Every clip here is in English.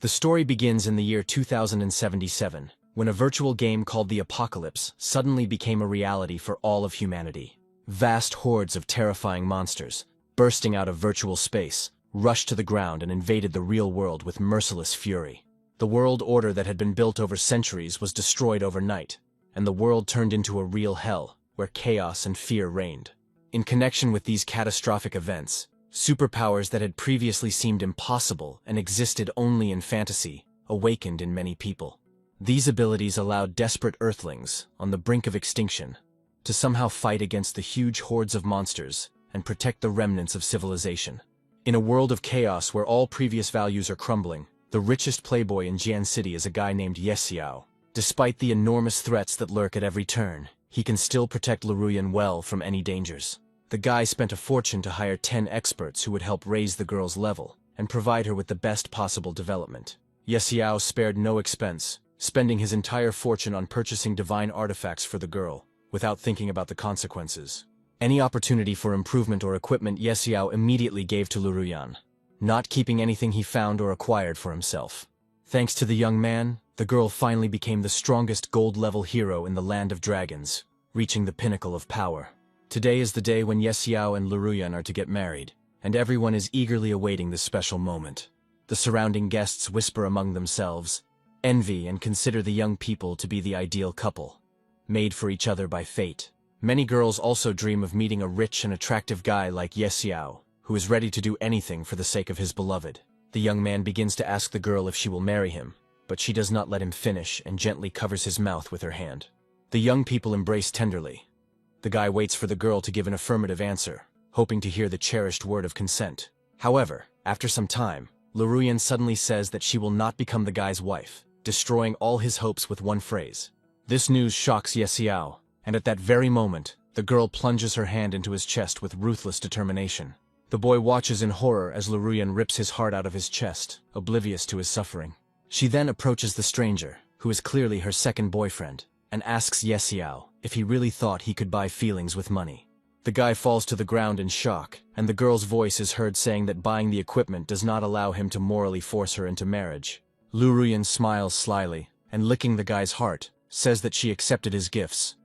The story begins in the year 2077, when a virtual game called the Apocalypse suddenly became a reality for all of humanity. Vast hordes of terrifying monsters, bursting out of virtual space, rushed to the ground and invaded the real world with merciless fury. The world order that had been built over centuries was destroyed overnight, and the world turned into a real hell, where chaos and fear reigned. In connection with these catastrophic events, superpowers that had previously seemed impossible and existed only in fantasy awakened in many people. These abilities allowed desperate Earthlings, on the brink of extinction, to somehow fight against the huge hordes of monsters and protect the remnants of civilization. In a world of chaos where all previous values are crumbling, the richest playboy in Jian City is a guy named Ye Xiao. Despite the enormous threats that lurk at every turn, he can still protect Luruyan well from any dangers. The guy spent a fortune to hire 10 experts who would help raise the girl's level and provide her with the best possible development. Ye Xiao spared no expense, spending his entire fortune on purchasing divine artifacts for the girl, without thinking about the consequences. Any opportunity for improvement or equipment Ye Xiao immediately gave to Luruyan, not keeping anything he found or acquired for himself. Thanks to the young man, the girl finally became the strongest gold-level hero in the land of dragons, reaching the pinnacle of power. Today is the day when Ye Xiao and Luruyan are to get married, and everyone is eagerly awaiting this special moment. The surrounding guests whisper among themselves, envy and consider the young people to be the ideal couple, made for each other by fate. Many girls also dream of meeting a rich and attractive guy like Ye Xiao, who is ready to do anything for the sake of his beloved. The young man begins to ask the girl if she will marry him, but she does not let him finish and gently covers his mouth with her hand. The young people embrace tenderly. The guy waits for the girl to give an affirmative answer, hoping to hear the cherished word of consent. However, after some time, Luruyan suddenly says that she will not become the guy's wife, destroying all his hopes with one phrase. This news shocks Ye Xiao, and at that very moment, the girl plunges her hand into his chest with ruthless determination. The boy watches in horror as Luruyan rips his heart out of his chest, oblivious to his suffering. She then approaches the stranger, who is clearly her second boyfriend, and asks Ye Xiao if he really thought he could buy feelings with money. The guy falls to the ground in shock, and the girl's voice is heard saying that buying the equipment does not allow him to morally force her into marriage. Luruyan smiles slyly, and licking the guy's heart, says that she accepted his gifts,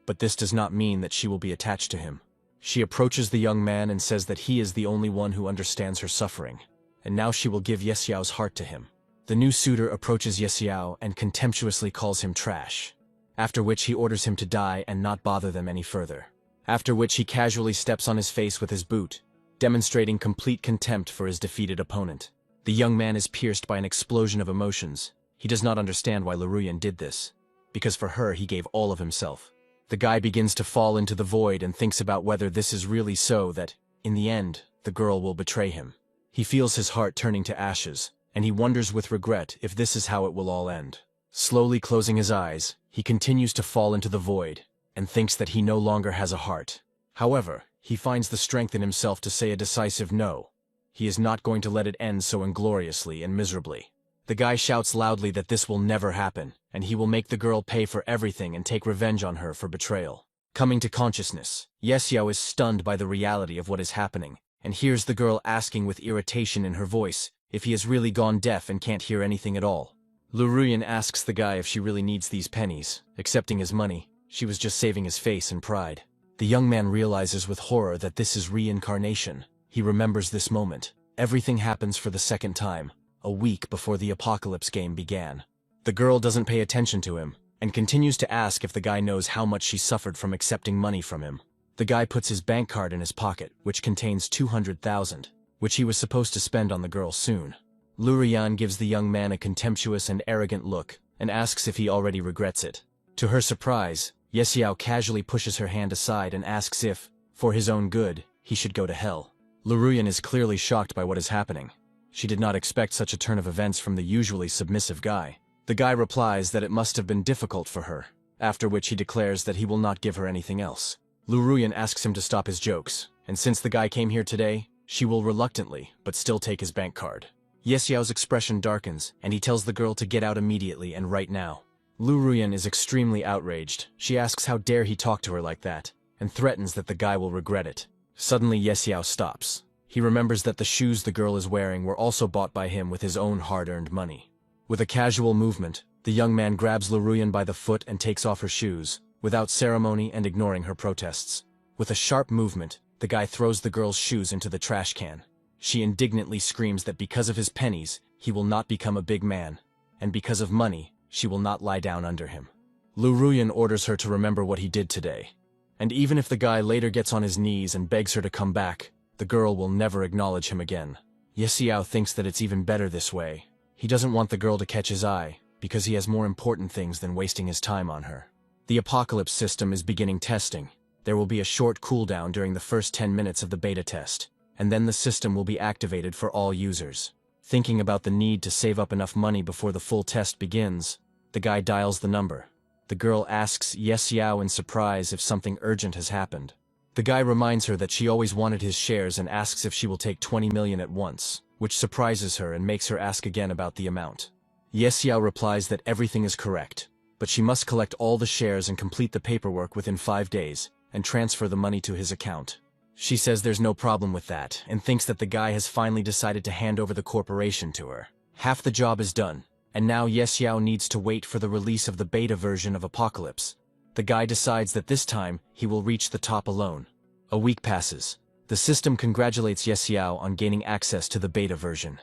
but this does not mean that she will be attached to him. She approaches the young man and says that he is the only one who understands her suffering, and now she will give Ye Xiao's heart to him. The new suitor approaches Ye Xiao and contemptuously calls him trash, after which he orders him to die and not bother them any further. After which he casually steps on his face with his boot, demonstrating complete contempt for his defeated opponent. The young man is pierced by an explosion of emotions. He does not understand why Luruyan did this, because for her he gave all of himself. The guy begins to fall into the void and thinks about whether this is really so that, in the end, the girl will betray him. He feels his heart turning to ashes, and he wonders with regret if this is how it will all end. Slowly closing his eyes, he continues to fall into the void, and thinks that he no longer has a heart. However, he finds the strength in himself to say a decisive no. He is not going to let it end so ingloriously and miserably. The guy shouts loudly that this will never happen, and he will make the girl pay for everything and take revenge on her for betrayal. Coming to consciousness, Ye Xiao is stunned by the reality of what is happening, and hears the girl asking with irritation in her voice if he has really gone deaf and can't hear anything at all. Luruyan asks the guy if she really needs these pennies, accepting his money. She was just saving his face and pride. The young man realizes with horror that this is reincarnation. He remembers this moment. Everything happens for the second time, a week before the Apocalypse game began. The girl doesn't pay attention to him, and continues to ask if the guy knows how much she suffered from accepting money from him. The guy puts his bank card in his pocket, which contains 200,000, which he was supposed to spend on the girl soon. Luruyan gives the young man a contemptuous and arrogant look, and asks if he already regrets it. To her surprise, Ye Xiao casually pushes her hand aside and asks if, for his own good, he should go to hell. Luruyan is clearly shocked by what is happening. She did not expect such a turn of events from the usually submissive guy. The guy replies that it must have been difficult for her, after which he declares that he will not give her anything else. Luruyan asks him to stop his jokes, and since the guy came here today, she will reluctantly, but still take his bank card. Ye Xiao's expression darkens, and he tells the girl to get out immediately and right now. Luruyan is extremely outraged. She asks how dare he talk to her like that, and threatens that the guy will regret it. Suddenly Ye Xiao stops. He remembers that the shoes the girl is wearing were also bought by him with his own hard-earned money. With a casual movement, the young man grabs Luruyan by the foot and takes off her shoes, without ceremony and ignoring her protests. With a sharp movement, the guy throws the girl's shoes into the trash can. She indignantly screams that because of his pennies, he will not become a big man, and because of money, she will not lie down under him. Luruyan orders her to remember what he did today. And even if the guy later gets on his knees and begs her to come back, the girl will never acknowledge him again. Ye Xiao thinks that it's even better this way. He doesn't want the girl to catch his eye, because he has more important things than wasting his time on her. The Apocalypse system is beginning testing. There will be a short cooldown during the first 10 minutes of the beta test, and then the system will be activated for all users. Thinking about the need to save up enough money before the full test begins, the guy dials the number. The girl asks Ye Xiao in surprise if something urgent has happened. The guy reminds her that she always wanted his shares and asks if she will take 20 million at once, which surprises her and makes her ask again about the amount. Ye Xiao replies that everything is correct, but she must collect all the shares and complete the paperwork within 5 days, and transfer the money to his account. She says there's no problem with that, and thinks that the guy has finally decided to hand over the corporation to her. Half the job is done, and now Ye Xiao needs to wait for the release of the beta version of Apocalypse. The guy decides that this time, he will reach the top alone. A week passes. The system congratulates Ye Xiao on gaining access to the beta version.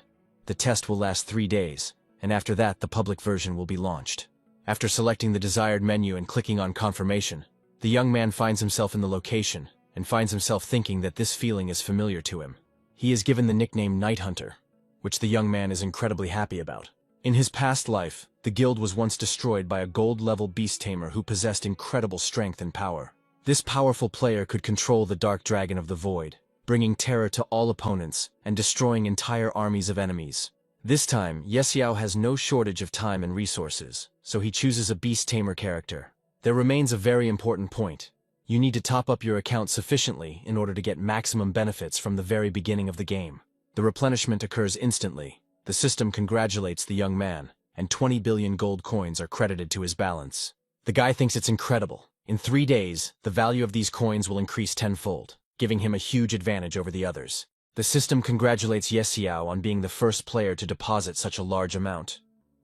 The test will last 3 days, and after that the public version will be launched. After selecting the desired menu and clicking on confirmation, the young man finds himself in the location, and finds himself thinking that this feeling is familiar to him. He is given the nickname Night Hunter, which the young man is incredibly happy about. In his past life, the guild was once destroyed by a gold-level beast tamer who possessed incredible strength and power. This powerful player could control the Dark Dragon of the Void, bringing terror to all opponents and destroying entire armies of enemies. This time, Ye Xiao has no shortage of time and resources, so he chooses a beast tamer character. There remains a very important point. You need to top up your account sufficiently in order to get maximum benefits from the very beginning of the game. The replenishment occurs instantly. The system congratulates the young man, and 20 billion gold coins are credited to his balance. The guy thinks it's incredible. In 3 days, the value of these coins will increase tenfold, giving him a huge advantage over the others. The system congratulates Ye Xiao on being the first player to deposit such a large amount,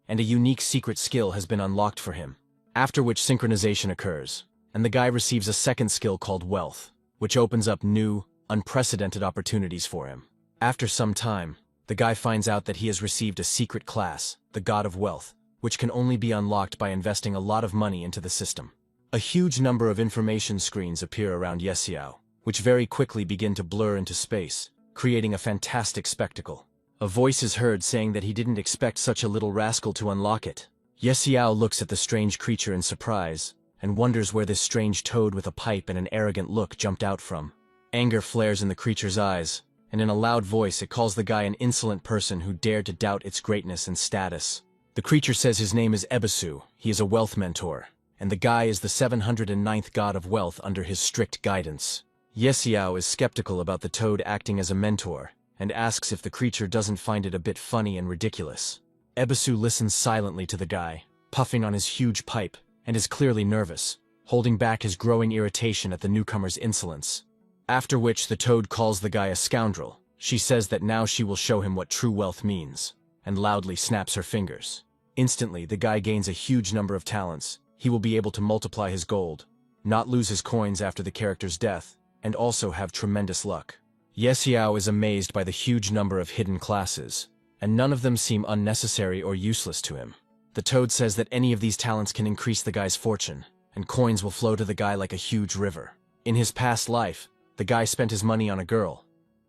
and a unique secret skill has been unlocked for him. After which synchronization occurs, and the guy receives a second skill called Wealth, which opens up new, unprecedented opportunities for him. After some time, the guy finds out that he has received a secret class, the God of Wealth, which can only be unlocked by investing a lot of money into the system. A huge number of information screens appear around Ye Xiao, which very quickly begin to blur into space, creating a fantastic spectacle. A voice is heard saying that he didn't expect such a little rascal to unlock it. Ye Xiao looks at the strange creature in surprise, and wonders where this strange toad with a pipe and an arrogant look jumped out from. Anger flares in the creature's eyes, and in a loud voice it calls the guy an insolent person who dared to doubt its greatness and status. The creature says his name is Ebisu, he is a wealth mentor, and the guy is the 709th god of wealth under his strict guidance. Ye Xiao is skeptical about the toad acting as a mentor, and asks if the creature doesn't find it a bit funny and ridiculous. Ebisu listens silently to the guy, puffing on his huge pipe, and is clearly nervous, holding back his growing irritation at the newcomer's insolence. After which the toad calls the guy a scoundrel. She says that now she will show him what true wealth means, and loudly snaps her fingers. Instantly, the guy gains a huge number of talents. He will be able to multiply his gold, not lose his coins after the character's death, and also have tremendous luck. Ye Xiao is amazed by the huge number of hidden classes, and none of them seem unnecessary or useless to him. The toad says that any of these talents can increase the guy's fortune, and coins will flow to the guy like a huge river. In his past life, the guy spent his money on a girl,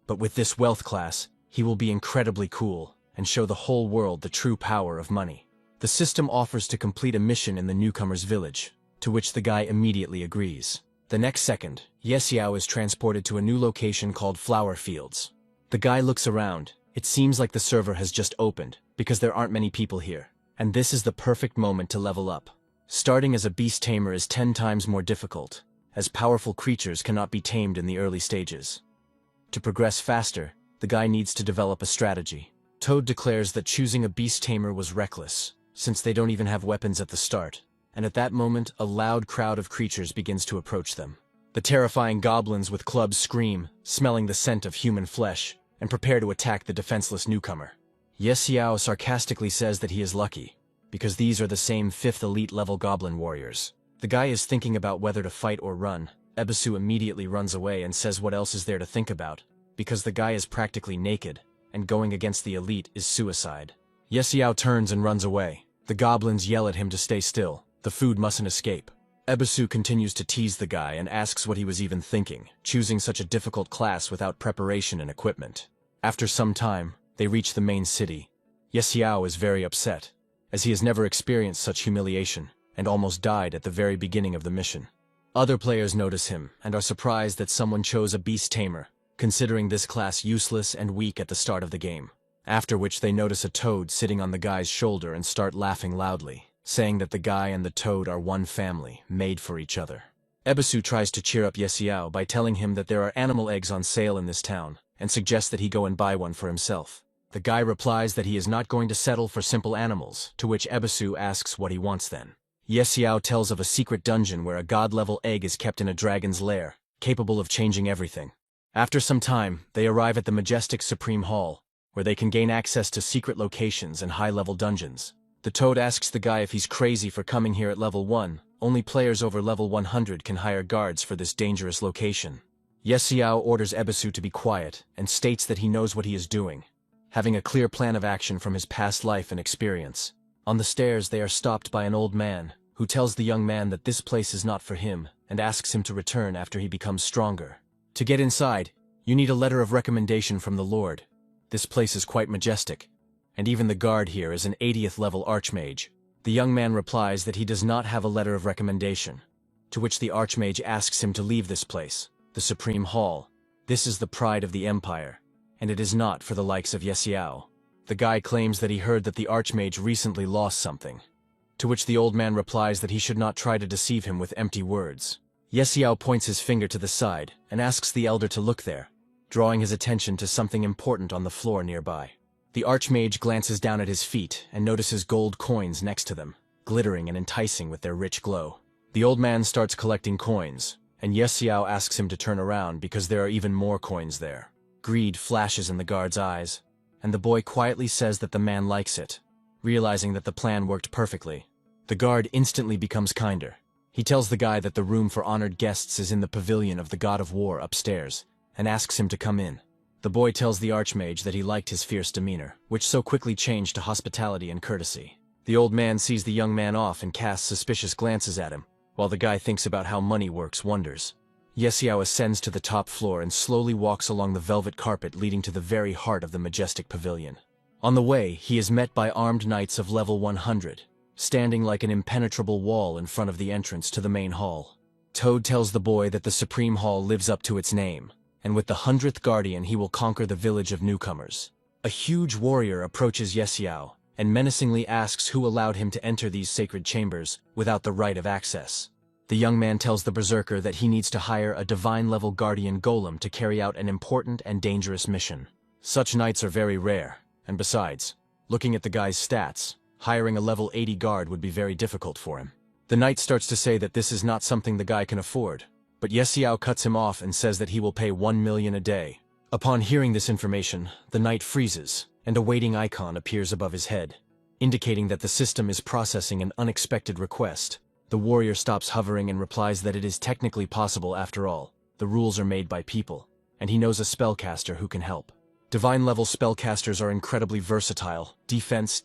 but with this wealth class, he will be incredibly cool and show the whole world the true power of money. The system offers to complete a mission in the newcomer's village, to which the guy immediately agrees. The next second, Ye Xiao is transported to a new location called Flower Fields. The guy looks around. It seems like the server has just opened, because there aren't many people here, and this is the perfect moment to level up. Starting as a beast tamer is 10 times more difficult, as powerful creatures cannot be tamed in the early stages. To progress faster, the guy needs to develop a strategy. Toad declares that choosing a beast tamer was reckless, since they don't even have weapons at the start, and at that moment a loud crowd of creatures begins to approach them. The terrifying goblins with clubs scream, smelling the scent of human flesh, and prepare to attack the defenseless newcomer. Xiao sarcastically says that he is lucky, because these are the same 5th elite level goblin warriors. The guy is thinking about whether to fight or run. Ebisu immediately runs away and says what else is there to think about, because the guy is practically naked, and going against the elite is suicide. Xiao turns and runs away. The goblins yell at him to stay still. The food mustn't escape. Ebisu continues to tease the guy and asks what he was even thinking, choosing such a difficult class without preparation and equipment. After some time, they reach the main city. Xiao is very upset, as he has never experienced such humiliation, and almost died at the very beginning of the mission. Other players notice him, and are surprised that someone chose a beast tamer, considering this class useless and weak at the start of the game. After which they notice a toad sitting on the guy's shoulder and start laughing loudly, saying that the guy and the toad are one family, made for each other. Ebisu tries to cheer up Xiao by telling him that there are animal eggs on sale in this town, and suggests that he go and buy one for himself. The guy replies that he is not going to settle for simple animals, to which Ebisu asks what he wants then. Xiao tells of a secret dungeon where a god-level egg is kept in a dragon's lair, capable of changing everything. After some time, they arrive at the majestic Supreme Hall, where they can gain access to secret locations and high-level dungeons. The toad asks the guy if he's crazy for coming here at level 1. Only players over level 100 can hire guards for this dangerous location. Xiao orders Ebisu to be quiet and states that he knows what he is doing, having a clear plan of action from his past life and experience. On the stairs, they are stopped by an old man, who tells the young man that this place is not for him, and asks him to return after he becomes stronger. To get inside, you need a letter of recommendation from the Lord. This place is quite majestic, and even the guard here is an 80th level archmage. The young man replies that he does not have a letter of recommendation, to which the archmage asks him to leave this place, the Supreme Hall. This is the pride of the Empire, and it is not for the likes of Xiao. The guy claims that he heard that the archmage recently lost something, to which the old man replies that he should not try to deceive him with empty words. Xiao points his finger to the side and asks the elder to look there, drawing his attention to something important on the floor nearby. The archmage glances down at his feet and notices gold coins next to them, glittering and enticing with their rich glow. The old man starts collecting coins, and Xiao asks him to turn around because there are even more coins there. Greed flashes in the guard's eyes, and the boy quietly says that the man likes it. Realizing that the plan worked perfectly, the guard instantly becomes kinder. He tells the guy that the room for honored guests is in the pavilion of the God of War upstairs, and asks him to come in. The boy tells the archmage that he liked his fierce demeanor, which so quickly changed to hospitality and courtesy. The old man sees the young man off and casts suspicious glances at him, while the guy thinks about how money works wonders. Xiao ascends to the top floor and slowly walks along the velvet carpet leading to the very heart of the majestic pavilion. On the way, he is met by armed knights of level 100, standing like an impenetrable wall in front of the entrance to the main hall. Toad tells the boy that the Supreme Hall lives up to its name, and with the 100th Guardian he will conquer the village of newcomers. A huge warrior approaches Xiao, and menacingly asks who allowed him to enter these sacred chambers without the right of access. The young man tells the berserker that he needs to hire a divine-level guardian golem to carry out an important and dangerous mission. Such knights are very rare, and besides, looking at the guy's stats, hiring a level 80 guard would be very difficult for him. The knight starts to say that this is not something the guy can afford, but Xiao cuts him off and says that he will pay 1 million a day. Upon hearing this information, the knight freezes, and a waiting icon appears above his head, indicating that the system is processing an unexpected request. The warrior stops hovering and replies that it is technically possible after all. The rules are made by people, and he knows a spellcaster who can help. Divine-level spellcasters are incredibly versatile, defense,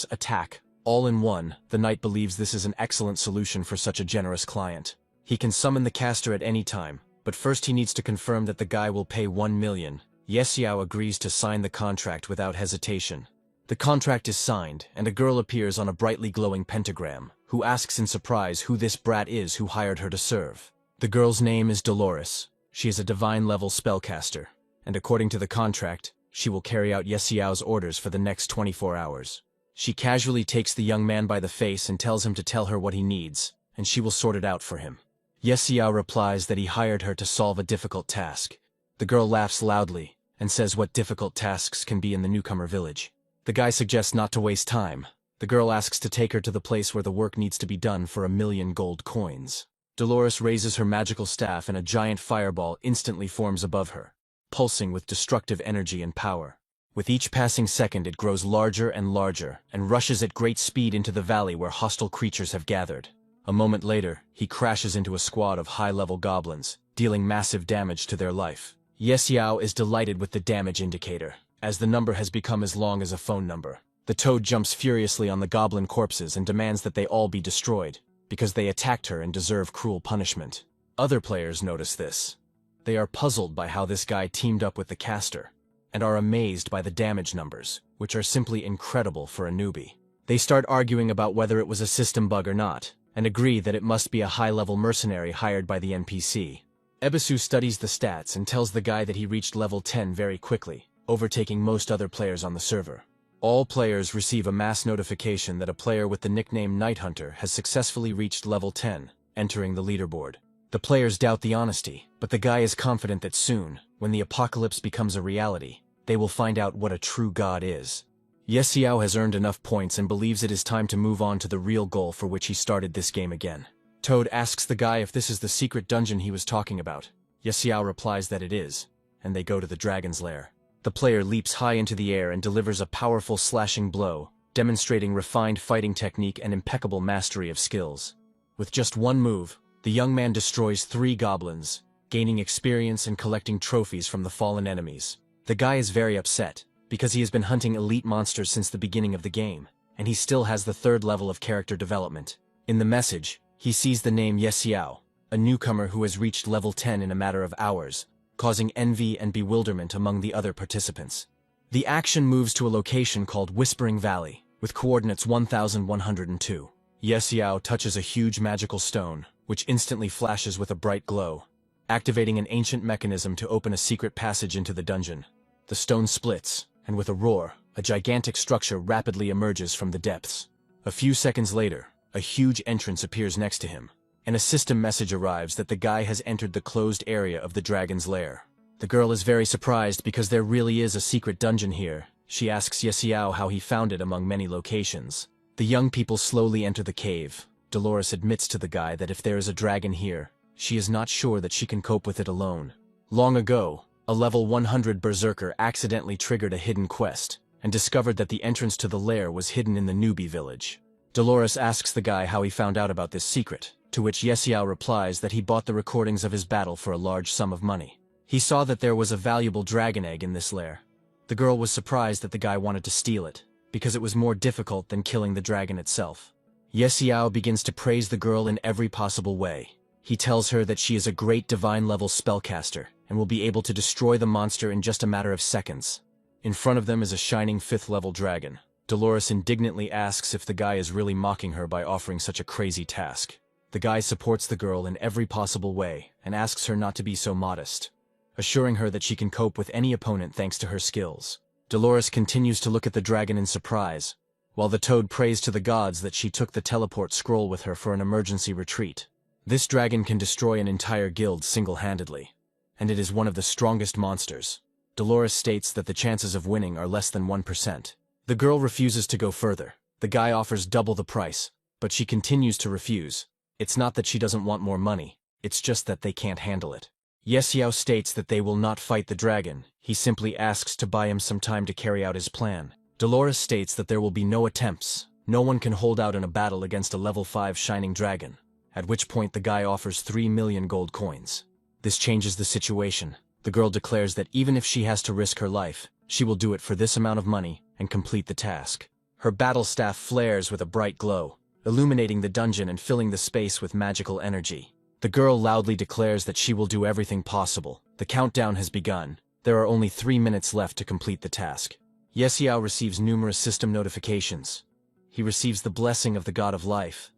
attack, all in one. The knight believes this is an excellent solution for such a generous client. He can summon the caster at any time, but first he needs to confirm that the guy will pay 1 million. Xiao agrees to sign the contract without hesitation. The contract is signed, and a girl appears on a brightly glowing pentagram, who asks in surprise who this brat is who hired her to serve. The girl's name is Dolores. She is a divine-level spellcaster, and according to the contract, she will carry out Xiao's orders for the next 24 hours. She casually takes the young man by the face and tells him to tell her what he needs, and she will sort it out for him. Xiao replies that he hired her to solve a difficult task. The girl laughs loudly and says what difficult tasks can be in the newcomer village. The guy suggests not to waste time. The girl asks to take her to the place where the work needs to be done for 1 million gold coins. Dolores raises her magical staff and a giant fireball instantly forms above her, pulsing with destructive energy and power. With each passing second it grows larger and larger, and rushes at great speed into the valley where hostile creatures have gathered. A moment later, he crashes into a squad of high-level goblins, dealing massive damage to their life. Xiao is delighted with the damage indicator, as the number has become as long as a phone number. The toad jumps furiously on the goblin corpses and demands that they all be destroyed, because they attacked her and deserve cruel punishment. Other players notice this. They are puzzled by how this guy teamed up with the caster, and are amazed by the damage numbers, which are simply incredible for a newbie. They start arguing about whether it was a system bug or not, and agree that it must be a high-level mercenary hired by the NPC. Ebisu studies the stats and tells the guy that he reached level 10 very quickly, overtaking most other players on the server. All players receive a mass notification that a player with the nickname Night Hunter has successfully reached level 10, entering the leaderboard. The players doubt the honesty, but the guy is confident that soon, when the apocalypse becomes a reality, they will find out what a true god is. Xiao has earned enough points and believes it is time to move on to the real goal for which he started this game again. Toad asks the guy if this is the secret dungeon he was talking about. Xiao replies that it is, and they go to the dragon's lair. The player leaps high into the air and delivers a powerful slashing blow, demonstrating refined fighting technique and impeccable mastery of skills. With just one move, the young man destroys 3 goblins, gaining experience and collecting trophies from the fallen enemies. The guy is very upset, because he has been hunting elite monsters since the beginning of the game, and he still has the 3rd level of character development. In the message, he sees the name Xiao, a newcomer who has reached level 10 in a matter of hours, causing envy and bewilderment among the other participants. The action moves to a location called Whispering Valley, with coordinates 1102. Xiao touches a huge magical stone, which instantly flashes with a bright glow, activating an ancient mechanism to open a secret passage into the dungeon. The stone splits, and with a roar, a gigantic structure rapidly emerges from the depths. A few seconds later, a huge entrance appears next to him, and a system message arrives that the guy has entered the closed area of the dragon's lair. The girl is very surprised because there really is a secret dungeon here. She asks Xiao how he found it among many locations. The young people slowly enter the cave. Dolores admits to the guy that if there is a dragon here, she is not sure that she can cope with it alone. Long ago, a level 100 berserker accidentally triggered a hidden quest, and discovered that the entrance to the lair was hidden in the newbie village. Dolores asks the guy how he found out about this secret, to which Xiao replies that he bought the recordings of his battle for a large sum of money. He saw that there was a valuable dragon egg in this lair. The girl was surprised that the guy wanted to steal it, because it was more difficult than killing the dragon itself. Xiao begins to praise the girl in every possible way. He tells her that she is a great divine-level spellcaster, and will be able to destroy the monster in just a matter of seconds. In front of them is a shining 5th-level dragon. Dolores indignantly asks if the guy is really mocking her by offering such a crazy task. The guy supports the girl in every possible way, and asks her not to be so modest, assuring her that she can cope with any opponent thanks to her skills. Dolores continues to look at the dragon in surprise, while the toad prays to the gods that she took the teleport scroll with her for an emergency retreat. This dragon can destroy an entire guild single-handedly, and it is one of the strongest monsters. Dolores states that the chances of winning are less than 1%. The girl refuses to go further. The guy offers double the price, but she continues to refuse. It's not that she doesn't want more money, it's just that they can't handle it. Xiao states that they will not fight the dragon. He simply asks to buy him some time to carry out his plan. Dolores states that there will be no attempts. No one can hold out in a battle against a level 5 shining dragon, at which point the guy offers 3 million gold coins. This changes the situation. The girl declares that even if she has to risk her life, she will do it for this amount of money and complete the task. Her battle staff flares with a bright glow, illuminating the dungeon and filling the space with magical energy. The girl loudly declares that she will do everything possible. The countdown has begun. There are only 3 minutes left to complete the task. Xiao receives numerous system notifications. He receives the blessing of the god of life.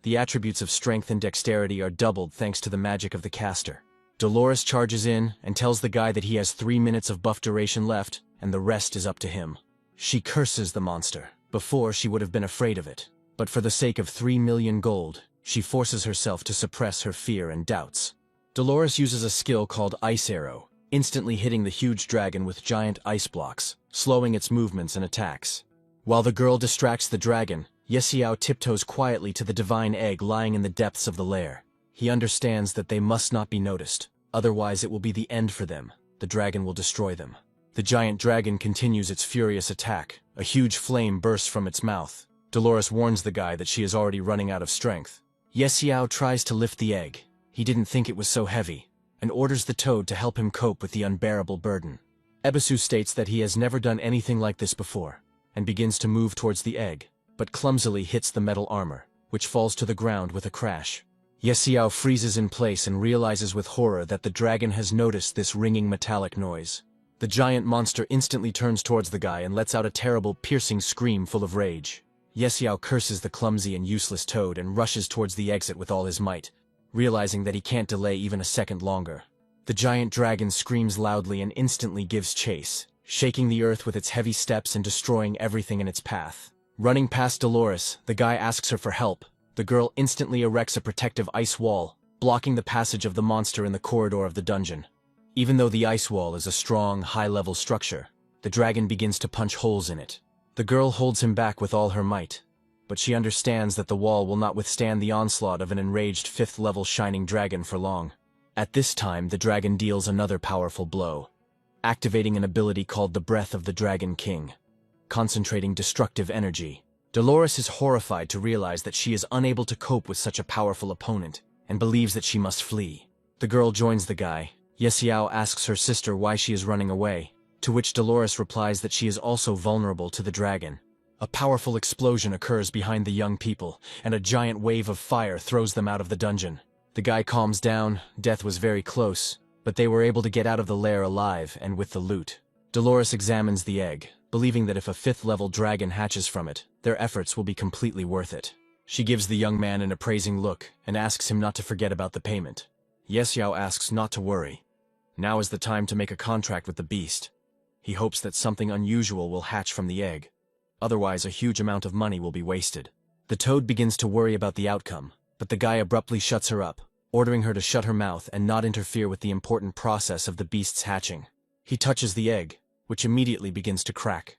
The attributes of strength and dexterity are doubled thanks to the magic of the caster. Dolores charges in and tells the guy that he has 3 minutes of buff duration left, and the rest is up to him. She curses the monster. Before, she would have been afraid of it, but for the sake of 3 million gold, she forces herself to suppress her fear and doubts. Dolores uses a skill called Ice Arrow, instantly hitting the huge dragon with giant ice blocks, slowing its movements and attacks. While the girl distracts the dragon, Xiao tiptoes quietly to the divine egg lying in the depths of the lair. He understands that they must not be noticed, otherwise it will be the end for them. The dragon will destroy them. The giant dragon continues its furious attack. A huge flame bursts from its mouth. Dolores warns the guy that she is already running out of strength. Xiao tries to lift the egg. He didn't think it was so heavy, and orders the toad to help him cope with the unbearable burden. Ebisu states that he has never done anything like this before, and begins to move towards the egg, but clumsily hits the metal armor, which falls to the ground with a crash. Xiao freezes in place and realizes with horror that the dragon has noticed this ringing metallic noise. The giant monster instantly turns towards the guy and lets out a terrible, piercing scream full of rage. Xiao curses the clumsy and useless toad and rushes towards the exit with all his might, realizing that he can't delay even a second longer. The giant dragon screams loudly and instantly gives chase, shaking the earth with its heavy steps and destroying everything in its path. Running past Dolores, the guy asks her for help. The girl instantly erects a protective ice wall, blocking the passage of the monster in the corridor of the dungeon. Even though the ice wall is a strong, high-level structure, the dragon begins to punch holes in it. The girl holds him back with all her might, but she understands that the wall will not withstand the onslaught of an enraged 5th-level shining dragon for long. At this time, the dragon deals another powerful blow, activating an ability called the Breath of the Dragon King, concentrating destructive energy. Dolores is horrified to realize that she is unable to cope with such a powerful opponent, and believes that she must flee. The girl joins the guy. Xiao asks her sister why she is running away, to which Dolores replies that she is also vulnerable to the dragon. A powerful explosion occurs behind the young people, and a giant wave of fire throws them out of the dungeon. The guy calms down. Death was very close, but they were able to get out of the lair alive and with the loot. Dolores examines the egg, believing that if a 5th-level dragon hatches from it, their efforts will be completely worth it. She gives the young man an appraising look and asks him not to forget about the payment. Xiao asks not to worry. Now is the time to make a contract with the beast. He hopes that something unusual will hatch from the egg. Otherwise, a huge amount of money will be wasted. The toad begins to worry about the outcome, but the guy abruptly shuts her up, ordering her to shut her mouth and not interfere with the important process of the beast's hatching. He touches the egg, which immediately begins to crack.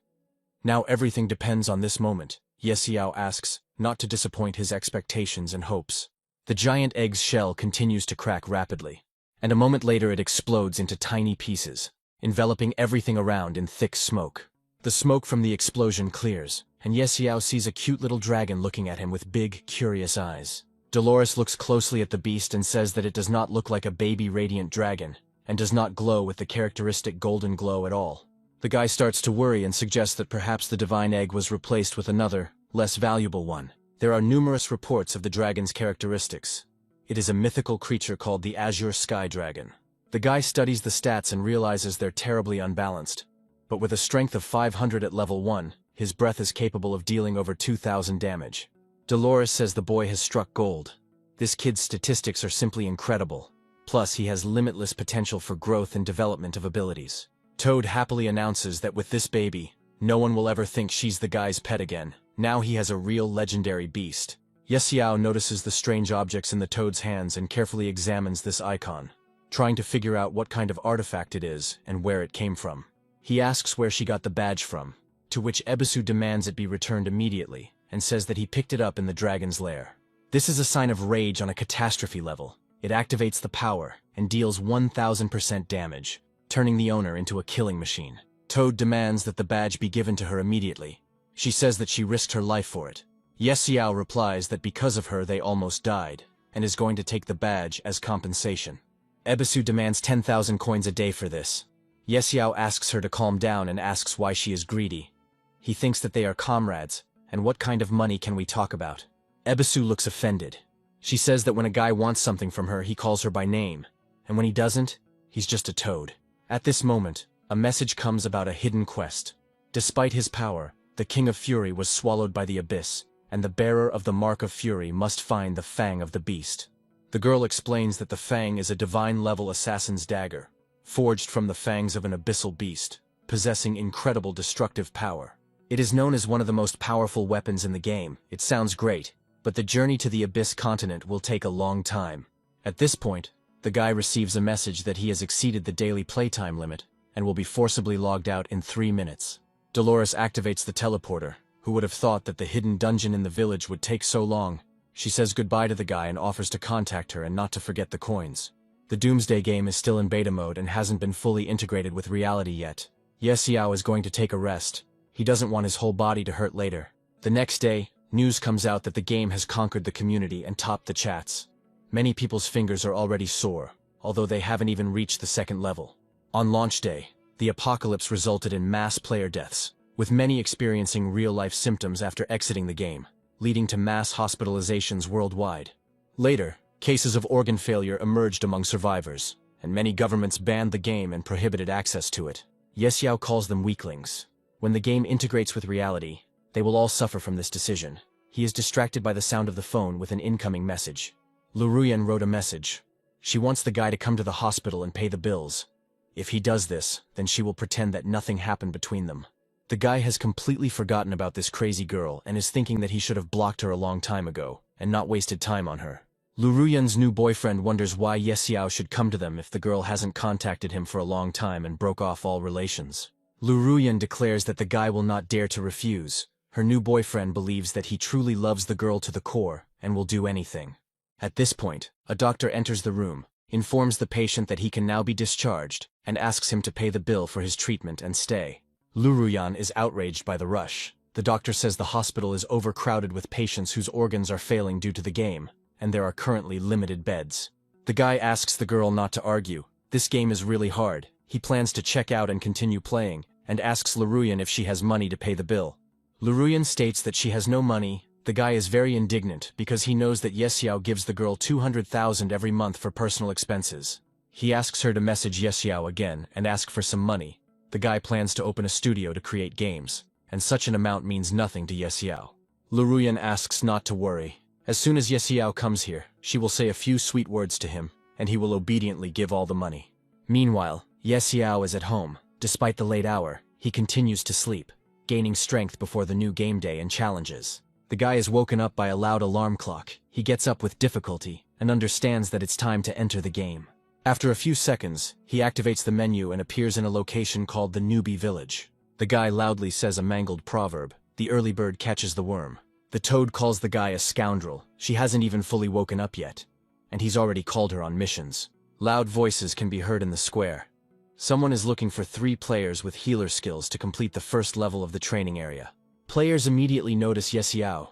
Now everything depends on this moment, Xiao asks, not to disappoint his expectations and hopes. The giant egg's shell continues to crack rapidly, and a moment later it explodes into tiny pieces, enveloping everything around in thick smoke. The smoke from the explosion clears, and Xiao sees a cute little dragon looking at him with big, curious eyes. Dolores looks closely at the beast and says that it does not look like a baby radiant dragon, and does not glow with the characteristic golden glow at all. The guy starts to worry and suggests that perhaps the divine egg was replaced with another, less valuable one. There are numerous reports of the dragon's characteristics. It is a mythical creature called the Azure Sky Dragon. The guy studies the stats and realizes they're terribly unbalanced. But with a strength of 500 at level 1, his breath is capable of dealing over 2,000 damage. Dolores says the boy has struck gold. This kid's statistics are simply incredible. Plus, he has limitless potential for growth and development of abilities. Toad happily announces that with this baby, no one will ever think she's the guy's pet again. Now he has a real legendary beast. Xiao notices the strange objects in the toad's hands and carefully examines this icon, trying to figure out what kind of artifact it is and where it came from. He asks where she got the badge from, to which Ebisu demands it be returned immediately, and says that he picked it up in the dragon's lair. This is a sign of rage on a catastrophe level. It activates the power and deals 1000% damage, turning the owner into a killing machine. Toad demands that the badge be given to her immediately. She says that she risked her life for it. Xiao replies that because of her they almost died, and is going to take the badge as compensation. Ebisu demands 10,000 coins a day for this. Xiao asks her to calm down and asks why she is greedy. He thinks that they are comrades, and what kind of money can we talk about? Ebisu looks offended. She says that when a guy wants something from her, he calls her by name, and when he doesn't, he's just a toad. At this moment, a message comes about a hidden quest. Despite his power, the King of Fury was swallowed by the abyss, and the bearer of the Mark of Fury must find the Fang of the Beast. The girl explains that the Fang is a divine-level assassin's dagger, forged from the fangs of an abyssal beast, possessing incredible destructive power. It is known as one of the most powerful weapons in the game. It sounds great, but the journey to the Abyss continent will take a long time. At this point, the guy receives a message that he has exceeded the daily playtime limit, and will be forcibly logged out in 3 minutes. Dolores activates the teleporter. Who would have thought that the hidden dungeon in the village would take so long? She says goodbye to the guy and offers to contact her and not to forget the coins. The Doomsday game is still in beta mode and hasn't been fully integrated with reality yet. Ye Xiao is going to take a rest. He doesn't want his whole body to hurt later. The next day, news comes out that the game has conquered the community and topped the chats. Many people's fingers are already sore, although they haven't even reached the second level. On launch day, the apocalypse resulted in mass player deaths, with many experiencing real-life symptoms after exiting the game, leading to mass hospitalizations worldwide. Later, cases of organ failure emerged among survivors, and many governments banned the game and prohibited access to it. Ye Xiao calls them weaklings. When the game integrates with reality, they will all suffer from this decision. He is distracted by the sound of the phone with an incoming message. Luruyan wrote a message. She wants the guy to come to the hospital and pay the bills. If he does this, then she will pretend that nothing happened between them. The guy has completely forgotten about this crazy girl and is thinking that he should have blocked her a long time ago, and not wasted time on her. Luruyan's new boyfriend wonders why Ye Xiao should come to them if the girl hasn't contacted him for a long time and broke off all relations. Luruyan declares that the guy will not dare to refuse. Her new boyfriend believes that he truly loves the girl to the core and will do anything. At this point, a doctor enters the room, informs the patient that he can now be discharged, and asks him to pay the bill for his treatment and stay. Luruyan is outraged by the rush. The doctor says the hospital is overcrowded with patients whose organs are failing due to the game, and there are currently limited beds. The guy asks the girl not to argue. This game is really hard. He plans to check out and continue playing, and asks Luruyan if she has money to pay the bill. Luruyan states that she has no money. The guy is very indignant because he knows that Ye Xiao gives the girl 200,000 every month for personal expenses. He asks her to message Ye Xiao again and ask for some money. The guy plans to open a studio to create games, and such an amount means nothing to Ye Xiao. Luruyan asks not to worry. As soon as Ye Xiao comes here, she will say a few sweet words to him, and he will obediently give all the money. Meanwhile, Ye Xiao is at home. Despite the late hour, he continues to sleep, gaining strength before the new game day and challenges. The guy is woken up by a loud alarm clock. He gets up with difficulty and understands that it's time to enter the game. After a few seconds, he activates the menu and appears in a location called the Newbie Village. The guy loudly says a mangled proverb. The early bird catches the worm. The toad calls the guy a scoundrel. She hasn't even fully woken up yet, and he's already called her on missions. Loud voices can be heard in the square. Someone is looking for 3 players with healer skills to complete the first level of the training area. Players immediately notice Ye Xiao.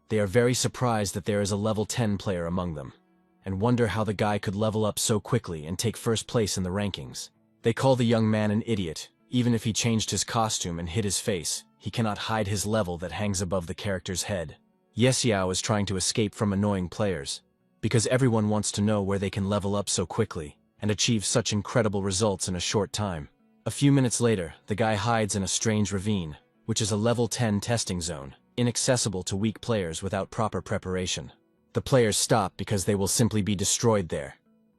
They are very surprised that there is a level 10 player among them, and wonder how the guy could level up so quickly and take first place in the rankings. They call the young man an idiot. Even if he changed his costume and hid his face, he cannot hide his level that hangs above the character's head. Ye Xiao is trying to escape from annoying players, because everyone wants to know where they can level up so quickly and achieve such incredible results in a short time. A few minutes later, the guy hides in a strange ravine, which is a level 10 testing zone, inaccessible to weak players without proper preparation. The players stop because they will simply be destroyed there,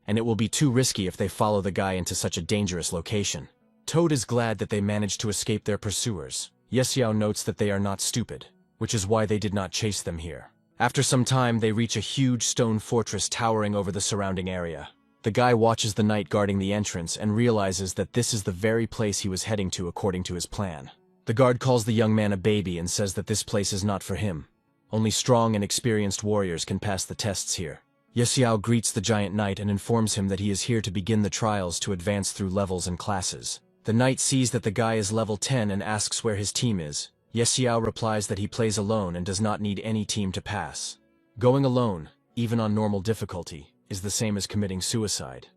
and it will be too risky if they follow the guy into such a dangerous location. Toad is glad that they managed to escape their pursuers. Ye Xiao notes that they are not stupid, which is why they did not chase them here. After some time, they reach a huge stone fortress towering over the surrounding area. The guy watches the knight guarding the entrance and realizes that this is the very place he was heading to according to his plan. The guard calls the young man a baby and says that this place is not for him. Only strong and experienced warriors can pass the tests here. Ye Xiao greets the giant knight and informs him that he is here to begin the trials to advance through levels and classes. The knight sees that the guy is level 10 and asks where his team is. Ye Xiao replies that he plays alone and does not need any team to pass. Going alone, even on normal difficulty, is the same as committing suicide.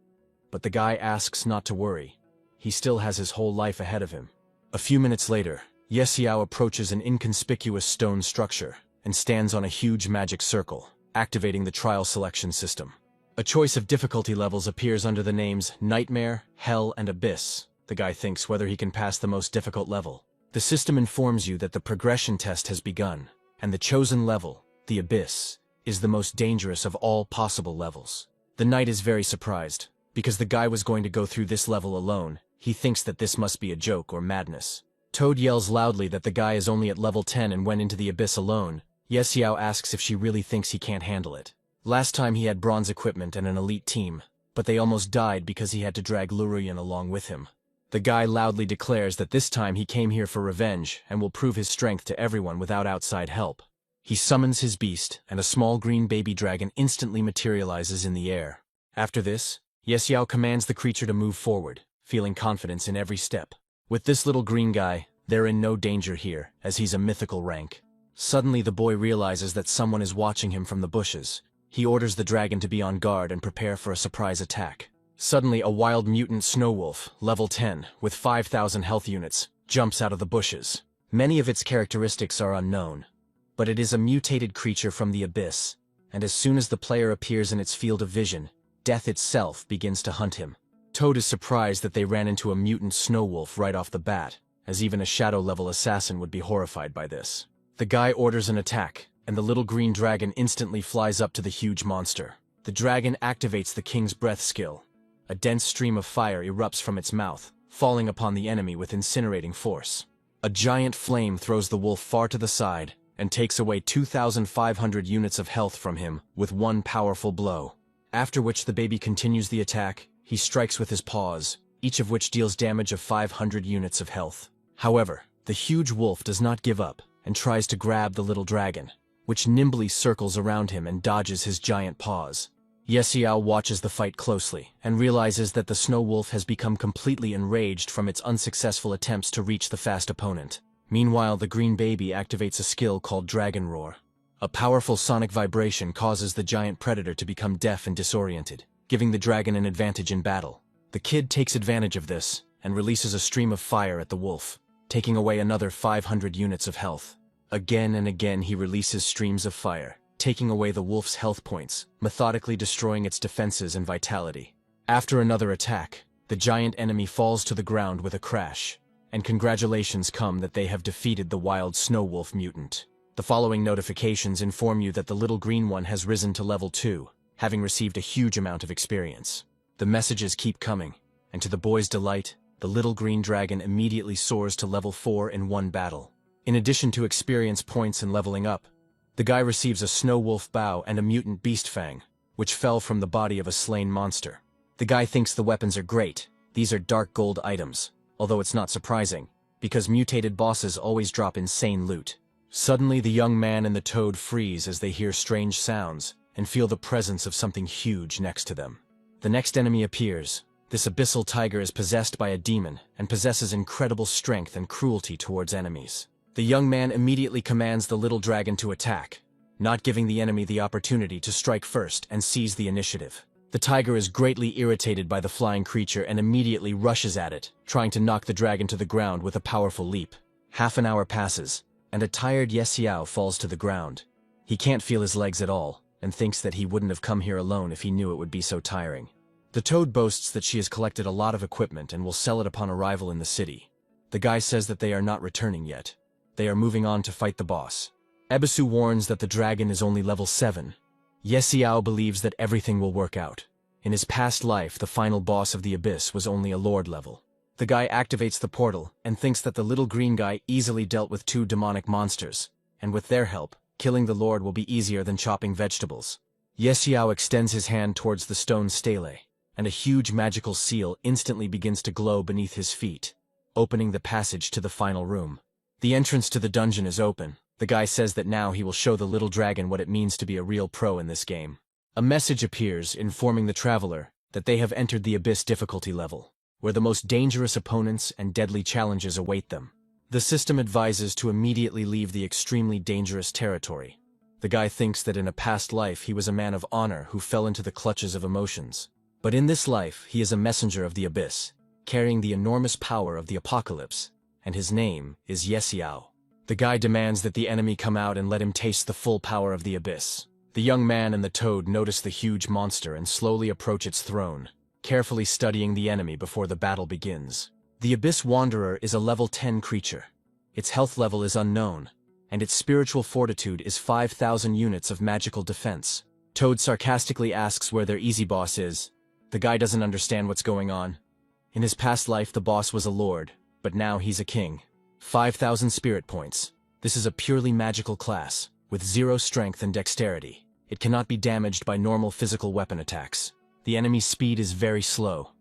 But the guy asks not to worry. He still has his whole life ahead of him. A few minutes later, Ye Xiao approaches an inconspicuous stone structure and stands on a huge magic circle, activating the trial selection system. A choice of difficulty levels appears under the names Nightmare, Hell, and Abyss. The guy thinks whether he can pass the most difficult level. The system informs you that the progression test has begun, and the chosen level, the Abyss, is the most dangerous of all possible levels. The knight is very surprised. Because the guy was going to go through this level alone, he thinks that this must be a joke or madness. Toad yells loudly that the guy is only at level 10 and went into the Abyss alone. Ye Xiao asks if she really thinks he can't handle it. Last time he had bronze equipment and an elite team, but they almost died because he had to drag Luruyan along with him. The guy loudly declares that this time he came here for revenge and will prove his strength to everyone without outside help. He summons his beast, and a small green baby dragon instantly materializes in the air. After this, Ye Xiao commands the creature to move forward, feeling confidence in every step. With this little green guy, they're in no danger here, as he's a mythical rank. Suddenly the boy realizes that someone is watching him from the bushes. He orders the dragon to be on guard and prepare for a surprise attack. Suddenly a wild mutant snow wolf, level 10, with 5,000 health units, jumps out of the bushes. Many of its characteristics are unknown, but it is a mutated creature from the abyss, and as soon as the player appears in its field of vision, death itself begins to hunt him. Toad is surprised that they ran into a mutant snow wolf right off the bat, as even a shadow-level assassin would be horrified by this. The guy orders an attack, and the little green dragon instantly flies up to the huge monster. The dragon activates the king's breath skill. A dense stream of fire erupts from its mouth, falling upon the enemy with incinerating force. A giant flame throws the wolf far to the side, and takes away 2,500 units of health from him with one powerful blow. After which the baby continues the attack. He strikes with his paws, each of which deals damage of 500 units of health. However, the huge wolf does not give up, and tries to grab the little dragon, which nimbly circles around him and dodges his giant paws. Yesiao watches the fight closely, and realizes that the snow wolf has become completely enraged from its unsuccessful attempts to reach the fast opponent. Meanwhile, the green baby activates a skill called Dragon Roar. A powerful sonic vibration causes the giant predator to become deaf and disoriented, giving the dragon an advantage in battle. The kid takes advantage of this, and releases a stream of fire at the wolf, taking away another 500 units of health. Again and again he releases streams of fire, taking away the wolf's health points, methodically destroying its defenses and vitality. After another attack, the giant enemy falls to the ground with a crash, and congratulations come that they have defeated the wild snow wolf mutant. The following notifications inform you that the little green one has risen to level 2, having received a huge amount of experience. The messages keep coming, and to the boy's delight, the little green dragon immediately soars to level 4 in one battle. In addition to experience points and leveling up, the guy receives a snow wolf bow and a mutant beast fang, which fell from the body of a slain monster. The guy thinks the weapons are great. These are dark gold items, although it's not surprising, because mutated bosses always drop insane loot. Suddenly the young man and the toad freeze as they hear strange sounds, and feel the presence of something huge next to them. The next enemy appears. This abyssal tiger is possessed by a demon, and possesses incredible strength and cruelty towards enemies. The young man immediately commands the little dragon to attack, not giving the enemy the opportunity to strike first and seize the initiative. The tiger is greatly irritated by the flying creature and immediately rushes at it, trying to knock the dragon to the ground with a powerful leap. Half an hour passes, and a tired Yesiao falls to the ground. He can't feel his legs at all, and thinks that he wouldn't have come here alone if he knew it would be so tiring. The toad boasts that she has collected a lot of equipment and will sell it upon arrival in the city. The guy says that they are not returning yet. They are moving on to fight the boss. Ebisu warns that the dragon is only level 7. Yesiao believes that everything will work out. In his past life, the final boss of the abyss was only a lord level. The guy activates the portal and thinks that the little green guy easily dealt with 2 demonic monsters, and with their help, killing the lord will be easier than chopping vegetables. Yesiao extends his hand towards the stone stele, and a huge magical seal instantly begins to glow beneath his feet, opening the passage to the final room. The entrance to the dungeon is open. The guy says that now he will show the little dragon what it means to be a real pro in this game. A message appears informing the traveler that they have entered the abyss difficulty level, where the most dangerous opponents and deadly challenges await them. The system advises to immediately leave the extremely dangerous territory. The guy thinks that in a past life he was a man of honor who fell into the clutches of emotions. But in this life he is a messenger of the abyss, carrying the enormous power of the apocalypse, and his name is Yesiao. The guy demands that the enemy come out and let him taste the full power of the abyss. The young man and the toad notice the huge monster and slowly approach its throne, carefully studying the enemy before the battle begins. The Abyss Wanderer is a level 10 creature. Its health level is unknown, and its spiritual fortitude is 5,000 units of magical defense. Toad sarcastically asks where their easy boss is. The guy doesn't understand what's going on. In his past life the boss was a lord, but now he's a king. 5,000 spirit points. This is a purely magical class, with 0 strength and dexterity. It cannot be damaged by normal physical weapon attacks. The enemy's speed is very slow,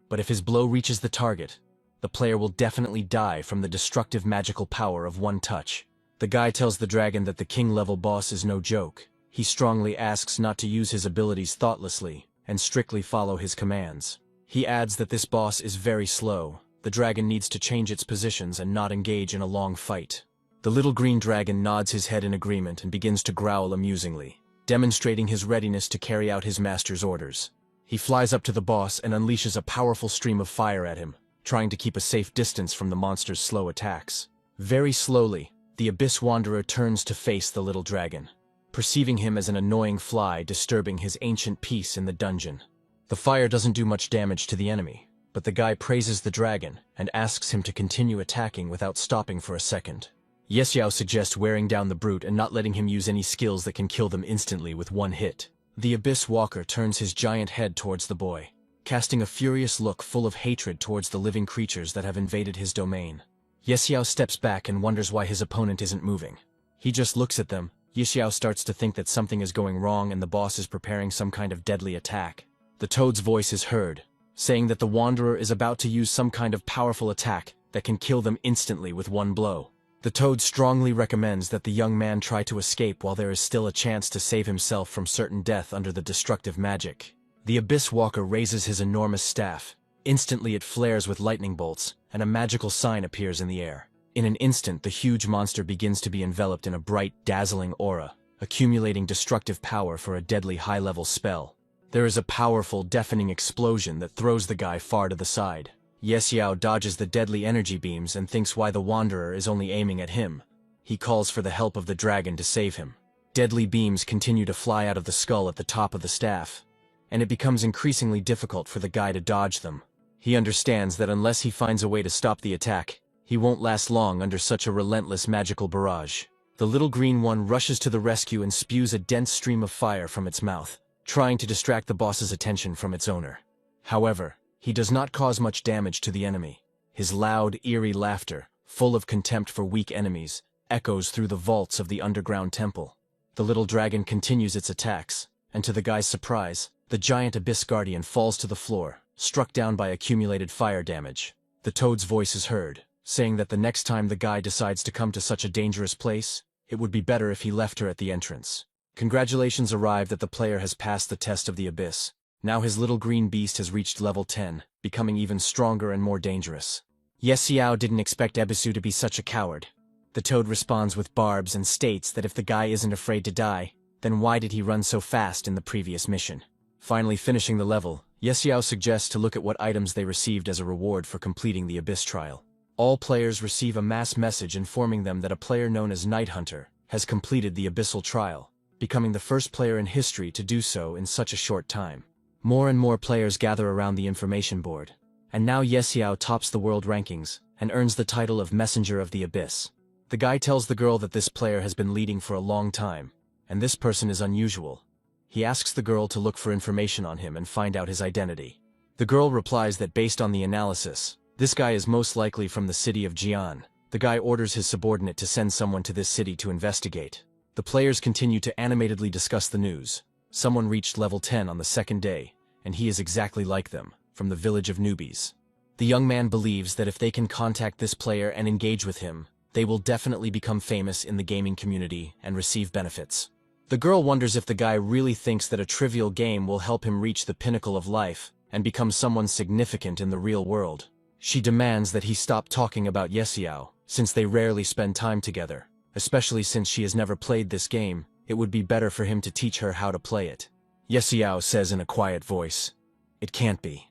but if his blow reaches the target, the player will definitely die from the destructive magical power of one touch. The guy tells the dragon that the king-level boss is no joke. He strongly asks not to use his abilities thoughtlessly, and strictly follow his commands. He adds that this boss is very slow, the dragon needs to change its positions and not engage in a long fight. The little green dragon nods his head in agreement and begins to growl amusingly, demonstrating his readiness to carry out his master's orders. He flies up to the boss and unleashes a powerful stream of fire at him, trying to keep a safe distance from the monster's slow attacks. Very slowly, the Abyss Wanderer turns to face the little dragon, perceiving him as an annoying fly disturbing his ancient peace in the dungeon. The fire doesn't do much damage to the enemy, but the guy praises the dragon and asks him to continue attacking without stopping for a second. Yexiao suggests wearing down the brute and not letting him use any skills that can kill them instantly with one hit. The Abyss Walker turns his giant head towards the boy, casting a furious look full of hatred towards the living creatures that have invaded his domain. Yexiao steps back and wonders why his opponent isn't moving. He just looks at them. Yexiao starts to think that something is going wrong and the boss is preparing some kind of deadly attack. The toad's voice is heard, saying that the Wanderer is about to use some kind of powerful attack that can kill them instantly with one blow. The toad strongly recommends that the young man try to escape while there is still a chance to save himself from certain death under the destructive magic. The Abyss Walker raises his enormous staff. Instantly it flares with lightning bolts, and a magical sign appears in the air. In an instant, the huge monster begins to be enveloped in a bright, dazzling aura, accumulating destructive power for a deadly high-level spell. There is a powerful, deafening explosion that throws the guy far to the side. Yexiao dodges the deadly energy beams and thinks why the Wanderer is only aiming at him. He calls for the help of the dragon to save him. Deadly beams continue to fly out of the skull at the top of the staff, and it becomes increasingly difficult for the guy to dodge them. He understands that unless he finds a way to stop the attack, he won't last long under such a relentless magical barrage. The little green one rushes to the rescue and spews a dense stream of fire from its mouth, trying to distract the boss's attention from its owner. However, he does not cause much damage to the enemy. His loud, eerie laughter, full of contempt for weak enemies, echoes through the vaults of the underground temple. The little dragon continues its attacks, and to the guy's surprise, the giant Abyss Guardian falls to the floor, struck down by accumulated fire damage. The toad's voice is heard, saying that the next time the guy decides to come to such a dangerous place, it would be better if he left her at the entrance. Congratulations arrive that the player has passed the test of the Abyss. Now his little green beast has reached level 10, becoming even stronger and more dangerous. Yexiao didn't expect Ebisu to be such a coward. The toad responds with barbs and states that if the guy isn't afraid to die, then why did he run so fast in the previous mission? Finally finishing the level, Yexiao suggests to look at what items they received as a reward for completing the Abyss trial. All players receive a mass message informing them that a player known as Night Hunter has completed the Abyssal trial, becoming the first player in history to do so in such a short time. More and more players gather around the information board, and now Yexiao tops the world rankings and earns the title of Messenger of the Abyss. The guy tells the girl that this player has been leading for a long time, and this person is unusual. He asks the girl to look for information on him and find out his identity. The girl replies that based on the analysis, this guy is most likely from the city of Jian. The guy orders his subordinate to send someone to this city to investigate. The players continue to animatedly discuss the news. Someone reached level 10 on the second day, and he is exactly like them, from the village of newbies. The young man believes that if they can contact this player and engage with him, they will definitely become famous in the gaming community and receive benefits. The girl wonders if the guy really thinks that a trivial game will help him reach the pinnacle of life and become someone significant in the real world. She demands that he stop talking about Yexiao, since they rarely spend time together, especially since she has never played this game. It would be better for him to teach her how to play it. Yexiao says in a quiet voice, "It can't be.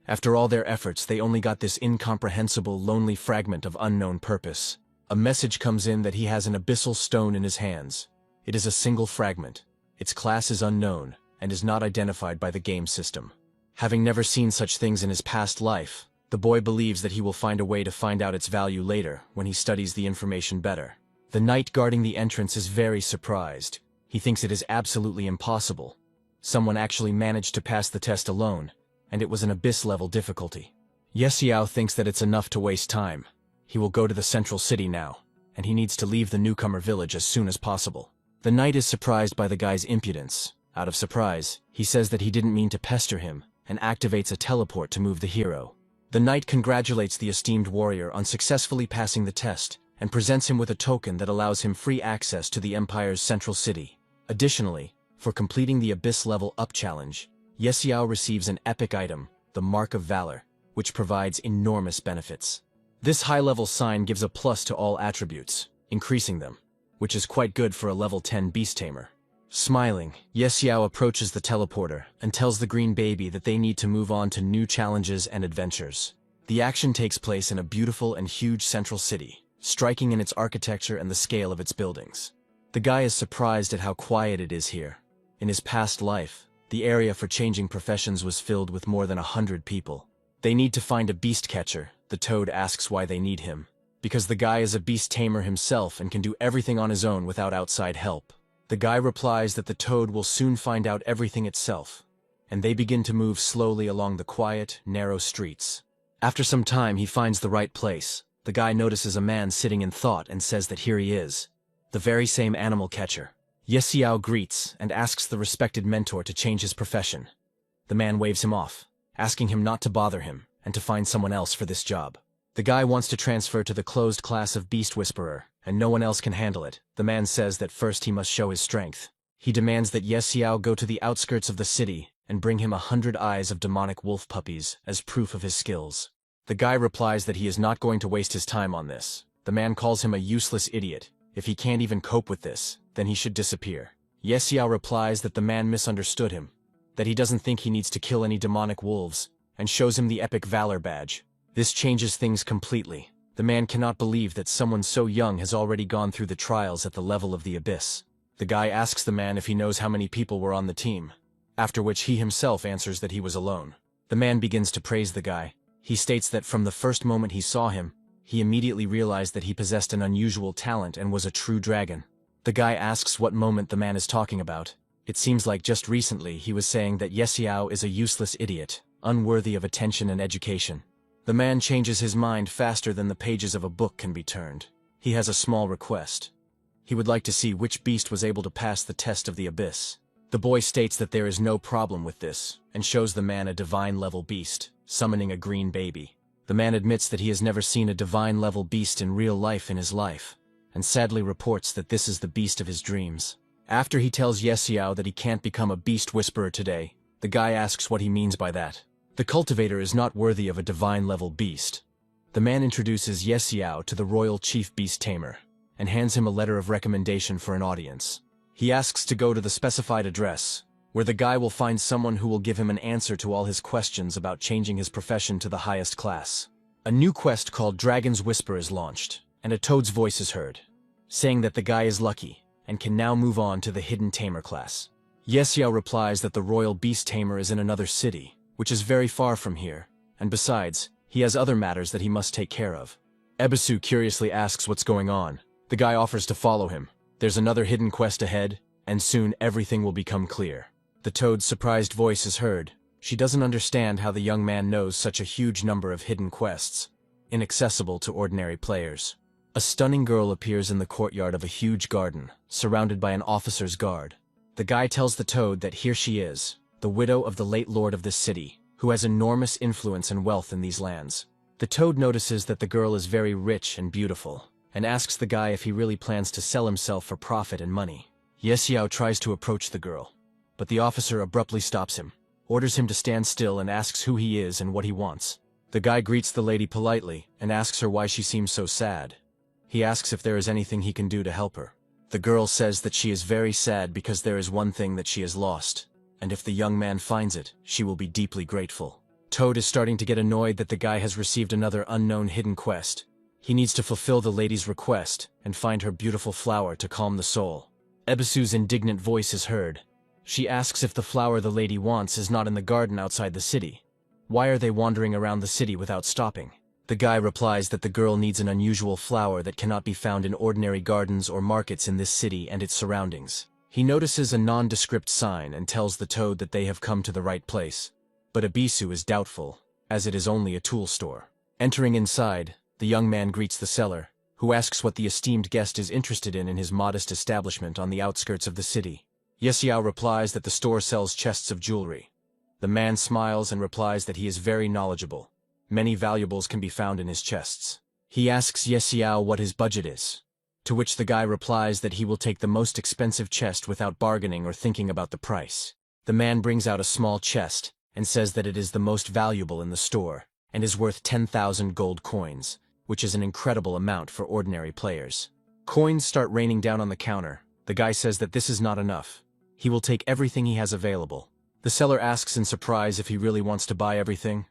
After all their efforts, they only got this incomprehensible, lonely fragment of unknown purpose." A message comes in that he has an abyssal stone in his hands. It is a single fragment. Its class is unknown and is not identified by the game system. Having never seen such things in his past life, the boy believes that he will find a way to find out its value later when he studies the information better. The knight guarding the entrance is very surprised. He thinks it is absolutely impossible. Someone actually managed to pass the test alone, and it was an abyss-level difficulty. Yexiao thinks that it's enough to waste time. He will go to the central city now, and he needs to leave the newcomer village as soon as possible. The knight is surprised by the guy's impudence. Out of surprise, he says that he didn't mean to pester him, and activates a teleport to move the hero. The knight congratulates the esteemed warrior on successfully passing the test, and presents him with a token that allows him free access to the Empire's central city. Additionally, for completing the Abyss Level Up challenge, Yexiao receives an epic item, the Mark of Valor. which provides enormous benefits. This high-level sign gives a plus to all attributes, increasing them, which is quite good for a level 10 beast tamer. Smiling, Yesiao approaches the teleporter and tells the green baby that they need to move on to new challenges and adventures. The action takes place in a beautiful and huge central city, striking in its architecture and the scale of its buildings. The guy is surprised at how quiet it is here. In his past life, the area for changing professions was filled with more than 100 people. They need to find a beast catcher. The toad asks why they need him. Because the guy is a beast tamer himself and can do everything on his own without outside help. The guy replies that the toad will soon find out everything itself, and they begin to move slowly along the quiet, narrow streets. After some time, he finds the right place. The guy notices a man sitting in thought and says that here he is, the very same animal catcher. Yesiao greets and asks the respected mentor to change his profession. The man waves him off, asking him not to bother him and to find someone else for this job. The guy wants to transfer to the closed class of Beast Whisperer, and no one else can handle it. The man says that first he must show his strength. He demands that Yesiao go to the outskirts of the city and bring him 100 eyes of demonic wolf puppies as proof of his skills. The guy replies that he is not going to waste his time on this. The man calls him a useless idiot. If he can't even cope with this, then he should disappear. Yesiao replies that the man misunderstood him, that he doesn't think he needs to kill any demonic wolves, and shows him the epic valor badge. This changes things completely. The man cannot believe that someone so young has already gone through the trials at the level of the abyss. The guy asks the man if he knows how many people were on the team, after which he himself answers that he was alone. The man begins to praise the guy. He states that from the first moment he saw him, he immediately realized that he possessed an unusual talent and was a true dragon. The guy asks what moment the man is talking about. It seems like just recently he was saying that Yesiao is a useless idiot, unworthy of attention and education. The man changes his mind faster than the pages of a book can be turned. He has a small request. He would like to see which beast was able to pass the test of the abyss. The boy states that there is no problem with this, and shows the man a divine-level beast, summoning a green baby. The man admits that he has never seen a divine-level beast in real life in his life, and sadly reports that this is the beast of his dreams. After he tells Yesiao that he can't become a beast whisperer today, the guy asks what he means by that. The cultivator is not worthy of a divine-level beast. The man introduces Yesiao to the royal chief beast tamer, and hands him a letter of recommendation for an audience. He asks to go to the specified address, where the guy will find someone who will give him an answer to all his questions about changing his profession to the highest class. A new quest called Dragon's Whisper is launched, and a toad's voice is heard, saying that the guy is lucky, and can now move on to the hidden tamer class. Yesiao replies that the royal beast tamer is in another city, which is very far from here, and besides, he has other matters that he must take care of. Ebisu curiously asks what's going on. The guy offers to follow him. There's another hidden quest ahead, and soon everything will become clear. The toad's surprised voice is heard. She doesn't understand how the young man knows such a huge number of hidden quests, inaccessible to ordinary players. A stunning girl appears in the courtyard of a huge garden, surrounded by an officer's guard. The guy tells the toad that here she is, the widow of the late lord of this city, who has enormous influence and wealth in these lands. The toad notices that the girl is very rich and beautiful, and asks the guy if he really plans to sell himself for profit and money. Yesiao tries to approach the girl, but the officer abruptly stops him, orders him to stand still and asks who he is and what he wants. The guy greets the lady politely and asks her why she seems so sad. He asks if there is anything he can do to help her. The girl says that she is very sad because there is one thing that she has lost, and if the young man finds it, she will be deeply grateful. Toad is starting to get annoyed that the guy has received another unknown hidden quest. He needs to fulfill the lady's request and find her beautiful flower to calm the soul. Ebisu's indignant voice is heard. She asks if the flower the lady wants is not in the garden outside the city. Why are they wandering around the city without stopping? The guy replies that the girl needs an unusual flower that cannot be found in ordinary gardens or markets in this city and its surroundings. He notices a nondescript sign and tells the toad that they have come to the right place. But Ebisu is doubtful, as it is only a tool store. Entering inside, the young man greets the seller, who asks what the esteemed guest is interested in his modest establishment on the outskirts of the city. Yesiao replies that the store sells chests of jewelry. The man smiles and replies that he is very knowledgeable. Many valuables can be found in his chests. He asks Yesiao what his budget is, to which the guy replies that he will take the most expensive chest without bargaining or thinking about the price. The man brings out a small chest and says that it is the most valuable in the store, and is worth 10,000 gold coins, which is an incredible amount for ordinary players. Coins start raining down on the counter. The guy says that this is not enough. He will take everything he has available. The seller asks in surprise if he really wants to buy everything.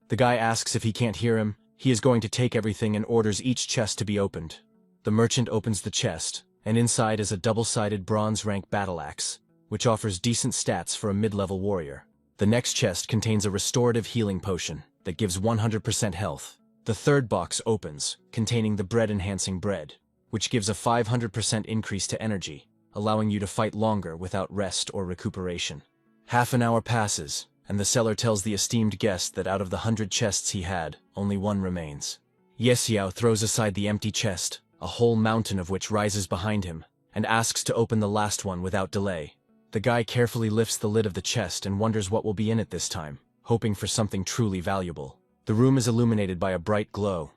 The guy asks if he can't hear him. He is going to take everything and orders each chest to be opened. The merchant opens the chest, and inside is a double-sided bronze rank battle axe, which offers decent stats for a mid-level warrior. The next chest contains a restorative healing potion that gives 100% health. The third box opens, containing the bread-enhancing bread, which gives a 500% increase to energy, allowing you to fight longer without rest or recuperation. Half an hour passes, and the seller tells the esteemed guest that out of the 100 chests he had, only one remains. Yesiao throws aside the empty chest, a whole mountain of which rises behind him, and asks to open the last one without delay. The guy carefully lifts the lid of the chest and wonders what will be in it this time, hoping for something truly valuable. The room is illuminated by a bright glow.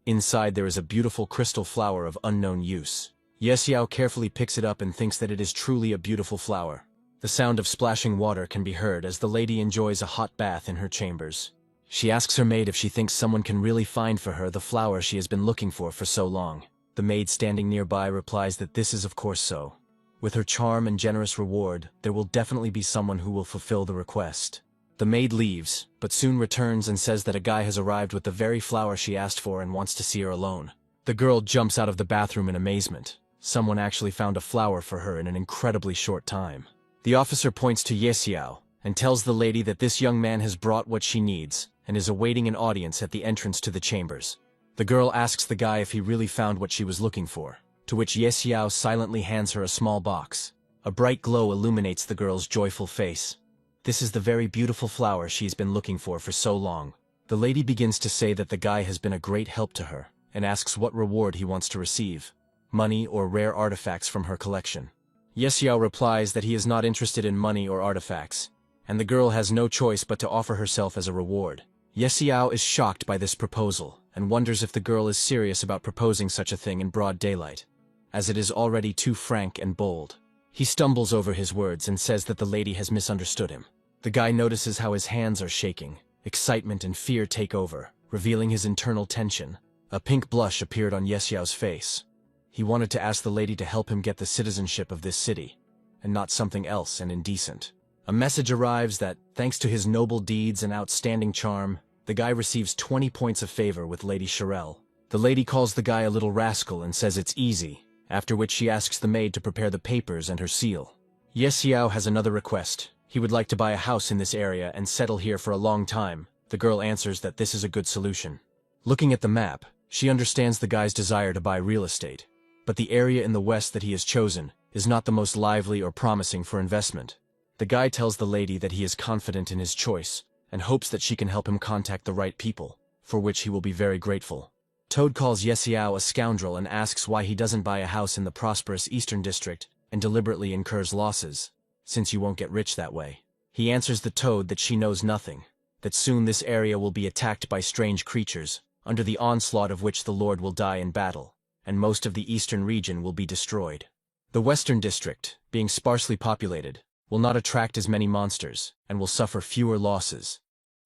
Inside there is a beautiful crystal flower of unknown use. Yesiao carefully picks it up and thinks that it is truly a beautiful flower. The sound of splashing water can be heard as the lady enjoys a hot bath in her chambers. She asks her maid if she thinks someone can really find for her the flower she has been looking for so long. The maid standing nearby replies that this is of course so. With her charm and generous reward, there will definitely be someone who will fulfill the request. The maid leaves, but soon returns and says that a guy has arrived with the very flower she asked for and wants to see her alone. The girl jumps out of the bathroom in amazement. Someone actually found a flower for her in an incredibly short time. The officer points to Yesiao and tells the lady that this young man has brought what she needs and is awaiting an audience at the entrance to the chambers. The girl asks the guy if he really found what she was looking for, to which Yesiao silently hands her a small box. A bright glow illuminates the girl's joyful face. This is the very beautiful flower she's been looking for so long. The lady begins to say that the guy has been a great help to her, and asks what reward he wants to receive, money or rare artifacts from her collection. Yesiao replies that he is not interested in money or artifacts, and the girl has no choice but to offer herself as a reward. Yesiao is shocked by this proposal, and wonders if the girl is serious about proposing such a thing in broad daylight, as it is already too frank and bold. He stumbles over his words and says that the lady has misunderstood him. The guy notices how his hands are shaking. Excitement and fear take over, revealing his internal tension. A pink blush appeared on Yesiao's face. He wanted to ask the lady to help him get the citizenship of this city, and not something else and indecent. A message arrives that, thanks to his noble deeds and outstanding charm, the guy receives 20 points of favor with Lady Sherelle. The lady calls the guy a little rascal and says it's easy, after which she asks the maid to prepare the papers and her seal. Yesiao has another request. He would like to buy a house in this area and settle here for a long time. The girl answers that this is a good solution. Looking at the map, she understands the guy's desire to buy real estate. But the area in the west that he has chosen is not the most lively or promising for investment. The guy tells the lady that he is confident in his choice and hopes that she can help him contact the right people, for which he will be very grateful. Toad calls Yesiao a scoundrel and asks why he doesn't buy a house in the prosperous eastern district and deliberately incurs losses, since you won't get rich that way. He answers the Toad that she knows nothing, that soon this area will be attacked by strange creatures, under the onslaught of which the Lord will die in battle, and most of the eastern region will be destroyed. The western district, being sparsely populated, will not attract as many monsters, and will suffer fewer losses.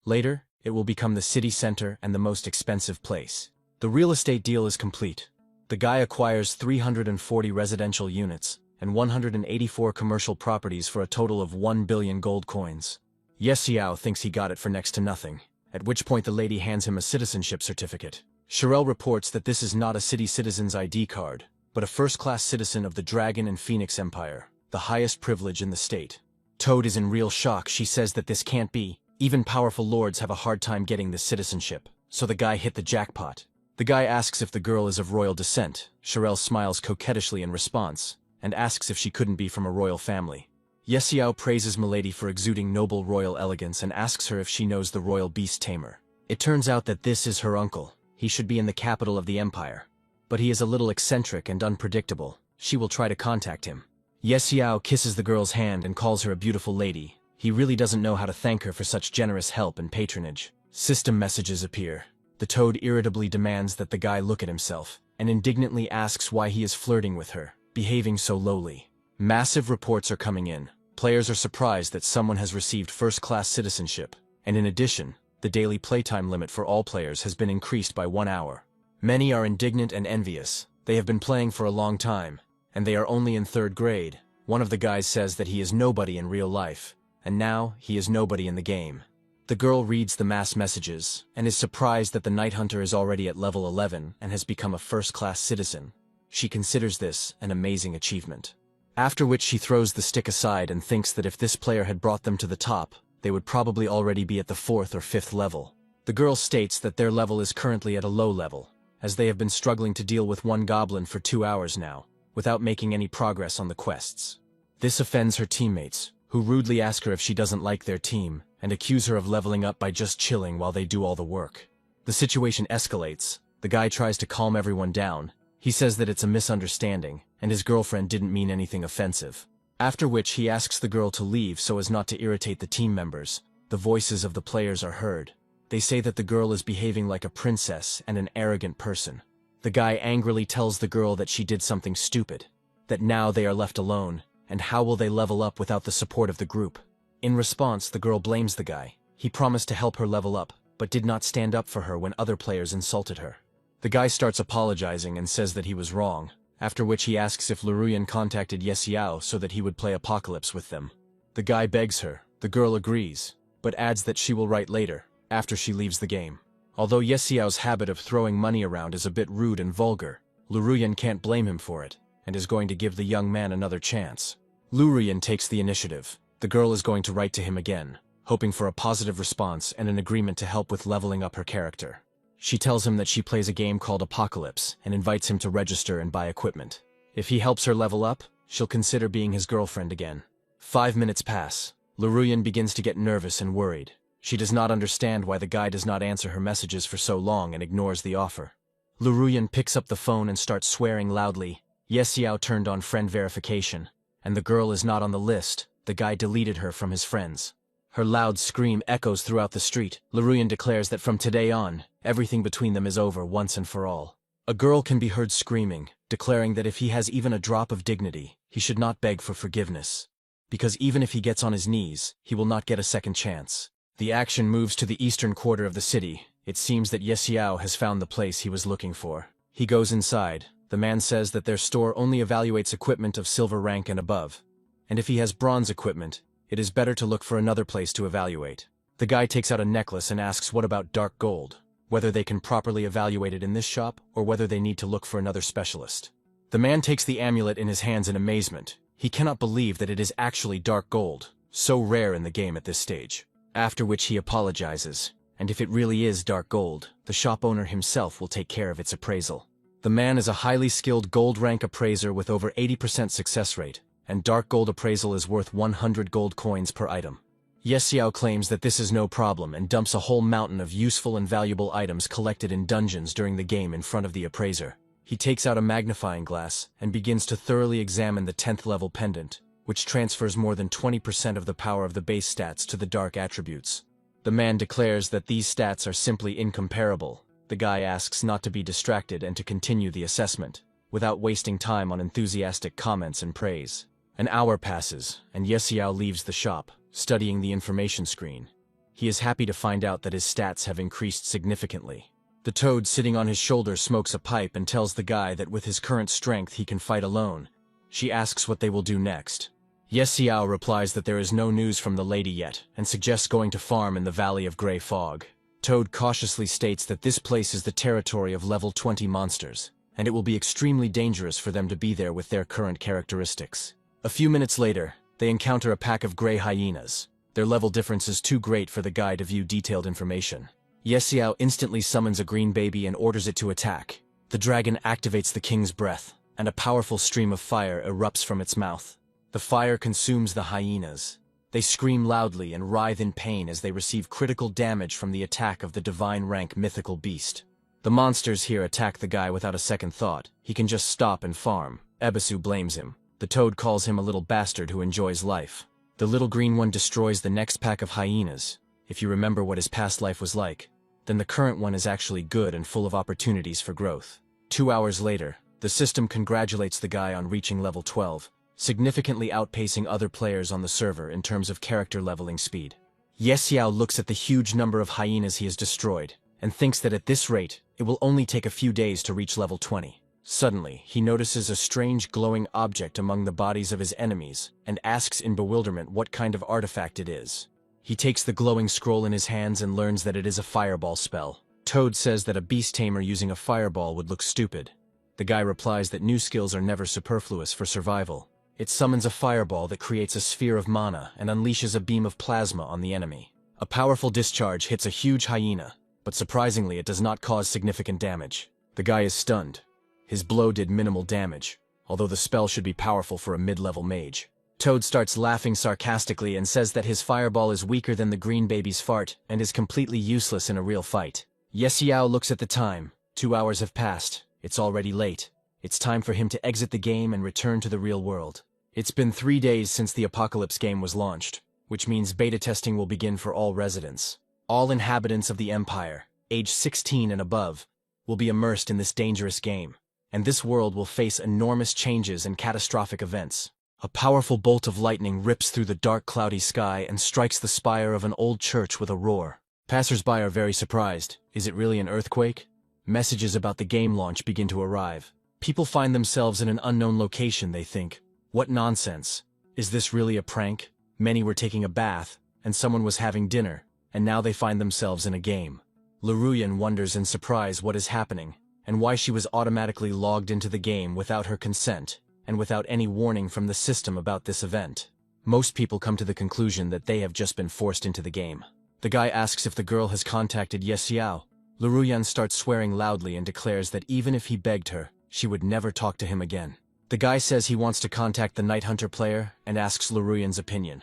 Later, it will become the city center and the most expensive place. The real estate deal is complete. The guy acquires 340 residential units and 184 commercial properties for a total of 1 billion gold coins. Yesiao thinks he got it for next to nothing, at which point the lady hands him a citizenship certificate. Sherelle reports that this is not a city citizen's ID card, but a first-class citizen of the Dragon and Phoenix Empire, the highest privilege in the state. Toad is in real shock. She says that this can't be. Even powerful lords have a hard time getting this citizenship, so the guy hit the jackpot. The guy asks if the girl is of royal descent. Sherelle smiles coquettishly in response, and asks if she couldn't be from a royal family. Yesiao praises Milady for exuding noble royal elegance and asks her if she knows the royal beast tamer. It turns out that this is her uncle. He should be in the capital of the empire. But he is a little eccentric and unpredictable. She will try to contact him. Yesiao kisses the girl's hand and calls her a beautiful lady. He really doesn't know how to thank her for such generous help and patronage. System messages appear. The Toad irritably demands that the guy look at himself, and indignantly asks why he is flirting with her, behaving so lowly. Massive reports are coming in. Players are surprised that someone has received first-class citizenship, and in addition, the daily playtime limit for all players has been increased by 1 hour. Many are indignant and envious. They have been playing for a long time, and they are only in 3rd grade. One of the guys says that he is nobody in real life, and now he is nobody in the game. The girl reads the mass messages, and is surprised that the Night Hunter is already at level 11 and has become a first-class citizen. She considers this an amazing achievement. After which she throws the stick aside and thinks that if this player had brought them to the top, they would probably already be at the 4th or 5th level. The girl states that their level is currently at a low level, as they have been struggling to deal with one goblin for 2 hours now, without making any progress on the quests. This offends her teammates, who rudely ask her if she doesn't like their team, and accuse her of leveling up by just chilling while they do all the work. The situation escalates. The guy tries to calm everyone down. He says that it's a misunderstanding, and his girlfriend didn't mean anything offensive. After which he asks the girl to leave so as not to irritate the team members. The voices of the players are heard. They say that the girl is behaving like a princess and an arrogant person. The guy angrily tells the girl that she did something stupid, that now they are left alone, and how will they level up without the support of the group? In response, the girl blames the guy. He promised to help her level up, but did not stand up for her when other players insulted her. The guy starts apologizing and says that he was wrong, after which he asks if Luruyan contacted Yesiao so that he would play Apocalypse with them. The guy begs her. The girl agrees, but adds that she will write later, after she leaves the game. Although Yesiao's habit of throwing money around is a bit rude and vulgar, Luruyan can't blame him for it, and is going to give the young man another chance. Luruyan takes the initiative. The girl is going to write to him again, hoping for a positive response and an agreement to help with leveling up her character. She tells him that she plays a game called Apocalypse and invites him to register and buy equipment. If he helps her level up, she'll consider being his girlfriend again. 5 minutes pass. Luruyan begins to get nervous and worried. She does not understand why the guy does not answer her messages for so long and ignores the offer. Luruyan picks up the phone and starts swearing loudly. Yesiao turned on friend verification, and the girl is not on the list. The guy deleted her from his friends. Her loud scream echoes throughout the street. Luruyan declares that from today on, everything between them is over once and for all. A girl can be heard screaming, declaring that if he has even a drop of dignity, he should not beg for forgiveness, because even if he gets on his knees, he will not get a second chance. The action moves to the eastern quarter of the city. It seems that Yesiao has found the place he was looking for. He goes inside. The man says that their store only evaluates equipment of silver rank and above, and if he has bronze equipment, it is better to look for another place to evaluate. The guy takes out a necklace and asks what about dark gold, whether they can properly evaluate it in this shop or whether they need to look for another specialist. The man takes the amulet in his hands in amazement. He cannot believe that it is actually dark gold, so rare in the game at this stage. After which he apologizes, and if it really is dark gold, the shop owner himself will take care of its appraisal. The man is a highly skilled gold rank appraiser with over 80% success rate, and dark gold appraisal is worth 100 gold coins per item. Yesiao claims that this is no problem and dumps a whole mountain of useful and valuable items collected in dungeons during the game in front of the appraiser. He takes out a magnifying glass and begins to thoroughly examine the 10th level pendant, which transfers more than 20% of the power of the base stats to the dark attributes. The man declares that these stats are simply incomparable. The guy asks not to be distracted and to continue the assessment, without wasting time on enthusiastic comments and praise. An hour passes, and Yesiao leaves the shop, studying the information screen. He is happy to find out that his stats have increased significantly. The toad sitting on his shoulder smokes a pipe and tells the guy that with his current strength he can fight alone. She asks what they will do next. Yesiao replies that there is no news from the lady yet, and suggests going to farm in the Valley of Grey Fog. Toad cautiously states that this place is the territory of level 20 monsters, and it will be extremely dangerous for them to be there with their current characteristics. A few minutes later, they encounter a pack of grey hyenas. Their level difference is too great for the guy to view detailed information. Yesiao instantly summons a green baby and orders it to attack. The dragon activates the king's breath, and a powerful stream of fire erupts from its mouth. The fire consumes the hyenas. They scream loudly and writhe in pain as they receive critical damage from the attack of the divine rank mythical beast. The monsters here attack the guy without a second thought. He can just stop and farm. Ebisu blames him. The toad calls him a little bastard who enjoys life. The little green one destroys the next pack of hyenas. If you remember what his past life was like, then the current one is actually good and full of opportunities for growth. 2 hours later, the system congratulates the guy on reaching level 12, significantly outpacing other players on the server in terms of character leveling speed. Ye Xiao looks at the huge number of hyenas he has destroyed, and thinks that at this rate, it will only take a few days to reach level 20. Suddenly, he notices a strange glowing object among the bodies of his enemies, and asks in bewilderment what kind of artifact it is. He takes the glowing scroll in his hands and learns that it is a fireball spell. Toad says that a beast tamer using a fireball would look stupid. The guy replies that new skills are never superfluous for survival. It summons a fireball that creates a sphere of mana and unleashes a beam of plasma on the enemy. A powerful discharge hits a huge hyena, but surprisingly it does not cause significant damage. The guy is stunned. His blow did minimal damage, although the spell should be powerful for a mid-level mage. Toad starts laughing sarcastically and says that his fireball is weaker than the green baby's fart and is completely useless in a real fight. Ye Xiao looks at the time. 2 hours have passed. It's already late. It's time for him to exit the game and return to the real world. It's been 3 days since the Apocalypse game was launched, which means beta testing will begin for all residents. All inhabitants of the Empire, age 16 and above, will be immersed in this dangerous game, and this world will face enormous changes and catastrophic events. A powerful bolt of lightning rips through the dark cloudy sky and strikes the spire of an old church with a roar. Passers-by are very surprised. Is it really an earthquake? Messages about the game launch begin to arrive. People find themselves in an unknown location, they think. What nonsense? Is this really a prank? Many were taking a bath, and someone was having dinner, and now they find themselves in a game. Leruyan wonders in surprise what is happening, and why she was automatically logged into the game without her consent, and without any warning from the system about this event. Most people come to the conclusion that they have just been forced into the game. The guy asks if the girl has contacted Ye Xiao. Leruyan starts swearing loudly and declares that even if he begged her, she would never talk to him again. The guy says he wants to contact the Night Hunter player and asks Leruyan's opinion.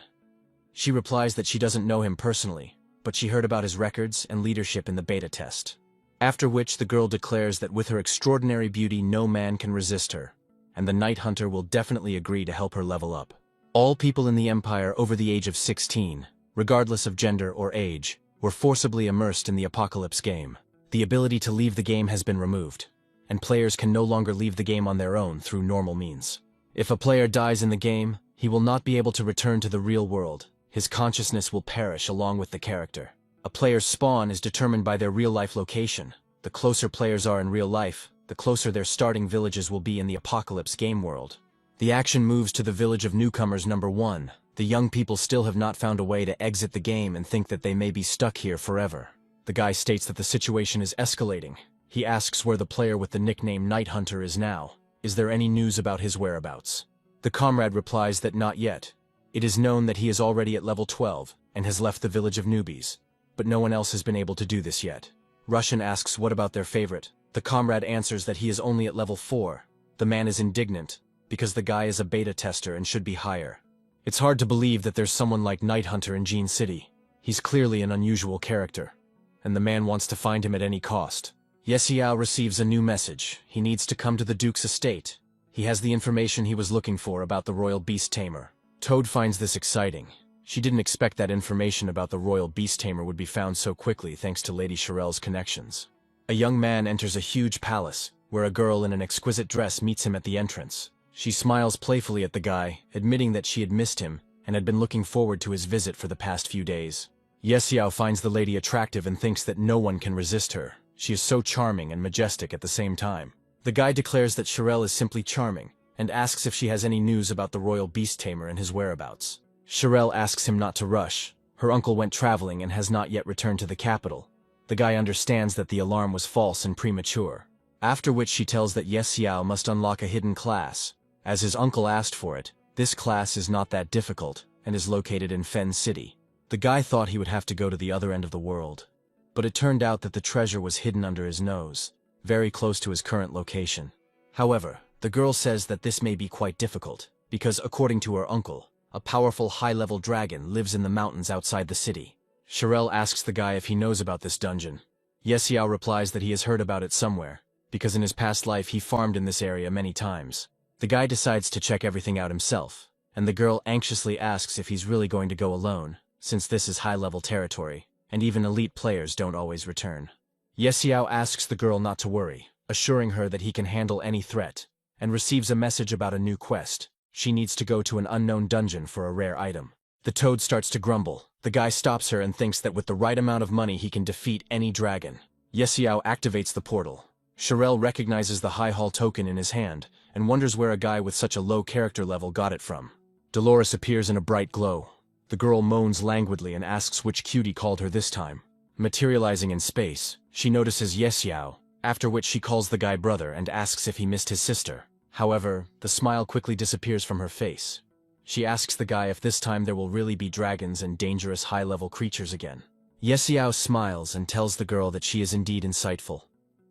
She replies that she doesn't know him personally, but she heard about his records and leadership in the beta test. After which the girl declares that with her extraordinary beauty no man can resist her, and the Night Hunter will definitely agree to help her level up. All people in the Empire over the age of 16, regardless of gender or age, were forcibly immersed in the Apocalypse game. The ability to leave the game has been removed, and players can no longer leave the game on their own through normal means. If a player dies in the game, he will not be able to return to the real world. His consciousness will perish along with the character. A player's spawn is determined by their real-life location. The closer players are in real life, the closer their starting villages will be in the Apocalypse game world. The action moves to the village of newcomers number 1. The young people still have not found a way to exit the game and think that they may be stuck here forever. The guy states that the situation is escalating. He asks where the player with the nickname Night Hunter is now. Is there any news about his whereabouts? The comrade replies that not yet. It is known that he is already at level 12 and has left the village of newbies, but no one else has been able to do this yet. Russian asks what about their favorite. The comrade answers that he is only at level 4. The man is indignant, because the guy is a beta tester and should be higher. It's hard to believe that there's someone like Night Hunter in Jean City. He's clearly an unusual character, and the man wants to find him at any cost. Ye Xiao receives a new message. He needs to come to the Duke's estate. He has the information he was looking for about the royal beast tamer. Toad finds this exciting. She didn't expect that information about the royal beast tamer would be found so quickly thanks to Lady Shirel's connections. A young man enters a huge palace, where a girl in an exquisite dress meets him at the entrance. She smiles playfully at the guy, admitting that she had missed him and had been looking forward to his visit for the past few days. Ye Xiao finds the lady attractive and thinks that no one can resist her. She is so charming and majestic at the same time. The guy declares that Shirel is simply charming, and asks if she has any news about the royal beast tamer and his whereabouts. Shirel asks him not to rush. Her uncle went traveling and has not yet returned to the capital. The guy understands that the alarm was false and premature. After which she tells that Ye Xiao must unlock a hidden class. As his uncle asked for it, this class is not that difficult, and is located in Fen City. The guy thought he would have to go to the other end of the world, but it turned out that the treasure was hidden under his nose, very close to his current location. However, the girl says that this may be quite difficult, because according to her uncle, a powerful high-level dragon lives in the mountains outside the city. Shirel asks the guy if he knows about this dungeon. Ye Xiao replies that he has heard about it somewhere, because in his past life he farmed in this area many times. The guy decides to check everything out himself, and the girl anxiously asks if he's really going to go alone, since this is high-level territory, and even elite players don't always return. Ye Xiao asks the girl not to worry, assuring her that he can handle any threat, and receives a message about a new quest. She needs to go to an unknown dungeon for a rare item. The toad starts to grumble. The guy stops her and thinks that with the right amount of money he can defeat any dragon. Yesiao activates the portal. Sharel recognizes the High Hall token in his hand and wonders where a guy with such a low character level got it from. Dolores appears in a bright glow. The girl moans languidly and asks which cutie called her this time. Materializing in space, she notices Yesiao, after which she calls the guy brother and asks if he missed his sister. However, the smile quickly disappears from her face. She asks the guy if this time there will really be dragons and dangerous high-level creatures again. Yesiao smiles and tells the girl that she is indeed insightful.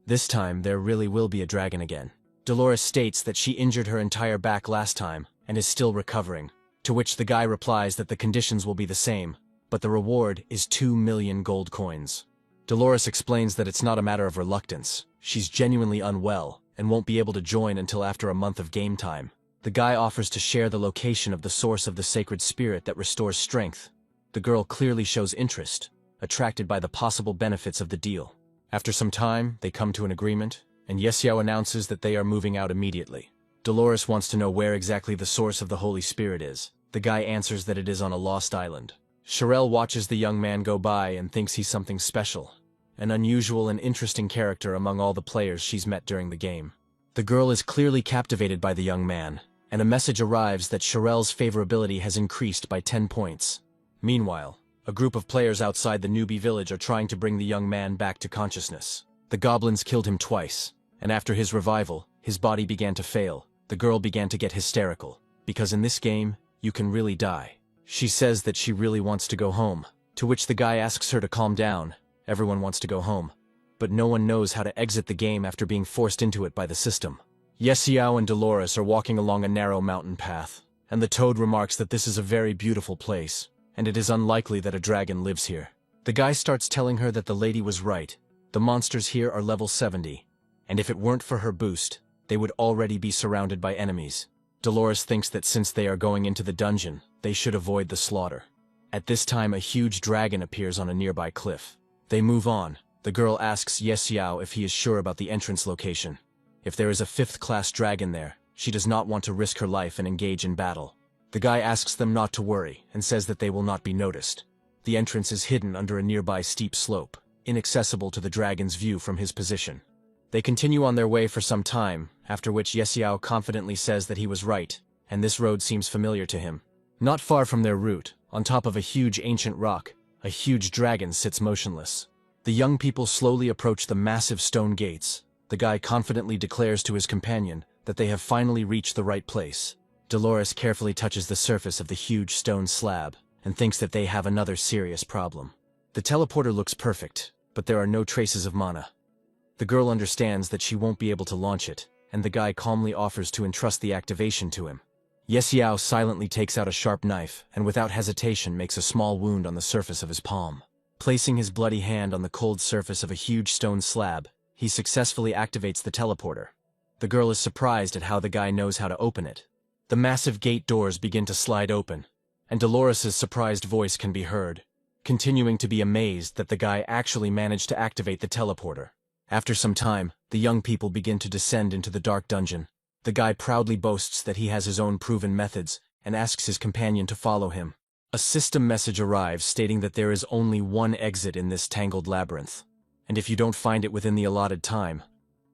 This time, there really will be a dragon again. Dolores states that she injured her entire back last time and is still recovering, to which the guy replies that the conditions will be the same, but the reward is 2 million gold coins. Dolores explains that it's not a matter of reluctance. She's genuinely unwell and won't be able to join until after a month of game time. The guy offers to share the location of the source of the sacred spirit that restores strength. The girl clearly shows interest, attracted by the possible benefits of the deal. After some time, they come to an agreement, and Yesiao announces that they are moving out immediately. Dolores wants to know where exactly the source of the Holy Spirit is. The guy answers that it is on a lost island. Sharel watches the young man go by and thinks he's something special, an unusual and interesting character among all the players she's met during the game. The girl is clearly captivated by the young man, and a message arrives that Sharel's favorability has increased by 10 points. Meanwhile, a group of players outside the newbie village are trying to bring the young man back to consciousness. The goblins killed him twice, and after his revival, his body began to fail. The girl began to get hysterical, because in this game, you can really die. She says that she really wants to go home, to which the guy asks her to calm down. Everyone wants to go home, but no one knows how to exit the game after being forced into it by the system. Yesiao and Dolores are walking along a narrow mountain path, and the toad remarks that this is a very beautiful place, and it is unlikely that a dragon lives here. The guy starts telling her that the lady was right. The monsters here are level 70, and if it weren't for her boost, they would already be surrounded by enemies. Dolores thinks that since they are going into the dungeon, they should avoid the slaughter. At this time, a huge dragon appears on a nearby cliff. They move on. The girl asks Yesiao if he is sure about the entrance location. If there is a 5th-class dragon there, she does not want to risk her life and engage in battle. The guy asks them not to worry and says that they will not be noticed. The entrance is hidden under a nearby steep slope, inaccessible to the dragon's view from his position. They continue on their way for some time, after which Yesiao confidently says that he was right, and this road seems familiar to him. Not far from their route, on top of a huge ancient rock, a huge dragon sits motionless. The young people slowly approach the massive stone gates. The guy confidently declares to his companion that they have finally reached the right place. Dolores carefully touches the surface of the huge stone slab and thinks that they have another serious problem. The teleporter looks perfect, but there are no traces of mana. The girl understands that she won't be able to launch it, and the guy calmly offers to entrust the activation to him. Yesiao silently takes out a sharp knife and without hesitation makes a small wound on the surface of his palm. Placing his bloody hand on the cold surface of a huge stone slab, he successfully activates the teleporter. The girl is surprised at how the guy knows how to open it. The massive gate doors begin to slide open, and Dolores' surprised voice can be heard, continuing to be amazed that the guy actually managed to activate the teleporter. After some time, the young people begin to descend into the dark dungeon. The guy proudly boasts that he has his own proven methods and asks his companion to follow him. A system message arrives stating that there is only one exit in this tangled labyrinth, and if you don't find it within the allotted time,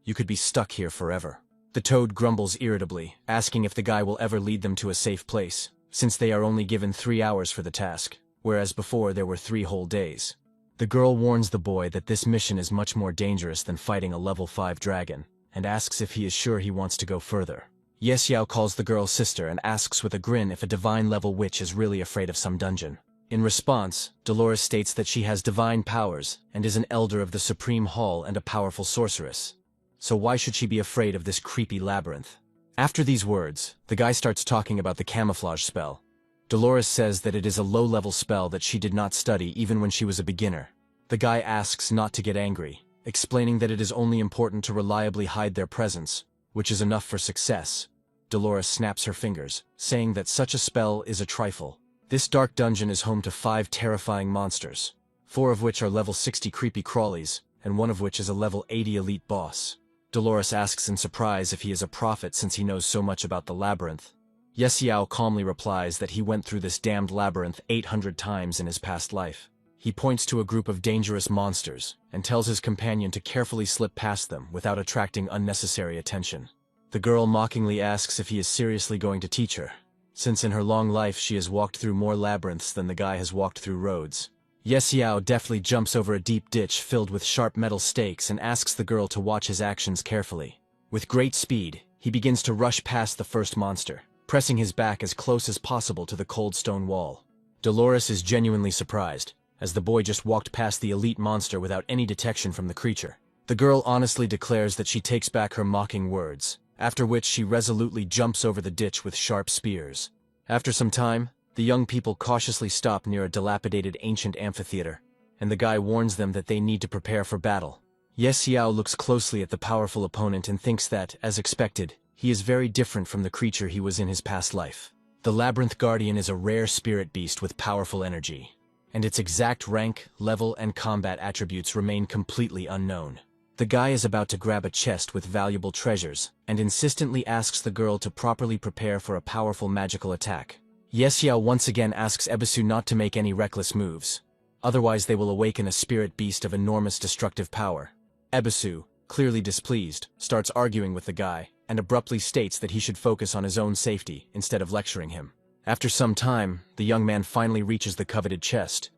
you could be stuck here forever. The toad grumbles irritably, asking if the guy will ever lead them to a safe place, since they are only given 3 hours for the task, whereas before there were 3 whole days. The girl warns the boy that this mission is much more dangerous than fighting a level 5 dragon, and asks if he is sure he wants to go further. Yesiao calls the girl sister and asks with a grin if a divine-level witch is really afraid of some dungeon. In response, Dolores states that she has divine powers and is an elder of the Supreme Hall and a powerful sorceress. So why should she be afraid of this creepy labyrinth? After these words, the guy starts talking about the camouflage spell. Dolores says that it is a low-level spell that she did not study even when she was a beginner. The guy asks not to get angry, explaining that it is only important to reliably hide their presence, which is enough for success. Dolores snaps her fingers, saying that such a spell is a trifle. This dark dungeon is home to 5 terrifying monsters, 4 of which are level 60 creepy crawlies, and 1 of which is a level 80 elite boss. Dolores asks in surprise if he is a prophet since he knows so much about the labyrinth. Xiao calmly replies that he went through this damned labyrinth 800 times in his past life. He points to a group of dangerous monsters and tells his companion to carefully slip past them without attracting unnecessary attention. The girl mockingly asks if he is seriously going to teach her, since in her long life she has walked through more labyrinths than the guy has walked through roads. Xiao deftly jumps over a deep ditch filled with sharp metal stakes and asks the girl to watch his actions carefully. With great speed, he begins to rush past the first monster, pressing his back as close as possible to the cold stone wall. Dolores is genuinely surprised, as the boy just walked past the elite monster without any detection from the creature. The girl honestly declares that she takes back her mocking words, after which she resolutely jumps over the ditch with sharp spears. After some time, the young people cautiously stop near a dilapidated ancient amphitheater, and the guy warns them that they need to prepare for battle. Xiao looks closely at the powerful opponent and thinks that, as expected, he is very different from the creature he was in his past life. The Labyrinth Guardian is a rare spirit beast with powerful energy, and its exact rank, level, and combat attributes remain completely unknown. The guy is about to grab a chest with valuable treasures, and insistently asks the girl to properly prepare for a powerful magical attack. Xiao once again asks Ebisu not to make any reckless moves, otherwise they will awaken a spirit beast of enormous destructive power. Ebisu, clearly displeased, starts arguing with the guy, and abruptly states that he should focus on his own safety instead of lecturing him. After some time, the young man finally reaches the coveted chest.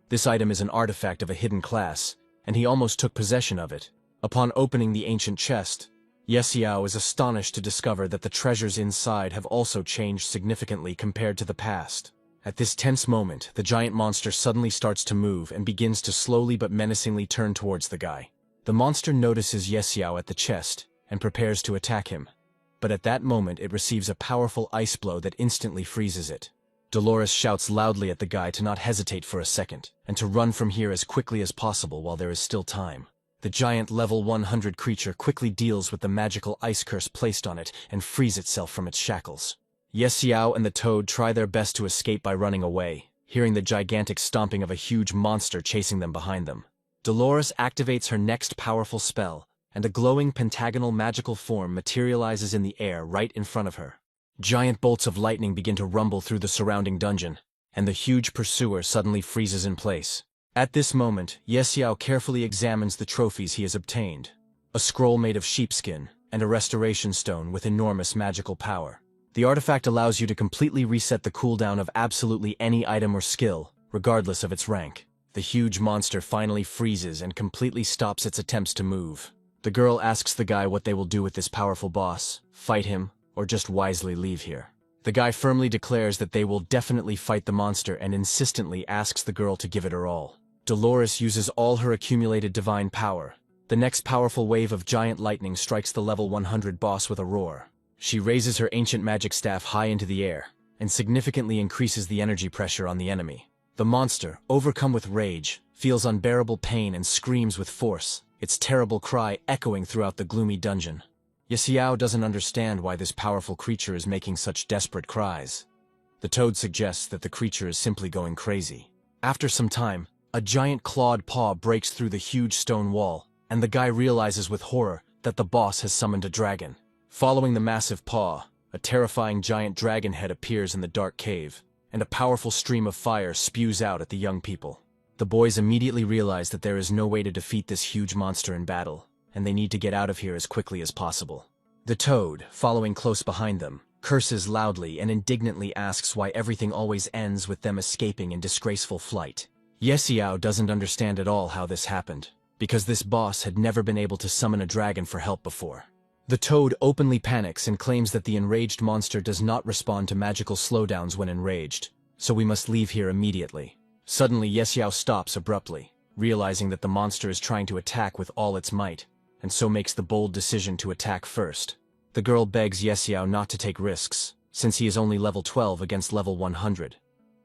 This item is an artifact of a hidden class, and he almost took possession of it. Upon opening the ancient chest, Xiao is astonished to discover that the treasures inside have also changed significantly compared to the past. At this tense moment, the giant monster suddenly starts to move and begins to slowly but menacingly turn towards the guy. The monster notices Xiao at the chest and prepares to attack him, but at that moment it receives a powerful ice blow that instantly freezes it. Dolores shouts loudly at the guy to not hesitate for a second, and to run from here as quickly as possible while there is still time. The giant level 100 creature quickly deals with the magical ice curse placed on it and frees itself from its shackles. Xiao and the toad try their best to escape by running away, hearing the gigantic stomping of a huge monster chasing them behind them. Dolores activates her next powerful spell, and a glowing pentagonal magical form materializes in the air right in front of her. Giant bolts of lightning begin to rumble through the surrounding dungeon, and the huge pursuer suddenly freezes in place. At this moment, Xiao carefully examines the trophies he has obtained: a scroll made of sheepskin, and a restoration stone with enormous magical power. The artifact allows you to completely reset the cooldown of absolutely any item or skill, regardless of its rank. The huge monster finally freezes and completely stops its attempts to move. The girl asks the guy what they will do with this powerful boss: fight him, or just wisely leave here. The guy firmly declares that they will definitely fight the monster and insistently asks the girl to give it her all. Dolores uses all her accumulated divine power. The next powerful wave of giant lightning strikes the level 100 boss with a roar. She raises her ancient magic staff high into the air, and significantly increases the energy pressure on the enemy. The monster, overcome with rage, feels unbearable pain and screams with force, its terrible cry echoing throughout the gloomy dungeon. Xiao doesn't understand why this powerful creature is making such desperate cries. The toad suggests that the creature is simply going crazy. After some time, a giant clawed paw breaks through the huge stone wall, and the guy realizes with horror that the boss has summoned a dragon. Following the massive paw, a terrifying giant dragon head appears in the dark cave, and a powerful stream of fire spews out at the young people. The boys immediately realize that there is no way to defeat this huge monster in battle, and they need to get out of here as quickly as possible. The toad, following close behind them, curses loudly and indignantly asks why everything always ends with them escaping in disgraceful flight. Xiao doesn't understand at all how this happened, because this boss had never been able to summon a dragon for help before. The toad openly panics and claims that the enraged monster does not respond to magical slowdowns when enraged, so we must leave here immediately. Suddenly Xiao stops abruptly, realizing that the monster is trying to attack with all its might, and so makes the bold decision to attack first. The girl begs Xiao not to take risks, since he is only level 12 against level 100.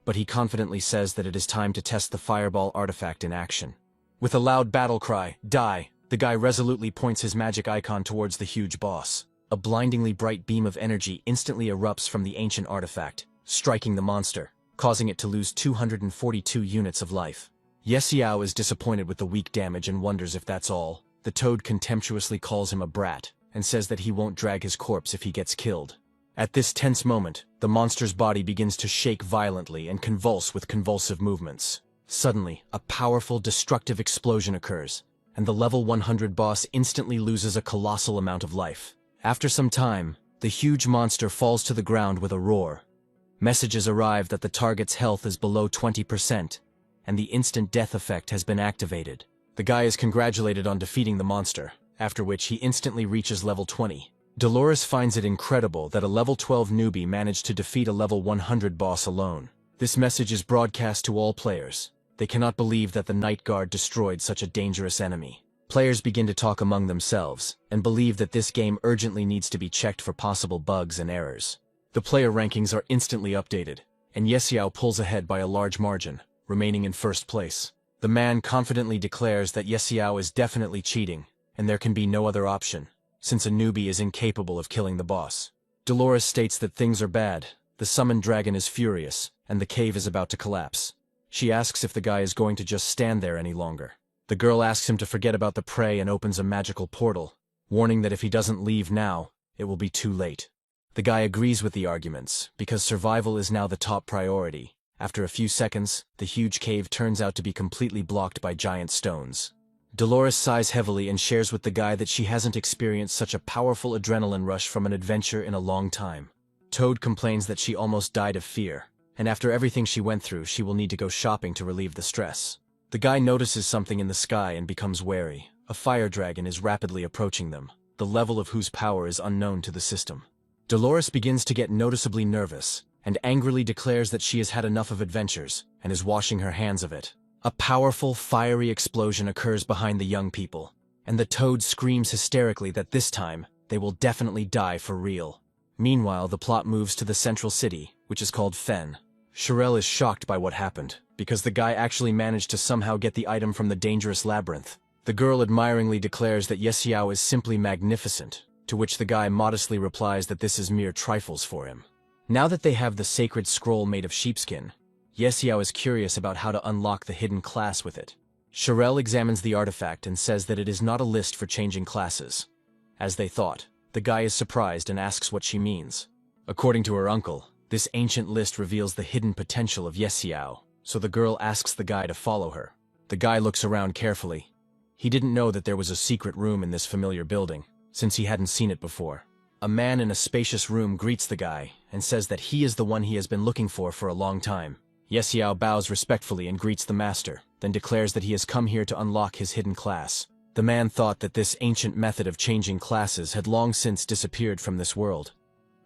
But he confidently says that it is time to test the fireball artifact in action. With a loud battle cry, "Die!" the guy resolutely points his magic icon towards the huge boss. A blindingly bright beam of energy instantly erupts from the ancient artifact, striking the monster, causing it to lose 242 units of life. Xiao is disappointed with the weak damage and wonders if that's all. The toad contemptuously calls him a brat, and says that he won't drag his corpse if he gets killed. At this tense moment, the monster's body begins to shake violently and convulse with convulsive movements. Suddenly, a powerful, destructive explosion occurs, and the level 100 boss instantly loses a colossal amount of life. After some time, the huge monster falls to the ground with a roar. Messages arrive that the target's health is below 20%, and the instant death effect has been activated. The guy is congratulated on defeating the monster, after which he instantly reaches level 20. Dolores finds it incredible that a level 12 newbie managed to defeat a level 100 boss alone. This message is broadcast to all players. They cannot believe that the Night Guard destroyed such a dangerous enemy. Players begin to talk among themselves, and believe that this game urgently needs to be checked for possible bugs and errors. The player rankings are instantly updated, and Yesiao pulls ahead by a large margin, remaining in first place. The man confidently declares that Yesiao is definitely cheating, and there can be no other option, since a newbie is incapable of killing the boss. Dolores states that things are bad, the summoned dragon is furious, and the cave is about to collapse. She asks if the guy is going to just stand there any longer. The girl asks him to forget about the prey and opens a magical portal, warning that if he doesn't leave now, it will be too late. The guy agrees with the arguments, because survival is now the top priority. After a few seconds, the huge cave turns out to be completely blocked by giant stones. Dolores sighs heavily and shares with the guy that she hasn't experienced such a powerful adrenaline rush from an adventure in a long time. Toad complains that she almost died of fear, and after everything she went through, she will need to go shopping to relieve the stress. The guy notices something in the sky and becomes wary. A fire dragon is rapidly approaching them, the level of whose power is unknown to the system. Dolores begins to get noticeably nervous, and angrily declares that she has had enough of adventures, and is washing her hands of it. A powerful, fiery explosion occurs behind the young people, and the Toad screams hysterically that this time, they will definitely die for real. Meanwhile, the plot moves to the central city, which is called Fen. Cherelle is shocked by what happened, because the guy actually managed to somehow get the item from the dangerous labyrinth. The girl admiringly declares that Yesiao is simply magnificent, to which the guy modestly replies that this is mere trifles for him. Now that they have the sacred scroll made of sheepskin, Yesiao is curious about how to unlock the hidden class with it. Cherelle examines the artifact and says that it is not a list for changing classes. As they thought, the guy is surprised and asks what she means. According to her uncle, this ancient list reveals the hidden potential of Yesiao, so the girl asks the guy to follow her. The guy looks around carefully. He didn't know that there was a secret room in this familiar building, since he hadn't seen it before. A man in a spacious room greets the guy and says that he is the one he has been looking for a long time. Yesiao bows respectfully and greets the master, then declares that he has come here to unlock his hidden class. The man thought that this ancient method of changing classes had long since disappeared from this world.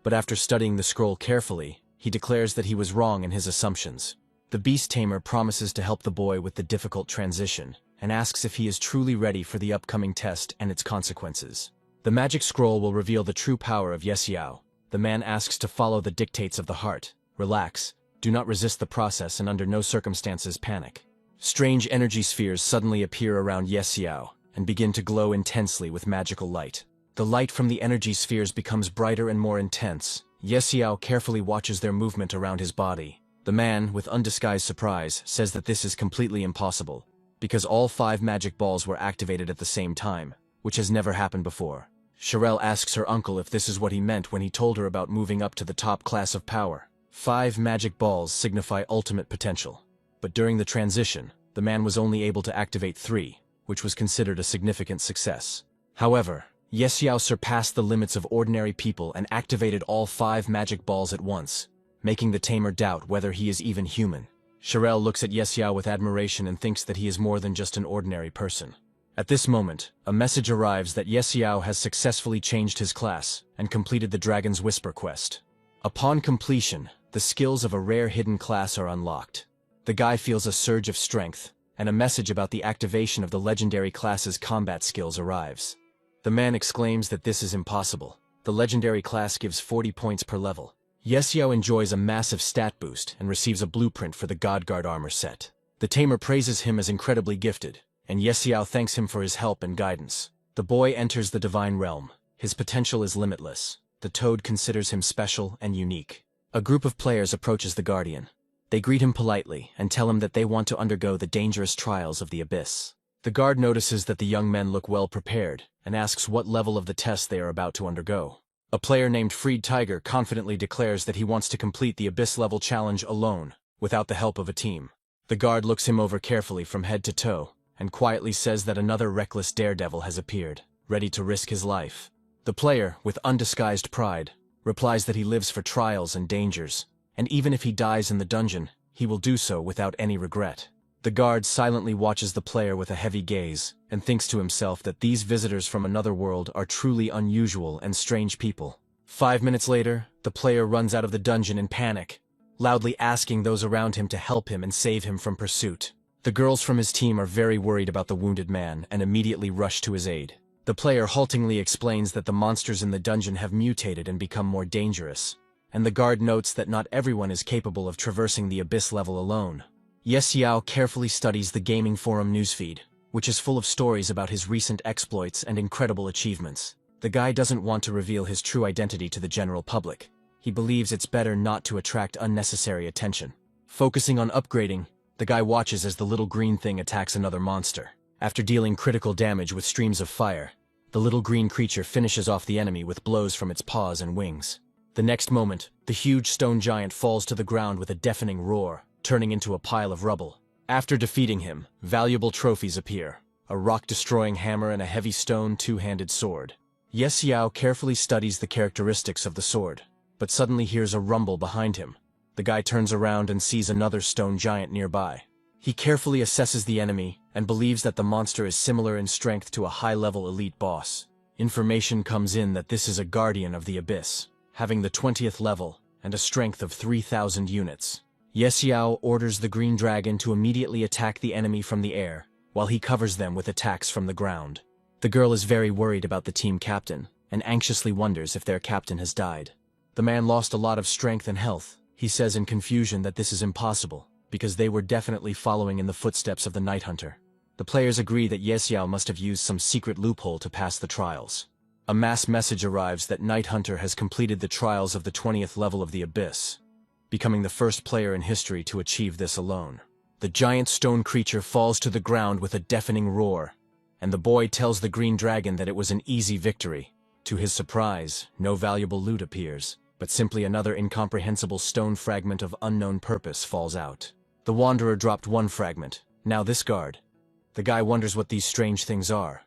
But after studying the scroll carefully, he declares that he was wrong in his assumptions. The beast tamer promises to help the boy with the difficult transition, and asks if he is truly ready for the upcoming test and its consequences. The magic scroll will reveal the true power of Yesiao. The man asks to follow the dictates of the heart, relax, do not resist the process, and under no circumstances panic. Strange energy spheres suddenly appear around Yesiao, and begin to glow intensely with magical light. The light from the energy spheres becomes brighter and more intense. Yesiao carefully watches their movement around his body. The man, with undisguised surprise, says that this is completely impossible, because all 5 magic balls were activated at the same time, which has never happened before. Cherelle asks her uncle if this is what he meant when he told her about moving up to the top class of power. 5 magic balls signify ultimate potential, but during the transition, the man was only able to activate 3, which was considered a significant success. However, Yesiao surpassed the limits of ordinary people and activated all 5 magic balls at once, making the tamer doubt whether he is even human. Cherelle looks at Yesiao with admiration and thinks that he is more than just an ordinary person. At this moment, a message arrives that Yesiao has successfully changed his class and completed the Dragon's Whisper quest. Upon completion, the skills of a rare hidden class are unlocked. The guy feels a surge of strength, and a message about the activation of the legendary class's combat skills arrives. The man exclaims that this is impossible. The legendary class gives 40 points per level. Yesiao enjoys a massive stat boost and receives a blueprint for the Godguard armor set. The tamer praises him as incredibly gifted, and Yesiao thanks him for his help and guidance. The boy enters the divine realm. His potential is limitless. The Toad considers him special and unique. A group of players approaches the Guardian. They greet him politely and tell him that they want to undergo the dangerous trials of the Abyss. The guard notices that the young men look well prepared and asks what level of the test they are about to undergo. A player named Freed Tiger confidently declares that he wants to complete the Abyss-level challenge alone, without the help of a team. The guard looks him over carefully from head to toe, and quietly says that another reckless daredevil has appeared, ready to risk his life. The player, with undisguised pride, replies that he lives for trials and dangers, and even if he dies in the dungeon, he will do so without any regret. The guard silently watches the player with a heavy gaze, and thinks to himself that these visitors from another world are truly unusual and strange people. 5 minutes later, the player runs out of the dungeon in panic, loudly asking those around him to help him and save him from pursuit. The girls from his team are very worried about the wounded man and immediately rush to his aid. The player haltingly explains that the monsters in the dungeon have mutated and become more dangerous, and the guard notes that not everyone is capable of traversing the abyss level alone. Xiao carefully studies the gaming forum newsfeed, which is full of stories about his recent exploits and incredible achievements. The guy doesn't want to reveal his true identity to the general public. He believes it's better not to attract unnecessary attention. Focusing on upgrading, the guy watches as the little green thing attacks another monster. After dealing critical damage with streams of fire, the little green creature finishes off the enemy with blows from its paws and wings. The next moment, the huge stone giant falls to the ground with a deafening roar, turning into a pile of rubble. After defeating him, valuable trophies appear: a rock-destroying hammer and a heavy stone two-handed sword. Xiao carefully studies the characteristics of the sword, but suddenly hears a rumble behind him. The guy turns around and sees another stone giant nearby. He carefully assesses the enemy and believes that the monster is similar in strength to a high-level elite boss. Information comes in that this is a guardian of the abyss, having the 20th level and a strength of 3,000 units. Xiao orders the green dragon to immediately attack the enemy from the air, while he covers them with attacks from the ground. The girl is very worried about the team captain, and anxiously wonders if their captain has died. The man lost a lot of strength and health. He says in confusion that this is impossible, because they were definitely following in the footsteps of the Night Hunter. The players agree that Xiao must have used some secret loophole to pass the trials. A mass message arrives that Night Hunter has completed the trials of the 20th level of the Abyss, becoming the first player in history to achieve this alone. The giant stone creature falls to the ground with a deafening roar, and the boy tells the green dragon that it was an easy victory. To his surprise, no valuable loot appears, but simply another incomprehensible stone fragment of unknown purpose falls out. The wanderer dropped one fragment, now this guard. The guy wonders what these strange things are.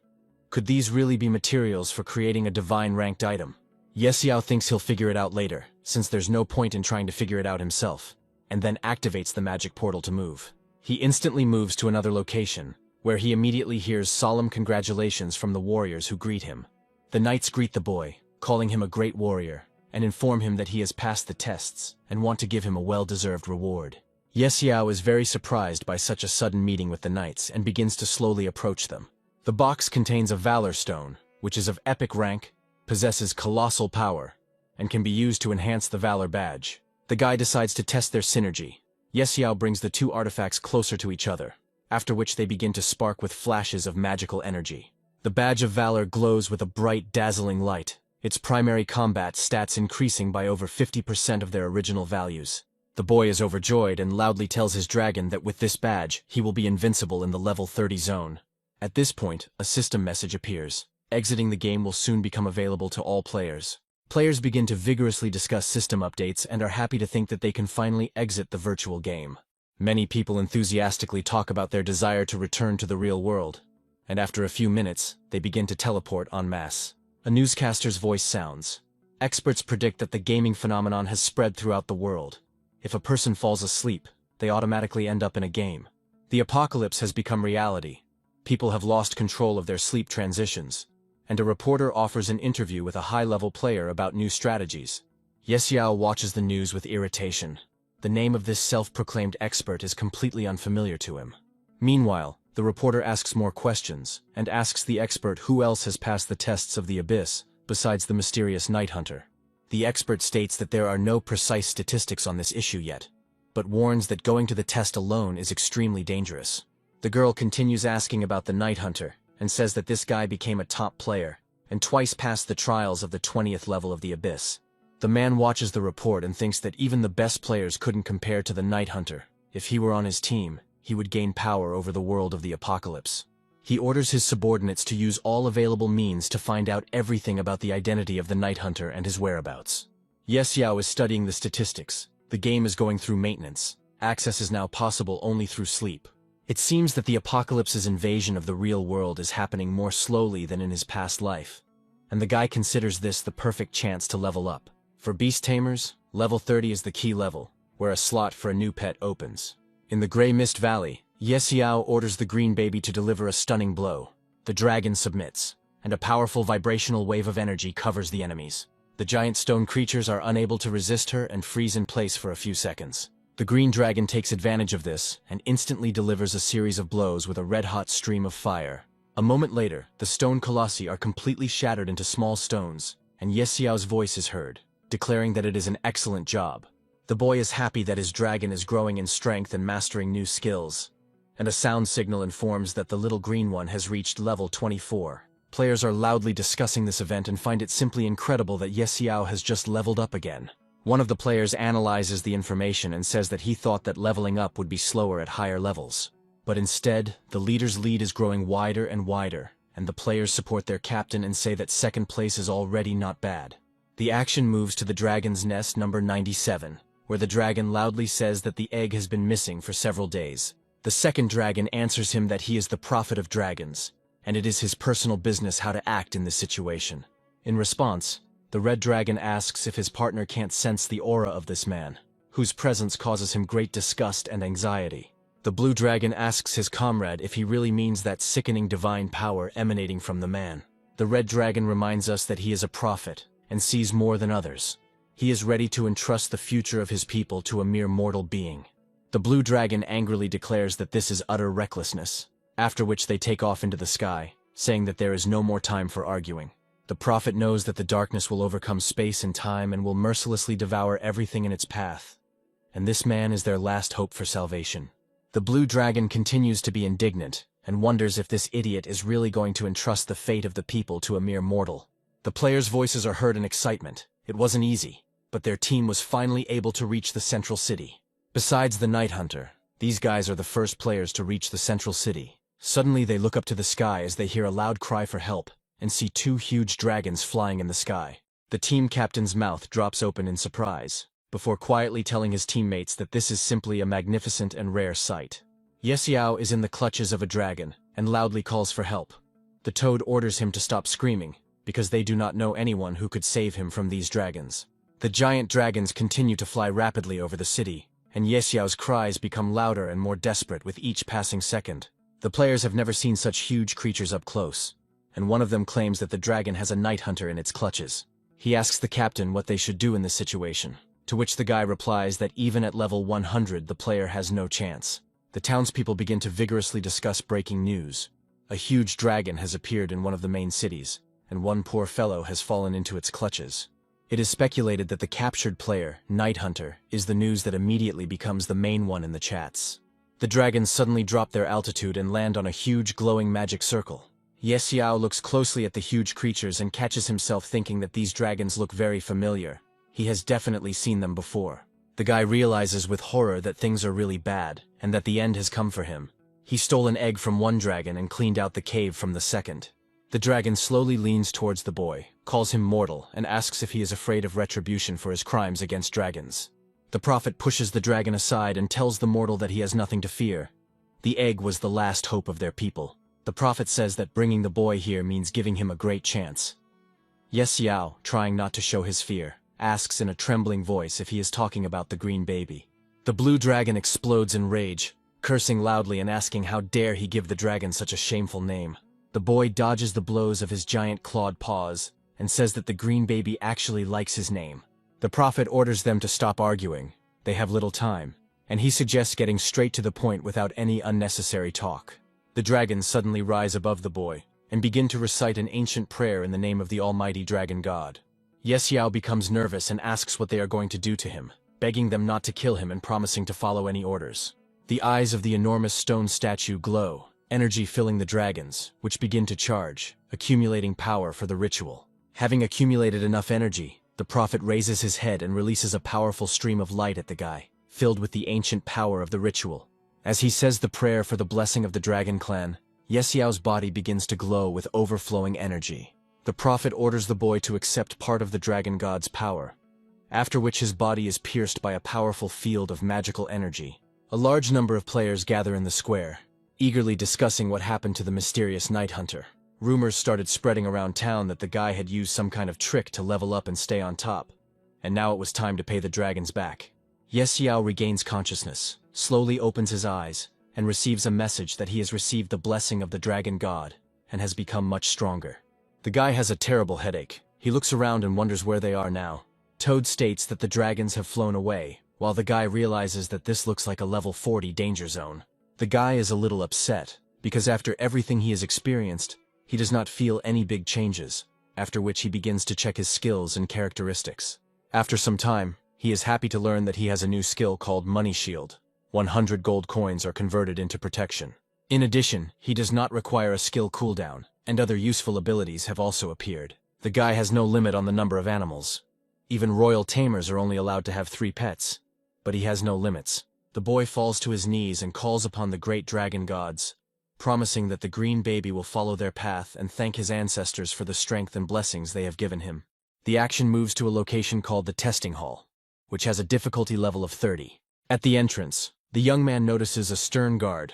Could these really be materials for creating a divine-ranked item? Xiao thinks he'll figure it out later, since there's no point in trying to figure it out himself, and then activates the magic portal to move. He instantly moves to another location, where he immediately hears solemn congratulations from the warriors who greet him. The knights greet the boy, calling him a great warrior, and inform him that he has passed the tests, and want to give him a well-deserved reward. Xiao is very surprised by such a sudden meeting with the knights, and begins to slowly approach them. The box contains a Valor Stone, which is of epic rank, possesses colossal power, and can be used to enhance the Valor badge. The guy decides to test their synergy. Xiao brings the two artifacts closer to each other, after which they begin to spark with flashes of magical energy. The badge of Valor glows with a bright, dazzling light, its primary combat stats increasing by over 50% of their original values. The boy is overjoyed and loudly tells his dragon that with this badge, he will be invincible in the level 30 zone. At this point, a system message appears. Exiting the game will soon become available to all players. Players begin to vigorously discuss system updates and are happy to think that they can finally exit the virtual game. Many people enthusiastically talk about their desire to return to the real world, and after a few minutes, they begin to teleport en masse. A newscaster's voice sounds. Experts predict that the gaming phenomenon has spread throughout the world. If a person falls asleep, they automatically end up in a game. The apocalypse has become reality. People have lost control of their sleep transitions, and a reporter offers an interview with a high-level player about new strategies. Xiao watches the news with irritation. The name of this self-proclaimed expert is completely unfamiliar to him. Meanwhile, the reporter asks more questions, and asks the expert who else has passed the tests of the Abyss, besides the mysterious Night Hunter. The expert states that there are no precise statistics on this issue yet, but warns that going to the test alone is extremely dangerous. The girl continues asking about the Night Hunter, and says that this guy became a top player, and twice passed the trials of the 20th level of the Abyss. The man watches the report and thinks that even the best players couldn't compare to the Night Hunter. If he were on his team, he would gain power over the world of the apocalypse. He orders his subordinates to use all available means to find out everything about the identity of the Night Hunter and his whereabouts. Xiao is studying the statistics. The game is going through maintenance. Access is now possible only through sleep. It seems that the Apocalypse's invasion of the real world is happening more slowly than in his past life. And the guy considers this the perfect chance to level up. For Beast Tamers, level 30 is the key level, where a slot for a new pet opens. In the Grey Mist Valley, Xiao orders the green baby to deliver a stunning blow. The dragon submits, and a powerful vibrational wave of energy covers the enemies. The giant stone creatures are unable to resist her and freeze in place for a few seconds. The green dragon takes advantage of this and instantly delivers a series of blows with a red-hot stream of fire. A moment later, the stone colossi are completely shattered into small stones, and Xiao's voice is heard, declaring that it is an excellent job. The boy is happy that his dragon is growing in strength and mastering new skills. And a sound signal informs that the little green one has reached level 24. Players are loudly discussing this event and find it simply incredible that Xiao has just leveled up again. One of the players analyzes the information and says that he thought that leveling up would be slower at higher levels. But instead, the leader's lead is growing wider and wider, and the players support their captain and say that second place is already not bad. The action moves to the dragon's nest number 97, where the dragon loudly says that the egg has been missing for several days. The second dragon answers him that he is the prophet of dragons, and it is his personal business how to act in this situation. In response, the red dragon asks if his partner can't sense the aura of this man, whose presence causes him great disgust and anxiety. The blue dragon asks his comrade if he really means that sickening divine power emanating from the man. The red dragon reminds us that he is a prophet and sees more than others. He is ready to entrust the future of his people to a mere mortal being. The blue dragon angrily declares that this is utter recklessness, after which they take off into the sky, saying that there is no more time for arguing. The prophet knows that the darkness will overcome space and time and will mercilessly devour everything in its path, and this man is their last hope for salvation. The blue dragon continues to be indignant and wonders if this idiot is really going to entrust the fate of the people to a mere mortal. The players' voices are heard in excitement. It wasn't easy, but their team was finally able to reach the central city. Besides the Night Hunter, these guys are the first players to reach the central city. Suddenly they look up to the sky as they hear a loud cry for help and see two huge dragons flying in the sky. The team captain's mouth drops open in surprise, before quietly telling his teammates that this is simply a magnificent and rare sight. Xiao is in the clutches of a dragon and loudly calls for help. The toad orders him to stop screaming, because they do not know anyone who could save him from these dragons. The giant dragons continue to fly rapidly over the city, and Xiao's cries become louder and more desperate with each passing second. The players have never seen such huge creatures up close, and one of them claims that the dragon has a night hunter in its clutches. He asks the captain what they should do in this situation, to which the guy replies that even at level 100 the player has no chance. The townspeople begin to vigorously discuss breaking news. A huge dragon has appeared in one of the main cities, and one poor fellow has fallen into its clutches. It is speculated that the captured player, Night Hunter, is the news that immediately becomes the main one in the chats. The dragons suddenly drop their altitude and land on a huge glowing magic circle. Xiao looks closely at the huge creatures and catches himself thinking that these dragons look very familiar. He has definitely seen them before. The guy realizes with horror that things are really bad, and that the end has come for him. He stole an egg from one dragon and cleaned out the cave from the second. The dragon slowly leans towards the boy, calls him mortal, and asks if he is afraid of retribution for his crimes against dragons. The prophet pushes the dragon aside and tells the mortal that he has nothing to fear. The egg was the last hope of their people. The prophet says that bringing the boy here means giving him a great chance. Xiao, trying not to show his fear, asks in a trembling voice if he is talking about the green baby. The blue dragon explodes in rage, cursing loudly and asking how dare he give the dragon such a shameful name. The boy dodges the blows of his giant clawed paws and says that the green baby actually likes his name. The prophet orders them to stop arguing. They have little time, and he suggests getting straight to the point without any unnecessary talk. The dragons suddenly rise above the boy and begin to recite an ancient prayer in the name of the almighty dragon god. Xiao becomes nervous and asks what they are going to do to him, begging them not to kill him and promising to follow any orders. The eyes of the enormous stone statue glow, energy filling the dragons, which begin to charge, accumulating power for the ritual. Having accumulated enough energy, the prophet raises his head and releases a powerful stream of light at the guy, filled with the ancient power of the ritual. As he says the prayer for the blessing of the dragon clan, Yesiao's body begins to glow with overflowing energy. The prophet orders the boy to accept part of the dragon god's power, after which his body is pierced by a powerful field of magical energy. A large number of players gather in the square, eagerly discussing what happened to the mysterious Night Hunter. Rumors started spreading around town that the guy had used some kind of trick to level up and stay on top, and now it was time to pay the dragons back. Yesiao regains consciousness, slowly opens his eyes, and receives a message that he has received the blessing of the dragon god and has become much stronger. The guy has a terrible headache. He looks around and wonders where they are now. Toad states that the dragons have flown away, while the guy realizes that this looks like a level 40 danger zone. The guy is a little upset, because after everything he has experienced, he does not feel any big changes, after which he begins to check his skills and characteristics. After some time, he is happy to learn that he has a new skill called Money Shield. 100 gold coins are converted into protection. In addition, he does not require a skill cooldown, and other useful abilities have also appeared. The guy has no limit on the number of animals. Even royal tamers are only allowed to have 3 pets, but he has no limits. The boy falls to his knees and calls upon the great dragon gods, promising that the green baby will follow their path and thank his ancestors for the strength and blessings they have given him. The action moves to a location called the Testing Hall, which has a difficulty level of 30. At the entrance, the young man notices a stern guard.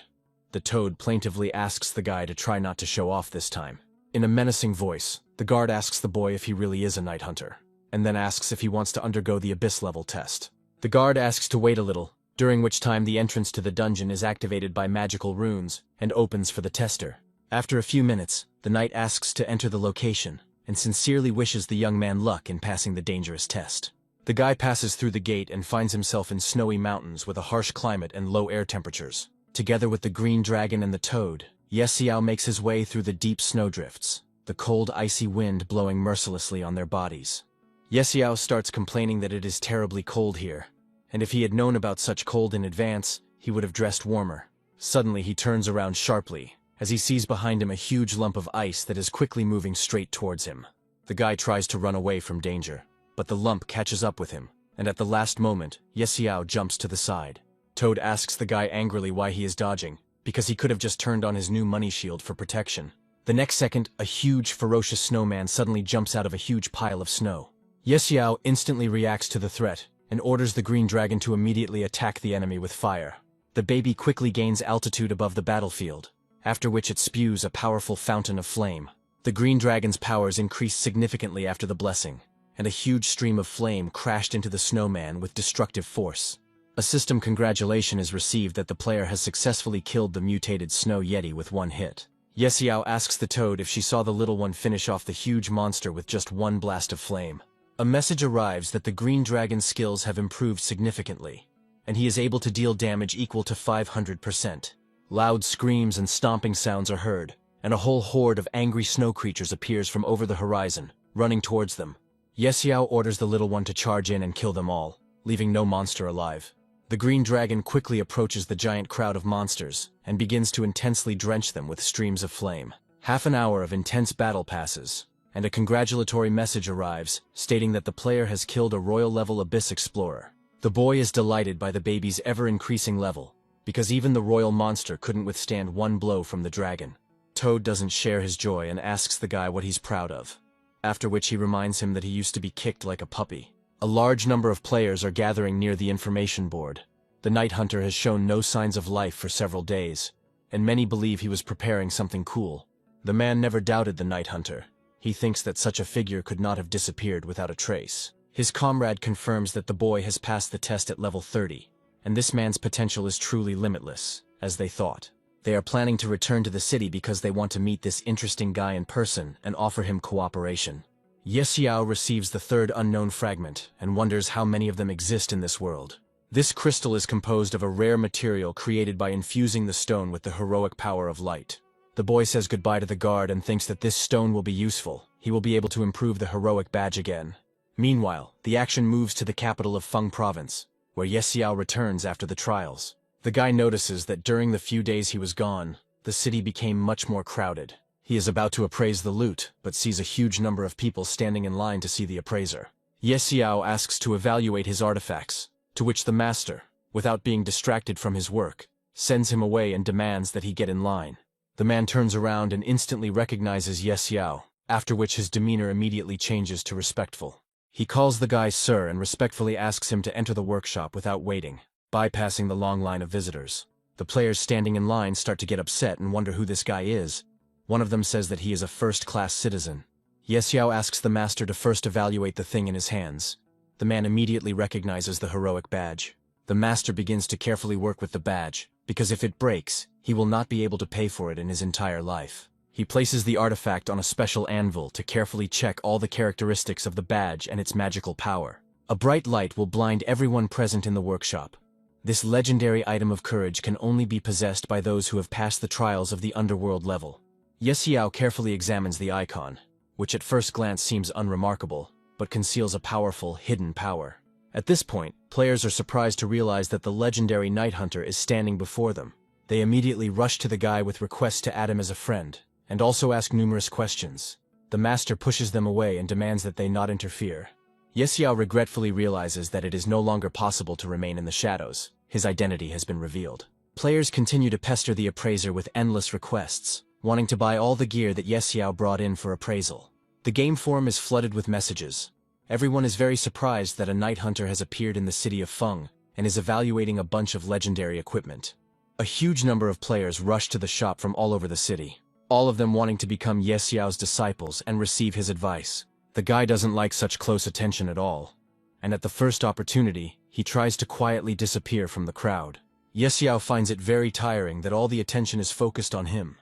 The toad plaintively asks the guy to try not to show off this time. In a menacing voice, the guard asks the boy if he really is a night hunter, and then asks if he wants to undergo the abyss level test. The guard asks to wait a little, during which time the entrance to the dungeon is activated by magical runes and opens for the tester. After a few minutes, the knight asks to enter the location and sincerely wishes the young man luck in passing the dangerous test. The guy passes through the gate and finds himself in snowy mountains with a harsh climate and low air temperatures. Together with the green dragon and the toad, Yesiao makes his way through the deep snowdrifts, the cold icy wind blowing mercilessly on their bodies. Yesiao starts complaining that it is terribly cold here, and if he had known about such cold in advance, he would have dressed warmer. Suddenly he turns around sharply, as he sees behind him a huge lump of ice that is quickly moving straight towards him. The guy tries to run away from danger, but the lump catches up with him, and at the last moment, Yesiao jumps to the side. Toad asks the guy angrily why he is dodging, because he could have just turned on his new money shield for protection. The next second, a huge, ferocious snowman suddenly jumps out of a huge pile of snow. Yesiao instantly reacts to the threat, and orders the green dragon to immediately attack the enemy with fire. The baby quickly gains altitude above the battlefield, after which it spews a powerful fountain of flame. The green dragon's powers increased significantly after the blessing, and a huge stream of flame crashed into the snowman with destructive force. A system congratulation is received that the player has successfully killed the mutated snow yeti with one hit. Yesiao asks the toad if she saw the little one finish off the huge monster with just one blast of flame. A message arrives that the green dragon's skills have improved significantly, and he is able to deal damage equal to 500%. Loud screams and stomping sounds are heard, and a whole horde of angry snow creatures appears from over the horizon, running towards them. Yesiao orders the little one to charge in and kill them all, leaving no monster alive. The green dragon quickly approaches the giant crowd of monsters and begins to intensely drench them with streams of flame. Half an hour of intense battle passes, and a congratulatory message arrives stating that the player has killed a royal-level abyss explorer. The boy is delighted by the baby's ever-increasing level, because even the royal monster couldn't withstand one blow from the dragon. Toad doesn't share his joy and asks the guy what he's proud of, after which he reminds him that he used to be kicked like a puppy. A large number of players are gathering near the information board. The night hunter has shown no signs of life for several days, and many believe he was preparing something cool. The man never doubted the night hunter. He thinks that such a figure could not have disappeared without a trace. His comrade confirms that the boy has passed the test at level 30, and this man's potential is truly limitless, as they thought. They are planning to return to the city because they want to meet this interesting guy in person and offer him cooperation. Yesiao receives the third unknown fragment and wonders how many of them exist in this world. This crystal is composed of a rare material created by infusing the stone with the heroic power of light. The boy says goodbye to the guard and thinks that this stone will be useful. He will be able to improve the heroic badge again. Meanwhile, the action moves to the capital of Feng Province, where Yesiao returns after the trials. The guy notices that during the few days he was gone, the city became much more crowded. He is about to appraise the loot, but sees a huge number of people standing in line to see the appraiser. Yesiao asks to evaluate his artifacts, to which the master, without being distracted from his work, sends him away and demands that he get in line. The man turns around and instantly recognizes Ye Xiao, after which his demeanor immediately changes to respectful. He calls the guy sir and respectfully asks him to enter the workshop without waiting, bypassing the long line of visitors. The players standing in line start to get upset and wonder who this guy is. One of them says that he is a first-class citizen. Ye Xiao asks the master to first evaluate the thing in his hands. The man immediately recognizes the heroic badge. The master begins to carefully work with the badge, because if it breaks, he will not be able to pay for it in his entire life. He places the artifact on a special anvil to carefully check all the characteristics of the badge and its magical power. A bright light will blind everyone present in the workshop. This legendary item of courage can only be possessed by those who have passed the trials of the underworld level. Ye Xiao carefully examines the icon, which at first glance seems unremarkable, but conceals a powerful, hidden power. At this point, players are surprised to realize that the legendary Night Hunter is standing before them. They immediately rush to the guy with requests to add him as a friend, and also ask numerous questions. The master pushes them away and demands that they not interfere. Ye Xiao regretfully realizes that it is no longer possible to remain in the shadows. His identity has been revealed. Players continue to pester the appraiser with endless requests, wanting to buy all the gear that Ye Xiao brought in for appraisal. The game forum is flooded with messages. Everyone is very surprised that a Night Hunter has appeared in the city of Feng and is evaluating a bunch of legendary equipment. A huge number of players rush to the shop from all over the city, all of them wanting to become Ye Xiao's disciples and receive his advice. The guy doesn't like such close attention at all, and at the first opportunity, he tries to quietly disappear from the crowd. Ye Xiao finds it very tiring that all the attention is focused on him.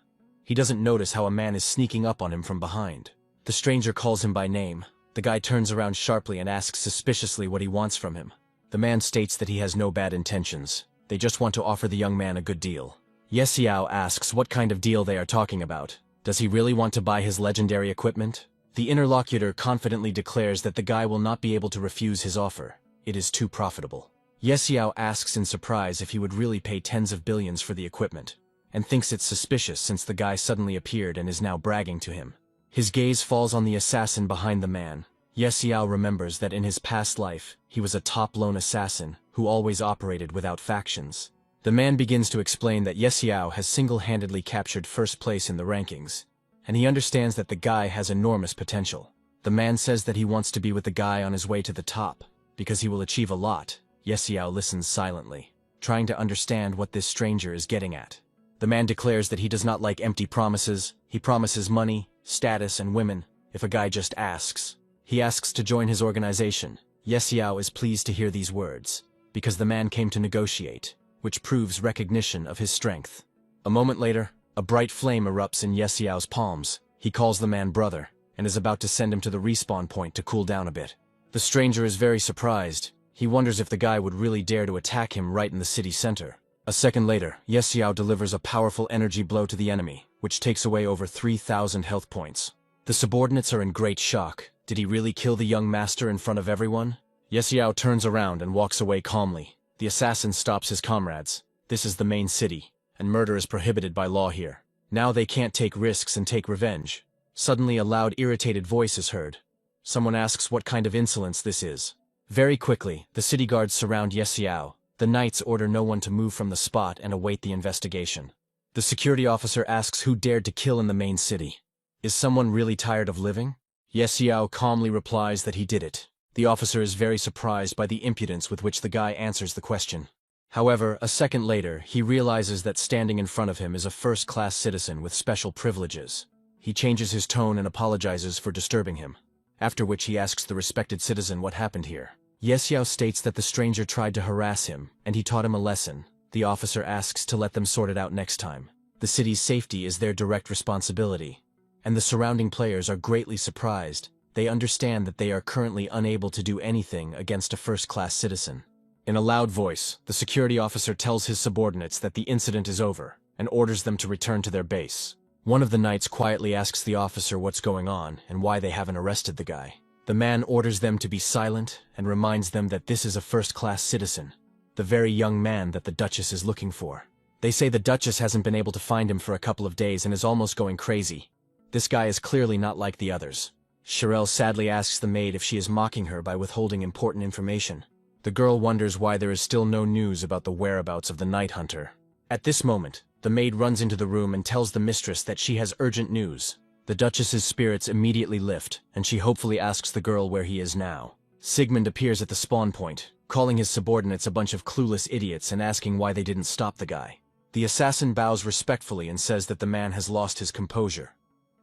He doesn't notice how a man is sneaking up on him from behind. The stranger calls him by name. The guy turns around sharply and asks suspiciously what he wants from him. The man states that he has no bad intentions. They just want to offer the young man a good deal. Ye Xiao asks what kind of deal they are talking about. Does he really want to buy his legendary equipment? The interlocutor confidently declares that the guy will not be able to refuse his offer. It is too profitable. Ye Xiao asks in surprise if he would really pay tens of billions for the equipment, and thinks it's suspicious since the guy suddenly appeared and is now bragging to him. His gaze falls on the assassin behind the man. Ye Xiao remembers that in his past life, he was a top lone assassin who always operated without factions. The man begins to explain that Ye Xiao has single-handedly captured first place in the rankings, and he understands that the guy has enormous potential. The man says that he wants to be with the guy on his way to the top, because he will achieve a lot. Ye Xiao listens silently, trying to understand what this stranger is getting at. The man declares that he does not like empty promises. He promises money, status, and women, if a guy just asks. He asks to join his organization. Ye Xiao is pleased to hear these words, because the man came to negotiate, which proves recognition of his strength. A moment later, a bright flame erupts in Ye Xiao's palms. He calls the man brother, and is about to send him to the respawn point to cool down a bit. The stranger is very surprised. He wonders if the guy would really dare to attack him right in the city center. A second later, Ye Xiao delivers a powerful energy blow to the enemy, which takes away over 3,000 health points. The subordinates are in great shock. Did he really kill the young master in front of everyone? Ye Xiao turns around and walks away calmly. The assassin stops his comrades. This is the main city, and murder is prohibited by law here. Now they can't take risks and take revenge. Suddenly a loud, irritated voice is heard. Someone asks what kind of insolence this is. Very quickly, the city guards surround Ye Xiao. The knights order no one to move from the spot and await the investigation. The security officer asks who dared to kill in the main city. Is someone really tired of living? Ye Xiao calmly replies that he did it. The officer is very surprised by the impudence with which the guy answers the question. However, a second later, he realizes that standing in front of him is a first-class citizen with special privileges. He changes his tone and apologizes for disturbing him, after which he asks the respected citizen what happened here. Ye Xiao states that the stranger tried to harass him, and he taught him a lesson. The officer asks to let them sort it out next time. The city's safety is their direct responsibility, and the surrounding players are greatly surprised. They understand that they are currently unable to do anything against a first-class citizen. In a loud voice, the security officer tells his subordinates that the incident is over, and orders them to return to their base. One of the knights quietly asks the officer what's going on and why they haven't arrested the guy. The man orders them to be silent and reminds them that this is a first-class citizen, the very young man that the Duchess is looking for. They say the Duchess hasn't been able to find him for a couple of days and is almost going crazy. This guy is clearly not like the others. Shirelle sadly asks the maid if she is mocking her by withholding important information. The girl wonders why there is still no news about the whereabouts of the Night Hunter. At this moment, The maid runs into the room and tells the mistress that she has urgent news. The Duchess's spirits immediately lift, and she hopefully asks the girl where he is now. Sigmund appears at the spawn point, calling his subordinates a bunch of clueless idiots and asking why they didn't stop the guy. The assassin bows respectfully and says that the man has lost his composure.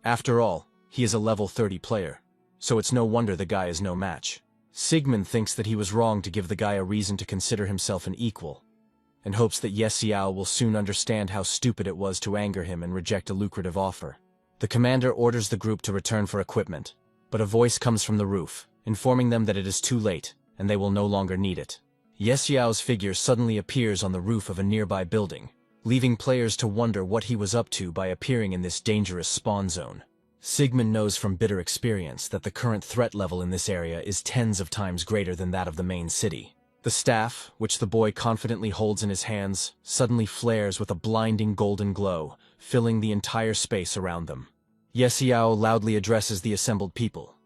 After all, he is a level 30 player, so it's no wonder the guy is no match. Sigmund thinks that he was wrong to give the guy a reason to consider himself an equal, and hopes that Ye Xiao will soon understand how stupid it was to anger him and reject a lucrative offer. The commander orders the group to return for equipment, but a voice comes from the roof, informing them that it is too late, and they will no longer need it. Ye Xiao's figure suddenly appears on the roof of a nearby building, leaving players to wonder what he was up to by appearing in this dangerous spawn zone. Sigmund knows from bitter experience that the current threat level in this area is tens of times greater than that of the main city. The staff, which the boy confidently holds in his hands, suddenly flares with a blinding golden glow, filling the entire space around them. Ye Xiao loudly addresses the assembled people.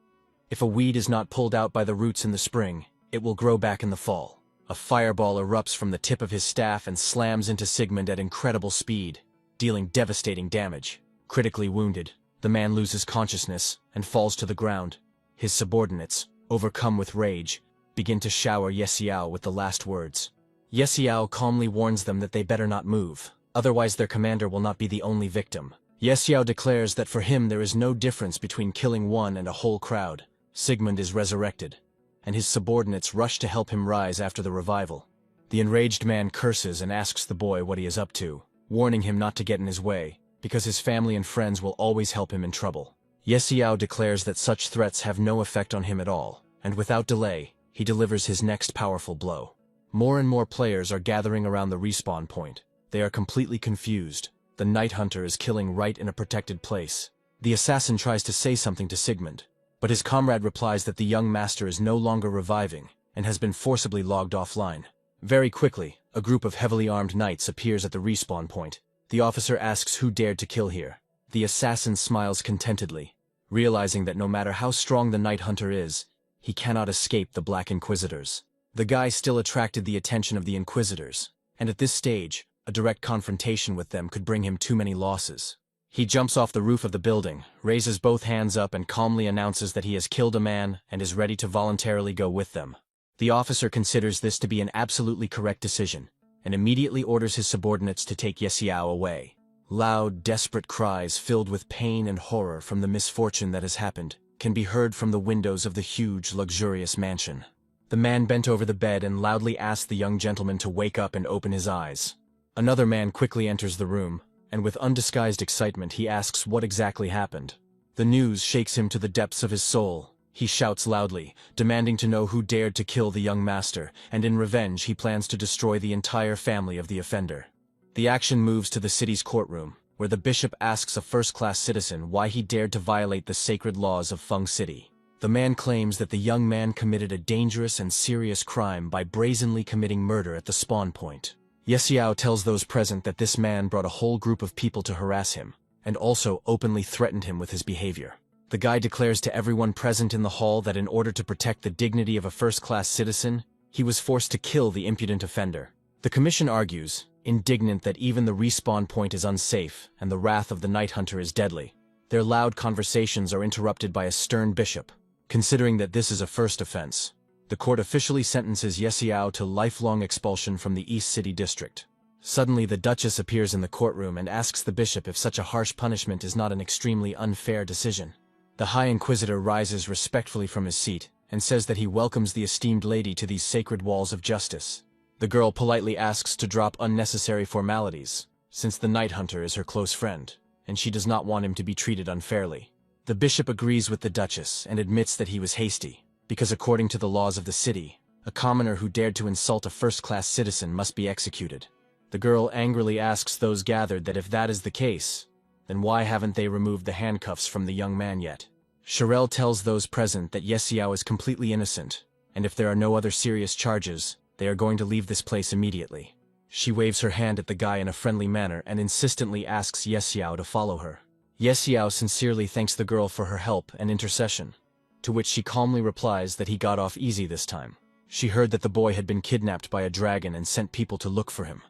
If a weed is not pulled out by the roots in the spring, it will grow back in the fall. A fireball erupts from the tip of his staff and slams into Sigmund at incredible speed, dealing devastating damage. Critically wounded, the man loses consciousness and falls to the ground. His subordinates, overcome with rage, begin to shower Ye Xiao with the last words. Ye Xiao calmly warns them that they better not move, otherwise their commander will not be the only victim. Ye Xiao declares that for him there is no difference between killing one and a whole crowd. Sigmund is resurrected, and his subordinates rush to help him rise after the revival. The enraged man curses and asks the boy what he is up to, warning him not to get in his way, because his family and friends will always help him in trouble. Ye Xiao declares that such threats have no effect on him at all, and without delay, he delivers his next powerful blow. More and more players are gathering around the respawn point. They are completely confused. The Night Hunter is killing right in a protected place. The assassin tries to say something to Sigmund, but his comrade replies that the young master is no longer reviving and has been forcibly logged offline. Very quickly, a group of heavily armed knights appears at the respawn point. The officer asks who dared to kill here. The assassin smiles contentedly, realizing that no matter how strong the Night Hunter is, he cannot escape the Black Inquisitors. The guy still attracted the attention of the Inquisitors, and at this stage, a direct confrontation with them could bring him too many losses. He jumps off the roof of the building, raises both hands up and calmly announces that he has killed a man and is ready to voluntarily go with them. The officer considers this to be an absolutely correct decision, and immediately orders his subordinates to take Ye Xiao away. Loud, desperate cries filled with pain and horror from the misfortune that has happened can be heard from the windows of the huge, luxurious mansion. The man bent over the bed and loudly asked the young gentleman to wake up and open his eyes. Another man quickly enters the room, and with undisguised excitement he asks what exactly happened. The news shakes him to the depths of his soul. He shouts loudly, demanding to know who dared to kill the young master, and in revenge he plans to destroy the entire family of the offender. The action moves to the city's courtroom, where the bishop asks a first-class citizen why he dared to violate the sacred laws of Feng City. The man claims that the young man committed a dangerous and serious crime by brazenly committing murder at the spawn point. Ye Xiao tells those present that this man brought a whole group of people to harass him, and also openly threatened him with his behavior. The guy declares to everyone present in the hall that in order to protect the dignity of a first-class citizen, he was forced to kill the impudent offender. The commission argues, indignant that even the respawn point is unsafe and the wrath of the Night Hunter is deadly. Their loud conversations are interrupted by a stern bishop. Considering that this is a first offense, the court officially sentences Ye Xiao to lifelong expulsion from the East City District. Suddenly the Duchess appears in the courtroom and asks the bishop if such a harsh punishment is not an extremely unfair decision. The High Inquisitor rises respectfully from his seat and says that he welcomes the esteemed lady to these sacred walls of justice. The girl politely asks to drop unnecessary formalities, since the Night Hunter is her close friend, and she does not want him to be treated unfairly. The bishop agrees with the Duchess and admits that he was hasty, because according to the laws of the city, a commoner who dared to insult a first-class citizen must be executed. The girl angrily asks those gathered that if that is the case, then why haven't they removed the handcuffs from the young man yet? Shirel tells those present that Ye Xiao is completely innocent, and if there are no other serious charges, they are going to leave this place immediately. She waves her hand at the guy in a friendly manner and insistently asks Ye Xiao to follow her. Ye Xiao sincerely thanks the girl for her help and intercession, to which she calmly replies that he got off easy this time. She heard that the boy had been kidnapped by a dragon and sent people to look for him.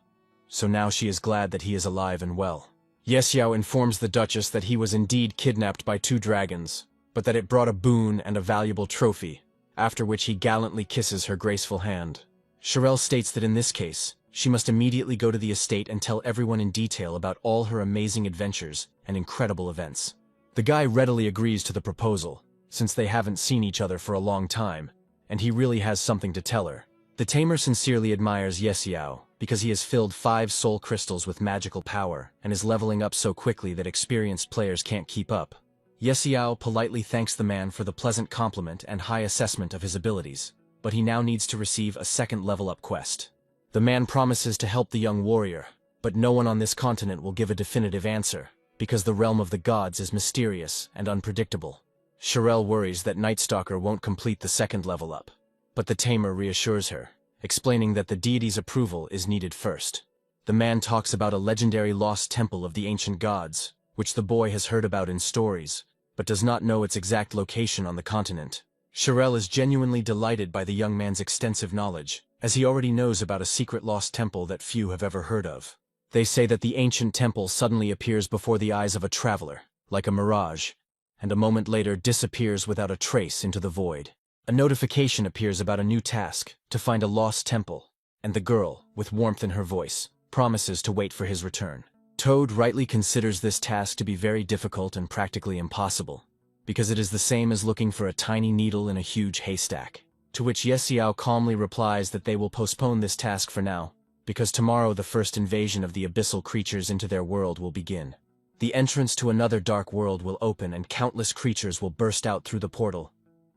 so now she is glad that he is alive and well. Xiao informs the Duchess that he was indeed kidnapped by 2 dragons, but that it brought a boon and a valuable trophy, after which he gallantly kisses her graceful hand. Cherelle states that in this case, she must immediately go to the estate and tell everyone in detail about all her amazing adventures and incredible events. The guy readily agrees to the proposal, since they haven't seen each other for a long time, and he really has something to tell her. The tamer sincerely admires Xiao, because he has filled 5 soul crystals with magical power and is leveling up so quickly that experienced players can't keep up. Xiao politely thanks the man for the pleasant compliment and high assessment of his abilities, but he now needs to receive a second level-up quest. The man promises to help the young warrior, but no one on this continent will give a definitive answer, because the realm of the gods is mysterious and unpredictable. Cherelle worries that Nightstalker won't complete the second level up, but the tamer reassures her, explaining that the deity's approval is needed first. The man talks about a legendary lost temple of the ancient gods, which the boy has heard about in stories, but does not know its exact location on the continent. Cherelle is genuinely delighted by the young man's extensive knowledge, as he already knows about a secret lost temple that few have ever heard of. They say that the ancient temple suddenly appears before the eyes of a traveler, like a mirage, and a moment later disappears without a trace into the void. A notification appears about a new task, to find a lost temple, and the girl, with warmth in her voice, promises to wait for his return. Toad rightly considers this task to be very difficult and practically impossible, because it is the same as looking for a tiny needle in a huge haystack. To which Xiao calmly replies that they will postpone this task for now, because tomorrow the first invasion of the abyssal creatures into their world will begin. The entrance to another dark world will open and countless creatures will burst out through the portal.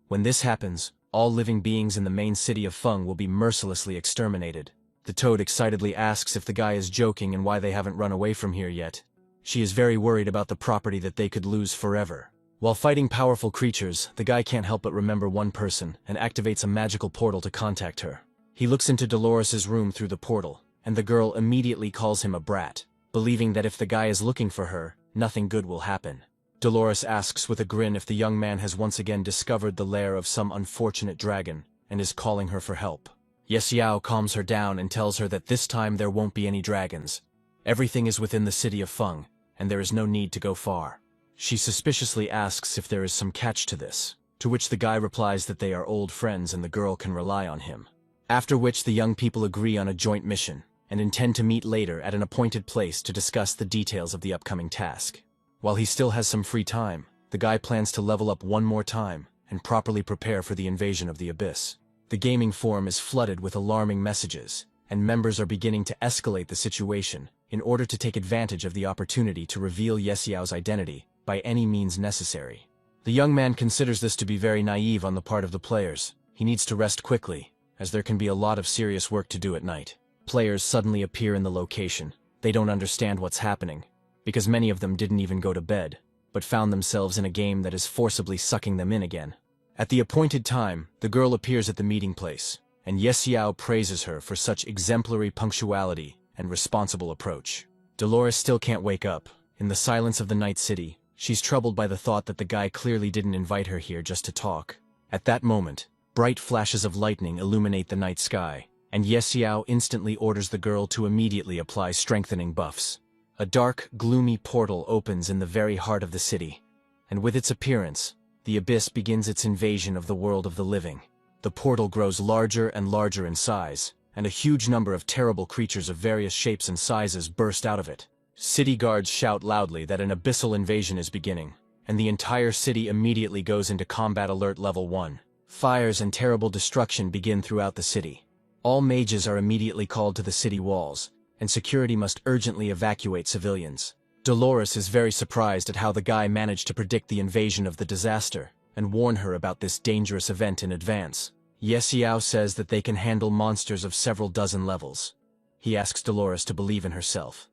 When this happens, all living beings in the main city of Feng will be mercilessly exterminated. The Toad excitedly asks if the guy is joking and why they haven't run away from here yet. She is very worried about the property that they could lose forever. While fighting powerful creatures, the guy can't help but remember one person and activates a magical portal to contact her. He looks into Dolores's room through the portal, and the girl immediately calls him a brat, believing that if the guy is looking for her, nothing good will happen. Dolores asks with a grin if the young man has once again discovered the lair of some unfortunate dragon and is calling her for help. Xiao calms her down and tells her that this time there won't be any dragons. Everything is within the city of Feng, and there is no need to go far. She suspiciously asks if there is some catch to this, to which the guy replies that they are old friends and the girl can rely on him. After which the young people agree on a joint mission, and intend to meet later at an appointed place to discuss the details of the upcoming task. While he still has some free time, the guy plans to level up one more time and properly prepare for the invasion of the Abyss. The gaming forum is flooded with alarming messages, and members are beginning to escalate the situation in order to take advantage of the opportunity to reveal Xiao's identity by any means necessary. The young man considers this to be very naive on the part of the players. He needs to rest quickly, as there can be a lot of serious work to do at night. Players suddenly appear in the location. They don't understand what's happening, because many of them didn't even go to bed, but found themselves in a game that is forcibly sucking them in again. At the appointed time, the girl appears at the meeting place, and Xiao praises her for such exemplary punctuality and responsible approach. Dolores still can't wake up. In the silence of the night city, she's troubled by the thought that the guy clearly didn't invite her here just to talk. At that moment, bright flashes of lightning illuminate the night sky, and Xiao instantly orders the girl to immediately apply strengthening buffs. A dark, gloomy portal opens in the very heart of the city, and with its appearance, the Abyss begins its invasion of the world of the living. The portal grows larger and larger in size, and a huge number of terrible creatures of various shapes and sizes burst out of it. City guards shout loudly that an abyssal invasion is beginning, and the entire city immediately goes into combat alert level 1. Fires and terrible destruction begin throughout the city. All mages are immediately called to the city walls, and security must urgently evacuate civilians. Dolores is very surprised at how the guy managed to predict the invasion of the disaster, and warn her about this dangerous event in advance. Xiao says that they can handle monsters of several dozen levels. He asks Dolores to believe in herself,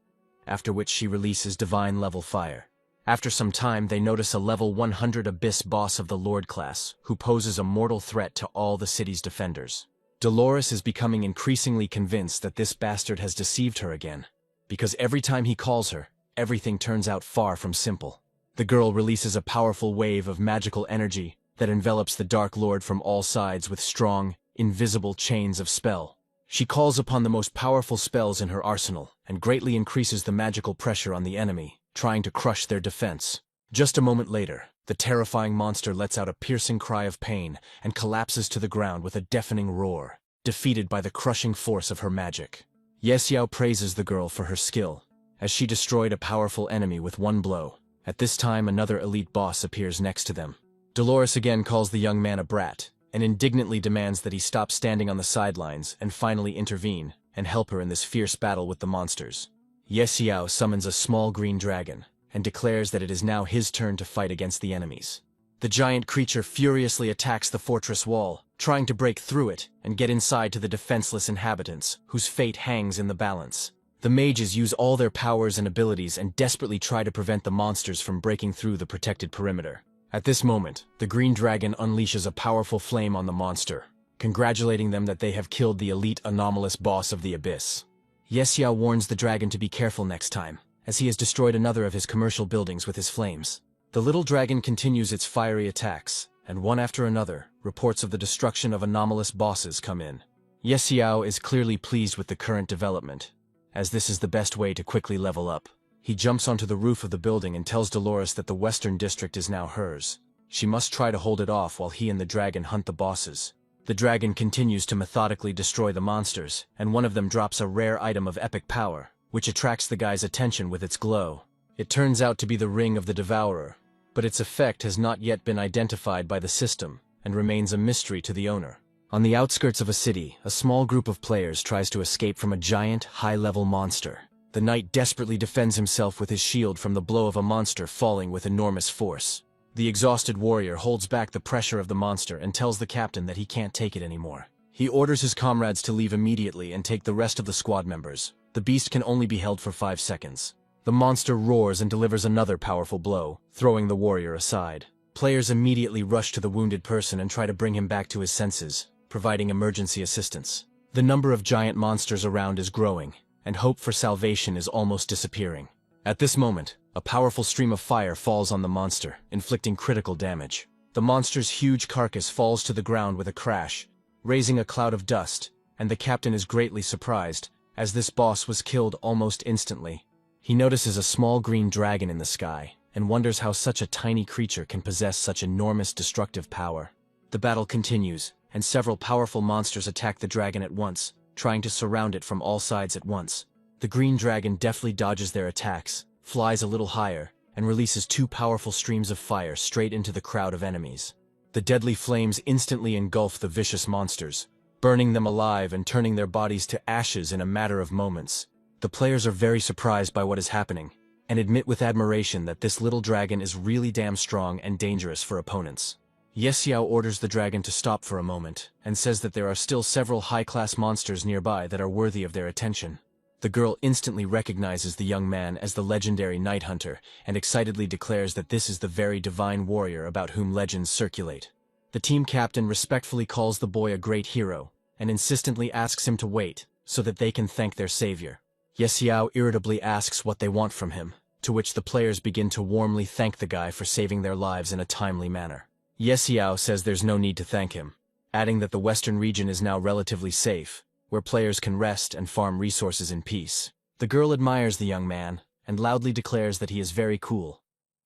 after which she releases divine level fire. After some time they notice a level 100 Abyss boss of the Lord class, who poses a mortal threat to all the city's defenders. Dolores is becoming increasingly convinced that this bastard has deceived her again, because every time he calls her, everything turns out far from simple. The girl releases a powerful wave of magical energy that envelops the Dark Lord from all sides with strong, invisible chains of spell. She calls upon the most powerful spells in her arsenal and greatly increases the magical pressure on the enemy, trying to crush their defense. Just a moment later, the terrifying monster lets out a piercing cry of pain and collapses to the ground with a deafening roar, defeated by the crushing force of her magic. Xiao praises the girl for her skill, as she destroyed a powerful enemy with one blow. At this time, another elite boss appears next to them. Dolores again calls the young man a brat, and indignantly demands that he stop standing on the sidelines and finally intervene and help her in this fierce battle with the monsters. Xiao summons a small green dragon and declares that it is now his turn to fight against the enemies. The giant creature furiously attacks the fortress wall, trying to break through it and get inside to the defenseless inhabitants, whose fate hangs in the balance. The mages use all their powers and abilities and desperately try to prevent the monsters from breaking through the protected perimeter. At this moment, the green dragon unleashes a powerful flame on the monster, congratulating them that they have killed the elite anomalous boss of the abyss. Xiao warns the dragon to be careful next time, as he has destroyed another of his commercial buildings with his flames. The little dragon continues its fiery attacks, and one after another, reports of the destruction of anomalous bosses come in. Xiao is clearly pleased with the current development, as this is the best way to quickly level up. He jumps onto the roof of the building and tells Dolores that the Western District is now hers. She must try to hold it off while he and the dragon hunt the bosses. The dragon continues to methodically destroy the monsters, and one of them drops a rare item of epic power, which attracts the guy's attention with its glow. It turns out to be the Ring of the Devourer, but its effect has not yet been identified by the system, and remains a mystery to the owner. On the outskirts of a city, a small group of players tries to escape from a giant, high-level monster. The knight desperately defends himself with his shield from the blow of a monster falling with enormous force. The exhausted warrior holds back the pressure of the monster and tells the captain that he can't take it anymore. He orders his comrades to leave immediately and take the rest of the squad members. The beast can only be held for 5 seconds. The monster roars and delivers another powerful blow, throwing the warrior aside. Players immediately rush to the wounded person and try to bring him back to his senses, providing emergency assistance. The number of giant monsters around is growing, and hope for salvation is almost disappearing. At this moment, a powerful stream of fire falls on the monster, inflicting critical damage. The monster's huge carcass falls to the ground with a crash, raising a cloud of dust, and the captain is greatly surprised, as this boss was killed almost instantly. He notices a small green dragon in the sky, and wonders how such a tiny creature can possess such enormous destructive power. The battle continues, and several powerful monsters attack the dragon at once, trying to surround it from all sides at once. The green dragon deftly dodges their attacks, flies a little higher, and releases 2 powerful streams of fire straight into the crowd of enemies. The deadly flames instantly engulf the vicious monsters, burning them alive and turning their bodies to ashes in a matter of moments. The players are very surprised by what is happening, and admit with admiration that this little dragon is really damn strong and dangerous for opponents. Xiao orders the dragon to stop for a moment, and says that there are still several high-class monsters nearby that are worthy of their attention. The girl instantly recognizes the young man as the legendary Night Hunter, and excitedly declares that this is the very divine warrior about whom legends circulate. The team captain respectfully calls the boy a great hero, and insistently asks him to wait, so that they can thank their savior. Xiao irritably asks what they want from him, to which the players begin to warmly thank the guy for saving their lives in a timely manner. Xiao says there's no need to thank him, adding that the western region is now relatively safe, where players can rest and farm resources in peace. The girl admires the young man, and loudly declares that he is very cool,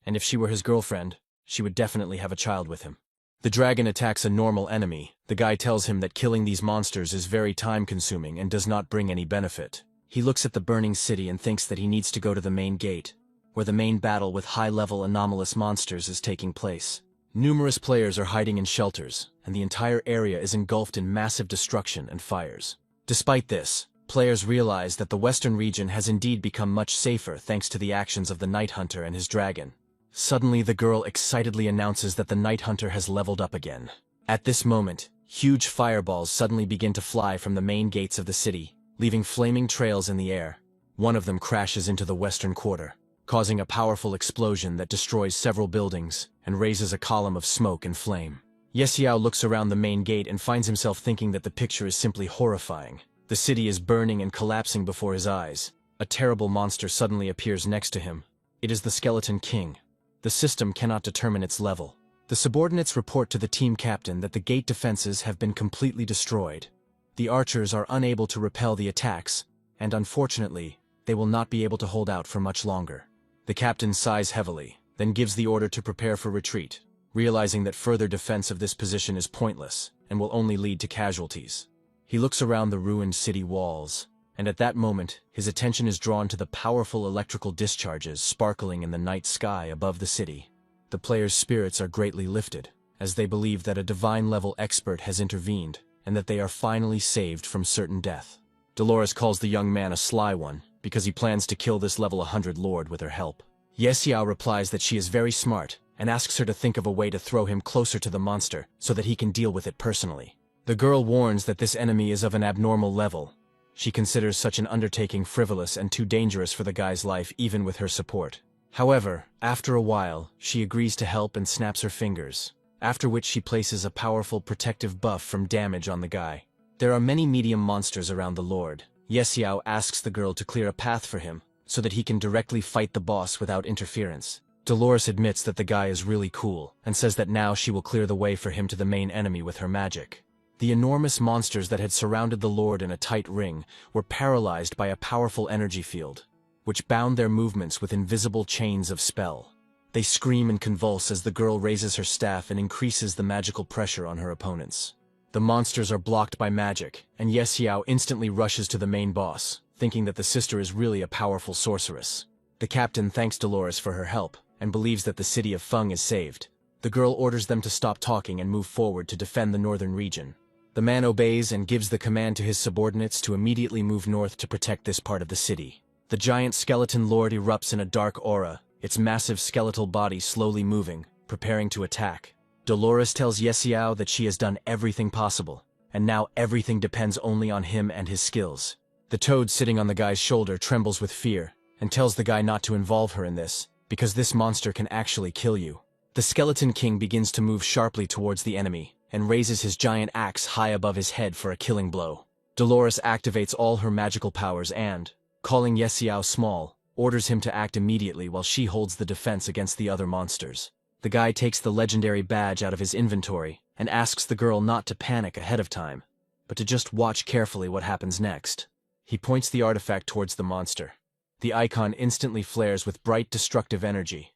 and if she were his girlfriend, she would definitely have a child with him. The dragon attacks a normal enemy. The guy tells him that killing these monsters is very time-consuming and does not bring any benefit. He looks at the burning city and thinks that he needs to go to the main gate, where the main battle with high-level anomalous monsters is taking place. Numerous players are hiding in shelters, and the entire area is engulfed in massive destruction and fires. Despite this, players realize that the western region has indeed become much safer thanks to the actions of the Night Hunter and his dragon. Suddenly, the girl excitedly announces that the Night Hunter has leveled up again. At this moment, huge fireballs suddenly begin to fly from the main gates of the city, leaving flaming trails in the air. One of them crashes into the western quarter, causing a powerful explosion that destroys several buildings and raises a column of smoke and flame. Xiao looks around the main gate and finds himself thinking that the picture is simply horrifying. The city is burning and collapsing before his eyes. A terrible monster suddenly appears next to him. It is the Skeleton King. The system cannot determine its level. The subordinates report to the team captain that the gate defenses have been completely destroyed. The archers are unable to repel the attacks, and unfortunately, they will not be able to hold out for much longer. The captain sighs heavily, then gives the order to prepare for retreat, realizing that further defense of this position is pointless and will only lead to casualties. He looks around the ruined city walls, and at that moment, his attention is drawn to the powerful electrical discharges sparkling in the night sky above the city. The players' spirits are greatly lifted, as they believe that a divine-level expert has intervened, and that they are finally saved from certain death. Dolores calls the young man a sly one, because he plans to kill this level 100 lord with her help. Yesiao replies that she is very smart, and asks her to think of a way to throw him closer to the monster, so that he can deal with it personally. The girl warns that this enemy is of an abnormal level. She considers such an undertaking frivolous and too dangerous for the guy's life even with her support. However, after a while, she agrees to help and snaps her fingers, after which she places a powerful protective buff from damage on the guy. There are many medium monsters around the Lord. Yesiao asks the girl to clear a path for him, so that he can directly fight the boss without interference. Dolores admits that the guy is really cool, and says that now she will clear the way for him to the main enemy with her magic. The enormous monsters that had surrounded the Lord in a tight ring were paralyzed by a powerful energy field, which bound their movements with invisible chains of spell. They scream and convulse as the girl raises her staff and increases the magical pressure on her opponents. The monsters are blocked by magic, and Yesiao instantly rushes to the main boss, thinking that the sister is really a powerful sorceress. The captain thanks Dolores for her help, and believes that the city of Feng is saved. The girl orders them to stop talking and move forward to defend the northern region. The man obeys and gives the command to his subordinates to immediately move north to protect this part of the city. The giant skeleton lord erupts in a dark aura, its massive skeletal body slowly moving, preparing to attack. Dolores tells Yesiao that she has done everything possible, and now everything depends only on him and his skills. The toad sitting on the guy's shoulder trembles with fear, and tells the guy not to involve her in this, because this monster can actually kill you. The Skeleton King begins to move sharply towards the enemy, and raises his giant axe high above his head for a killing blow. Dolores activates all her magical powers and, calling Yesiao small, orders him to act immediately while she holds the defense against the other monsters. The guy takes the legendary badge out of his inventory and asks the girl not to panic ahead of time, but to just watch carefully what happens next. He points the artifact towards the monster. The icon instantly flares with bright destructive energy,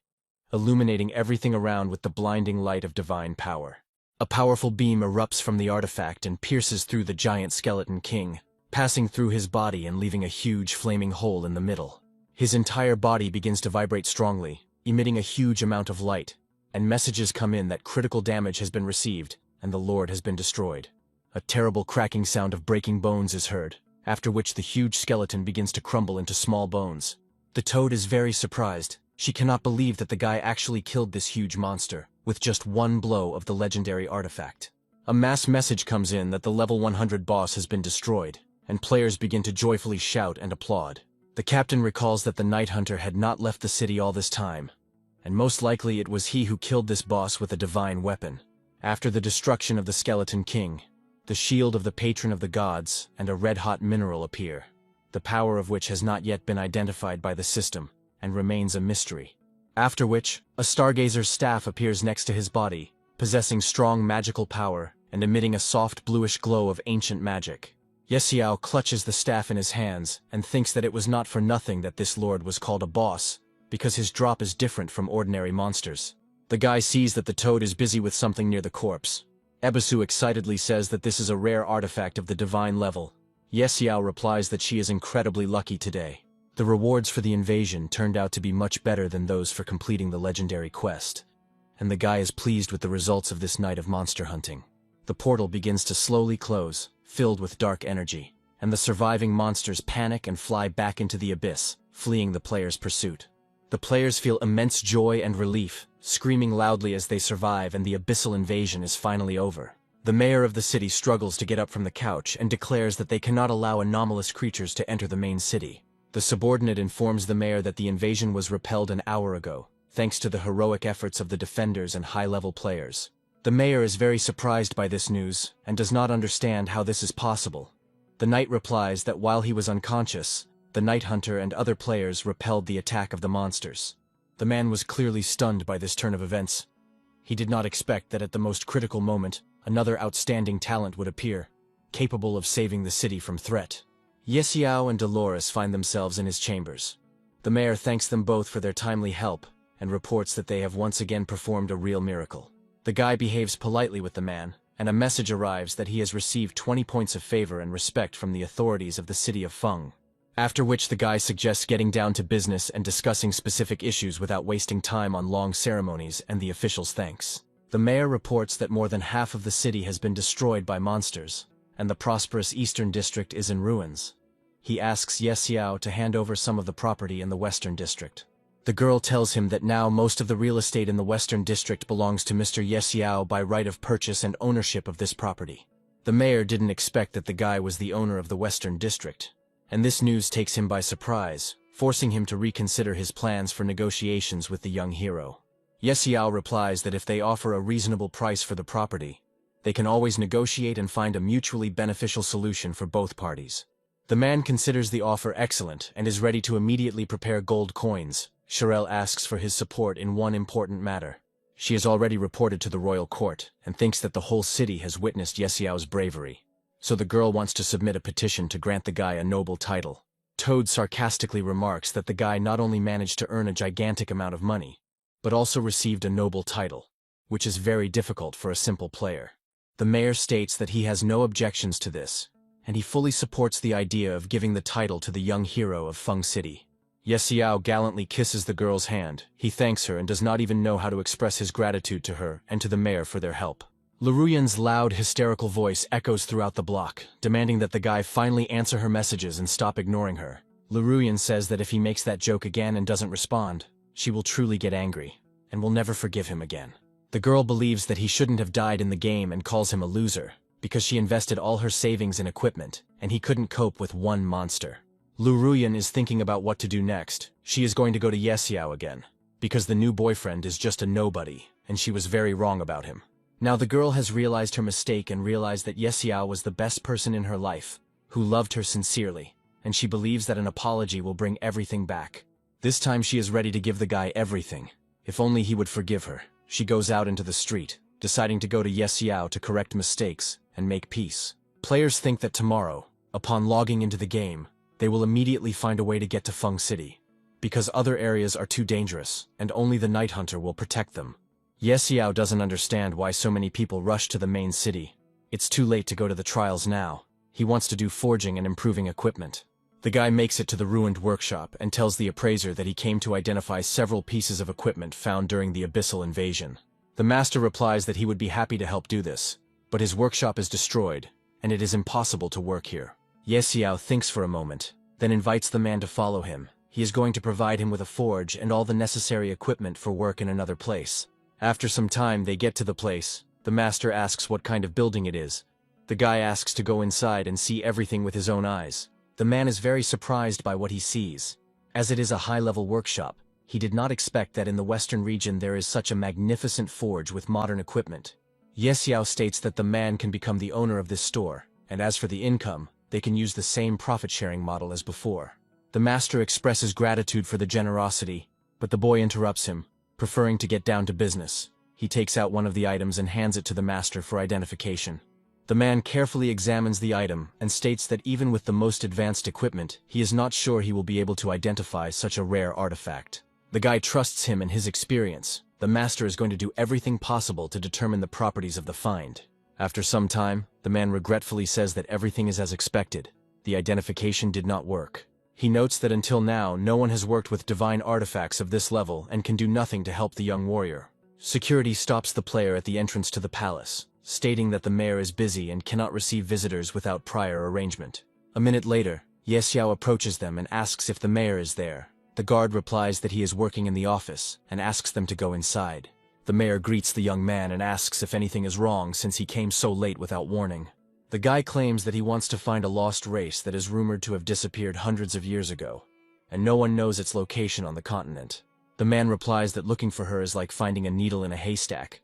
illuminating everything around with the blinding light of divine power. A powerful beam erupts from the artifact and pierces through the giant Skeleton King, passing through his body and leaving a huge flaming hole in the middle. His entire body begins to vibrate strongly, emitting a huge amount of light, and messages come in that critical damage has been received and the Lord has been destroyed. A terrible cracking sound of breaking bones is heard, after which the huge skeleton begins to crumble into small bones. The toad is very surprised. She cannot believe that the guy actually killed this huge monster with just one blow of the legendary artifact. A mass message comes in that the level 100 boss has been destroyed, and players begin to joyfully shout and applaud. The captain recalls that the Night Hunter had not left the city all this time, and most likely it was he who killed this boss with a divine weapon. After the destruction of the Skeleton King, the shield of the patron of the gods and a red-hot mineral appear, the power of which has not yet been identified by the system and remains a mystery. After which, a stargazer's staff appears next to his body, possessing strong magical power and emitting a soft bluish glow of ancient magic. Yesiao clutches the staff in his hands and thinks that it was not for nothing that this lord was called a boss, because his drop is different from ordinary monsters. The guy sees that the toad is busy with something near the corpse. Ebisu excitedly says that this is a rare artifact of the divine level. Yesiao replies that she is incredibly lucky today. The rewards for the invasion turned out to be much better than those for completing the legendary quest, and the guy is pleased with the results of this night of monster hunting. The portal begins to slowly close, filled with dark energy, and the surviving monsters panic and fly back into the abyss, fleeing the players' pursuit. The players feel immense joy and relief, screaming loudly as they survive and the abyssal invasion is finally over. The mayor of the city struggles to get up from the couch and declares that they cannot allow anomalous creatures to enter the main city. The subordinate informs the mayor that the invasion was repelled an hour ago, thanks to the heroic efforts of the defenders and high-level players. The mayor is very surprised by this news and does not understand how this is possible. The knight replies that while he was unconscious, the Night Hunter and other players repelled the attack of the monsters. The man was clearly stunned by this turn of events. He did not expect that at the most critical moment, another outstanding talent would appear. capable of saving the city from threat. Yesiao and Dolores find themselves in his chambers. The mayor thanks them both for their timely help and reports that they have once again performed a real miracle. The guy behaves politely with the man, and a message arrives that he has received 20 points of favor and respect from the authorities of the city of Feng. After which the guy suggests getting down to business and discussing specific issues without wasting time on long ceremonies and the officials' thanks. The mayor reports that more than half of the city has been destroyed by monsters, and the prosperous eastern district is in ruins. He asks Yesiao to hand over some of the property in the western district. The girl tells him that now most of the real estate in the western district belongs to Mr. Yesiao by right of purchase and ownership of this property. The mayor didn't expect that the guy was the owner of the western district, and this news takes him by surprise, forcing him to reconsider his plans for negotiations with the young hero. Yesiao replies that if they offer a reasonable price for the property, they can always negotiate and find a mutually beneficial solution for both parties. The man considers the offer excellent and is ready to immediately prepare gold coins. Cherelle asks for his support in one important matter. She has already reported to the royal court and thinks that the whole city has witnessed Yesiao's bravery. So the girl wants to submit a petition to grant the guy a noble title. Toad sarcastically remarks that the guy not only managed to earn a gigantic amount of money, but also received a noble title, which is very difficult for a simple player. The mayor states that he has no objections to this, and he fully supports the idea of giving the title to the young hero of Feng City. Yesiao gallantly kisses the girl's hand. He thanks her and does not even know how to express his gratitude to her and to the mayor for their help. Luruyan's loud, hysterical voice echoes throughout the block, demanding that the guy finally answer her messages and stop ignoring her. Luruyan says that if he makes that joke again and doesn't respond, she will truly get angry, and will never forgive him again. The girl believes that he shouldn't have died in the game and calls him a loser, because she invested all her savings in equipment, and he couldn't cope with one monster. Luruyan is thinking about what to do next. She is going to go to Yesiao again, because the new boyfriend is just a nobody, and she was very wrong about him. Now the girl has realized her mistake and realized that Yesiao was the best person in her life, who loved her sincerely, and she believes that an apology will bring everything back. This time she is ready to give the guy everything. If only he would forgive her. She goes out into the street, deciding to go to Yesiao to correct mistakes and make peace. Players think that tomorrow, upon logging into the game, they will immediately find a way to get to Feng City, because other areas are too dangerous, and only the Night Hunter will protect them. Yesiao doesn't understand why so many people rush to the main city. It's too late to go to the trials now. He wants to do forging and improving equipment. The guy makes it to the ruined workshop and tells the appraiser that he came to identify several pieces of equipment found during the Abyssal invasion. The master replies that he would be happy to help do this, but his workshop is destroyed, and it is impossible to work here. Yesiao thinks for a moment, then invites the man to follow him. He is going to provide him with a forge and all the necessary equipment for work in another place. After some time they get to the place. The master asks what kind of building it is. The guy asks to go inside and see everything with his own eyes. The man is very surprised by what he sees. As it is a high-level workshop, he did not expect that in the western region there is such a magnificent forge with modern equipment. Yesiao states that the man can become the owner of this store, and as for the income, they can use the same profit-sharing model as before. The master expresses gratitude for the generosity, but the boy interrupts him, preferring to get down to business. He takes out one of the items and hands it to the master for identification. The man carefully examines the item and states that even with the most advanced equipment, he is not sure he will be able to identify such a rare artifact. The guy trusts him and his experience. The master is going to do everything possible to determine the properties of the find. After some time, the man regretfully says that everything is as expected. The identification did not work. He notes that until now, no one has worked with divine artifacts of this level and can do nothing to help the young warrior. Security stops the player at the entrance to the palace, stating that the mayor is busy and cannot receive visitors without prior arrangement. A minute later, Yesiao approaches them and asks if the mayor is there. The guard replies that he is working in the office and asks them to go inside. The mayor greets the young man and asks if anything is wrong since he came so late without warning. The guy claims that he wants to find a lost race that is rumored to have disappeared hundreds of years ago, and no one knows its location on the continent. The man replies that looking for her is like finding a needle in a haystack,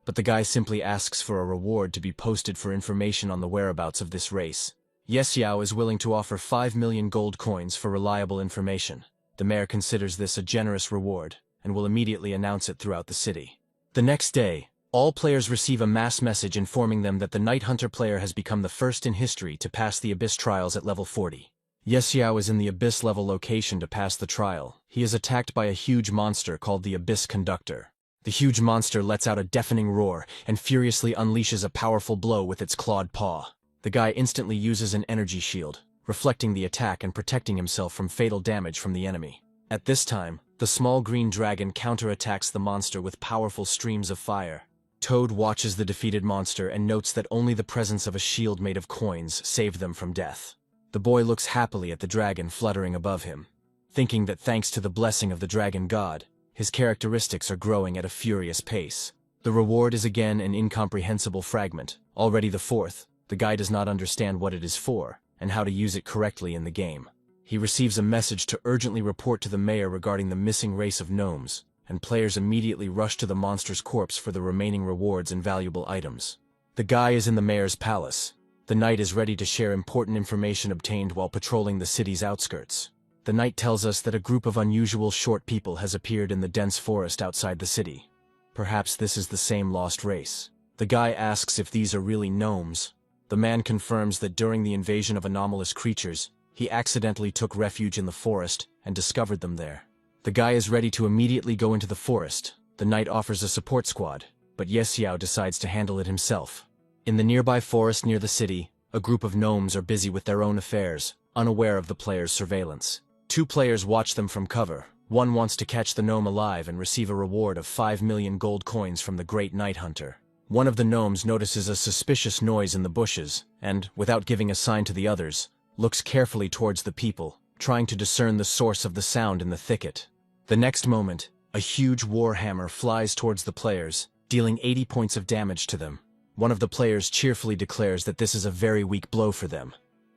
but the guy simply asks for a reward to be posted for information on the whereabouts of this race. Yesiao is willing to offer 5 million gold coins for reliable information. The mayor considers this a generous reward, and will immediately announce it throughout the city. The next day, All players receive a mass message informing them that the Night Hunter player has become the first in history to pass the Abyss trials at level 40. Yesiao is in the Abyss level location to pass the trial. He is attacked by a huge monster called the Abyss Conductor. The huge monster lets out a deafening roar and furiously unleashes a powerful blow with its clawed paw. The guy instantly uses an energy shield, reflecting the attack and protecting himself from fatal damage from the enemy. At this time, the small green dragon counterattacks the monster with powerful streams of fire. Toad watches the defeated monster and notes that only the presence of a shield made of coins saved them from death. The boy looks happily at the dragon fluttering above him, thinking that thanks to the blessing of the dragon god, his characteristics are growing at a furious pace. The reward is again an incomprehensible fragment, already the fourth. The guy does not understand what it is for, and how to use it correctly in the game. He receives a message to urgently report to the mayor regarding the missing race of gnomes, and players immediately rush to the monster's corpse for the remaining rewards and valuable items. The guy is in the mayor's palace. The knight is ready to share important information obtained while patrolling the city's outskirts. The knight tells us that a group of unusual short people has appeared in the dense forest outside the city. Perhaps this is the same lost race. The guy asks if these are really gnomes. The man confirms that during the invasion of anomalous creatures, he accidentally took refuge in the forest and discovered them there. The guy is ready to immediately go into the forest. The knight offers a support squad, but Yesiao decides to handle it himself. In the nearby forest near the city, a group of gnomes are busy with their own affairs, unaware of the player's surveillance. Two players watch them from cover. One wants to catch the gnome alive and receive a reward of 5 million gold coins from the great Night Hunter. One of the gnomes notices a suspicious noise in the bushes and, without giving a sign to the others, looks carefully towards the people, trying to discern the source of the sound in the thicket. The next moment, a huge warhammer flies towards the players, dealing 80 points of damage to them. One of the players cheerfully declares that this is a very weak blow for them.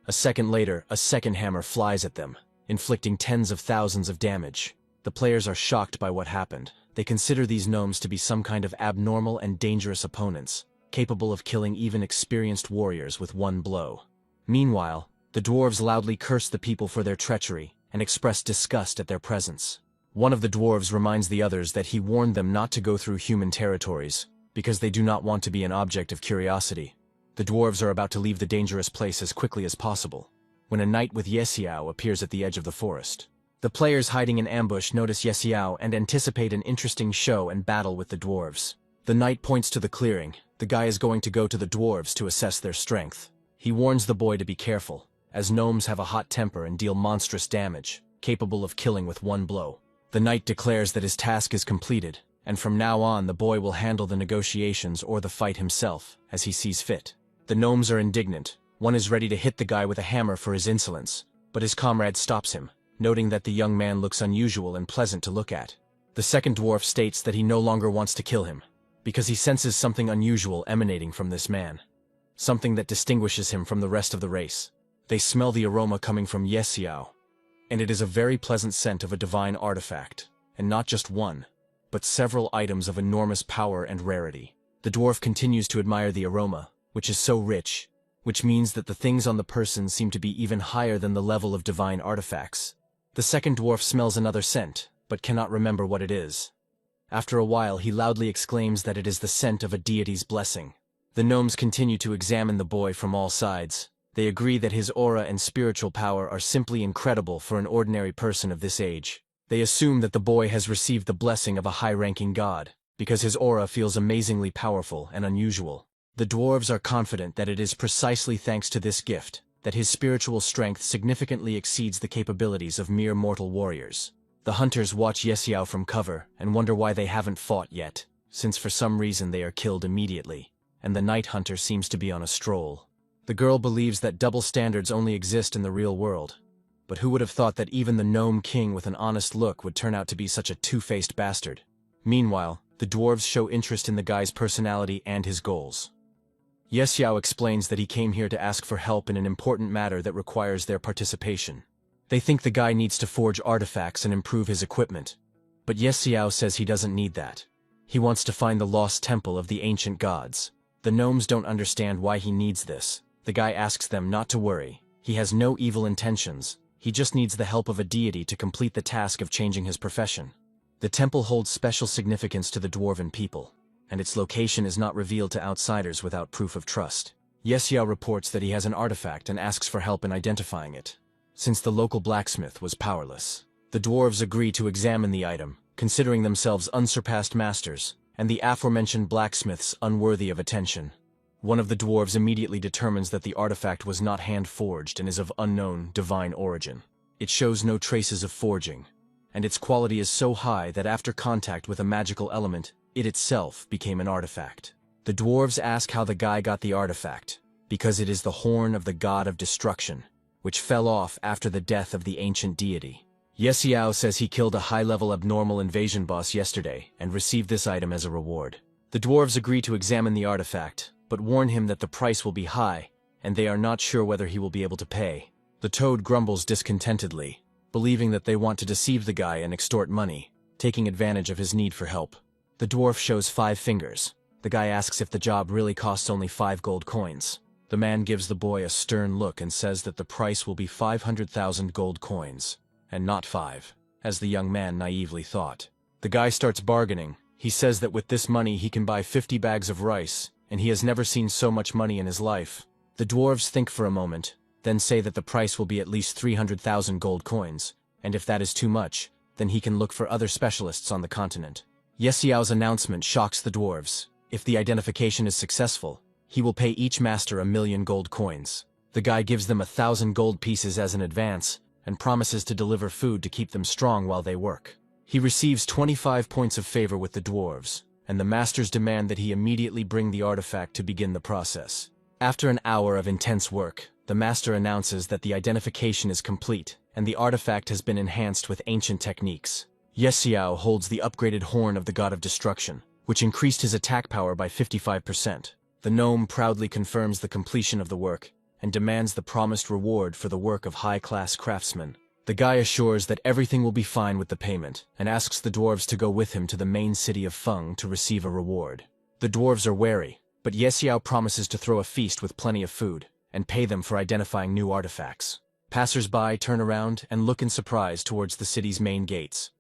A second later, a second hammer flies at them, inflicting tens of thousands of damage. The players are shocked by what happened. They consider these gnomes to be some kind of abnormal and dangerous opponents, capable of killing even experienced warriors with one blow. Meanwhile, the dwarves loudly curse the people for their treachery and express disgust at their presence. One of the dwarves reminds the others that he warned them not to go through human territories, because they do not want to be an object of curiosity. The dwarves are about to leave the dangerous place as quickly as possible, when a knight with Yesiao appears at the edge of the forest. The players hiding in ambush notice Yesiao and anticipate an interesting show and battle with the dwarves. The knight points to the clearing. The guy is going to go to the dwarves to assess their strength. He warns the boy to be careful, as gnomes have a hot temper and deal monstrous damage, capable of killing with one blow. The knight declares that his task is completed, and from now on the boy will handle the negotiations or the fight himself, as he sees fit. The gnomes are indignant. One is ready to hit the guy with a hammer for his insolence, but his comrade stops him, noting that the young man looks unusual and pleasant to look at. The second dwarf states that he no longer wants to kill him, because he senses something unusual emanating from this man. Something that distinguishes him from the rest of the race. They smell the aroma coming from Yesiao, and it is a very pleasant scent of a divine artifact, and not just one, but several items of enormous power and rarity. The dwarf continues to admire the aroma, which is so rich, which means that the things on the person seem to be even higher than the level of divine artifacts. The second dwarf smells another scent, but cannot remember what it is. After a while, he loudly exclaims that it is the scent of a deity's blessing. The gnomes continue to examine the boy from all sides. They agree that his aura and spiritual power are simply incredible for an ordinary person of this age. They assume that the boy has received the blessing of a high-ranking god, because his aura feels amazingly powerful and unusual. The dwarves are confident that it is precisely thanks to this gift that his spiritual strength significantly exceeds the capabilities of mere mortal warriors. The hunters watch Yesiao from cover and wonder why they haven't fought yet, since for some reason they are killed immediately, and the night hunter seems to be on a stroll. The girl believes that double standards only exist in the real world, but who would have thought that even the gnome king with an honest look would turn out to be such a two-faced bastard? Meanwhile, the dwarves show interest in the guy's personality and his goals. Yesiao explains that he came here to ask for help in an important matter that requires their participation. They think the guy needs to forge artifacts and improve his equipment, but Yesiao says he doesn't need that. He wants to find the lost temple of the ancient gods. The gnomes don't understand why he needs this. The guy asks them not to worry. He has no evil intentions. He just needs the help of a deity to complete the task of changing his profession. The temple holds special significance to the dwarven people. and its location is not revealed to outsiders without proof of trust. Yesiao reports that he has an artifact and asks for help in identifying it. Since the local blacksmith was powerless, the dwarves agree to examine the item, considering themselves unsurpassed masters, and the aforementioned blacksmiths unworthy of attention. One of the dwarves immediately determines that the artifact was not hand-forged and is of unknown, divine origin. It shows no traces of forging, and its quality is so high that after contact with a magical element, it itself became an artifact. The dwarves ask how the guy got the artifact, because it is the horn of the god of destruction, which fell off after the death of the ancient deity. Yesiao says he killed a high-level abnormal invasion boss yesterday and received this item as a reward. The dwarves agree to examine the artifact, but warn him that the price will be high, and they are not sure whether he will be able to pay. The toad grumbles discontentedly, believing that they want to deceive the guy and extort money, taking advantage of his need for help. The dwarf shows 5 fingers. The guy asks if the job really costs only 5 gold coins. The man gives the boy a stern look and says that the price will be 500,000 gold coins, and not 5, as the young man naively thought. The guy starts bargaining. He says that with this money he can buy 50 bags of rice, and he has never seen so much money in his life. The dwarves think for a moment, then say that the price will be at least 300,000 gold coins, and if that is too much, then he can look for other specialists on the continent. Yesiao's announcement shocks the dwarves. If the identification is successful, he will pay each master 1,000,000 gold coins. The guy gives them 1,000 gold pieces as an advance, and promises to deliver food to keep them strong while they work. He receives 25 points of favor with the dwarves, and the masters demand that he immediately bring the artifact to begin the process. After an hour of intense work, the master announces that the identification is complete, and the artifact has been enhanced with ancient techniques. Yesiao holds the upgraded horn of the god of destruction, which increased his attack power by 55%. The gnome proudly confirms the completion of the work, and demands the promised reward for the work of high-class craftsmen. The guy assures that everything will be fine with the payment, and asks the dwarves to go with him to the main city of Feng to receive a reward. The dwarves are wary, but Yesiao promises to throw a feast with plenty of food, and pay them for identifying new artifacts. Passers-by turn around and look in surprise towards the city's main gates,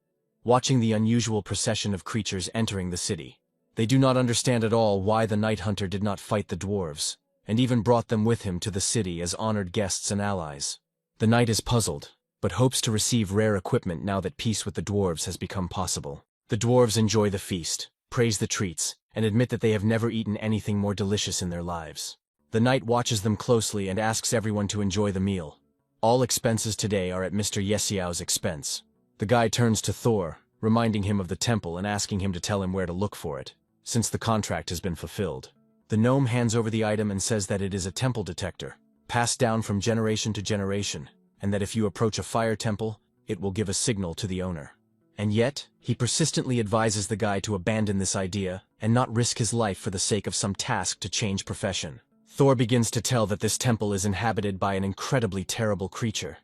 watching the unusual procession of creatures entering the city. They do not understand at all why the Night Hunter did not fight the dwarves, and even brought them with him to the city as honored guests and allies. The knight is puzzled, but hopes to receive rare equipment now that peace with the dwarves has become possible. The dwarves enjoy the feast, praise the treats, and admit that they have never eaten anything more delicious in their lives. The knight watches them closely and asks everyone to enjoy the meal. All expenses today are at Mr. Yesiao's expense. The guy turns to Thor, reminding him of the temple and asking him to tell him where to look for it, since the contract has been fulfilled. The gnome hands over the item and says that it is a temple detector, passed down from generation to generation, and that if you approach a fire temple, it will give a signal to the owner. And yet, he persistently advises the guy to abandon this idea and not risk his life for the sake of some task to change profession. Thor begins to tell that this temple is inhabited by an incredibly terrible creature,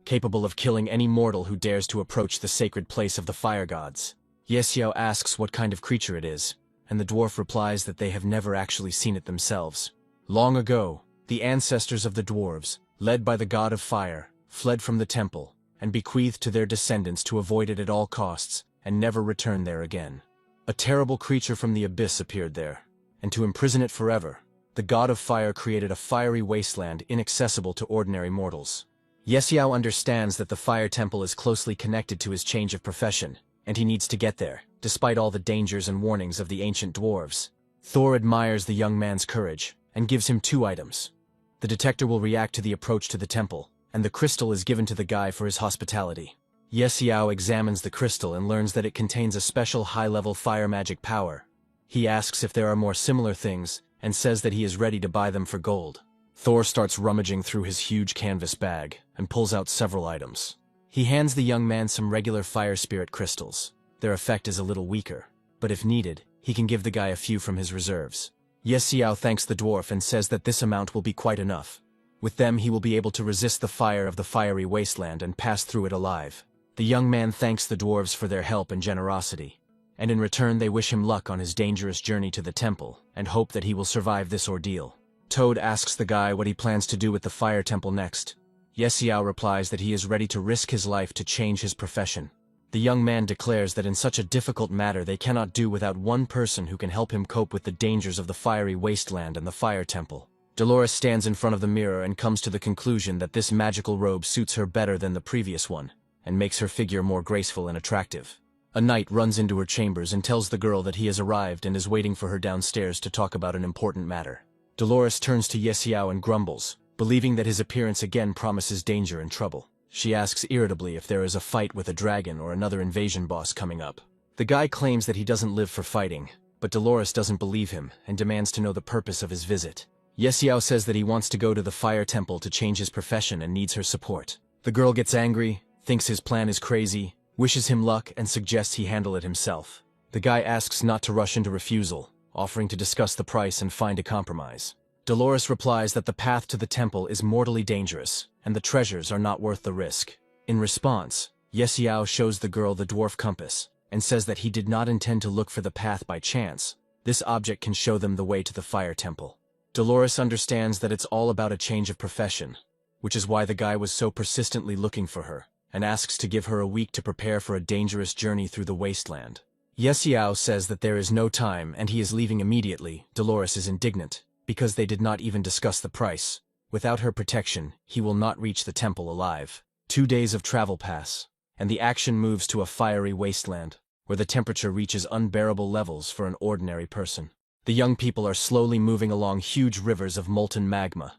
capable of killing any mortal who dares to approach the sacred place of the fire gods. Yesiao asks what kind of creature it is, and the dwarf replies that they have never actually seen it themselves. Long ago, the ancestors of the dwarves, led by the god of fire, fled from the temple, and bequeathed to their descendants to avoid it at all costs, and never return there again. A terrible creature from the abyss appeared there, and to imprison it forever, the god of fire created a fiery wasteland inaccessible to ordinary mortals. Yesiao understands that the fire temple is closely connected to his change of profession, and he needs to get there, despite all the dangers and warnings of the ancient dwarves. Thor admires the young man's courage, and gives him 2 items. The detector will react to the approach to the temple, and the crystal is given to the guy for his hospitality. Yesiao examines the crystal and learns that it contains a special high-level fire magic power. He asks if there are more similar things, and says that he is ready to buy them for gold. Thor starts rummaging through his huge canvas bag, and pulls out several items. He hands the young man some regular fire spirit crystals. Their effect is a little weaker, but if needed, he can give the guy a few from his reserves. Yesiao thanks the dwarf and says that this amount will be quite enough. With them he will be able to resist the fire of the fiery wasteland and pass through it alive. The young man thanks the dwarves for their help and generosity, and in return they wish him luck on his dangerous journey to the temple, and hope that he will survive this ordeal. Toad asks the guy what he plans to do with the fire temple next. Yesiao replies that he is ready to risk his life to change his profession. The young man declares that in such a difficult matter they cannot do without one person who can help him cope with the dangers of the fiery wasteland and the fire temple. Dolores stands in front of the mirror and comes to the conclusion that this magical robe suits her better than the previous one, and makes her figure more graceful and attractive. A knight runs into her chambers and tells the girl that he has arrived and is waiting for her downstairs to talk about an important matter. Dolores turns to Yesiao and grumbles, believing that his appearance again promises danger and trouble. She asks irritably if there is a fight with a dragon or another invasion boss coming up. The guy claims that he doesn't live for fighting, but Dolores doesn't believe him and demands to know the purpose of his visit. Yesiao says that he wants to go to the fire temple to change his profession and needs her support. The girl gets angry, thinks his plan is crazy, wishes him luck, and suggests he handle it himself. The guy asks not to rush into refusal, offering to discuss the price and find a compromise. Dolores replies that the path to the temple is mortally dangerous, and the treasures are not worth the risk. In response, Yesiao shows the girl the dwarf compass, and says that he did not intend to look for the path by chance. This object can show them the way to the fire temple. Dolores understands that it's all about a change of profession, which is why the guy was so persistently looking for her, and asks to give her a week to prepare for a dangerous journey through the wasteland. Yesiao says that there is no time and he is leaving immediately. Dolores is indignant, because they did not even discuss the price. Without her protection, he will not reach the temple alive. 2 days of travel pass, and the action moves to a fiery wasteland, where the temperature reaches unbearable levels for an ordinary person. The young people are slowly moving along huge rivers of molten magma.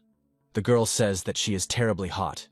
The girl says that she is terribly hot.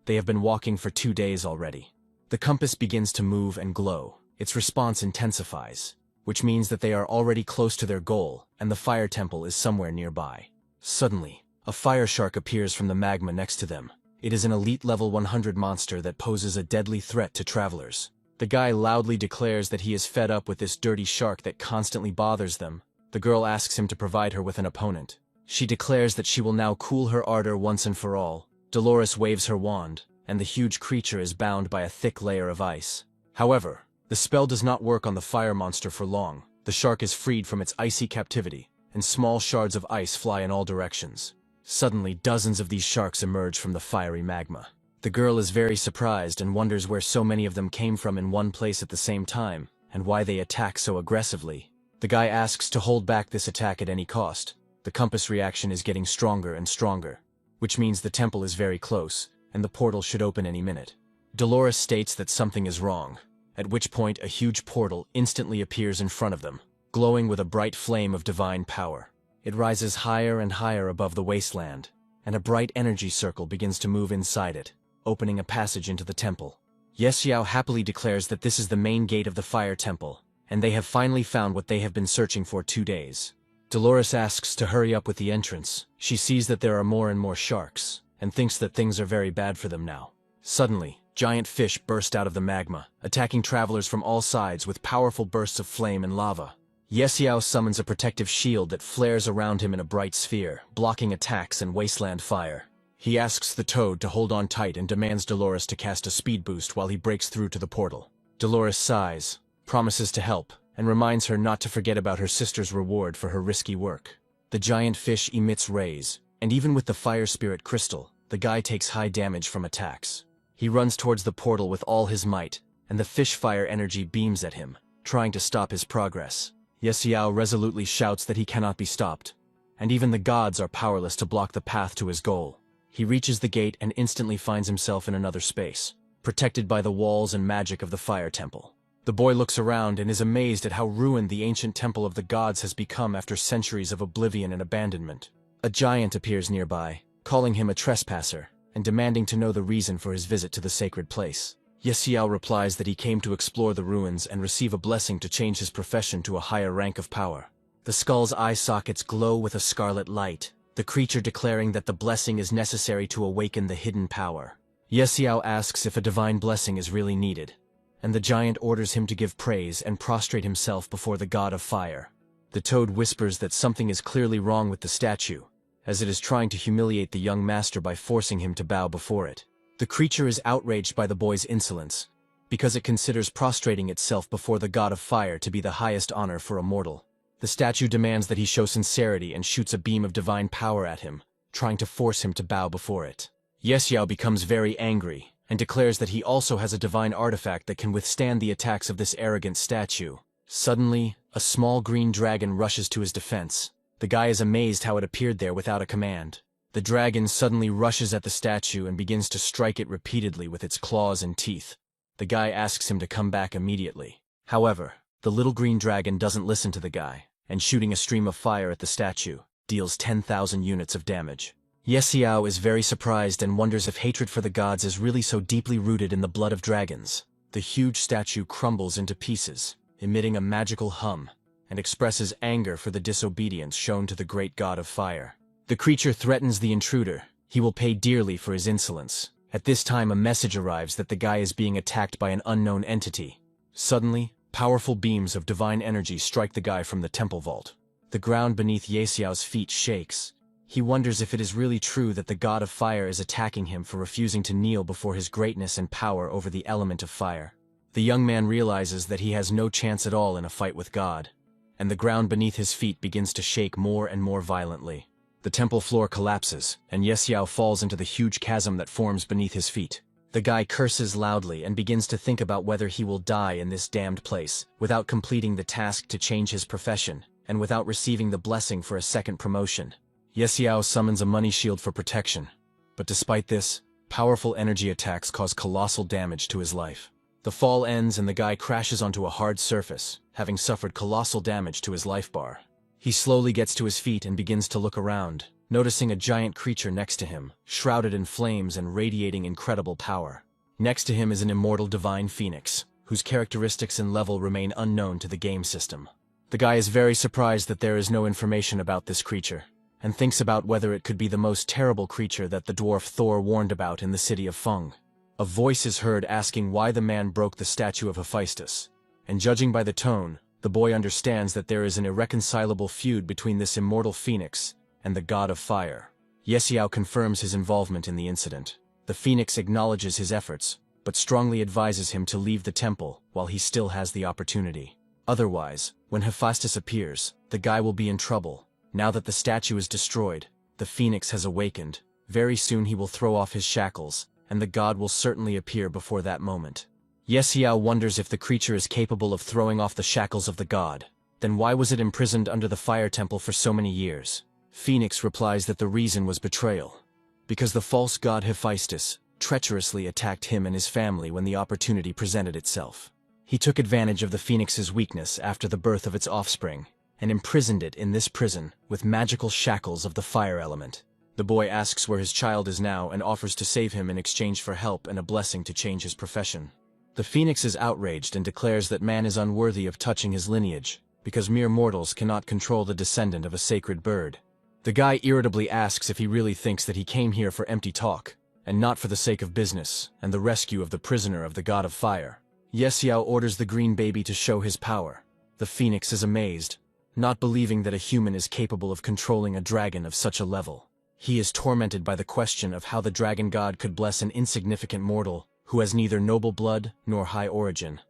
They have been walking for 2 days already. The compass begins to move and glow. Its response intensifies, which means that they are already close to their goal, and the fire temple is somewhere nearby. Suddenly, a fire shark appears from the magma next to them. It is an elite level 100 monster that poses a deadly threat to travelers. The guy loudly declares that he is fed up with this dirty shark that constantly bothers them. The girl asks him to provide her with an opponent. She declares that she will now cool her ardor once and for all. Dolores waves her wand, and the huge creature is bound by a thick layer of ice. However, the spell does not work on the fire monster for long. The shark is freed from its icy captivity, and small shards of ice fly in all directions. Suddenly, dozens of these sharks emerge from the fiery magma. The girl is very surprised and wonders where so many of them came from in one place at the same time, and why they attack so aggressively. The guy asks to hold back this attack at any cost. The compass reaction is getting stronger and stronger, which means the temple is very close, and the portal should open any minute. Dolores states that something is wrong, at which point a huge portal instantly appears in front of them, glowing with a bright flame of divine power. It rises higher and higher above the wasteland, and a bright energy circle begins to move inside it, opening a passage into the temple. Yesiao happily declares that this is the main gate of the fire temple, and they have finally found what they have been searching for 2 days. Dolores asks to hurry up with the entrance. She sees that there are more and more sharks, and thinks that things are very bad for them now. Suddenly, giant fish burst out of the magma, attacking travelers from all sides with powerful bursts of flame and lava. Yesiao summons a protective shield that flares around him in a bright sphere, blocking attacks and wasteland fire. He asks the toad to hold on tight and demands Dolores to cast a speed boost while he breaks through to the portal. Dolores sighs, promises to help, and reminds her not to forget about her sister's reward for her risky work. The giant fish emits rays, and even with the fire spirit crystal, the guy takes high damage from attacks. He runs towards the portal with all his might, and the fish fire energy beams at him, trying to stop his progress. Yesiao resolutely shouts that he cannot be stopped, and even the gods are powerless to block the path to his goal. He reaches the gate and instantly finds himself in another space, protected by the walls and magic of the fire temple. The boy looks around and is amazed at how ruined the ancient temple of the gods has become after centuries of oblivion and abandonment. A giant appears nearby, calling him a trespasser, and demanding to know the reason for his visit to the sacred place. Yesiao replies that he came to explore the ruins and receive a blessing to change his profession to a higher rank of power. The skull's eye sockets glow with a scarlet light, the creature declaring that the blessing is necessary to awaken the hidden power. Yesiao asks if a divine blessing is really needed, and the giant orders him to give praise and prostrate himself before the god of fire. The toad whispers that something is clearly wrong with the statue, as it is trying to humiliate the young master by forcing him to bow before it. The creature is outraged by the boy's insolence, because it considers prostrating itself before the god of fire to be the highest honor for a mortal. The statue demands that he show sincerity and shoots a beam of divine power at him, trying to force him to bow before it. Yesiao becomes very angry, and declares that he also has a divine artifact that can withstand the attacks of this arrogant statue. Suddenly, a small green dragon rushes to his defense. The guy is amazed how it appeared there without a command. The dragon suddenly rushes at the statue and begins to strike it repeatedly with its claws and teeth. The guy asks him to come back immediately. However, the little green dragon doesn't listen to the guy, and shooting a stream of fire at the statue, deals 10,000 units of damage. Xiao is very surprised and wonders if hatred for the gods is really so deeply rooted in the blood of dragons. The huge statue crumbles into pieces, emitting a magical hum, and expresses anger for the disobedience shown to the great god of fire. The creature threatens the intruder. He will pay dearly for his insolence. At this time, a message arrives that the guy is being attacked by an unknown entity. Suddenly, powerful beams of divine energy strike the guy from the temple vault. The ground beneath Xiao's feet shakes. He wonders if it is really true that the god of fire is attacking him for refusing to kneel before his greatness and power over the element of fire. The young man realizes that he has no chance at all in a fight with God, and the ground beneath his feet begins to shake more and more violently. The temple floor collapses, and Xiao falls into the huge chasm that forms beneath his feet. The guy curses loudly and begins to think about whether he will die in this damned place, without completing the task to change his profession, and without receiving the blessing for a second promotion. Xiao summons a money shield for protection, but despite this, powerful energy attacks cause colossal damage to his life. The fall ends and the guy crashes onto a hard surface, having suffered colossal damage to his life bar. He slowly gets to his feet and begins to look around, noticing a giant creature next to him, shrouded in flames and radiating incredible power. Next to him is an immortal divine phoenix, whose characteristics and level remain unknown to the game system. The guy is very surprised that there is no information about this creature, and thinks about whether it could be the most terrible creature that the dwarf Thor warned about in the city of Feng. A voice is heard asking why the man broke the statue of Hephaestus, and judging by the tone, the boy understands that there is an irreconcilable feud between this immortal phoenix and the god of fire. Xiao confirms his involvement in the incident. The phoenix acknowledges his efforts, but strongly advises him to leave the temple while he still has the opportunity. Otherwise, when Hephaestus appears, the guy will be in trouble. Now that the statue is destroyed, the phoenix has awakened. Very soon he will throw off his shackles, and the god will certainly appear before that moment. Xiao wonders if the creature is capable of throwing off the shackles of the god. Then why was it imprisoned under the fire temple for so many years? Phoenix replies that the reason was betrayal. Because the false god Hephaestus treacherously attacked him and his family when the opportunity presented itself. He took advantage of the phoenix's weakness after the birth of its offspring, and imprisoned it in this prison with magical shackles of the fire element. The boy asks where his child is now and offers to save him in exchange for help and a blessing to change his profession. The phoenix is outraged and declares that man is unworthy of touching his lineage, because mere mortals cannot control the descendant of a sacred bird. The guy irritably asks if he really thinks that he came here for empty talk, and not for the sake of business and the rescue of the prisoner of the god of fire. Xiao orders the green baby to show his power. The phoenix is amazed, not believing that a human is capable of controlling a dragon of such a level. He is tormented by the question of how the dragon god could bless an insignificant mortal who has neither noble blood nor high origin.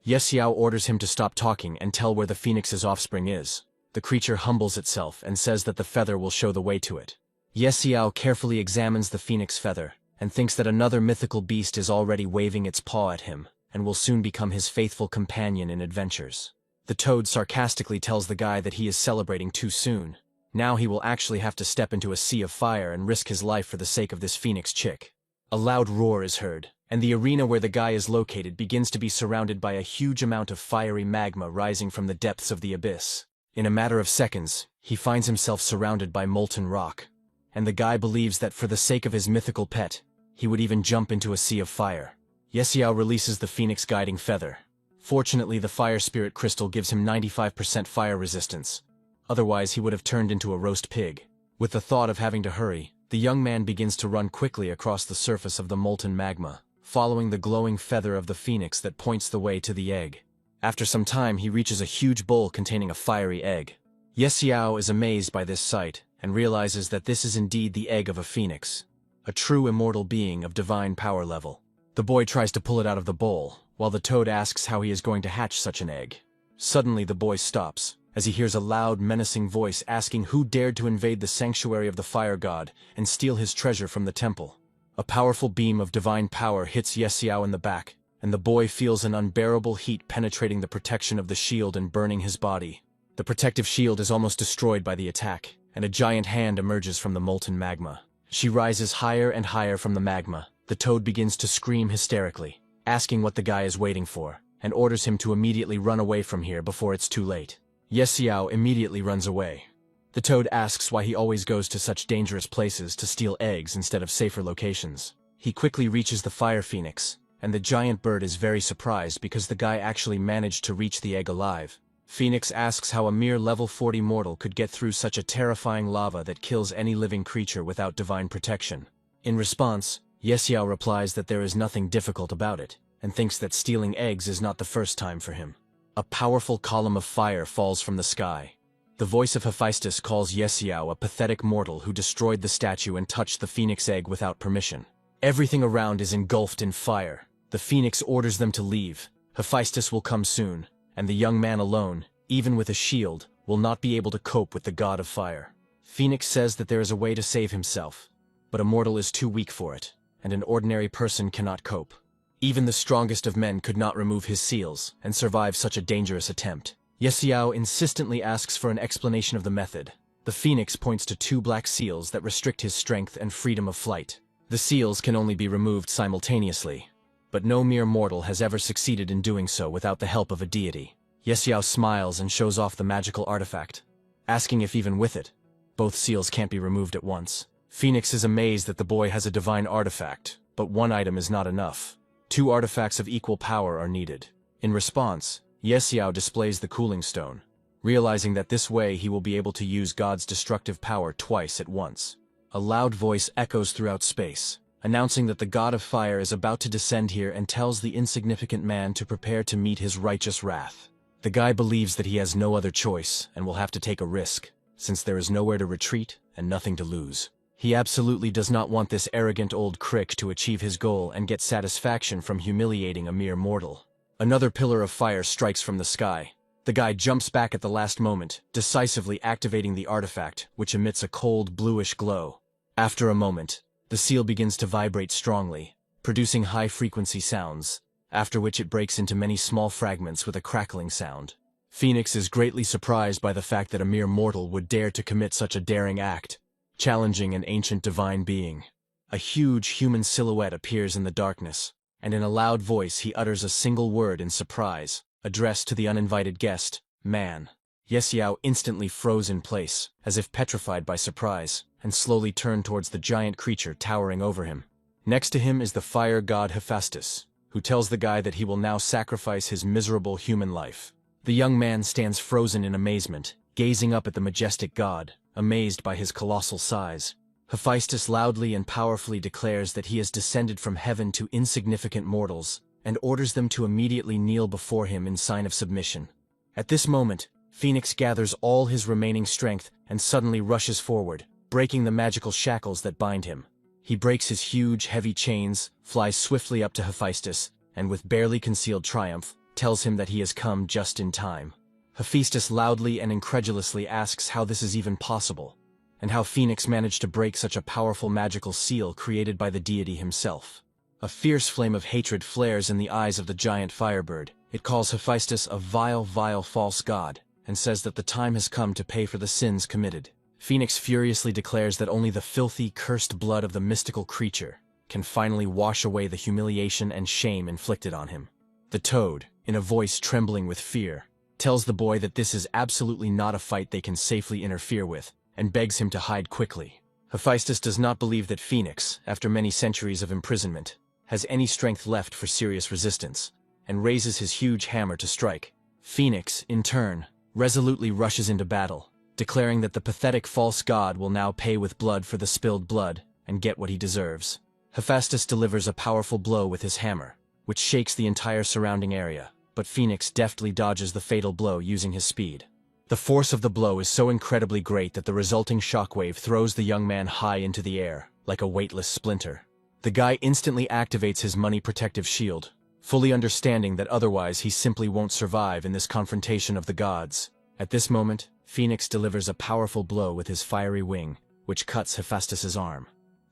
Xiao orders him to stop talking and tell where the phoenix's offspring is. The creature humbles itself and says that the feather will show the way to it. Xiao carefully examines the phoenix feather and thinks that another mythical beast is already waving its paw at him and will soon become his faithful companion in adventures. The toad sarcastically tells the guy that he is celebrating too soon. Now he will actually have to step into a sea of fire and risk his life for the sake of this phoenix chick. A loud roar is heard, and the arena where the guy is located begins to be surrounded by a huge amount of fiery magma rising from the depths of the abyss. In a matter of seconds, he finds himself surrounded by molten rock, and the guy believes that for the sake of his mythical pet, he would even jump into a sea of fire. Xiao releases the phoenix guiding feather. Fortunately, the fire spirit crystal gives him 95% fire resistance. Otherwise, he would have turned into a roast pig. With the thought of having to hurry, the young man begins to run quickly across the surface of the molten magma, following the glowing feather of the phoenix that points the way to the egg. After some time, he reaches a huge bowl containing a fiery egg. Xiao is amazed by this sight and realizes that this is indeed the egg of a phoenix, a true immortal being of divine power level. The boy tries to pull it out of the bowl, while the toad asks how he is going to hatch such an egg. Suddenly, the boy stops, as he hears a loud, menacing voice asking who dared to invade the sanctuary of the fire god and steal his treasure from the temple. A powerful beam of divine power hits Yesiao in the back, and the boy feels an unbearable heat penetrating the protection of the shield and burning his body. The protective shield is almost destroyed by the attack, and a giant hand emerges from the molten magma. She rises higher and higher from the magma. The toad begins to scream hysterically, asking what the guy is waiting for, and orders him to immediately run away from here before it's too late. Yesiao immediately runs away. The toad asks why he always goes to such dangerous places to steal eggs instead of safer locations. He quickly reaches the fire phoenix, and the giant bird is very surprised because the guy actually managed to reach the egg alive. Phoenix asks how a mere level 40 mortal could get through such a terrifying lava that kills any living creature without divine protection. In response, Yesiao replies that there is nothing difficult about it, and thinks that stealing eggs is not the first time for him. A powerful column of fire falls from the sky. The voice of Hephaestus calls Yesiao a pathetic mortal who destroyed the statue and touched the phoenix egg without permission. Everything around is engulfed in fire. The phoenix orders them to leave. Hephaestus will come soon, and the young man alone, even with a shield, will not be able to cope with the god of fire. Phoenix says that there is a way to save himself, but a mortal is too weak for it, and an ordinary person cannot cope. Even the strongest of men could not remove his seals and survive such a dangerous attempt. Yesiao insistently asks for an explanation of the method. The phoenix points to 2 black seals that restrict his strength and freedom of flight. The seals can only be removed simultaneously, but no mere mortal has ever succeeded in doing so without the help of a deity. Yesiao smiles and shows off the magical artifact, asking if even with it, both seals can't be removed at once. Phoenix is amazed that the boy has a divine artifact, but one item is not enough. 2 artifacts of equal power are needed. In response, Yesiao displays the cooling stone, realizing that this way he will be able to use God's destructive power twice at once. A loud voice echoes throughout space, announcing that the god of fire is about to descend here and tells the insignificant man to prepare to meet his righteous wrath. The guy believes that he has no other choice and will have to take a risk, since there is nowhere to retreat and nothing to lose. He absolutely does not want this arrogant old crick to achieve his goal and get satisfaction from humiliating a mere mortal. Another pillar of fire strikes from the sky. The guy jumps back at the last moment, decisively activating the artifact, which emits a cold, bluish glow. After a moment, the seal begins to vibrate strongly, producing high-frequency sounds, after which it breaks into many small fragments with a crackling sound. Phoenix is greatly surprised by the fact that a mere mortal would dare to commit such a daring act, challenging an ancient divine being. A huge human silhouette appears in the darkness, and in a loud voice he utters a single word in surprise, addressed to the uninvited guest, "Man." Yesiao instantly froze in place, as if petrified by surprise, and slowly turned towards the giant creature towering over him. Next to him is the fire god Hephaestus, who tells the guy that he will now sacrifice his miserable human life. The young man stands frozen in amazement, gazing up at the majestic god, amazed by his colossal size. Hephaestus loudly and powerfully declares that he has descended from heaven to insignificant mortals, and orders them to immediately kneel before him in sign of submission. At this moment, Phoenix gathers all his remaining strength and suddenly rushes forward, breaking the magical shackles that bind him. He breaks his huge, heavy chains, flies swiftly up to Hephaestus, and with barely concealed triumph, tells him that he has come just in time. Hephaestus loudly and incredulously asks how this is even possible, and how Phoenix managed to break such a powerful magical seal created by the deity himself. A fierce flame of hatred flares in the eyes of the giant firebird. It calls Hephaestus a vile, vile false god, and says that the time has come to pay for the sins committed. Phoenix furiously declares that only the filthy, cursed blood of the mystical creature can finally wash away the humiliation and shame inflicted on him. The toad, in a voice trembling with fear, tells the boy that this is absolutely not a fight they can safely interfere with, and begs him to hide quickly. Hephaestus does not believe that Phoenix, after many centuries of imprisonment, has any strength left for serious resistance, and raises his huge hammer to strike. Phoenix, in turn, resolutely rushes into battle, declaring that the pathetic false god will now pay with blood for the spilled blood and get what he deserves. Hephaestus delivers a powerful blow with his hammer, which shakes the entire surrounding area, but Phoenix deftly dodges the fatal blow using his speed. The force of the blow is so incredibly great that the resulting shockwave throws the young man high into the air, like a weightless splinter. The guy instantly activates his money protective shield, fully understanding that otherwise he simply won't survive in this confrontation of the gods. At this moment, Phoenix delivers a powerful blow with his fiery wing, which cuts Hephaestus's arm.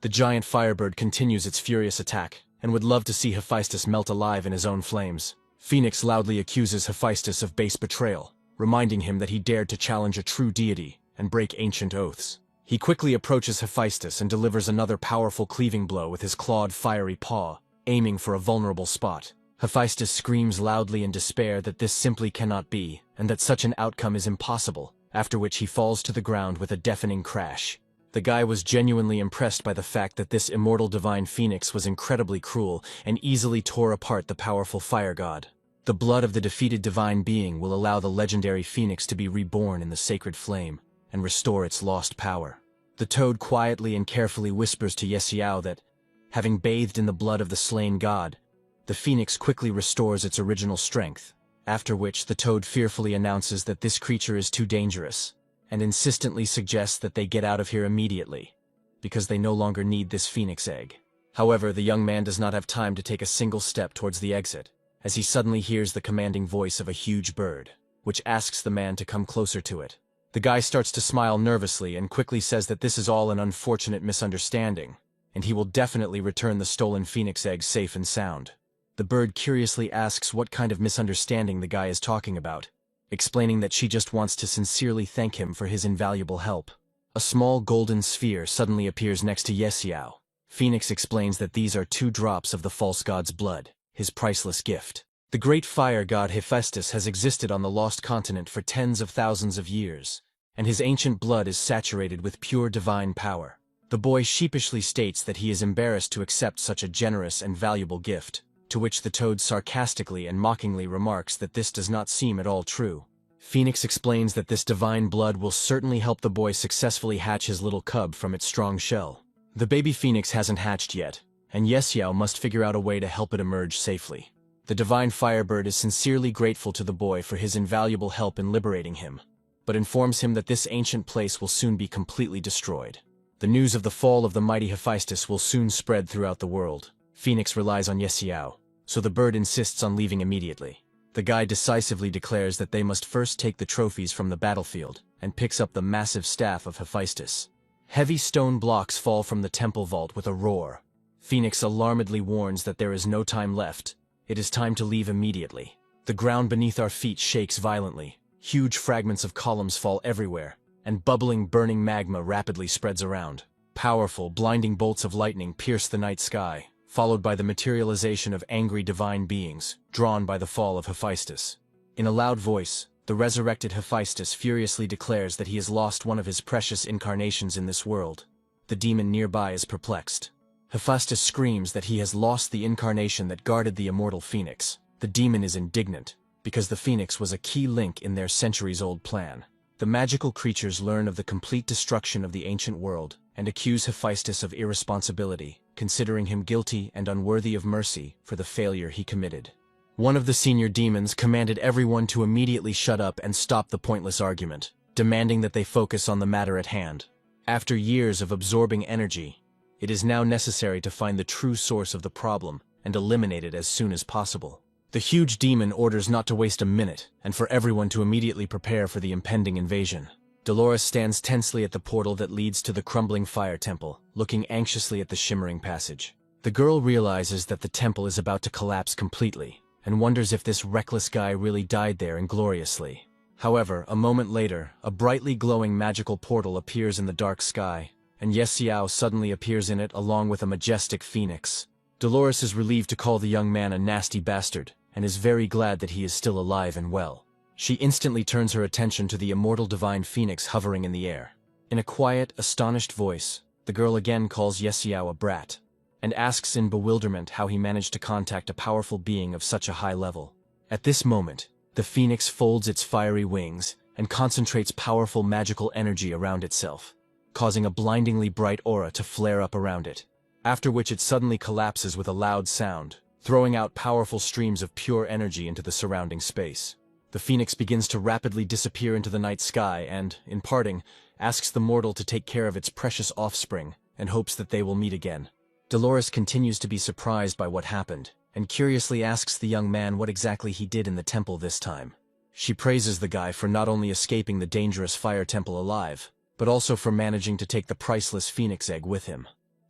The giant firebird continues its furious attack, and would love to see Hephaestus melt alive in his own flames. Phoenix loudly accuses Hephaestus of base betrayal, reminding him that he dared to challenge a true deity and break ancient oaths. He quickly approaches Hephaestus and delivers another powerful cleaving blow with his clawed fiery paw, aiming for a vulnerable spot. Hephaestus screams loudly in despair that this simply cannot be, and that such an outcome is impossible, after which he falls to the ground with a deafening crash. The guy was genuinely impressed by the fact that this immortal divine phoenix was incredibly cruel and easily tore apart the powerful fire god. The blood of the defeated divine being will allow the legendary phoenix to be reborn in the sacred flame and restore its lost power. The toad quietly and carefully whispers to Yesiao that, having bathed in the blood of the slain god, the phoenix quickly restores its original strength, after which the toad fearfully announces that this creature is too dangerous, and insistently suggests that they get out of here immediately, because they no longer need this phoenix egg. However, the young man does not have time to take a single step towards the exit, as he suddenly hears the commanding voice of a huge bird, which asks the man to come closer to it. The guy starts to smile nervously and quickly says that this is all an unfortunate misunderstanding, and he will definitely return the stolen phoenix egg safe and sound. The bird curiously asks what kind of misunderstanding the guy is talking about, explaining that she just wants to sincerely thank him for his invaluable help. A small golden sphere suddenly appears next to Yesiao. Phoenix explains that these are 2 drops of the false god's blood, his priceless gift. The great fire god Hephaestus has existed on the lost continent for tens of thousands of years, and his ancient blood is saturated with pure divine power. The boy sheepishly states that he is embarrassed to accept such a generous and valuable gift, to which the toad sarcastically and mockingly remarks that this does not seem at all true. Phoenix explains that this divine blood will certainly help the boy successfully hatch his little cub from its strong shell. The baby phoenix hasn't hatched yet, and Yesiao must figure out a way to help it emerge safely. The divine firebird is sincerely grateful to the boy for his invaluable help in liberating him, but informs him that this ancient place will soon be completely destroyed. The news of the fall of the mighty Hephaestus will soon spread throughout the world. Phoenix relies on Yesiao, so the bird insists on leaving immediately. The guy decisively declares that they must first take the trophies from the battlefield, and picks up the massive staff of Hephaestus. Heavy stone blocks fall from the temple vault with a roar. Phoenix alarmedly warns that there is no time left. It is time to leave immediately. The ground beneath our feet shakes violently. Huge fragments of columns fall everywhere, and bubbling, burning magma rapidly spreads around. Powerful, blinding bolts of lightning pierce the night sky, followed by the materialization of angry divine beings, drawn by the fall of Hephaestus. In a loud voice, the resurrected Hephaestus furiously declares that he has lost one of his precious incarnations in this world. The demon nearby is perplexed. Hephaestus screams that he has lost the incarnation that guarded the immortal phoenix. The demon is indignant, because the phoenix was a key link in their centuries-old plan. The magical creatures learn of the complete destruction of the ancient world, and accuse Hephaestus of irresponsibility, considering him guilty and unworthy of mercy for the failure he committed. One of the senior demons commanded everyone to immediately shut up and stop the pointless argument, demanding that they focus on the matter at hand. After years of absorbing energy, it is now necessary to find the true source of the problem and eliminate it as soon as possible. The huge demon orders not to waste a minute, and for everyone to immediately prepare for the impending invasion. Dolores stands tensely at the portal that leads to the crumbling fire temple, looking anxiously at the shimmering passage. The girl realizes that the temple is about to collapse completely, and wonders if this reckless guy really died there ingloriously. However, a moment later, a brightly glowing magical portal appears in the dark sky, and Yesiao suddenly appears in it along with a majestic phoenix. Dolores is relieved to call the young man a nasty bastard, and is very glad that he is still alive and well. She instantly turns her attention to the immortal divine phoenix hovering in the air. In a quiet, astonished voice, the girl again calls Yesiao a brat, and asks in bewilderment how he managed to contact a powerful being of such a high level. At this moment, the phoenix folds its fiery wings and concentrates powerful magical energy around itself, causing a blindingly bright aura to flare up around it, after which it suddenly collapses with a loud sound, throwing out powerful streams of pure energy into the surrounding space. The phoenix begins to rapidly disappear into the night sky and, in parting, asks the mortal to take care of its precious offspring and hopes that they will meet again. Dolores continues to be surprised by what happened, and curiously asks the young man what exactly he did in the temple this time. She praises the guy for not only escaping the dangerous fire temple alive, but also for managing to take the priceless phoenix egg with him.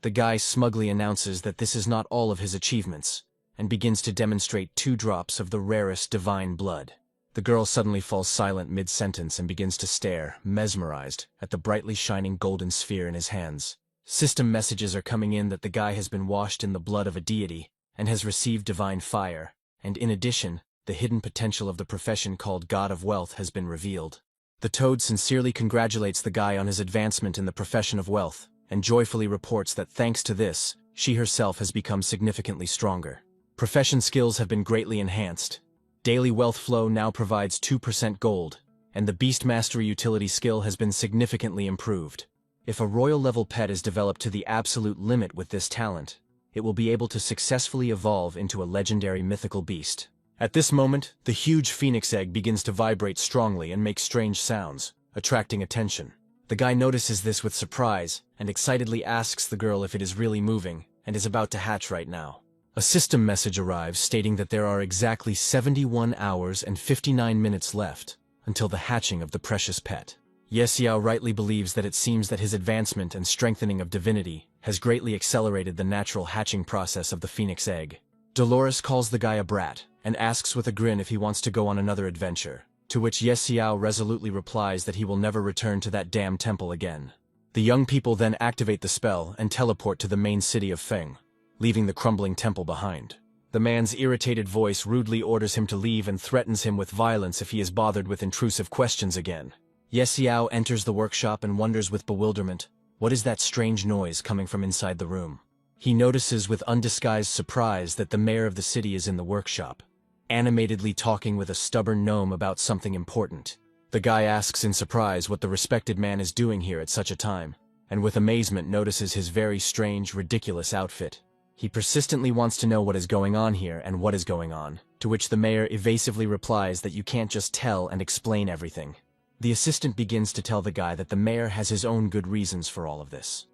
The guy smugly announces that this is not all of his achievements, and begins to demonstrate 2 drops of the rarest divine blood. The girl suddenly falls silent mid-sentence and begins to stare, mesmerized, at the brightly shining golden sphere in his hands. System messages are coming in that the guy has been washed in the blood of a deity, and has received divine fire, and in addition, the hidden potential of the profession called God of Wealth has been revealed. The Toad sincerely congratulates the guy on his advancement in the profession of wealth, and joyfully reports that thanks to this, she herself has become significantly stronger. Profession skills have been greatly enhanced. Daily wealth flow now provides 2% gold, and the Beast Mastery utility skill has been significantly improved. If a royal-level pet is developed to the absolute limit with this talent, it will be able to successfully evolve into a legendary mythical beast. At this moment, the huge phoenix egg begins to vibrate strongly and make strange sounds, attracting attention. The guy notices this with surprise, and excitedly asks the girl if it is really moving, and is about to hatch right now. A system message arrives stating that there are exactly 71 hours and 59 minutes left until the hatching of the precious pet. Yesiao rightly believes that it seems that his advancement and strengthening of divinity has greatly accelerated the natural hatching process of the phoenix egg. Dolores calls the guy a brat and asks with a grin if he wants to go on another adventure, to which Yesiao resolutely replies that he will never return to that damn temple again. The young people then activate the spell and teleport to the main city of Feng, leaving the crumbling temple behind. The man's irritated voice rudely orders him to leave and threatens him with violence if he is bothered with intrusive questions again. Yesiao enters the workshop and wonders with bewilderment, what is that strange noise coming from inside the room? He notices with undisguised surprise that the mayor of the city is in the workshop, animatedly talking with a stubborn gnome about something important. The guy asks in surprise what the respected man is doing here at such a time, and with amazement notices his very strange, ridiculous outfit. He persistently wants to know what is going on here and what is going on, to which the mayor evasively replies that you can't just tell and explain everything. The assistant begins to tell the guy that the mayor has his own good reasons for all of this,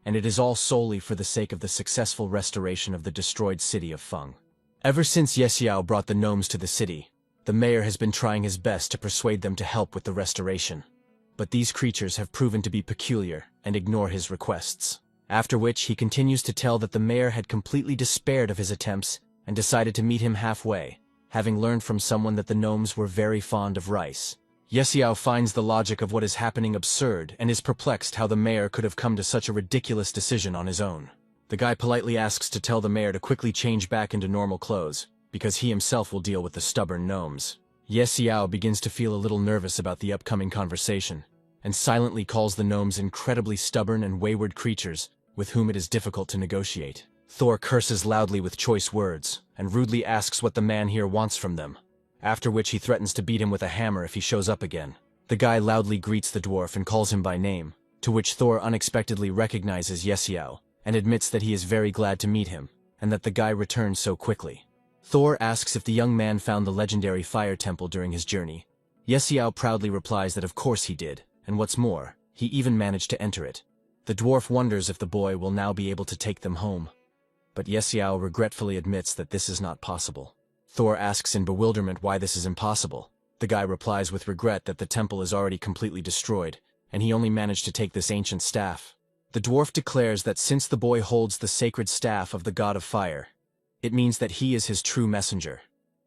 and it is all solely for the sake of the successful restoration of the destroyed city of Feng. Ever since Yesiao brought the gnomes to the city, the mayor has been trying his best to persuade them to help with the restoration. But these creatures have proven to be peculiar and ignore his requests. After which he continues to tell that the mayor had completely despaired of his attempts and decided to meet him halfway, having learned from someone that the gnomes were very fond of rice. Yesiao finds the logic of what is happening absurd and is perplexed how the mayor could have come to such a ridiculous decision on his own. The guy politely asks to tell the mayor to quickly change back into normal clothes, because he himself will deal with the stubborn gnomes. Yesiao begins to feel a little nervous about the upcoming conversation, and silently calls the gnomes incredibly stubborn and wayward creatures with whom it is difficult to negotiate. Thor curses loudly with choice words, and rudely asks what the man here wants from them, after which he threatens to beat him with a hammer if he shows up again. The guy loudly greets the dwarf and calls him by name, to which Thor unexpectedly recognizes Yesiao, and admits that he is very glad to meet him, and that the guy returned so quickly. Thor asks if the young man found the legendary fire temple during his journey. Yesiao proudly replies that of course he did, and what's more, he even managed to enter it. The dwarf wonders if the boy will now be able to take them home, but Yesiao regretfully admits that this is not possible. Thor asks in bewilderment why this is impossible. The guy replies with regret that the temple is already completely destroyed, and he only managed to take this ancient staff. The dwarf declares that since the boy holds the sacred staff of the god of fire, it means that he is his true messenger,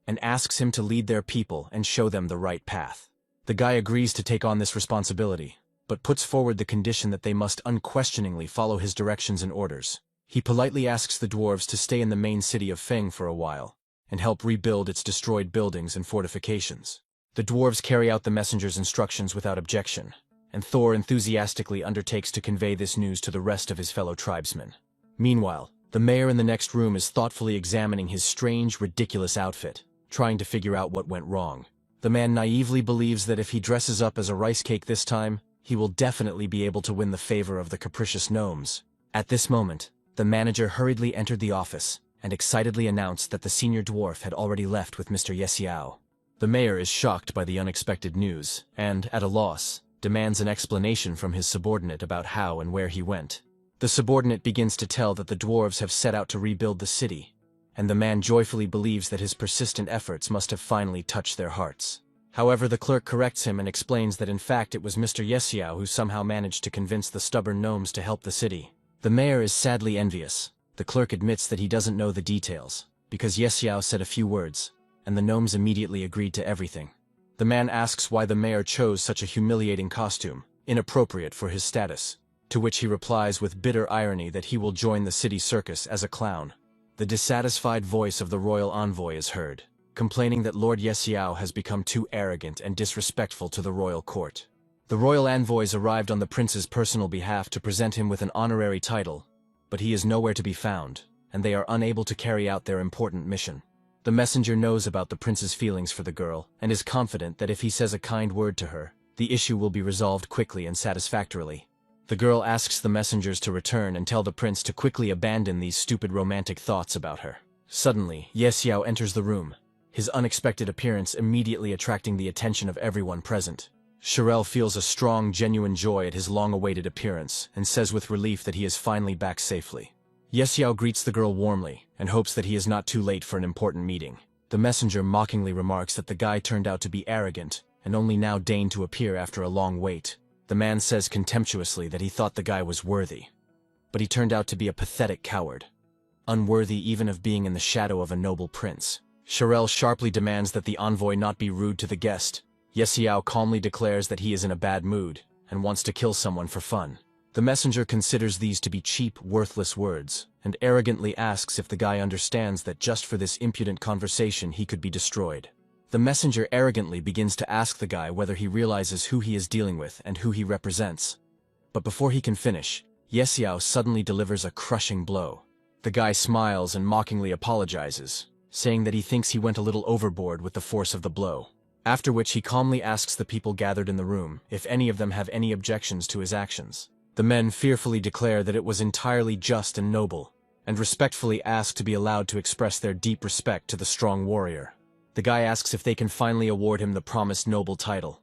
and asks him to lead their people and show them the right path. The guy agrees to take on this responsibility, but puts forward the condition that they must unquestioningly follow his directions and orders. He politely asks the dwarves to stay in the main city of Feng for a while, and help rebuild its destroyed buildings and fortifications. The dwarves carry out the messenger's instructions without objection, and Thor enthusiastically undertakes to convey this news to the rest of his fellow tribesmen. Meanwhile, the mayor in the next room is thoughtfully examining his strange, ridiculous outfit, trying to figure out what went wrong. The man naively believes that if he dresses up as a rice cake this time, he will definitely be able to win the favor of the capricious gnomes. At this moment, the manager hurriedly entered the office and excitedly announced that the senior dwarf had already left with Mr. Yesiao. The mayor is shocked by the unexpected news and, at a loss, demands an explanation from his subordinate about how and where he went. The subordinate begins to tell that the dwarves have set out to rebuild the city, and the man joyfully believes that his persistent efforts must have finally touched their hearts. However, the clerk corrects him and explains that in fact it was Mr. Yesiao who somehow managed to convince the stubborn gnomes to help the city. The mayor is sadly envious. The clerk admits that he doesn't know the details, because Yesiao said a few words, and the gnomes immediately agreed to everything. The man asks why the mayor chose such a humiliating costume, inappropriate for his status, to which he replies with bitter irony that he will join the city circus as a clown. The dissatisfied voice of the royal envoy is heard, complaining that Lord Yesiao has become too arrogant and disrespectful to the royal court. The royal envoys arrived on the prince's personal behalf to present him with an honorary title, but he is nowhere to be found, and they are unable to carry out their important mission. The messenger knows about the prince's feelings for the girl, and is confident that if he says a kind word to her, the issue will be resolved quickly and satisfactorily. The girl asks the messengers to return and tell the prince to quickly abandon these stupid romantic thoughts about her. Suddenly, Yesiao enters the room, his unexpected appearance immediately attracting the attention of everyone present. Shirel feels a strong, genuine joy at his long-awaited appearance and says with relief that he is finally back safely. Yesiao greets the girl warmly and hopes that he is not too late for an important meeting. The messenger mockingly remarks that the guy turned out to be arrogant and only now deigned to appear after a long wait. The man says contemptuously that he thought the guy was worthy, but he turned out to be a pathetic coward, unworthy even of being in the shadow of a noble prince. Shirel sharply demands that the envoy not be rude to the guest. Yesiao calmly declares that he is in a bad mood and wants to kill someone for fun. The messenger considers these to be cheap, worthless words, and arrogantly asks if the guy understands that just for this impudent conversation he could be destroyed. The messenger arrogantly begins to ask the guy whether he realizes who he is dealing with and who he represents. But before he can finish, Yesiao suddenly delivers a crushing blow. The guy smiles and mockingly apologizes, saying that he thinks he went a little overboard with the force of the blow. After which he calmly asks the people gathered in the room if any of them have any objections to his actions. The men fearfully declare that it was entirely just and noble, and respectfully ask to be allowed to express their deep respect to the strong warrior. The guy asks if they can finally award him the promised noble title.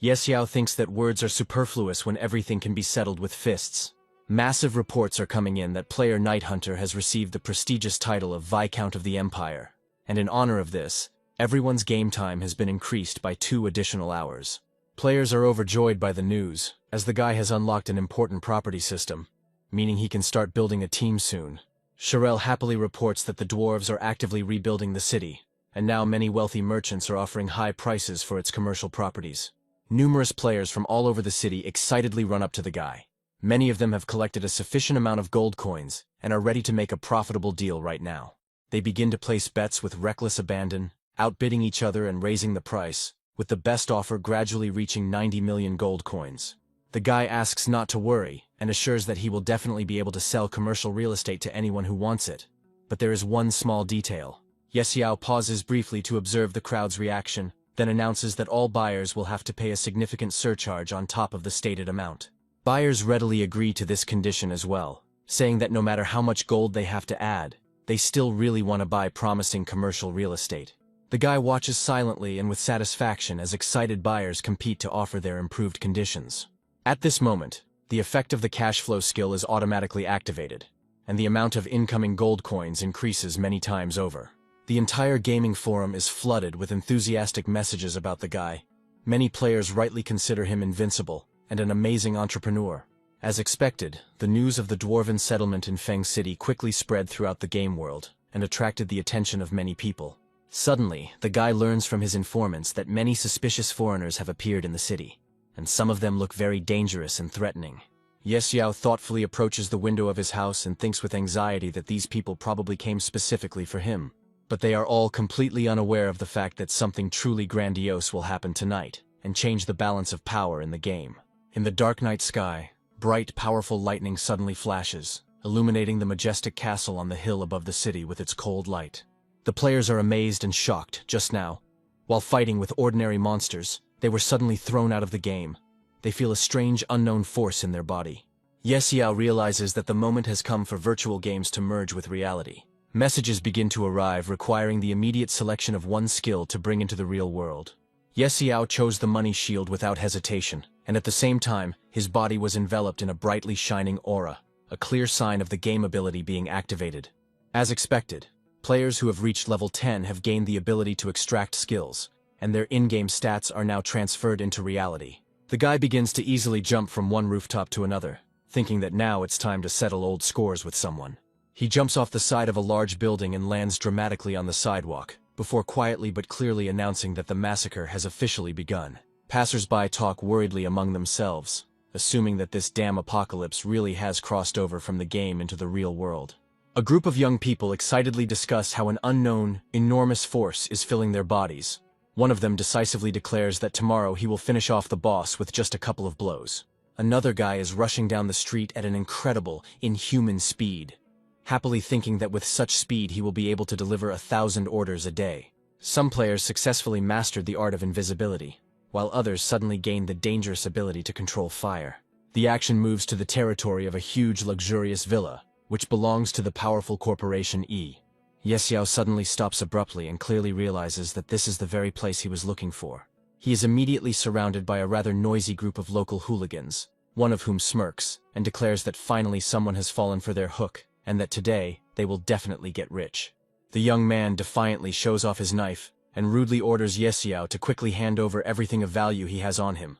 Yesiao thinks that words are superfluous when everything can be settled with fists. Massive reports are coming in that player Night Hunter has received the prestigious title of Viscount of the Empire, and in honor of this, everyone's game time has been increased by 2 additional hours. Players are overjoyed by the news, as the guy has unlocked an important property system, meaning he can start building a team soon. Shirel happily reports that the dwarves are actively rebuilding the city, and now many wealthy merchants are offering high prices for its commercial properties. Numerous players from all over the city excitedly run up to the guy. Many of them have collected a sufficient amount of gold coins and are ready to make a profitable deal right now. They begin to place bets with reckless abandon, outbidding each other and raising the price, with the best offer gradually reaching 90 million gold coins. The guy asks not to worry and assures that he will definitely be able to sell commercial real estate to anyone who wants it. But there is one small detail. Yesiao pauses briefly to observe the crowd's reaction, then announces that all buyers will have to pay a significant surcharge on top of the stated amount. Buyers readily agree to this condition as well, saying that no matter how much gold they have to add, they still really want to buy promising commercial real estate. The guy watches silently and with satisfaction as excited buyers compete to offer their improved conditions. At this moment, the effect of the cash flow skill is automatically activated, and the amount of incoming gold coins increases many times over. The entire gaming forum is flooded with enthusiastic messages about the guy. Many players rightly consider him invincible and an amazing entrepreneur. As expected, the news of the dwarven settlement in Feng City quickly spread throughout the game world and attracted the attention of many people. Suddenly, the guy learns from his informants that many suspicious foreigners have appeared in the city, and some of them look very dangerous and threatening. Yesiao thoughtfully approaches the window of his house and thinks with anxiety that these people probably came specifically for him. But they are all completely unaware of the fact that something truly grandiose will happen tonight and change the balance of power in the game. In the dark night sky, bright, powerful lightning suddenly flashes, illuminating the majestic castle on the hill above the city with its cold light. The players are amazed and shocked just now. While fighting with ordinary monsters, they were suddenly thrown out of the game. They feel a strange, unknown force in their body. Yesiao realizes that the moment has come for virtual games to merge with reality. Messages begin to arrive requiring the immediate selection of one skill to bring into the real world. Yesiao chose the money shield without hesitation, and at the same time, his body was enveloped in a brightly shining aura, a clear sign of the game ability being activated. As expected, players who have reached level 10 have gained the ability to extract skills, and their in-game stats are now transferred into reality. The guy begins to easily jump from one rooftop to another, thinking that now it's time to settle old scores with someone. He jumps off the side of a large building and lands dramatically on the sidewalk, before quietly but clearly announcing that the massacre has officially begun. Passers-by talk worriedly among themselves, assuming that this damn apocalypse really has crossed over from the game into the real world. A group of young people excitedly discuss how an unknown, enormous force is filling their bodies. One of them decisively declares that tomorrow he will finish off the boss with just a couple of blows. Another guy is rushing down the street at an incredible, inhuman speed, happily thinking that with such speed he will be able to deliver 1,000 orders a day. Some players successfully mastered the art of invisibility, while others suddenly gained the dangerous ability to control fire. The action moves to the territory of a huge, luxurious villa, which belongs to the powerful corporation E. Yexiao suddenly stops abruptly and clearly realizes that this is the very place he was looking for. He is immediately surrounded by a rather noisy group of local hooligans, one of whom smirks and declares that finally someone has fallen for their hook, and that today they will definitely get rich. The young man defiantly shows off his knife and rudely orders Yexiao to quickly hand over everything of value he has on him.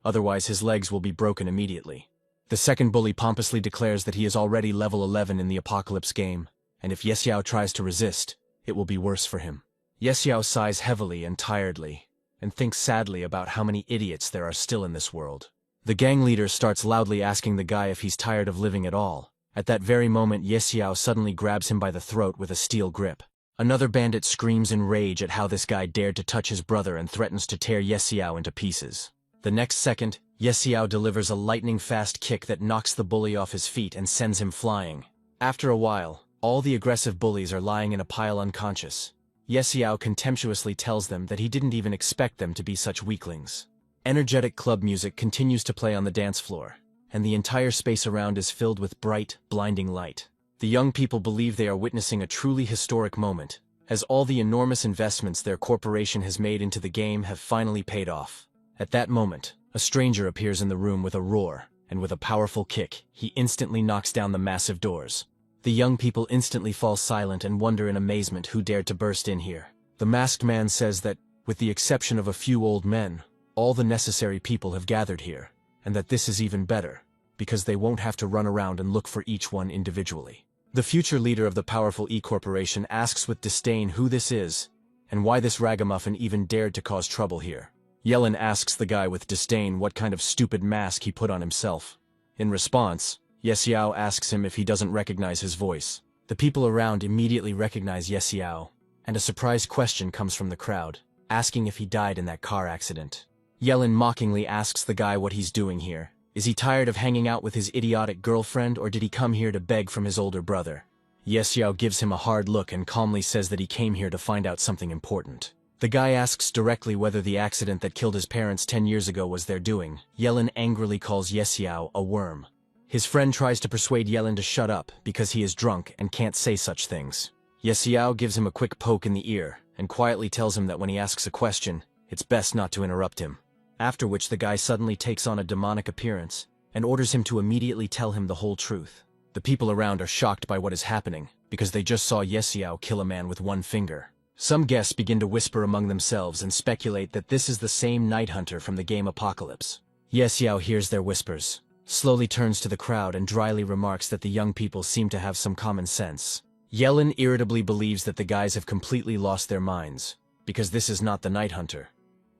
Otherwise his legs will be broken immediately. The second bully pompously declares that he is already level 11 in the apocalypse game, and if Yexiao tries to resist, it will be worse for him. Yexiao sighs heavily and tiredly, and thinks sadly about how many idiots there are still in this world. The gang leader starts loudly asking the guy if he's tired of living at all. At that very moment, Yexiao suddenly grabs him by the throat with a steel grip. Another bandit screams in rage at how this guy dared to touch his brother and threatens to tear Yexiao into pieces. The next second, Yexiao delivers a lightning-fast kick that knocks the bully off his feet and sends him flying. After a while, all the aggressive bullies are lying in a pile unconscious. Yexiao contemptuously tells them that he didn't even expect them to be such weaklings. Energetic club music continues to play on the dance floor, and the entire space around is filled with bright, blinding light. The young people believe they are witnessing a truly historic moment, as all the enormous investments their corporation has made into the game have finally paid off. At that moment, a stranger appears in the room with a roar, and with a powerful kick, he instantly knocks down the massive doors. The young people instantly fall silent and wonder in amazement who dared to burst in here. The masked man says that, with the exception of a few old men, all the necessary people have gathered here, and that this is even better, because they won't have to run around and look for each one individually. The future leader of the powerful E Corporation asks with disdain who this is, and why this ragamuffin even dared to cause trouble here. Yellen asks the guy with disdain what kind of stupid mask he put on himself. In response, Yexiao asks him if he doesn't recognize his voice. The people around immediately recognize Yexiao, and a surprised question comes from the crowd, asking if he died in that car accident. Yellen mockingly asks the guy what he's doing here. Is he tired of hanging out with his idiotic girlfriend, or did he come here to beg from his older brother? Yexiao gives him a hard look and calmly says that he came here to find out something important. The guy asks directly whether the accident that killed his parents 10 years ago was their doing. Yellen angrily calls Yexiao a worm. His friend tries to persuade Yellen to shut up because he is drunk and can't say such things. Yexiao gives him a quick poke in the ear and quietly tells him that when he asks a question, it's best not to interrupt him. After which the guy suddenly takes on a demonic appearance and orders him to immediately tell him the whole truth. The people around are shocked by what is happening because they just saw Yexiao kill a man with one finger. Some guests begin to whisper among themselves and speculate that this is the same Night Hunter from the game Apocalypse. Yexiao hears their whispers, slowly turns to the crowd and dryly remarks that the young people seem to have some common sense. Yellen irritably believes that the guys have completely lost their minds, because this is not the Night Hunter,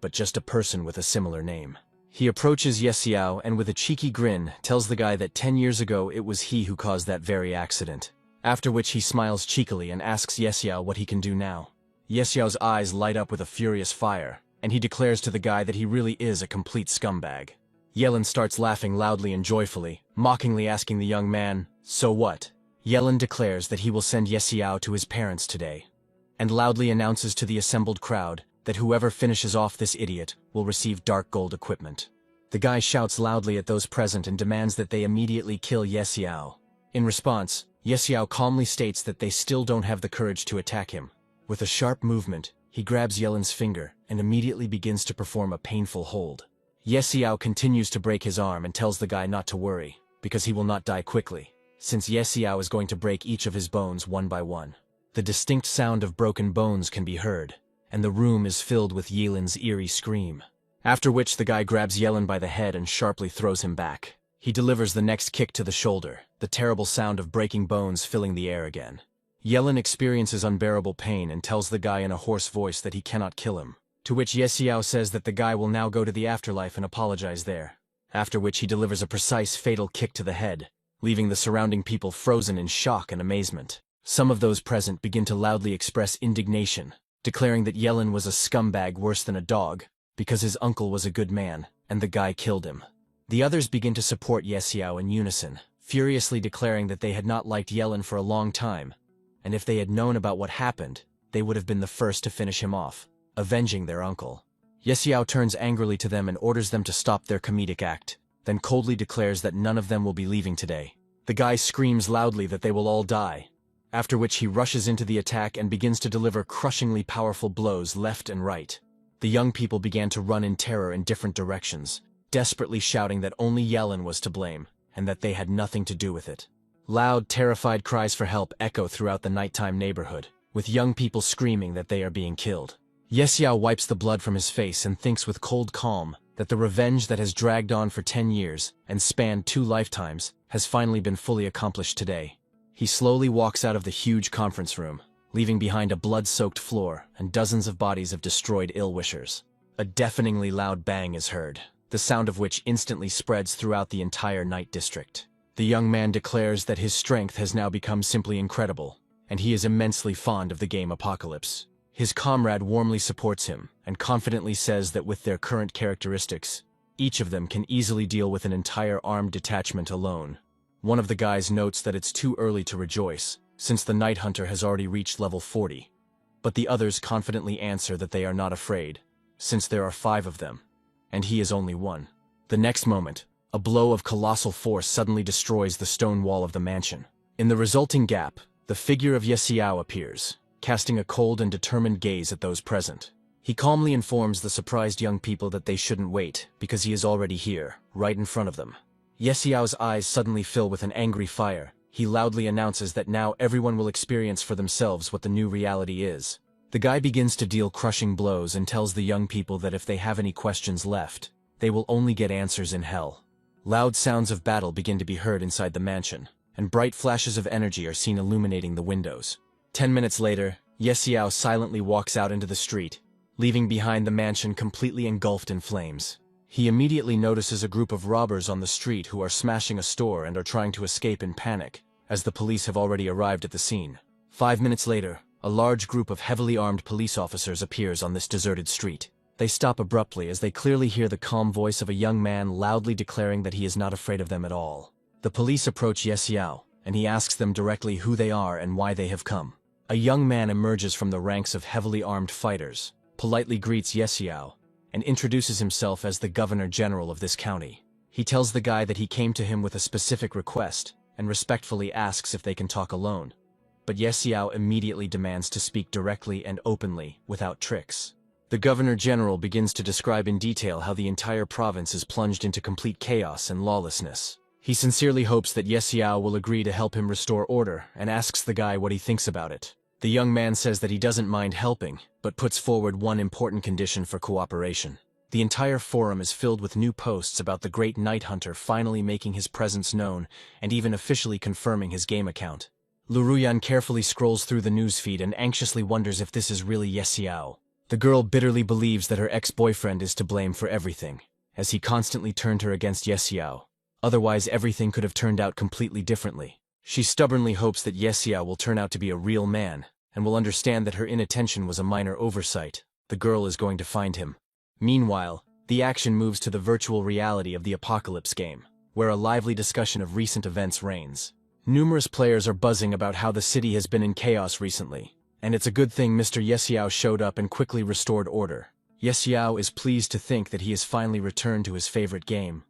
but just a person with a similar name. He approaches Yexiao and with a cheeky grin tells the guy that 10 years ago it was he who caused that very accident, after which he smiles cheekily and asks Yexiao what he can do now. Yexiao's eyes light up with a furious fire, and he declares to the guy that he really is a complete scumbag. Yellen starts laughing loudly and joyfully, mockingly asking the young man, "So what?" Yellen declares that he will send Yexiao to his parents today, and loudly announces to the assembled crowd that whoever finishes off this idiot will receive dark gold equipment. The guy shouts loudly at those present and demands that they immediately kill Yexiao. In response, Yexiao calmly states that they still don't have the courage to attack him. With a sharp movement, he grabs Yellen's finger and immediately begins to perform a painful hold. Yexiao continues to break his arm and tells the guy not to worry, because he will not die quickly, since Yexiao is going to break each of his bones one by one. The distinct sound of broken bones can be heard, and the room is filled with Yellen's eerie scream. After which the guy grabs Yellen by the head and sharply throws him back. He delivers the next kick to the shoulder, the terrible sound of breaking bones filling the air again. Yellen experiences unbearable pain and tells the guy in a hoarse voice that he cannot kill him, to which Yesiao says that the guy will now go to the afterlife and apologize there, after which he delivers a precise fatal kick to the head, leaving the surrounding people frozen in shock and amazement. Some of those present begin to loudly express indignation, declaring that Yellen was a scumbag worse than a dog, because his uncle was a good man, and the guy killed him. The others begin to support Yesiao in unison, furiously declaring that they had not liked Yellen for a long time, and if they had known about what happened, they would have been the first to finish him off, avenging their uncle. Yesiao turns angrily to them and orders them to stop their comedic act, then coldly declares that none of them will be leaving today. The guy screams loudly that they will all die, after which he rushes into the attack and begins to deliver crushingly powerful blows left and right. The young people began to run in terror in different directions, desperately shouting that only Yellen was to blame, and that they had nothing to do with it. Loud, terrified cries for help echo throughout the nighttime neighborhood, with young people screaming that they are being killed. Yesiao wipes the blood from his face and thinks with cold calm that the revenge that has dragged on for 10 years and spanned 2 lifetimes has finally been fully accomplished today. He slowly walks out of the huge conference room, leaving behind a blood-soaked floor and dozens of bodies of destroyed ill-wishers. A deafeningly loud bang is heard, the sound of which instantly spreads throughout the entire night district. The young man declares that his strength has now become simply incredible, and he is immensely fond of the game Apocalypse. His comrade warmly supports him, and confidently says that with their current characteristics, each of them can easily deal with an entire armed detachment alone. One of the guys notes that it's too early to rejoice, since the Night Hunter has already reached level 40. But the others confidently answer that they are not afraid, since there are 5 of them, and he is only one. The next moment, a blow of colossal force suddenly destroys the stone wall of the mansion. In the resulting gap, the figure of Yesiao appears, casting a cold and determined gaze at those present. He calmly informs the surprised young people that they shouldn't wait, because he is already here, right in front of them. Yesiao's eyes suddenly fill with an angry fire. He loudly announces that now everyone will experience for themselves what the new reality is. The guy begins to deal crushing blows and tells the young people that if they have any questions left, they will only get answers in hell. Loud sounds of battle begin to be heard inside the mansion, and bright flashes of energy are seen illuminating the windows. 10 minutes later, Yesiao silently walks out into the street, leaving behind the mansion completely engulfed in flames. He immediately notices a group of robbers on the street who are smashing a store and are trying to escape in panic, as the police have already arrived at the scene. 5 minutes later, a large group of heavily armed police officers appears on this deserted street. They stop abruptly as they clearly hear the calm voice of a young man loudly declaring that he is not afraid of them at all. The police approach Yesiao, and he asks them directly who they are and why they have come. A young man emerges from the ranks of heavily armed fighters, politely greets Yesiao, and introduces himself as the Governor General of this county. He tells the guy that he came to him with a specific request, and respectfully asks if they can talk alone. But Yesiao immediately demands to speak directly and openly, without tricks. The Governor General begins to describe in detail how the entire province is plunged into complete chaos and lawlessness. He sincerely hopes that Yesiao will agree to help him restore order, and asks the guy what he thinks about it. The young man says that he doesn't mind helping, but puts forward one important condition for cooperation. The entire forum is filled with new posts about the great Night Hunter finally making his presence known and even officially confirming his game account. Luruyan carefully scrolls through the newsfeed and anxiously wonders if this is really Yesiao. The girl bitterly believes that her ex-boyfriend is to blame for everything, as he constantly turned her against Yesiao. Otherwise, everything could have turned out completely differently. She stubbornly hopes that Yesiao will turn out to be a real man, and will understand that her inattention was a minor oversight. The girl is going to find him. Meanwhile, the action moves to the virtual reality of the Apocalypse game, where a lively discussion of recent events reigns. Numerous players are buzzing about how the city has been in chaos recently, and it's a good thing Mr. Yesiao showed up and quickly restored order. Yesiao is pleased to think that he has finally returned to his favorite game.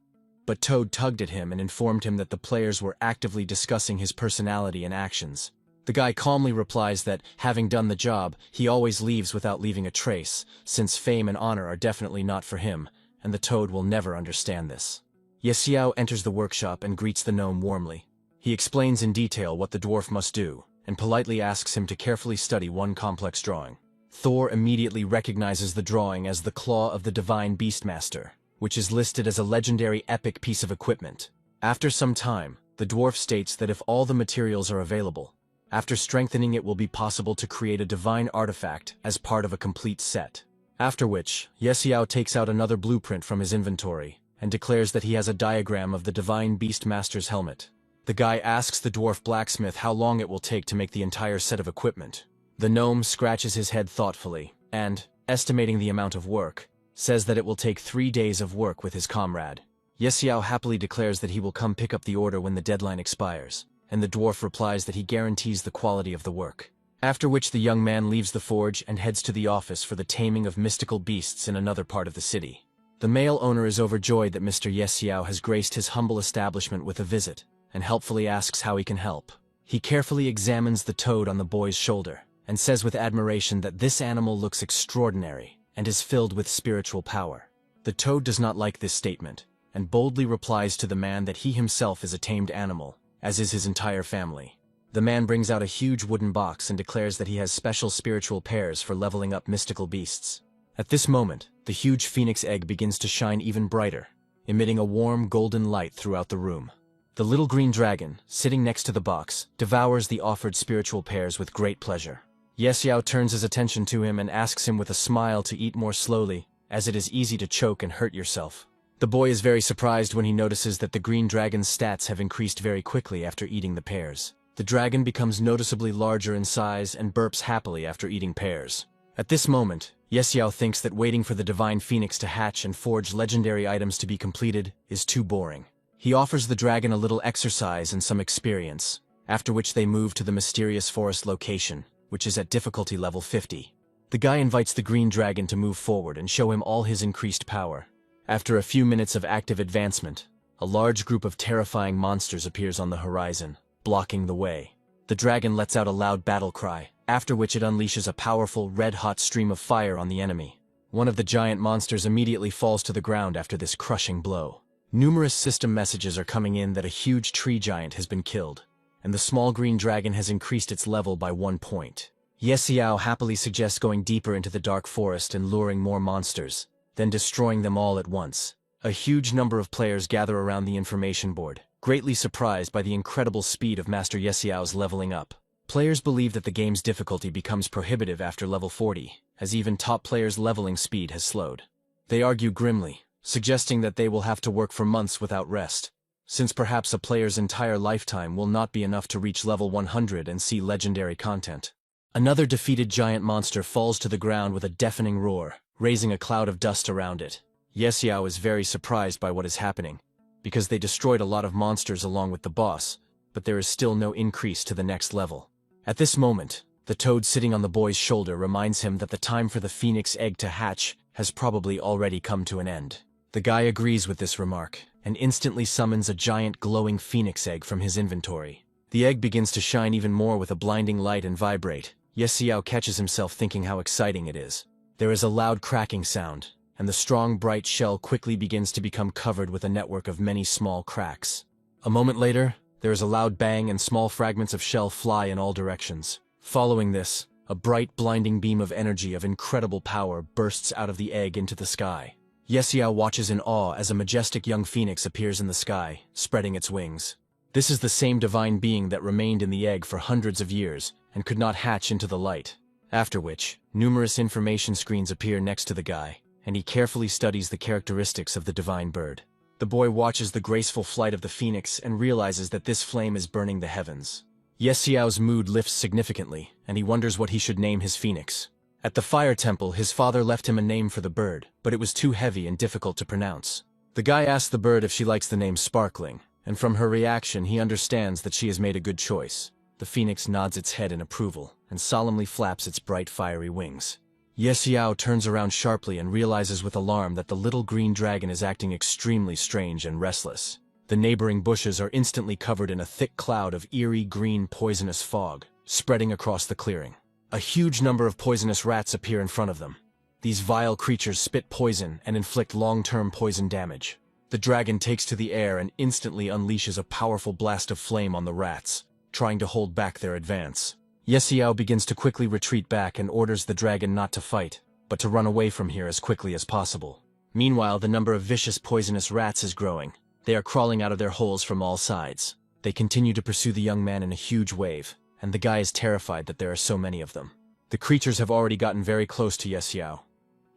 But Toad tugged at him and informed him that the players were actively discussing his personality and actions. The guy calmly replies that, having done the job, he always leaves without leaving a trace, since fame and honor are definitely not for him, and the Toad will never understand this. Yesiao enters the workshop and greets the gnome warmly. He explains in detail what the dwarf must do, and politely asks him to carefully study one complex drawing. Thor immediately recognizes the drawing as the Claw of the Divine Beastmaster, which is listed as a legendary epic piece of equipment. After some time, the dwarf states that if all the materials are available, after strengthening it will be possible to create a divine artifact as part of a complete set. After which, Yesiao takes out another blueprint from his inventory and declares that he has a diagram of the divine Beastmaster's helmet. The guy asks the dwarf blacksmith how long it will take to make the entire set of equipment. The gnome scratches his head thoughtfully and, estimating the amount of work, says that it will take 3 days of work with his comrade. Yesiao happily declares that he will come pick up the order when the deadline expires, and the dwarf replies that he guarantees the quality of the work. After which the young man leaves the forge and heads to the office for the taming of mystical beasts in another part of the city. The male owner is overjoyed that Mr. Yesiao has graced his humble establishment with a visit, and helpfully asks how he can help. He carefully examines the toad on the boy's shoulder, and says with admiration that this animal looks extraordinary and is filled with spiritual power. The toad does not like this statement, and boldly replies to the man that he himself is a tamed animal, as is his entire family. The man brings out a huge wooden box and declares that he has special spiritual pears for leveling up mystical beasts. At this moment, the huge phoenix egg begins to shine even brighter, emitting a warm golden light throughout the room. The little green dragon, sitting next to the box, devours the offered spiritual pears with great pleasure. Yesiao turns his attention to him and asks him with a smile to eat more slowly, as it is easy to choke and hurt yourself. The boy is very surprised when he notices that the green dragon's stats have increased very quickly after eating the pears. The dragon becomes noticeably larger in size and burps happily after eating pears. At this moment, Yesiao thinks that waiting for the divine phoenix to hatch and forge legendary items to be completed is too boring. He offers the dragon a little exercise and some experience, after which they move to the mysterious forest location, which is at difficulty level 50. The guy invites the green dragon to move forward and show him all his increased power. After a few minutes of active advancement, a large group of terrifying monsters appears on the horizon, blocking the way. The dragon lets out a loud battle cry, after which it unleashes a powerful, red-hot stream of fire on the enemy. One of the giant monsters immediately falls to the ground after this crushing blow. Numerous system messages are coming in that a huge tree giant has been killed, and the small green dragon has increased its level by 1 point. Yesiao happily suggests going deeper into the dark forest and luring more monsters, then destroying them all at once. A huge number of players gather around the information board, greatly surprised by the incredible speed of Master Yesiao's leveling up. Players believe that the game's difficulty becomes prohibitive after level 40, as even top players' leveling speed has slowed. They argue grimly, suggesting that they will have to work for months without rest, since perhaps a player's entire lifetime will not be enough to reach level 100 and see legendary content. Another defeated giant monster falls to the ground with a deafening roar, raising a cloud of dust around it. Yesiao is very surprised by what is happening, because they destroyed a lot of monsters along with the boss, but there is still no increase to the next level. At this moment, the toad sitting on the boy's shoulder reminds him that the time for the phoenix egg to hatch has probably already come to an end. The guy agrees with this remark, and instantly summons a giant glowing phoenix egg from his inventory. The egg begins to shine even more with a blinding light and vibrate. Yesiao catches himself thinking how exciting it is. There is a loud cracking sound, and the strong bright shell quickly begins to become covered with a network of many small cracks. A moment later, there is a loud bang and small fragments of shell fly in all directions. Following this, a bright blinding beam of energy of incredible power bursts out of the egg into the sky. Yesiao watches in awe as a majestic young phoenix appears in the sky, spreading its wings. This is the same divine being that remained in the egg for hundreds of years and could not hatch into the light. After which, numerous information screens appear next to the guy, and he carefully studies the characteristics of the divine bird. The boy watches the graceful flight of the phoenix and realizes that this flame is burning the heavens. Yesiao's mood lifts significantly, and he wonders what he should name his phoenix. At the fire temple, his father left him a name for the bird, but it was too heavy and difficult to pronounce. The guy asks the bird if she likes the name Sparkling, and from her reaction he understands that she has made a good choice. The phoenix nods its head in approval, and solemnly flaps its bright fiery wings. Yesiao turns around sharply and realizes with alarm that the little green dragon is acting extremely strange and restless. The neighboring bushes are instantly covered in a thick cloud of eerie green poisonous fog, spreading across the clearing. A huge number of poisonous rats appear in front of them. These vile creatures spit poison and inflict long-term poison damage. The dragon takes to the air and instantly unleashes a powerful blast of flame on the rats, trying to hold back their advance. Yesiao begins to quickly retreat back and orders the dragon not to fight, but to run away from here as quickly as possible. Meanwhile, the number of vicious poisonous rats is growing, They are crawling out of their holes from all sides. They continue to pursue the young man in a huge wave, and the guy is terrified that there are so many of them. The creatures have already gotten very close to Yesiao,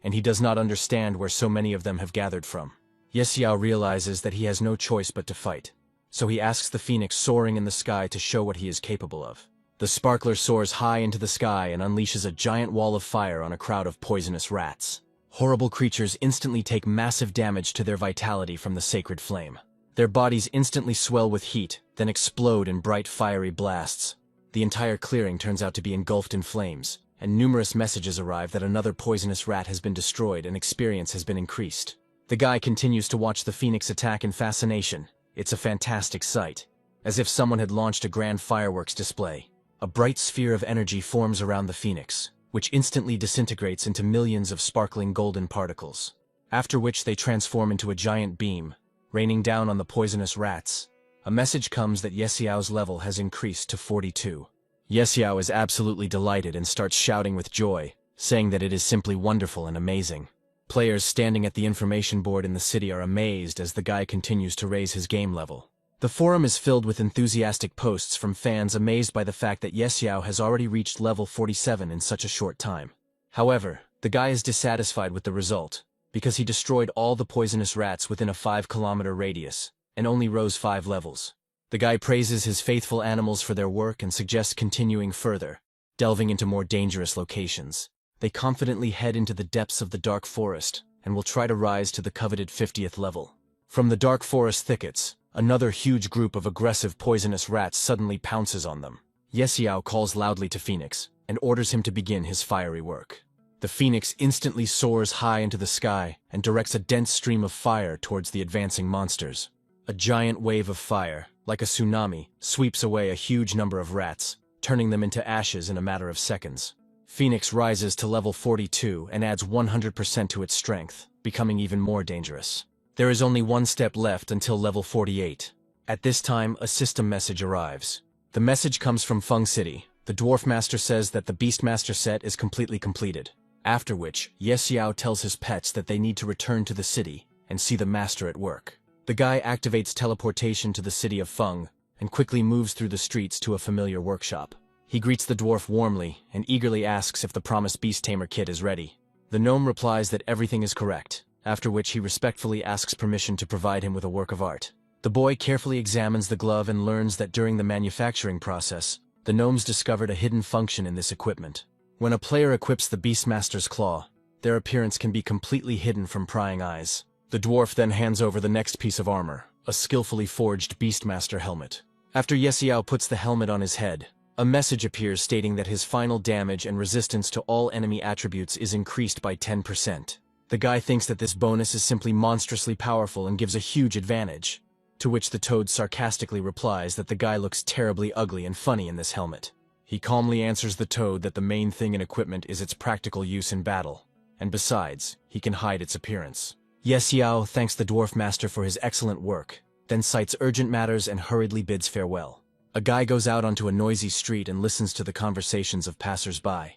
and he does not understand where so many of them have gathered from. Yesiao realizes that he has no choice but to fight, so he asks the phoenix soaring in the sky to show what he is capable of. The sparkler soars high into the sky and unleashes a giant wall of fire on a crowd of poisonous rats. Horrible creatures instantly take massive damage to their vitality from the sacred flame. Their bodies instantly swell with heat, then explode in bright fiery blasts. The entire clearing turns out to be engulfed in flames, and numerous messages arrive that another poisonous rat has been destroyed and experience has been increased. The guy continues to watch the phoenix attack in fascination. It's a fantastic sight, as if someone had launched a grand fireworks display. A bright sphere of energy forms around the phoenix, which instantly disintegrates into millions of sparkling golden particles, after which they transform into a giant beam, raining down on the poisonous rats. A message comes that Yesiao's level has increased to 42. Yesiao is absolutely delighted and starts shouting with joy, saying that it is simply wonderful and amazing. Players standing at the information board in the city are amazed as the guy continues to raise his game level. The forum is filled with enthusiastic posts from fans amazed by the fact that Yesiao has already reached level 47 in such a short time. However, the guy is dissatisfied with the result, because he destroyed all the poisonous rats within a 5-kilometer radius, and only rose 5 levels. The guy praises his faithful animals for their work and suggests continuing further, delving into more dangerous locations. They confidently head into the depths of the dark forest, and will try to rise to the coveted 50th level. From the dark forest thickets, another huge group of aggressive poisonous rats suddenly pounces on them. Yesiao calls loudly to Phoenix, and orders him to begin his fiery work. The Phoenix instantly soars high into the sky and directs a dense stream of fire towards the advancing monsters. A giant wave of fire, like a tsunami, sweeps away a huge number of rats, turning them into ashes in a matter of seconds. Phoenix rises to level 42 and adds 100% to its strength, becoming even more dangerous. There is only one step left until level 48. At this time, a system message arrives. The message comes from Feng City. The Dwarf Master says that the Beastmaster set is completely completed, after which Yesiao tells his pets that they need to return to the city and see the Master at work. The guy activates teleportation to the city of Feng and quickly moves through the streets to a familiar workshop. He greets the dwarf warmly and eagerly asks if the promised Beast Tamer kit is ready. The gnome replies that everything is correct, after which he respectfully asks permission to provide him with a work of art. The boy carefully examines the glove and learns that during the manufacturing process, the gnomes discovered a hidden function in this equipment. When a player equips the Beastmaster's claw, their appearance can be completely hidden from prying eyes. The dwarf then hands over the next piece of armor, a skillfully forged Beastmaster helmet. After Yesiao puts the helmet on his head, a message appears stating that his final damage and resistance to all enemy attributes is increased by 10%. The guy thinks that this bonus is simply monstrously powerful and gives a huge advantage, to which the toad sarcastically replies that the guy looks terribly ugly and funny in this helmet. He calmly answers the toad that the main thing in equipment is its practical use in battle, and besides, he can hide its appearance. Yesiao thanks the Dwarf Master for his excellent work, then cites urgent matters and hurriedly bids farewell. A guy goes out onto a noisy street and listens to the conversations of passers-by.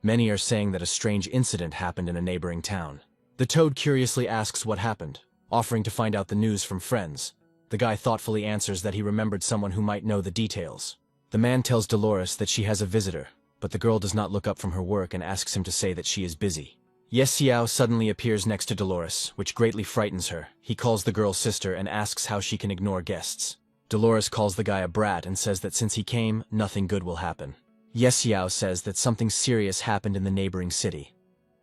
Many are saying that a strange incident happened in a neighboring town. The toad curiously asks what happened, offering to find out the news from friends. The guy thoughtfully answers that he remembered someone who might know the details. The man tells Dolores that she has a visitor, but the girl does not look up from her work and asks him to say that she is busy. Yesiao suddenly appears next to Dolores, which greatly frightens her. He calls the girl's sister and asks how she can ignore guests. Dolores calls the guy a brat and says that since he came, nothing good will happen. Yesiao says that something serious happened in the neighboring city.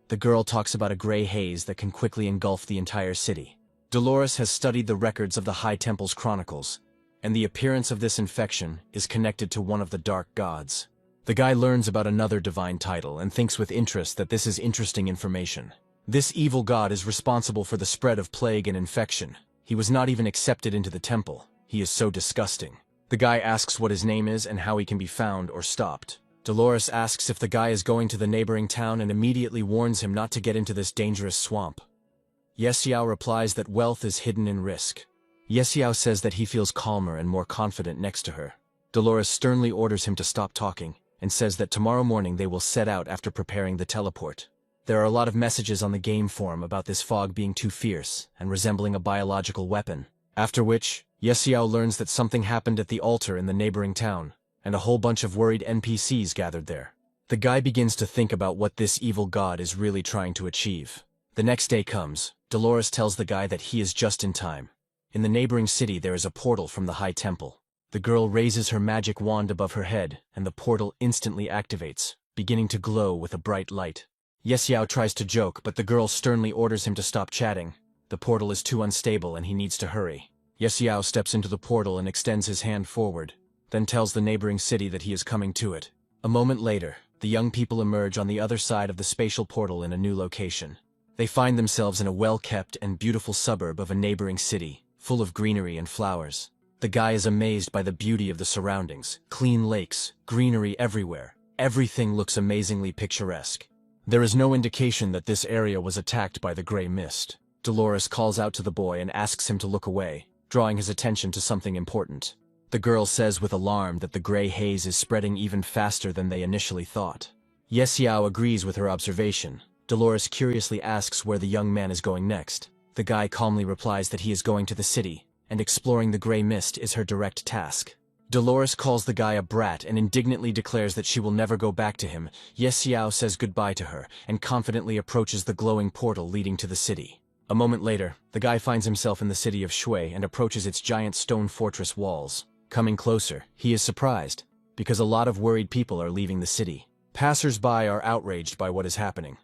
The girl talks about a gray haze that can quickly engulf the entire city. Dolores has studied the records of the High Temple's chronicles, and the appearance of this infection is connected to one of the dark gods. The guy learns about another divine title and thinks with interest that this is interesting information. This evil god is responsible for the spread of plague and infection. He was not even accepted into the temple. He is so disgusting. The guy asks what his name is and how he can be found or stopped. Dolores asks if the guy is going to the neighboring town and immediately warns him not to get into this dangerous swamp. Yesiao replies that wealth is hidden in risk. Yesiao says that he feels calmer and more confident next to her. Dolores sternly orders him to stop talking, and says that tomorrow morning they will set out after preparing the teleport. There are a lot of messages on the game forum about this fog being too fierce and resembling a biological weapon. After which, Yesiao learns that something happened at the altar in the neighboring town, and a whole bunch of worried NPCs gathered there. The guy begins to think about what this evil god is really trying to achieve. The next day comes. Dolores tells the guy that he is just in time. In the neighboring city there is a portal from the High Temple. The girl raises her magic wand above her head, and the portal instantly activates, beginning to glow with a bright light. Yesiao tries to joke, but the girl sternly orders him to stop chatting. The portal is too unstable and he needs to hurry. Yesiao steps into the portal and extends his hand forward, then tells the neighboring city that he is coming to it. A moment later, the young people emerge on the other side of the spatial portal in a new location. They find themselves in a well-kept and beautiful suburb of a neighboring city, full of greenery and flowers. The guy is amazed by the beauty of the surroundings, clean lakes, greenery everywhere. Everything looks amazingly picturesque. There is no indication that this area was attacked by the gray mist. Dolores calls out to the boy and asks him to look away, drawing his attention to something important. The girl says with alarm that the gray haze is spreading even faster than they initially thought. Yesiao agrees with her observation. Dolores curiously asks where the young man is going next. The guy calmly replies that he is going to the city, and exploring the gray mist is her direct task. Dolores calls the guy a brat and indignantly declares that she will never go back to him. Yesiao says goodbye to her and confidently approaches the glowing portal leading to the city. A moment later, the guy finds himself in the city of Shui and approaches its giant stone fortress walls. Coming closer, he is surprised, because a lot of worried people are leaving the city. Passers-by are outraged by what is happening.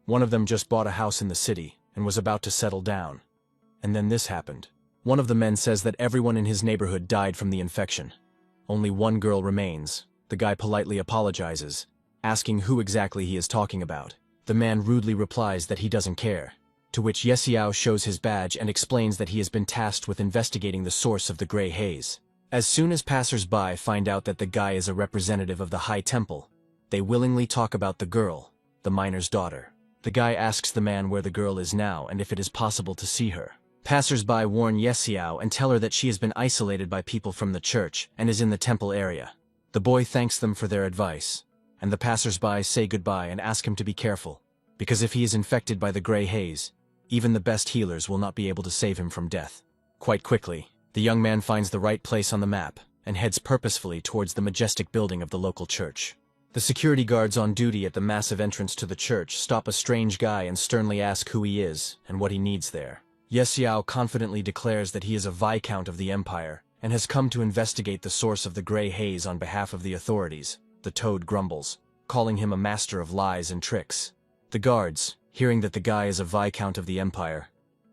One of them just bought a house in the city and was about to settle down. And then this happened. One of the men says that everyone in his neighborhood died from the infection. Only one girl remains. The guy politely apologizes, asking who exactly he is talking about. The man rudely replies that he doesn't care, to which Yesiao shows his badge and explains that he has been tasked with investigating the source of the gray haze. As soon as passers-by find out that the guy is a representative of the High Temple, they willingly talk about the girl, the miner's daughter. The guy asks the man where the girl is now and if it is possible to see her. Passers-by warn Yesiao and tell her that she has been isolated by people from the church and is in the temple area. The boy thanks them for their advice, and the passers-by say goodbye and ask him to be careful, because if he is infected by the gray haze, even the best healers will not be able to save him from death. Quite quickly, the young man finds the right place on the map and heads purposefully towards the majestic building of the local church. The security guards on duty at the massive entrance to the church stop a strange guy and sternly ask who he is and what he needs there. Yesiao confidently declares that he is a viscount of the empire and has come to investigate the source of the gray haze on behalf of the authorities. The toad grumbles, calling him a master of lies and tricks. The guards, hearing that the guy is a viscount of the empire,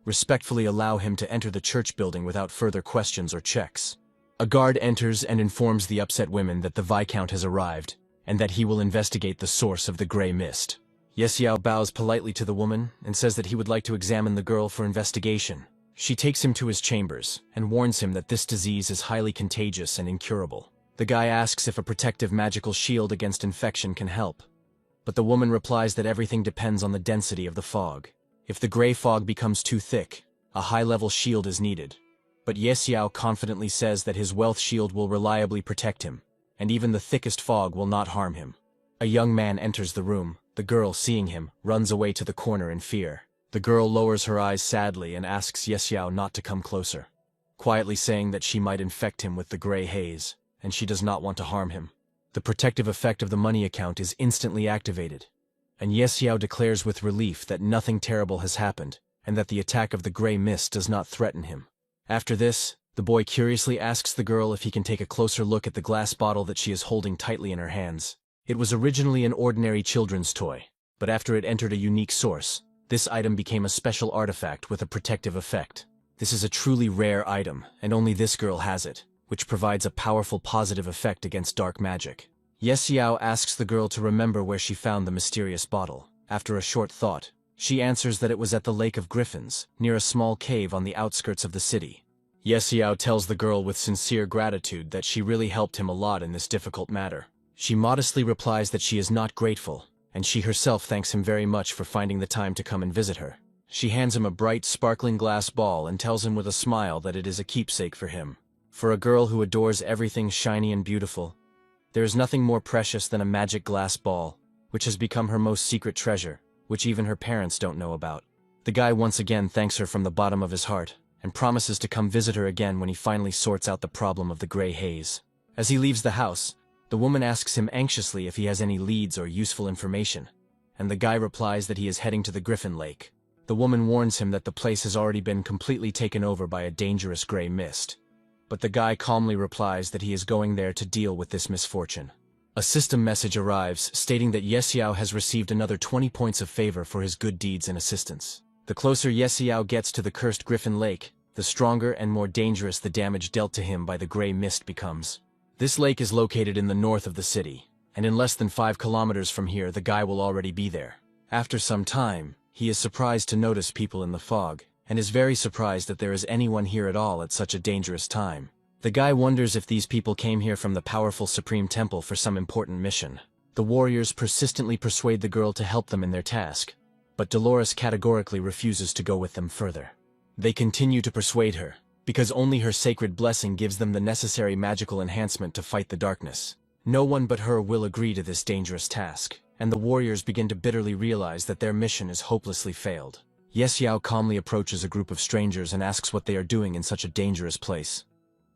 respectfully allow him to enter the church building without further questions or checks. A guard enters and informs the upset women that the viscount has arrived and that he will investigate the source of the gray mist. Yesiao bows politely to the woman and says that he would like to examine the girl for investigation. She takes him to his chambers and warns him that this disease is highly contagious and incurable. The guy asks if a protective magical shield against infection can help, but the woman replies that everything depends on the density of the fog. If the gray fog becomes too thick, a high-level shield is needed. But Yesiao confidently says that his wealth shield will reliably protect him, and even the thickest fog will not harm him. A young man enters the room. The girl, seeing him, runs away to the corner in fear. The girl lowers her eyes sadly and asks Yesiao not to come closer, quietly saying that she might infect him with the gray haze, and she does not want to harm him. The protective effect of the money account is instantly activated, and Yesiao declares with relief that nothing terrible has happened, and that the attack of the gray mist does not threaten him. After this, the boy curiously asks the girl if he can take a closer look at the glass bottle that she is holding tightly in her hands. It was originally an ordinary children's toy, but after it entered a unique source, this item became a special artifact with a protective effect. This is a truly rare item, and only this girl has it, which provides a powerful positive effect against dark magic. Yesiao asks the girl to remember where she found the mysterious bottle. After a short thought, she answers that it was at the Lake of Griffins, near a small cave on the outskirts of the city. Yesiao tells the girl with sincere gratitude that she really helped him a lot in this difficult matter. She modestly replies that she is not grateful, and she herself thanks him very much for finding the time to come and visit her. She hands him a bright, sparkling glass ball and tells him with a smile that it is a keepsake for him. For a girl who adores everything shiny and beautiful, there is nothing more precious than a magic glass ball, which has become her most secret treasure, which even her parents don't know about. The guy once again thanks her from the bottom of his heart, and promises to come visit her again when he finally sorts out the problem of the gray haze. As he leaves the house, the woman asks him anxiously if he has any leads or useful information, and the guy replies that he is heading to the Griffin Lake. The woman warns him that the place has already been completely taken over by a dangerous gray mist, but the guy calmly replies that he is going there to deal with this misfortune. A system message arrives stating that Yesiao has received another 20 points of favor for his good deeds and assistance. The closer Yesiao gets to the cursed Griffin Lake, the stronger and more dangerous the damage dealt to him by the gray mist becomes. This lake is located in the north of the city, and in less than 5 kilometers from here the guy will already be there. After some time, he is surprised to notice people in the fog, and is very surprised that there is anyone here at all at such a dangerous time. The guy wonders if these people came here from the powerful Supreme Temple for some important mission. The warriors persistently persuade the girl to help them in their task, but Dolores categorically refuses to go with them further. They continue to persuade her, because only her sacred blessing gives them the necessary magical enhancement to fight the darkness. No one but her will agree to this dangerous task, and the warriors begin to bitterly realize that their mission is hopelessly failed. Yesiao calmly approaches a group of strangers and asks what they are doing in such a dangerous place.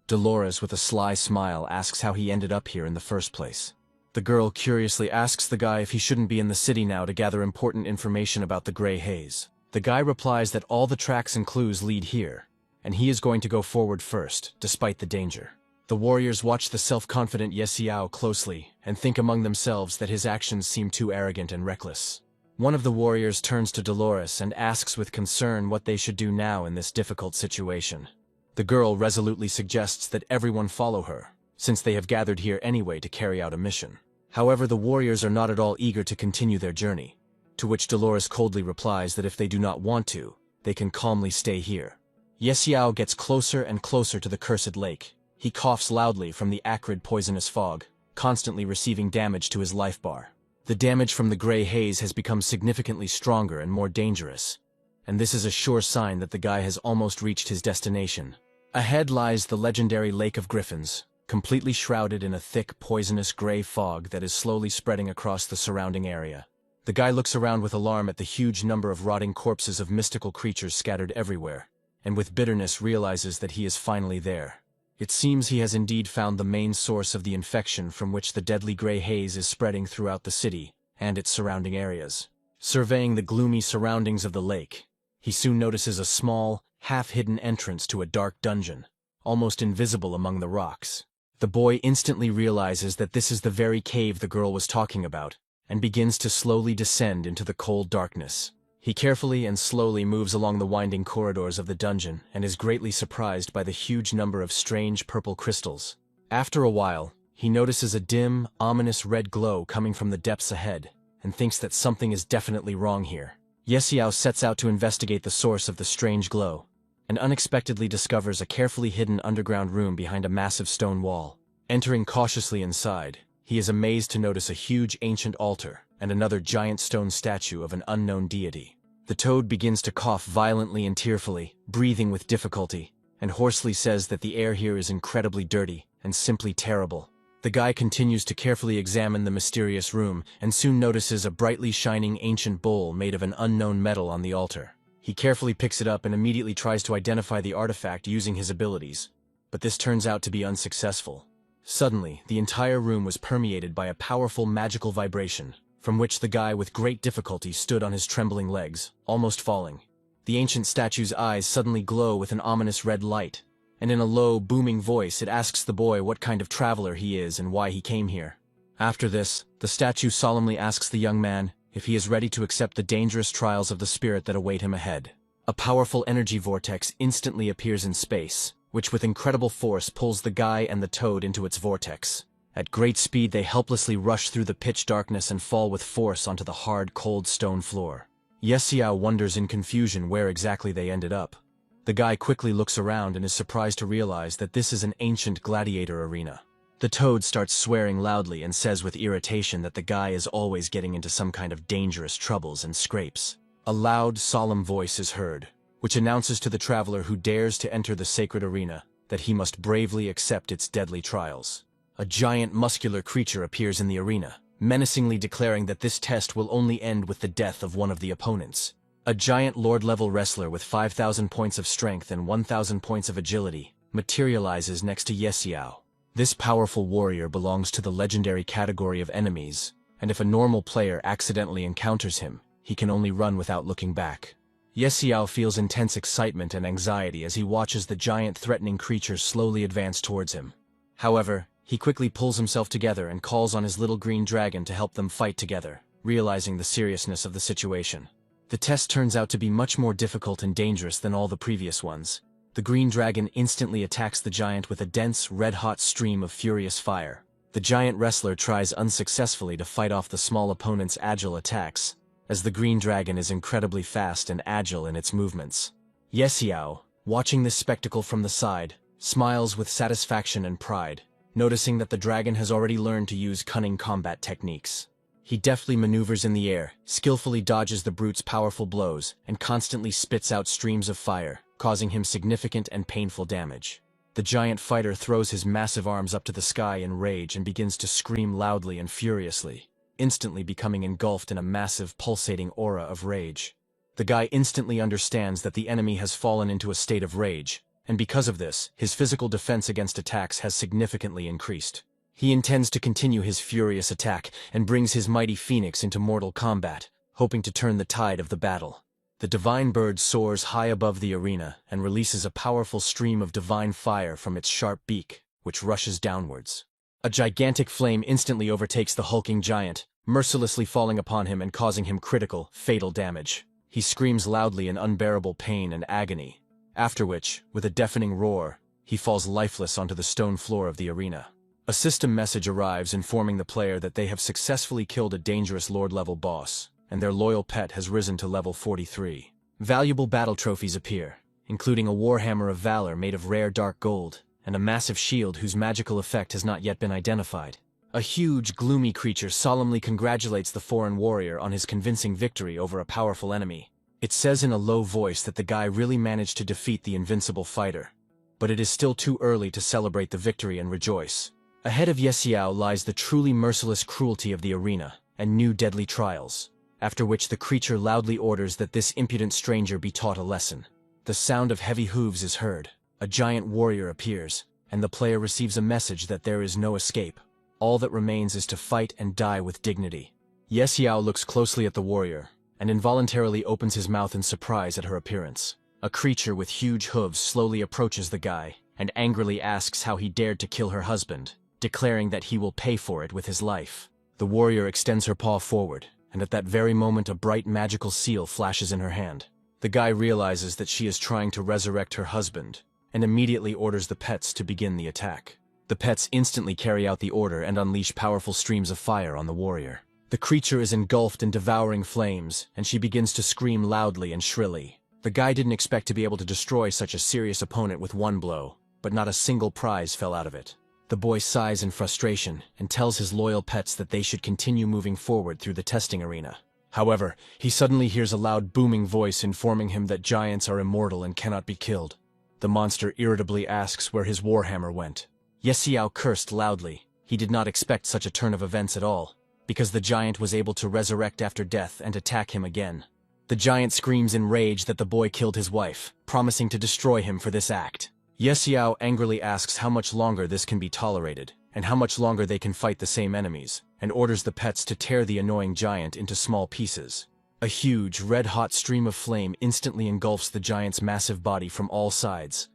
Dolores, with a sly smile, asks how he ended up here in the first place. The girl curiously asks the guy if he shouldn't be in the city now to gather important information about the gray haze. The guy replies that all the tracks and clues lead here, and he is going to go forward first, despite the danger. The warriors watch the self-confident Yesiao closely and think among themselves that his actions seem too arrogant and reckless. One of the warriors turns to Dolores and asks with concern what they should do now in this difficult situation. The girl resolutely suggests that everyone follow her, since they have gathered here anyway to carry out a mission. However, the warriors are not at all eager to continue their journey, to which Dolores coldly replies that if they do not want to, they can calmly stay here. Yesiao gets closer and closer to the cursed lake. He coughs loudly from the acrid poisonous fog, constantly receiving damage to his life bar. The damage from the gray haze has become significantly stronger and more dangerous, and this is a sure sign that the guy has almost reached his destination. Ahead lies the legendary Lake of Griffins, completely shrouded in a thick, poisonous gray fog that is slowly spreading across the surrounding area. The guy looks around with alarm at the huge number of rotting corpses of mystical creatures scattered everywhere, and with bitterness realizes that he is finally there. It seems he has indeed found the main source of the infection from which the deadly gray haze is spreading throughout the city and its surrounding areas. Surveying the gloomy surroundings of the lake, he soon notices a small, half-hidden entrance to a dark dungeon, almost invisible among the rocks. The boy instantly realizes that this is the very cave the girl was talking about, and begins to slowly descend into the cold darkness. He carefully and slowly moves along the winding corridors of the dungeon and is greatly surprised by the huge number of strange purple crystals. After a while, he notices a dim, ominous red glow coming from the depths ahead, and thinks that something is definitely wrong here. Yesiao sets out to investigate the source of the strange glow, and unexpectedly discovers a carefully hidden underground room behind a massive stone wall. Entering cautiously inside, he is amazed to notice a huge ancient altar and another giant stone statue of an unknown deity. The toad begins to cough violently and tearfully, breathing with difficulty, and hoarsely says that the air here is incredibly dirty and simply terrible. The guy continues to carefully examine the mysterious room and soon notices a brightly shining ancient bowl made of an unknown metal on the altar. He carefully picks it up and immediately tries to identify the artifact using his abilities, but this turns out to be unsuccessful. Suddenly, the entire room was permeated by a powerful magical vibration, from which the guy with great difficulty stood on his trembling legs, almost falling. The ancient statue's eyes suddenly glow with an ominous red light, and in a low, booming voice it asks the boy what kind of traveler he is and why he came here. After this, the statue solemnly asks the young man if he is ready to accept the dangerous trials of the spirit that await him ahead. A powerful energy vortex instantly appears in space, which with incredible force pulls the guy and the toad into its vortex. At great speed they helplessly rush through the pitch darkness and fall with force onto the hard, cold stone floor. Yesiao wonders in confusion where exactly they ended up. The guy quickly looks around and is surprised to realize that this is an ancient gladiator arena. The toad starts swearing loudly and says with irritation that the guy is always getting into some kind of dangerous troubles and scrapes. A loud, solemn voice is heard, which announces to the traveler who dares to enter the sacred arena that he must bravely accept its deadly trials. A giant muscular creature appears in the arena, menacingly declaring that this test will only end with the death of one of the opponents. A giant Lord-level wrestler with 5,000 points of strength and 1,000 points of agility materializes next to Yesiao. This powerful warrior belongs to the legendary category of enemies, and if a normal player accidentally encounters him, he can only run without looking back. Yesiao feels intense excitement and anxiety as he watches the giant threatening creature slowly advance towards him. However, he quickly pulls himself together and calls on his little green dragon to help them fight together, realizing the seriousness of the situation. The test turns out to be much more difficult and dangerous than all the previous ones. The green dragon instantly attacks the giant with a dense, red-hot stream of furious fire. The giant wrestler tries unsuccessfully to fight off the small opponent's agile attacks, as the green dragon is incredibly fast and agile in its movements. Yesiao, watching this spectacle from the side, smiles with satisfaction and pride, noticing that the dragon has already learned to use cunning combat techniques. He deftly maneuvers in the air, skillfully dodges the brute's powerful blows, and constantly spits out streams of fire, causing him significant and painful damage. The giant fighter throws his massive arms up to the sky in rage and begins to scream loudly and furiously, instantly becoming engulfed in a massive, pulsating aura of rage. The guy instantly understands that the enemy has fallen into a state of rage, and because of this, his physical defense against attacks has significantly increased. He intends to continue his furious attack and brings his mighty phoenix into mortal combat, hoping to turn the tide of the battle. The divine bird soars high above the arena and releases a powerful stream of divine fire from its sharp beak, which rushes downwards. A gigantic flame instantly overtakes the hulking giant, mercilessly falling upon him and causing him critical, fatal damage. He screams loudly in unbearable pain and agony, after which, with a deafening roar, he falls lifeless onto the stone floor of the arena. A system message arrives informing the player that they have successfully killed a dangerous Lord-level boss, and their loyal pet has risen to level 43. Valuable battle trophies appear, including a Warhammer of Valor made of rare dark gold, and a massive shield whose magical effect has not yet been identified. A huge, gloomy creature solemnly congratulates the foreign warrior on his convincing victory over a powerful enemy. It says in a low voice that the guy really managed to defeat the invincible fighter, but it is still too early to celebrate the victory and rejoice. Ahead of Yesiao lies the truly merciless cruelty of the arena and new deadly trials, after which the creature loudly orders that this impudent stranger be taught a lesson. The sound of heavy hooves is heard, a giant warrior appears, and the player receives a message that there is no escape. All that remains is to fight and die with dignity. Yesiao looks closely at the warrior, and involuntarily opens his mouth in surprise at her appearance. A creature with huge hooves slowly approaches the guy, and angrily asks how he dared to kill her husband, declaring that he will pay for it with his life. The warrior extends her paw forward, and at that very moment a bright magical seal flashes in her hand. The guy realizes that she is trying to resurrect her husband, and immediately orders the pets to begin the attack. The pets instantly carry out the order and unleash powerful streams of fire on the warrior. The creature is engulfed in devouring flames, and she begins to scream loudly and shrilly. The guy didn't expect to be able to destroy such a serious opponent with one blow, but not a single prize fell out of it. The boy sighs in frustration and tells his loyal pets that they should continue moving forward through the testing arena. However, he suddenly hears a loud booming voice informing him that giants are immortal and cannot be killed. The monster irritably asks where his warhammer went. Yesiao cursed loudly. He did not expect such a turn of events at all, because the giant was able to resurrect after death and attack him again. The giant screams in rage that the boy killed his wife, promising to destroy him for this act. Yesiao angrily asks how much longer this can be tolerated, and how much longer they can fight the same enemies, and orders the pets to tear the annoying giant into small pieces. A huge, red-hot stream of flame instantly engulfs the giant's massive body from all sides,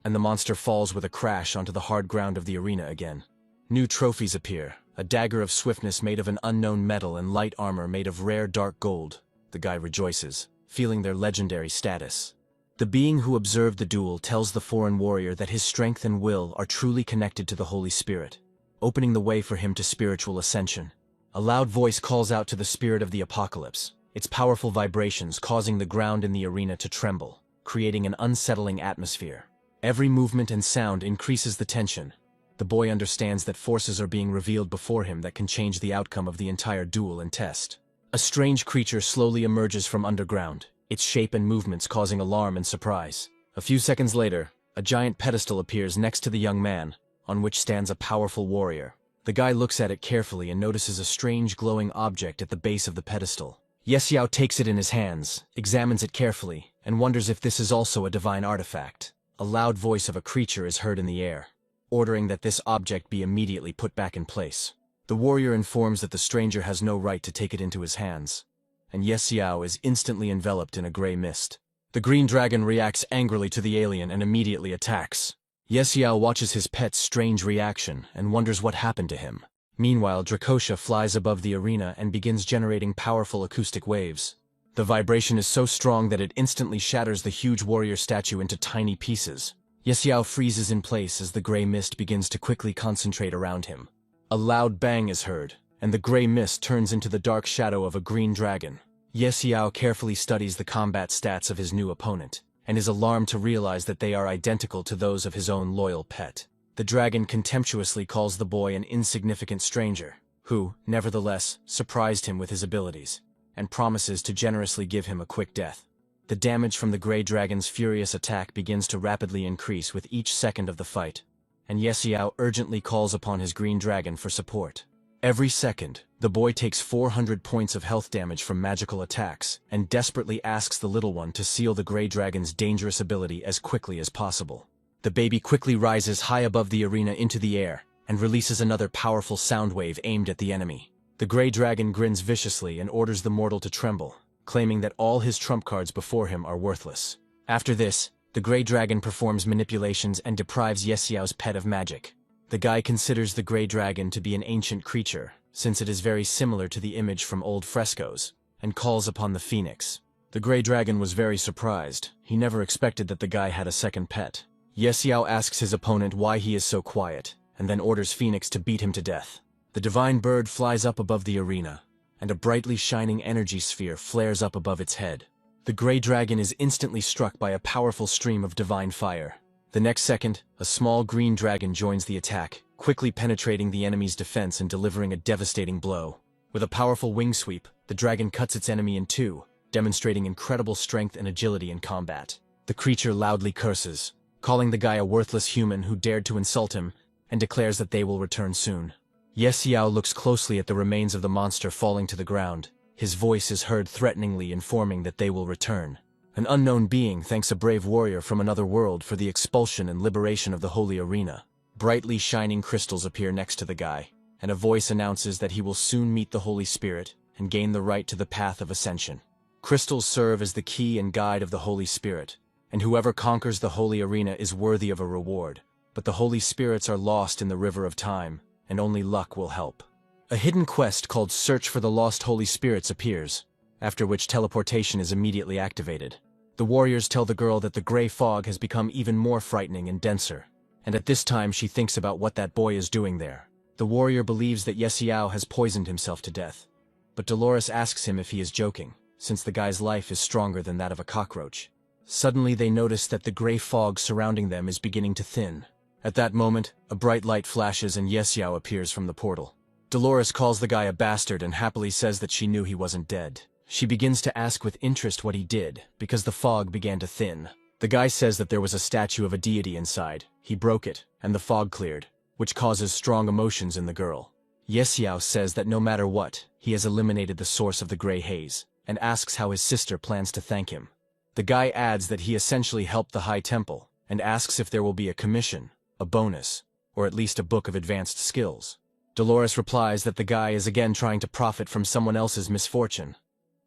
and the monster falls with a crash onto the hard ground of the arena again. New trophies appear, a dagger of swiftness made of an unknown metal and light armor made of rare dark gold. The guy rejoices, feeling their legendary status. The being who observed the duel tells the foreign warrior that his strength and will are truly connected to the Holy Spirit, opening the way for him to spiritual ascension. A loud voice calls out to the spirit of the apocalypse, its powerful vibrations causing the ground in the arena to tremble, creating an unsettling atmosphere. Every movement and sound increases the tension. The boy understands that forces are being revealed before him that can change the outcome of the entire duel and test. A strange creature slowly emerges from underground, its shape and movements causing alarm and surprise. A few seconds later, a giant pedestal appears next to the young man, on which stands a powerful warrior. The guy looks at it carefully and notices a strange glowing object at the base of the pedestal. Yesiao takes it in his hands, examines it carefully, and wonders if this is also a divine artifact. A loud voice of a creature is heard in the air, ordering that this object be immediately put back in place. The warrior informs that the stranger has no right to take it into his hands, and Yesiao is instantly enveloped in a gray mist. The green dragon reacts angrily to the alien and immediately attacks. Yesiao watches his pet's strange reaction and wonders what happened to him. Meanwhile, Dracosha flies above the arena and begins generating powerful acoustic waves. The vibration is so strong that it instantly shatters the huge warrior statue into tiny pieces. Yesiao freezes in place as the gray mist begins to quickly concentrate around him. A loud bang is heard, and the gray mist turns into the dark shadow of a green dragon. Yesiao carefully studies the combat stats of his new opponent, and is alarmed to realize that they are identical to those of his own loyal pet. The dragon contemptuously calls the boy an insignificant stranger, who, nevertheless, surprised him with his abilities, and promises to generously give him a quick death. The damage from the gray dragon's furious attack begins to rapidly increase with each second of the fight, and Yesiao urgently calls upon his green dragon for support. Every second, the boy takes 400 points of health damage from magical attacks, and desperately asks the little one to seal the gray dragon's dangerous ability as quickly as possible. The baby quickly rises high above the arena into the air, and releases another powerful sound wave aimed at the enemy. The gray dragon grins viciously and orders the mortal to tremble, claiming that all his trump cards before him are worthless. After this, the gray dragon performs manipulations and deprives Yesiao's pet of magic. The guy considers the gray dragon to be an ancient creature, since it is very similar to the image from old frescoes, and calls upon the phoenix. The gray dragon was very surprised. He never expected that the guy had a second pet. Yesiao asks his opponent why he is so quiet, and then orders Phoenix to beat him to death. The divine bird flies up above the arena, and a brightly shining energy sphere flares up above its head. The gray dragon is instantly struck by a powerful stream of divine fire. The next second, a small green dragon joins the attack, quickly penetrating the enemy's defense and delivering a devastating blow. With a powerful wing sweep, the dragon cuts its enemy in two, demonstrating incredible strength and agility in combat. The creature loudly curses, calling the guy a worthless human who dared to insult him, and declares that they will return soon. Yesiao looks closely at the remains of the monster falling to the ground. His voice is heard threateningly informing that they will return. An unknown being thanks a brave warrior from another world for the expulsion and liberation of the holy arena. Brightly shining crystals appear next to the guy, and a voice announces that he will soon meet the Holy Spirit and gain the right to the path of ascension. Crystals serve as the key and guide of the Holy Spirit, and whoever conquers the holy arena is worthy of a reward. But the Holy Spirits are lost in the river of time, and only luck will help. A hidden quest called Search for the Lost Holy Spirits appears, after which teleportation is immediately activated. The warriors tell the girl that the gray fog has become even more frightening and denser, and at this time she thinks about what that boy is doing there. The warrior believes that Yesiao has poisoned himself to death, but Dolores asks him if he is joking, since the guy's life is stronger than that of a cockroach. Suddenly they notice that the gray fog surrounding them is beginning to thin. At that moment, a bright light flashes and Yesiao appears from the portal. Dolores calls the guy a bastard and happily says that she knew he wasn't dead. She begins to ask with interest what he did, because the fog began to thin. The guy says that there was a statue of a deity inside. He broke it, and the fog cleared, which causes strong emotions in the girl. Yesiao says that no matter what, he has eliminated the source of the gray haze, and asks how his sister plans to thank him. The guy adds that he essentially helped the High Temple, and asks if there will be a commission, a bonus, or at least a book of advanced skills. Dolores replies that the guy is again trying to profit from someone else's misfortune,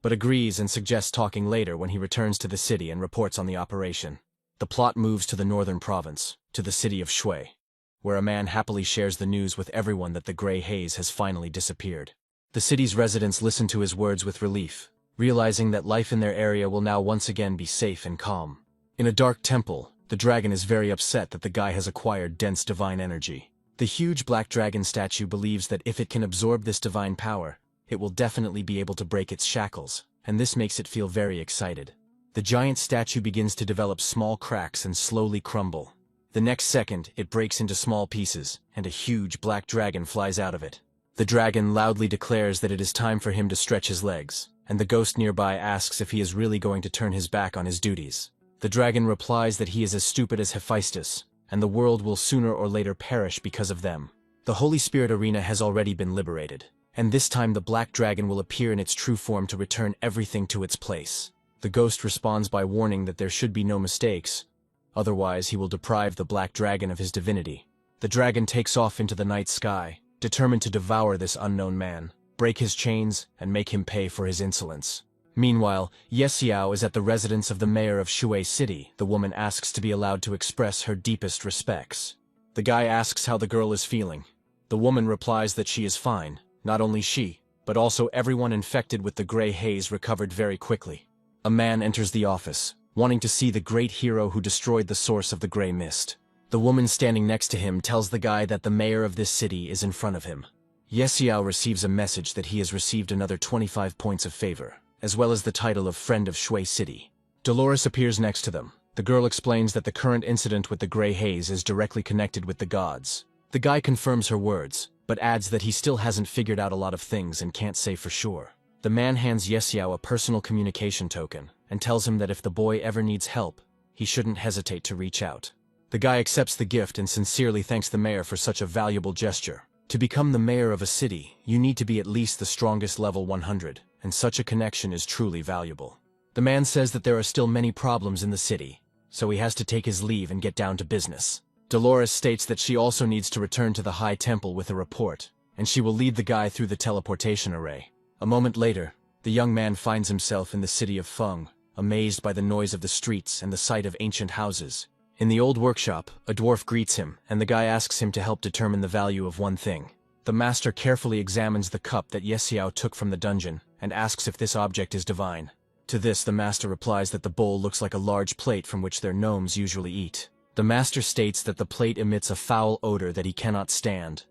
but agrees and suggests talking later when he returns to the city and reports on the operation. The plot moves to the northern province, to the city of Shui, where a man happily shares the news with everyone that the gray haze has finally disappeared. The city's residents listen to his words with relief, realizing that life in their area will now once again be safe and calm. In a dark temple, the dragon is very upset that the guy has acquired dense divine energy. The huge black dragon statue believes that if it can absorb this divine power, it will definitely be able to break its shackles, and this makes it feel very excited. The giant statue begins to develop small cracks and slowly crumble. The next second, it breaks into small pieces, and a huge black dragon flies out of it. The dragon loudly declares that it is time for him to stretch his legs, and the ghost nearby asks if he is really going to turn his back on his duties. The dragon replies that he is as stupid as Hephaestus, and the world will sooner or later perish because of them. The Holy Spirit arena has already been liberated, and this time the black dragon will appear in its true form to return everything to its place. The ghost responds by warning that there should be no mistakes, otherwise he will deprive the black dragon of his divinity. The dragon takes off into the night sky, determined to devour this unknown man, break his chains, and make him pay for his insolence. Meanwhile, Yexiao is at the residence of the mayor of Shui City. The woman asks to be allowed to express her deepest respects. The guy asks how the girl is feeling. The woman replies that she is fine. Not only she, but also everyone infected with the gray haze recovered very quickly. A man enters the office, wanting to see the great hero who destroyed the source of the gray mist. The woman standing next to him tells the guy that the mayor of this city is in front of him. Yexiao receives a message that he has received another 25 points of favor, as well as the title of Friend of Shui City. Dolores appears next to them. The girl explains that the current incident with the gray haze is directly connected with the gods. The guy confirms her words, but adds that he still hasn't figured out a lot of things and can't say for sure. The man hands Yexiao a personal communication token and tells him that if the boy ever needs help, he shouldn't hesitate to reach out. The guy accepts the gift and sincerely thanks the mayor for such a valuable gesture. To become the mayor of a city, you need to be at least the strongest level 100, and such a connection is truly valuable. The man says that there are still many problems in the city, so he has to take his leave and get down to business. Dolores states that she also needs to return to the High Temple with a report, and she will lead the guy through the teleportation array. A moment later, the young man finds himself in the city of Feng, amazed by the noise of the streets and the sight of ancient houses. In the old workshop, a dwarf greets him, and the guy asks him to help determine the value of one thing. The master carefully examines the cup that Yexiao took from the dungeon, and asks if this object is divine. To this, the master replies that the bowl looks like a large plate from which their gnomes usually eat. The master states that the plate emits a foul odor that he cannot stand,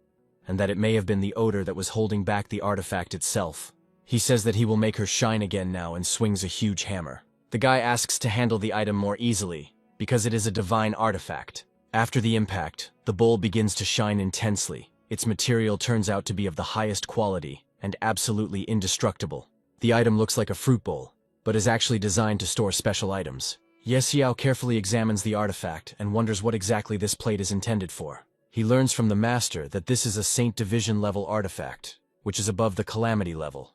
and that it may have been the odor that was holding back the artifact itself. He says that he will make her shine again now and swings a huge hammer. The guy asks to handle the item more easily, because it is a divine artifact. After the impact, the bowl begins to shine intensely. Its material turns out to be of the highest quality and absolutely indestructible. The item looks like a fruit bowl, but is actually designed to store special items. Yexiao carefully examines the artifact and wonders what exactly this plate is intended for. He learns from the master that this is a Saint Division level artifact, which is above the Calamity level,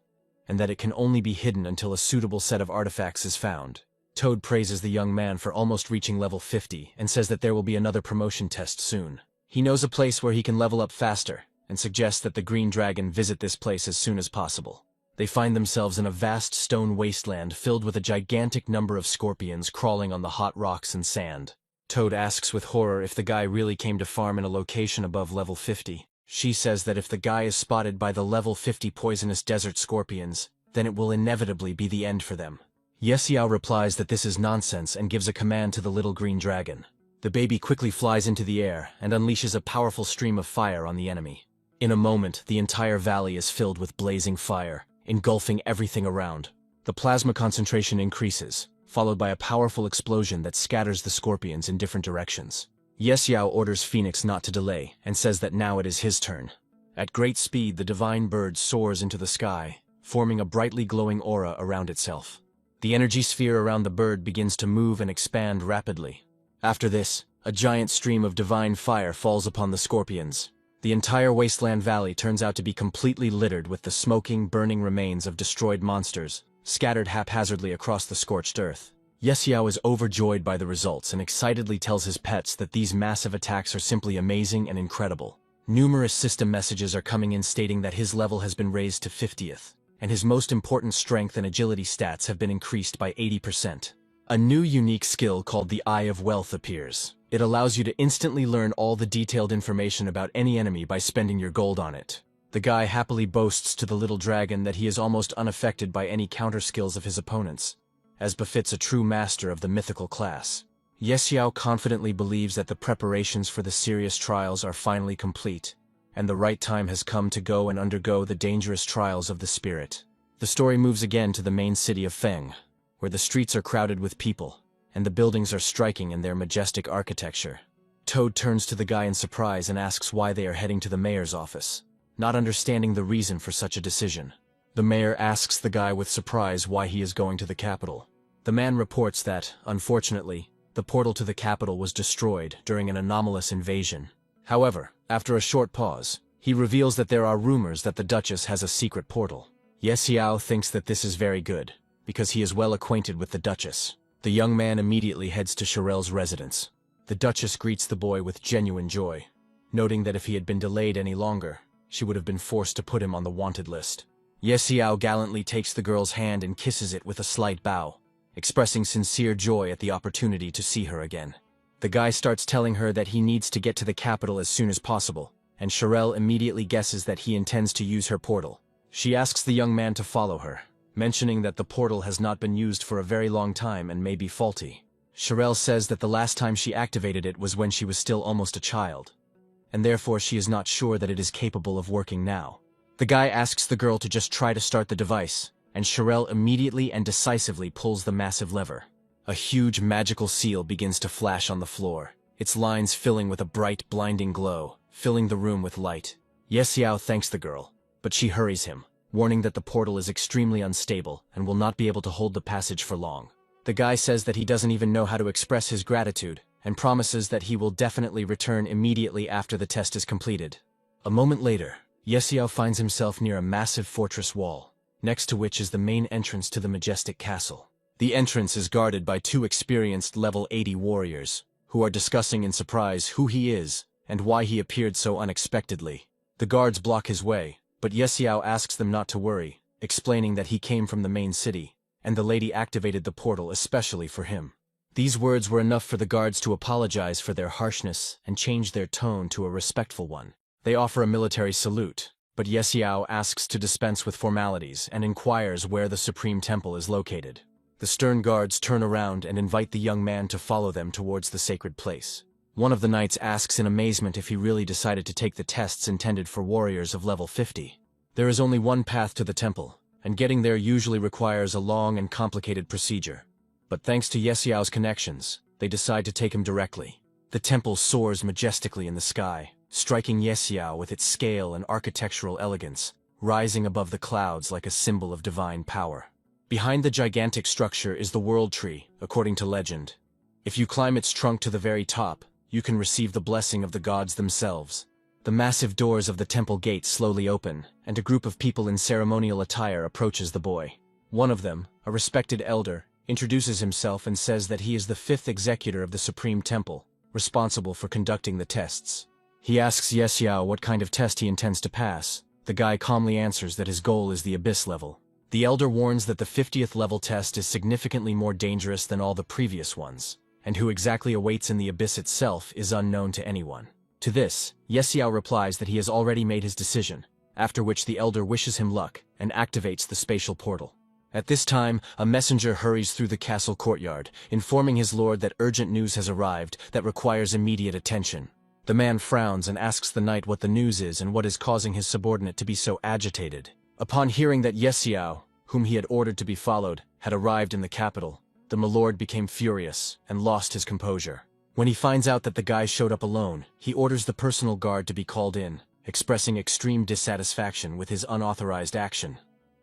and that it can only be hidden until a suitable set of artifacts is found. Toad praises the young man for almost reaching level 50 and says that there will be another promotion test soon. He knows a place where he can level up faster and suggests that the Green Dragon visit this place as soon as possible. They find themselves in a vast stone wasteland filled with a gigantic number of scorpions crawling on the hot rocks and sand. Toad asks with horror if the guy really came to farm in a location above level 50. She says that if the guy is spotted by the level 50 poisonous desert scorpions, then it will inevitably be the end for them. Yexiao replies that this is nonsense and gives a command to the little green dragon. The baby quickly flies into the air and unleashes a powerful stream of fire on the enemy. In a moment, the entire valley is filled with blazing fire, engulfing everything around. The plasma concentration increases, followed by a powerful explosion that scatters the scorpions in different directions. Yexiao orders Phoenix not to delay and says that now it is his turn. At great speed, the divine bird soars into the sky, forming a brightly glowing aura around itself. The energy sphere around the bird begins to move and expand rapidly. After this, a giant stream of divine fire falls upon the scorpions. The entire wasteland valley turns out to be completely littered with the smoking, burning remains of destroyed monsters, scattered haphazardly across the scorched earth. Yexiao is overjoyed by the results and excitedly tells his pets that these massive attacks are simply amazing and incredible. Numerous system messages are coming in stating that his level has been raised to 50th, and his most important strength and agility stats have been increased by 80%. A new unique skill called the Eye of Wealth appears. It allows you to instantly learn all the detailed information about any enemy by spending your gold on it. The guy happily boasts to the little dragon that he is almost unaffected by any counter skills of his opponents, as befits a true master of the mythical class. Yexiao confidently believes that the preparations for the serious trials are finally complete, and the right time has come to go and undergo the dangerous trials of the spirit. The story moves again to the main city of Feng, where the streets are crowded with people, and the buildings are striking in their majestic architecture. Toad turns to the guy in surprise and asks why they are heading to the mayor's office, not understanding the reason for such a decision. The mayor asks the guy with surprise why he is going to the capital. The man reports that, unfortunately, the portal to the capital was destroyed during an anomalous invasion. However, after a short pause, He reveals that there are rumors that the Duchess has a secret portal. Ye Xiao thinks that this is very good, because he is well acquainted with the Duchess. The young man immediately heads to Cherelle's residence. The Duchess greets the boy with genuine joy, noting that if he had been delayed any longer, she would have been forced to put him on the wanted list. Ye Xiao gallantly takes the girl's hand and kisses it with a slight bow, expressing sincere joy at the opportunity to see her again. The guy starts telling her that he needs to get to the capital as soon as possible, and Cherelle immediately guesses that he intends to use her portal. She asks the young man to follow her, mentioning that the portal has not been used for a very long time and may be faulty. Cherelle says that the last time she activated it was when she was still almost a child, and therefore she is not sure that it is capable of working now. The guy asks the girl to just try to start the device, and Cherelle immediately and decisively pulls the massive lever. A huge magical seal begins to flash on the floor, its lines filling with a bright, blinding glow, filling the room with light. Ye Xiao thanks the girl, but she hurries him, warning that the portal is extremely unstable and will not be able to hold the passage for long. The guy says that he doesn't even know how to express his gratitude, and promises that he will definitely return immediately after the test is completed. A moment later, Ye Xiao finds himself near a massive fortress wall, next to which is the main entrance to the majestic castle. The entrance is guarded by two experienced level 80 warriors, who are discussing in surprise who he is and why he appeared so unexpectedly. The guards block his way, but Ye Xiao asks them not to worry, explaining that he came from the main city, and the lady activated the portal especially for him. These words were enough for the guards to apologize for their harshness and change their tone to a respectful one. They offer a military salute, but Ye Xiao asks to dispense with formalities and inquires where the Supreme Temple is located. The stern guards turn around and invite the young man to follow them towards the sacred place. One of the knights asks in amazement if he really decided to take the tests intended for warriors of level 50. There is only one path to the temple, and getting there usually requires a long and complicated procedure. But thanks to Ye Xiao's connections, they decide to take him directly. The temple soars majestically in the sky, striking Ye Xiao with its scale and architectural elegance, rising above the clouds like a symbol of divine power. Behind the gigantic structure is the World Tree, according to legend. If you climb its trunk to the very top, you can receive the blessing of the gods themselves. The massive doors of the temple gate slowly open, and a group of people in ceremonial attire approaches the boy. One of them, a respected elder, introduces himself and says that he is the 5th executor of the Supreme Temple, responsible for conducting the tests. He asks Ye Xiao what kind of test he intends to pass. The guy calmly answers that his goal is the Abyss level. The elder warns that the 50th level test is significantly more dangerous than all the previous ones, and who exactly awaits in the Abyss itself is unknown to anyone. To this, Ye Xiao replies that he has already made his decision, after which the elder wishes him luck and activates the spatial portal. At this time, a messenger hurries through the castle courtyard, informing his lord that urgent news has arrived that requires immediate attention. The man frowns and asks the knight what the news is and what is causing his subordinate to be so agitated. Upon hearing that Ye Xiao, whom he had ordered to be followed, had arrived in the capital, the milord became furious and lost his composure. When he finds out that the guy showed up alone, he orders the personal guard to be called in, expressing extreme dissatisfaction with his unauthorized action.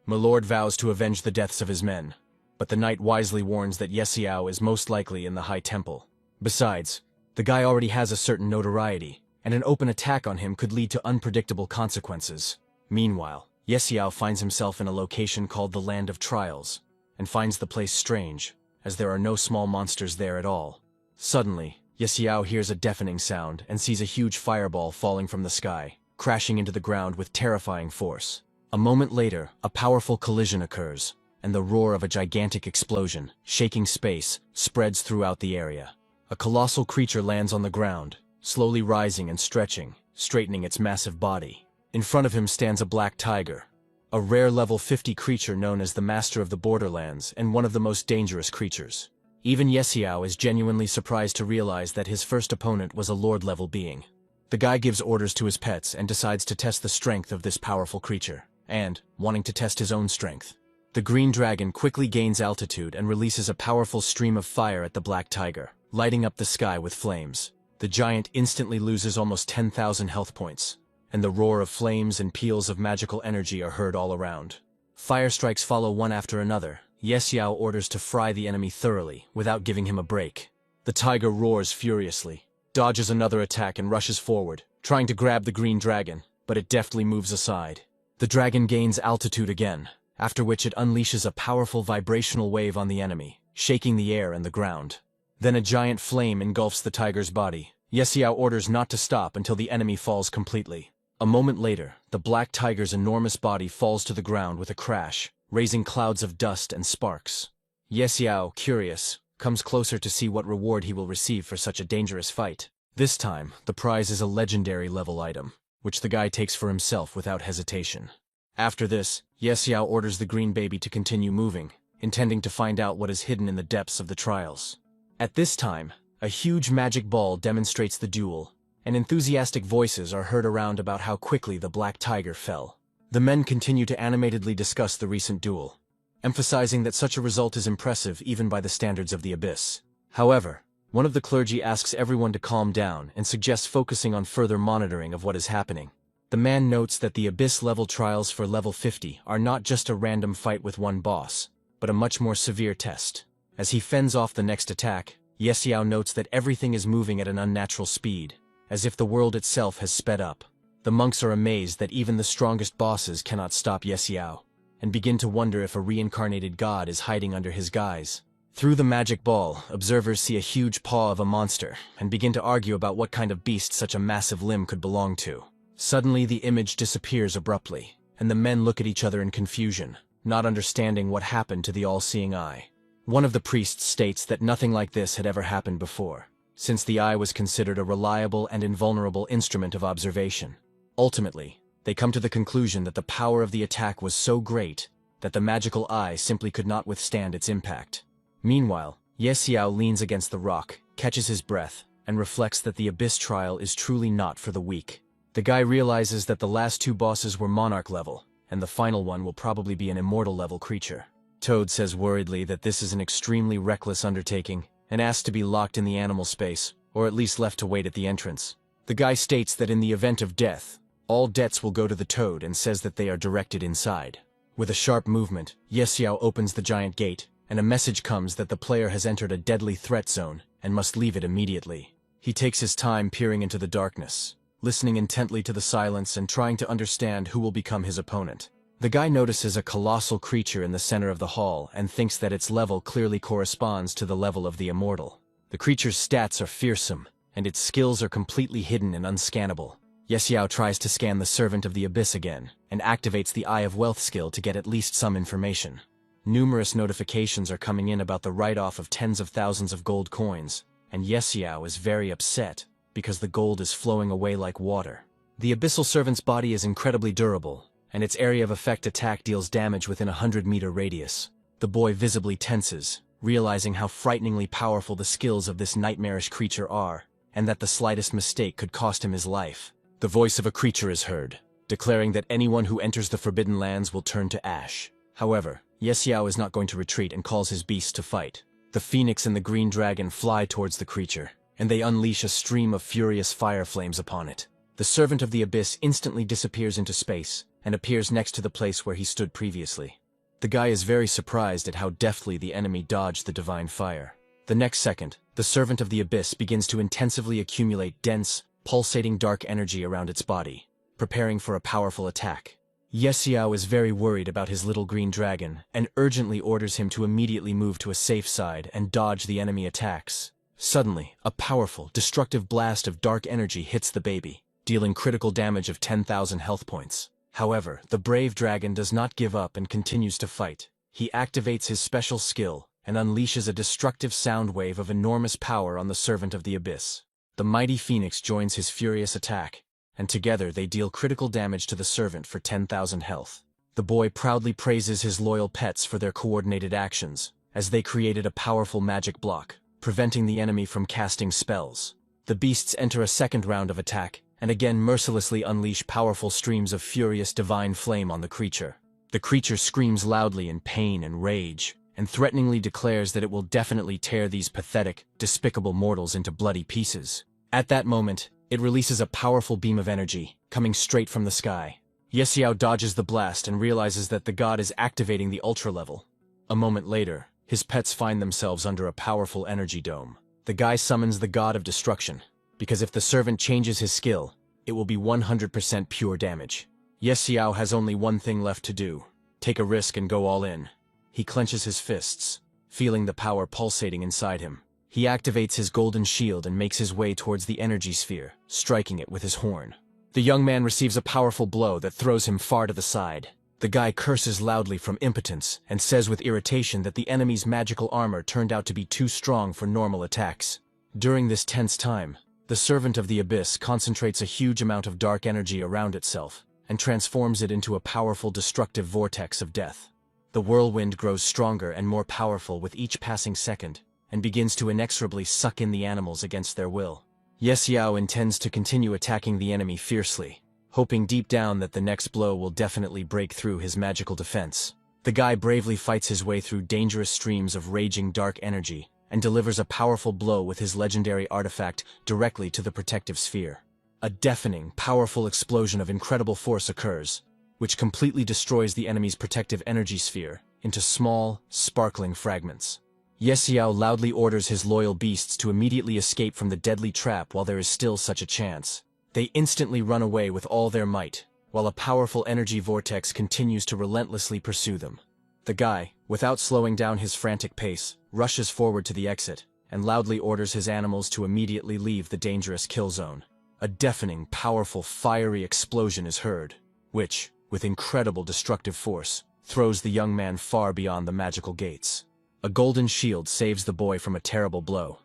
Milord vows to avenge the deaths of his men, but the knight wisely warns that Ye Xiao is most likely in the High Temple. Besides, the guy already has a certain notoriety, and an open attack on him could lead to unpredictable consequences. Meanwhile, Ye Xiao finds himself in a location called the Land of Trials, and finds the place strange, as there are no small monsters there at all. Suddenly, Ye Xiao hears a deafening sound and sees a huge fireball falling from the sky, crashing into the ground with terrifying force. A moment later, a powerful collision occurs, and the roar of a gigantic explosion, shaking space, spreads throughout the area. A colossal creature lands on the ground, slowly rising and stretching, straightening its massive body. In front of him stands a black tiger, a rare level 50 creature known as the Master of the Borderlands and one of the most dangerous creatures. Even Ye Xiao is genuinely surprised to realize that his first opponent was a Lord-level being. The guy gives orders to his pets and decides to test the strength of this powerful creature, and, wanting to test his own strength, the green dragon quickly gains altitude and releases a powerful stream of fire at the black tiger, lighting up the sky with flames. The giant instantly loses almost 10,000 health points, and the roar of flames and peals of magical energy are heard all around. Fire strikes follow one after another. Ye Xiao orders to fry the enemy thoroughly, without giving him a break. The tiger roars furiously, dodges another attack and rushes forward, trying to grab the green dragon. but it deftly moves aside. The dragon gains altitude again, after which it unleashes a powerful vibrational wave on the enemy, shaking the air and the ground. Then a giant flame engulfs the tiger's body. Yesiao orders not to stop until the enemy falls completely. A moment later, the black tiger's enormous body falls to the ground with a crash, raising clouds of dust and sparks. Yesiao, curious, comes closer to see what reward he will receive for such a dangerous fight. This time, the prize is a legendary level item, which the guy takes for himself without hesitation. After this, Yesiao orders the green baby to continue moving, intending to find out what is hidden in the depths of the trials. At this time, a huge magic ball demonstrates the duel, and enthusiastic voices are heard around about how quickly the black tiger fell. The men continue to animatedly discuss the recent duel, emphasizing that such a result is impressive even by the standards of the Abyss. However, one of the clergy asks everyone to calm down and suggests focusing on further monitoring of what is happening. The man notes that the Abyss-level trials for level 50 are not just a random fight with one boss, but a much more severe test. As he fends off the next attack, Yesiao notes that everything is moving at an unnatural speed, as if the world itself has sped up. The monks are amazed that even the strongest bosses cannot stop Yesiao, and begin to wonder if a reincarnated god is hiding under his guise. Through the magic ball, observers see a huge paw of a monster, and begin to argue about what kind of beast such a massive limb could belong to. Suddenly the image disappears abruptly, and the men look at each other in confusion, not understanding what happened to the all-seeing eye. One of the priests states that nothing like this had ever happened before, since the eye was considered a reliable and invulnerable instrument of observation. Ultimately, they come to the conclusion that the power of the attack was so great that the magical eye simply could not withstand its impact. Meanwhile, Yesiao leans against the rock, catches his breath, and reflects that the Abyss trial is truly not for the weak. The guy realizes that the last two bosses were Monarch level, and the final one will probably be an Immortal level creature. Toad says worriedly that this is an extremely reckless undertaking, and asks to be locked in the animal space, or at least left to wait at the entrance. The guy states that in the event of death, all debts will go to the Toad and says that they are directed inside. With a sharp movement, Yesiao opens the giant gate, and a message comes that the player has entered a deadly threat zone and must leave it immediately. He takes his time peering into the darkness, listening intently to the silence and trying to understand who will become his opponent. The guy notices a colossal creature in the center of the hall and thinks that its level clearly corresponds to the level of the Immortal. The creature's stats are fearsome, and its skills are completely hidden and unscannable. Yesiao tries to scan the Servant of the Abyss again, and activates the Eye of Wealth skill to get at least some information. Numerous notifications are coming in about the write-off of tens of thousands of gold coins, and Yesiao is very upset because the gold is flowing away like water. The Abyssal Servant's body is incredibly durable, and its area of effect attack deals damage within a 100-meter radius. The boy visibly tenses, realizing how frighteningly powerful the skills of this nightmarish creature are, and that the slightest mistake could cost him his life. The voice of a creature is heard, declaring that anyone who enters the Forbidden Lands will turn to ash. However, Yesiao is not going to retreat and calls his beasts to fight. The Phoenix and the Green Dragon fly towards the creature, and they unleash a stream of furious fire flames upon it. The Servant of the Abyss instantly disappears into space, and appears next to the place where he stood previously. The guy is very surprised at how deftly the enemy dodged the divine fire. The next second, the Servant of the Abyss begins to intensively accumulate dense, pulsating dark energy around its body, preparing for a powerful attack. Yesiao is very worried about his little green dragon, and urgently orders him to immediately move to a safe side and dodge the enemy attacks. Suddenly, a powerful, destructive blast of dark energy hits the baby, dealing critical damage of 10,000 health points. However, the brave dragon does not give up and continues to fight. He activates his special skill and unleashes a destructive sound wave of enormous power on the Servant of the Abyss. The mighty Phoenix joins his furious attack, and together they deal critical damage to the Servant for 10,000 health. The boy proudly praises his loyal pets for their coordinated actions, as they created a powerful magic block, preventing the enemy from casting spells. The beasts enter a second round of attack, and again mercilessly unleash powerful streams of furious divine flame on the creature. The creature screams loudly in pain and rage, and threateningly declares that it will definitely tear these pathetic, despicable mortals into bloody pieces. At that moment, it releases a powerful beam of energy, coming straight from the sky. Yesiao dodges the blast and realizes that the god is activating the ultra level. A moment later, his pets find themselves under a powerful energy dome. The guy summons the god of destruction, because if the servant changes his skill, it will be 100% pure damage. Ye Xiao has only one thing left to do: take a risk and go all in. He clenches his fists, feeling the power pulsating inside him. He activates his golden shield and makes his way towards the energy sphere, striking it with his horn. The young man receives a powerful blow that throws him far to the side. The guy curses loudly from impotence and says with irritation that the enemy's magical armor turned out to be too strong for normal attacks. During this tense time, the Servant of the Abyss concentrates a huge amount of dark energy around itself and transforms it into a powerful destructive vortex of death. The whirlwind grows stronger and more powerful with each passing second and begins to inexorably suck in the animals against their will. Ye Xiao intends to continue attacking the enemy fiercely, hoping deep down that the next blow will definitely break through his magical defense. The guy bravely fights his way through dangerous streams of raging dark energy and delivers a powerful blow with his legendary artifact directly to the protective sphere. A deafening, powerful explosion of incredible force occurs, which completely destroys the enemy's protective energy sphere into small, sparkling fragments. Ye Xiao loudly orders his loyal beasts to immediately escape from the deadly trap while there is still such a chance. They instantly run away with all their might, while a powerful energy vortex continues to relentlessly pursue them. The guy, without slowing down his frantic pace, rushes forward to the exit and loudly orders his animals to immediately leave the dangerous kill zone. A deafening, powerful, fiery explosion is heard, which, with incredible destructive force, throws the young man far beyond the magical gates. A golden shield saves the boy from a terrible blow,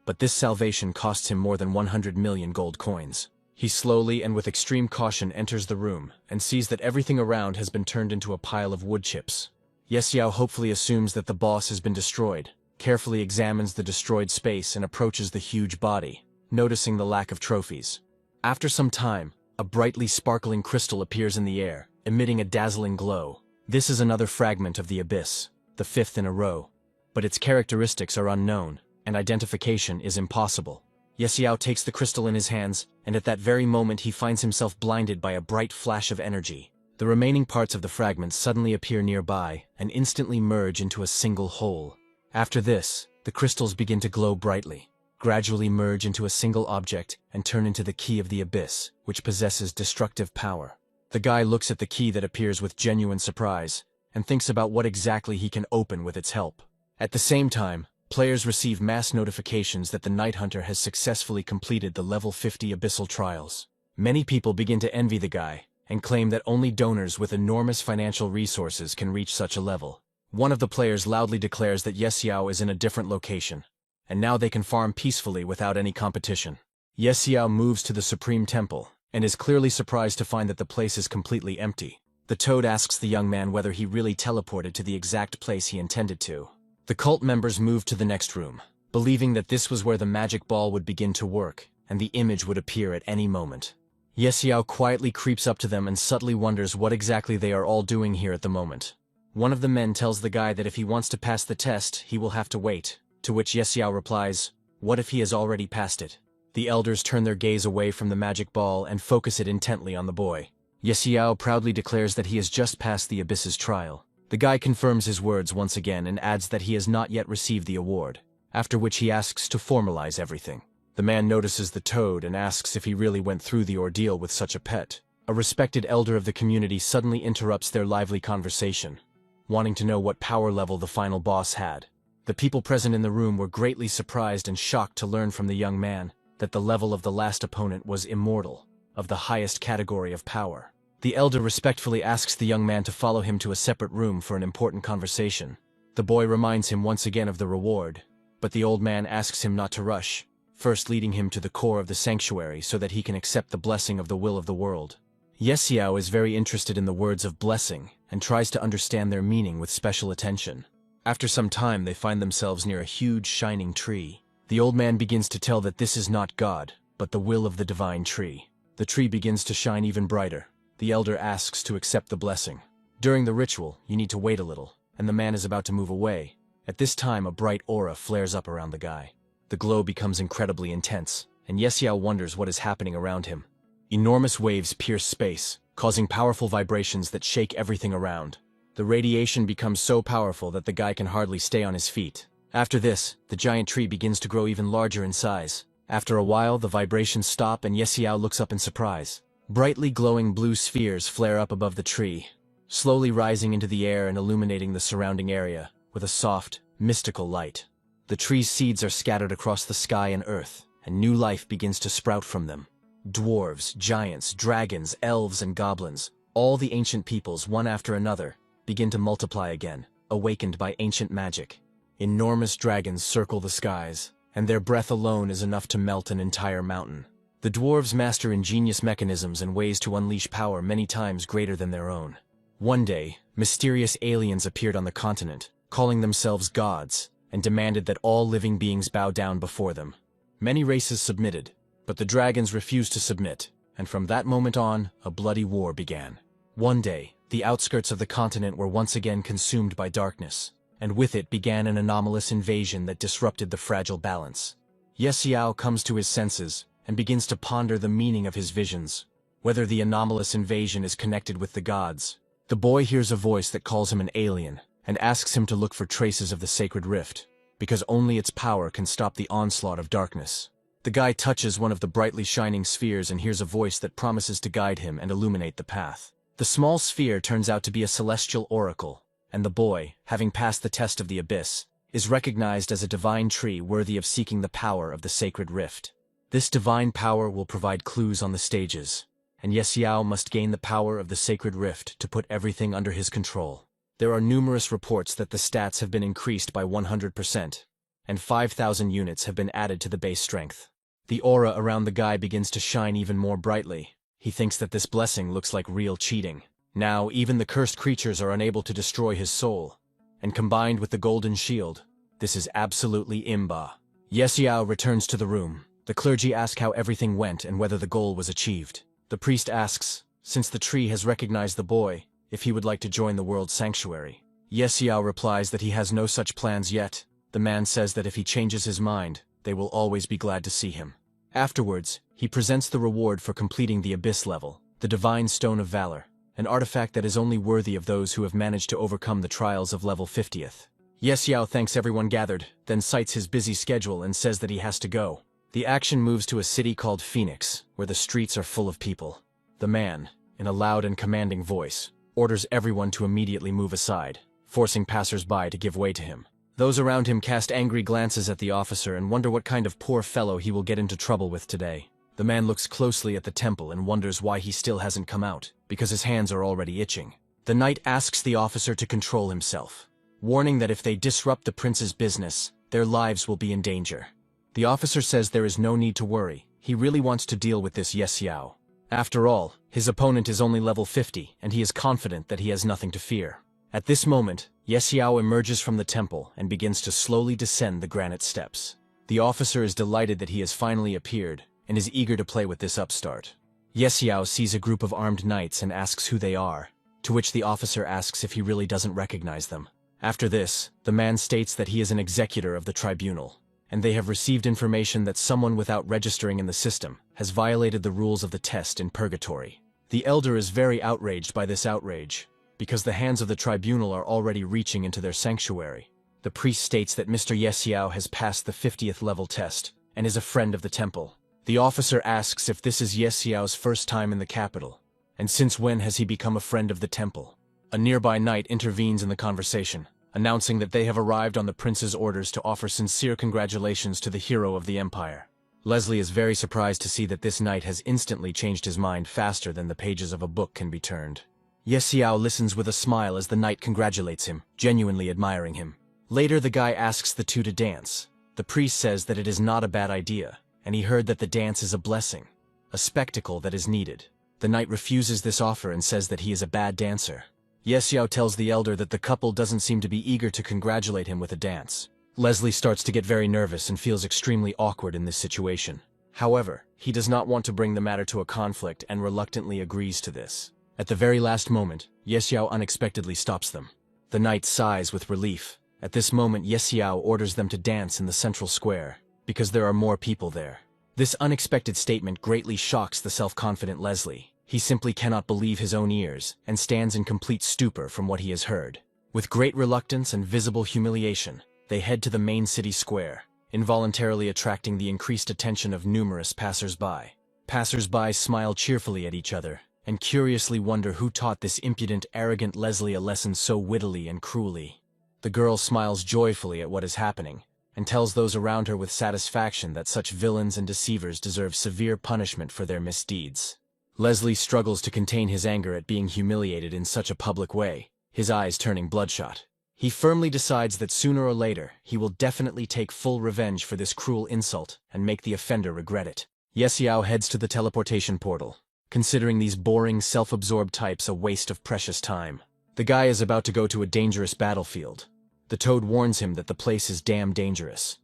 but this salvation costs him more than 100 million gold coins. He slowly and with extreme caution enters the room and sees that everything around has been turned into a pile of wood chips. Ye Xiao hopefully assumes that the boss has been destroyed, carefully examines the destroyed space and approaches the huge body, noticing the lack of trophies. After some time, a brightly sparkling crystal appears in the air, emitting a dazzling glow. This is another fragment of the abyss, the fifth in a row, but its characteristics are unknown, and identification is impossible. Ye Xiao takes the crystal in his hands, and at that very moment he finds himself blinded by a bright flash of energy. The remaining parts of the fragments suddenly appear nearby and instantly merge into a single whole. After this, the crystals begin to glow brightly, gradually merge into a single object and turn into the key of the abyss, which possesses destructive power. The guy looks at the key that appears with genuine surprise and thinks about what exactly he can open with its help. At the same time, players receive mass notifications that the Night Hunter has successfully completed the level 50 abyssal trials. Many people begin to envy the guy and claim that only donors with enormous financial resources can reach such a level. One of the players loudly declares that Ye Xiao is in a different location, and now they can farm peacefully without any competition. Ye Xiao moves to the Supreme Temple and is clearly surprised to find that the place is completely empty. The toad asks the young man whether he really teleported to the exact place he intended to. The cult members moved to the next room, believing that this was where the magic ball would begin to work, and the image would appear at any moment. Ye Xiao quietly creeps up to them and subtly wonders what exactly they are all doing here at the moment. One of the men tells the guy that if he wants to pass the test, he will have to wait, to which Ye Xiao replies, "What if he has already passed it?" The elders turn their gaze away from the magic ball and focus it intently on the boy. Ye Xiao proudly declares that he has just passed the abyss's trial. The guy confirms his words once again and adds that he has not yet received the award, after which he asks to formalize everything. The man notices the toad and asks if he really went through the ordeal with such a pet. A respected elder of the community suddenly interrupts their lively conversation, wanting to know what power level the final boss had. The people present in the room were greatly surprised and shocked to learn from the young man that the level of the last opponent was immortal, of the highest category of power. The elder respectfully asks the young man to follow him to a separate room for an important conversation. The boy reminds him once again of the reward, but the old man asks him not to rush, first leading him to the core of the sanctuary so that he can accept the blessing of the will of the world. Ye Xiao is very interested in the words of blessing and tries to understand their meaning with special attention. After some time, they find themselves near a huge shining tree. The old man begins to tell that this is not God, but the will of the divine tree. The tree begins to shine even brighter. The elder asks to accept the blessing. During the ritual, you need to wait a little, and the man is about to move away. At this time, a bright aura flares up around the guy. The glow becomes incredibly intense, and Ye Xiao wonders what is happening around him. Enormous waves pierce space, causing powerful vibrations that shake everything around. The radiation becomes so powerful that the guy can hardly stay on his feet. After this, the giant tree begins to grow even larger in size, After a while, the vibrations stop and Yesiao looks up in surprise. Brightly glowing blue spheres flare up above the tree, slowly rising into the air and illuminating the surrounding area with a soft, mystical light. The tree's seeds are scattered across the sky and earth, and new life begins to sprout from them. Dwarves, giants, dragons, elves, and goblins, all the ancient peoples, one after another, begin to multiply again, awakened by ancient magic. Enormous dragons circle the skies, and their breath alone is enough to melt an entire mountain. The dwarves master ingenious mechanisms and ways to unleash power many times greater than their own. One day, mysterious aliens appeared on the continent, calling themselves gods, and demanded that all living beings bow down before them. Many races submitted, but the dragons refused to submit, and from that moment on, a bloody war began. One day, the outskirts of the continent were once again consumed by darkness, and with it began an anomalous invasion that disrupted the fragile balance. Yesiao comes to his senses and begins to ponder the meaning of his visions, whether the anomalous invasion is connected with the gods. The boy hears a voice that calls him an alien, and asks him to look for traces of the sacred rift, because only its power can stop the onslaught of darkness. The guy touches one of the brightly shining spheres and hears a voice that promises to guide him and illuminate the path. The small sphere turns out to be a celestial oracle, and the boy, having passed the test of the abyss, is recognized as a divine tree worthy of seeking the power of the sacred rift. This divine power will provide clues on the stages, and Yesiao must gain the power of the sacred rift to put everything under his control. There are numerous reports that the stats have been increased by 100%, and 5,000 units have been added to the base strength. The aura around the guy begins to shine even more brightly. He thinks that this blessing looks like real cheating. Now, even the cursed creatures are unable to destroy his soul, and combined with the golden shield, this is absolutely imba. Yesiao returns to the room. The clergy ask how everything went and whether the goal was achieved. The priest asks, since the tree has recognized the boy, if he would like to join the world's sanctuary. Yesiao replies that he has no such plans yet. The man says that if he changes his mind, they will always be glad to see him. Afterwards, he presents the reward for completing the Abyss level, the Divine Stone of Valor, an artifact that is only worthy of those who have managed to overcome the trials of level 50th. Yesiao thanks everyone gathered, then cites his busy schedule and says that he has to go. The action moves to a city called Phoenix, where the streets are full of people. The man, in a loud and commanding voice, orders everyone to immediately move aside, forcing passers-by to give way to him. Those around him cast angry glances at the officer and wonder what kind of poor fellow he will get into trouble with today. The man looks closely at the temple and wonders why he still hasn't come out, because his hands are already itching. The knight asks the officer to control himself, warning that if they disrupt the prince's business, their lives will be in danger. The officer says there is no need to worry. He really wants to deal with this Yesiao. After all, his opponent is only level 50, and he is confident that he has nothing to fear. At this moment, Yesiao emerges from the temple and begins to slowly descend the granite steps. The officer is delighted that he has finally appeared, and is eager to play with this upstart. Yesiao sees a group of armed knights and asks who they are, to which the officer asks if he really doesn't recognize them. After this, the man states that he is an executor of the tribunal, and they have received information that someone without registering in the system has violated the rules of the test in purgatory. The elder is very outraged by this outrage, because the hands of the tribunal are already reaching into their sanctuary. The priest states that Mr. Yesiao has passed the 50th level test, and is a friend of the temple. The officer asks if this is Yesiao's first time in the capital, and since when has he become a friend of the temple. A nearby knight intervenes in the conversation, announcing that they have arrived on the prince's orders to offer sincere congratulations to the hero of the empire. Leslie is very surprised to see that this knight has instantly changed his mind faster than the pages of a book can be turned. Yesiao listens with a smile as the knight congratulates him, genuinely admiring him. Later, the guy asks the two to dance. The priest says that it is not a bad idea, and he heard that the dance is a blessing, a spectacle that is needed. The knight refuses this offer and says that he is a bad dancer. Yesiao tells the elder that the couple doesn't seem to be eager to congratulate him with a dance. Leslie starts to get very nervous and feels extremely awkward in this situation. However, he does not want to bring the matter to a conflict and reluctantly agrees to this. At the very last moment, Yesiao unexpectedly stops them. The knight sighs with relief. At this moment, Yesiao orders them to dance in the central square, because there are more people there. This unexpected statement greatly shocks the self-confident Leslie. He simply cannot believe his own ears, and stands in complete stupor from what he has heard. With great reluctance and visible humiliation, they head to the main city square. involuntarily attracting the increased attention of numerous passers-by. Passers-by smile cheerfully at each other, and curiously wonder who taught this impudent, arrogant Leslie a lesson so wittily and cruelly. The girl smiles joyfully at what is happening, and tells those around her with satisfaction that such villains and deceivers deserve severe punishment for their misdeeds. Leslie struggles to contain his anger at being humiliated in such a public way, his eyes turning bloodshot. He firmly decides that sooner or later he will definitely take full revenge for this cruel insult and make the offender regret it. Yesiao heads to the teleportation portal, considering these boring, self-absorbed types a waste of precious time. The guy is about to go to a dangerous battlefield. The toad warns him that the place is damn dangerous,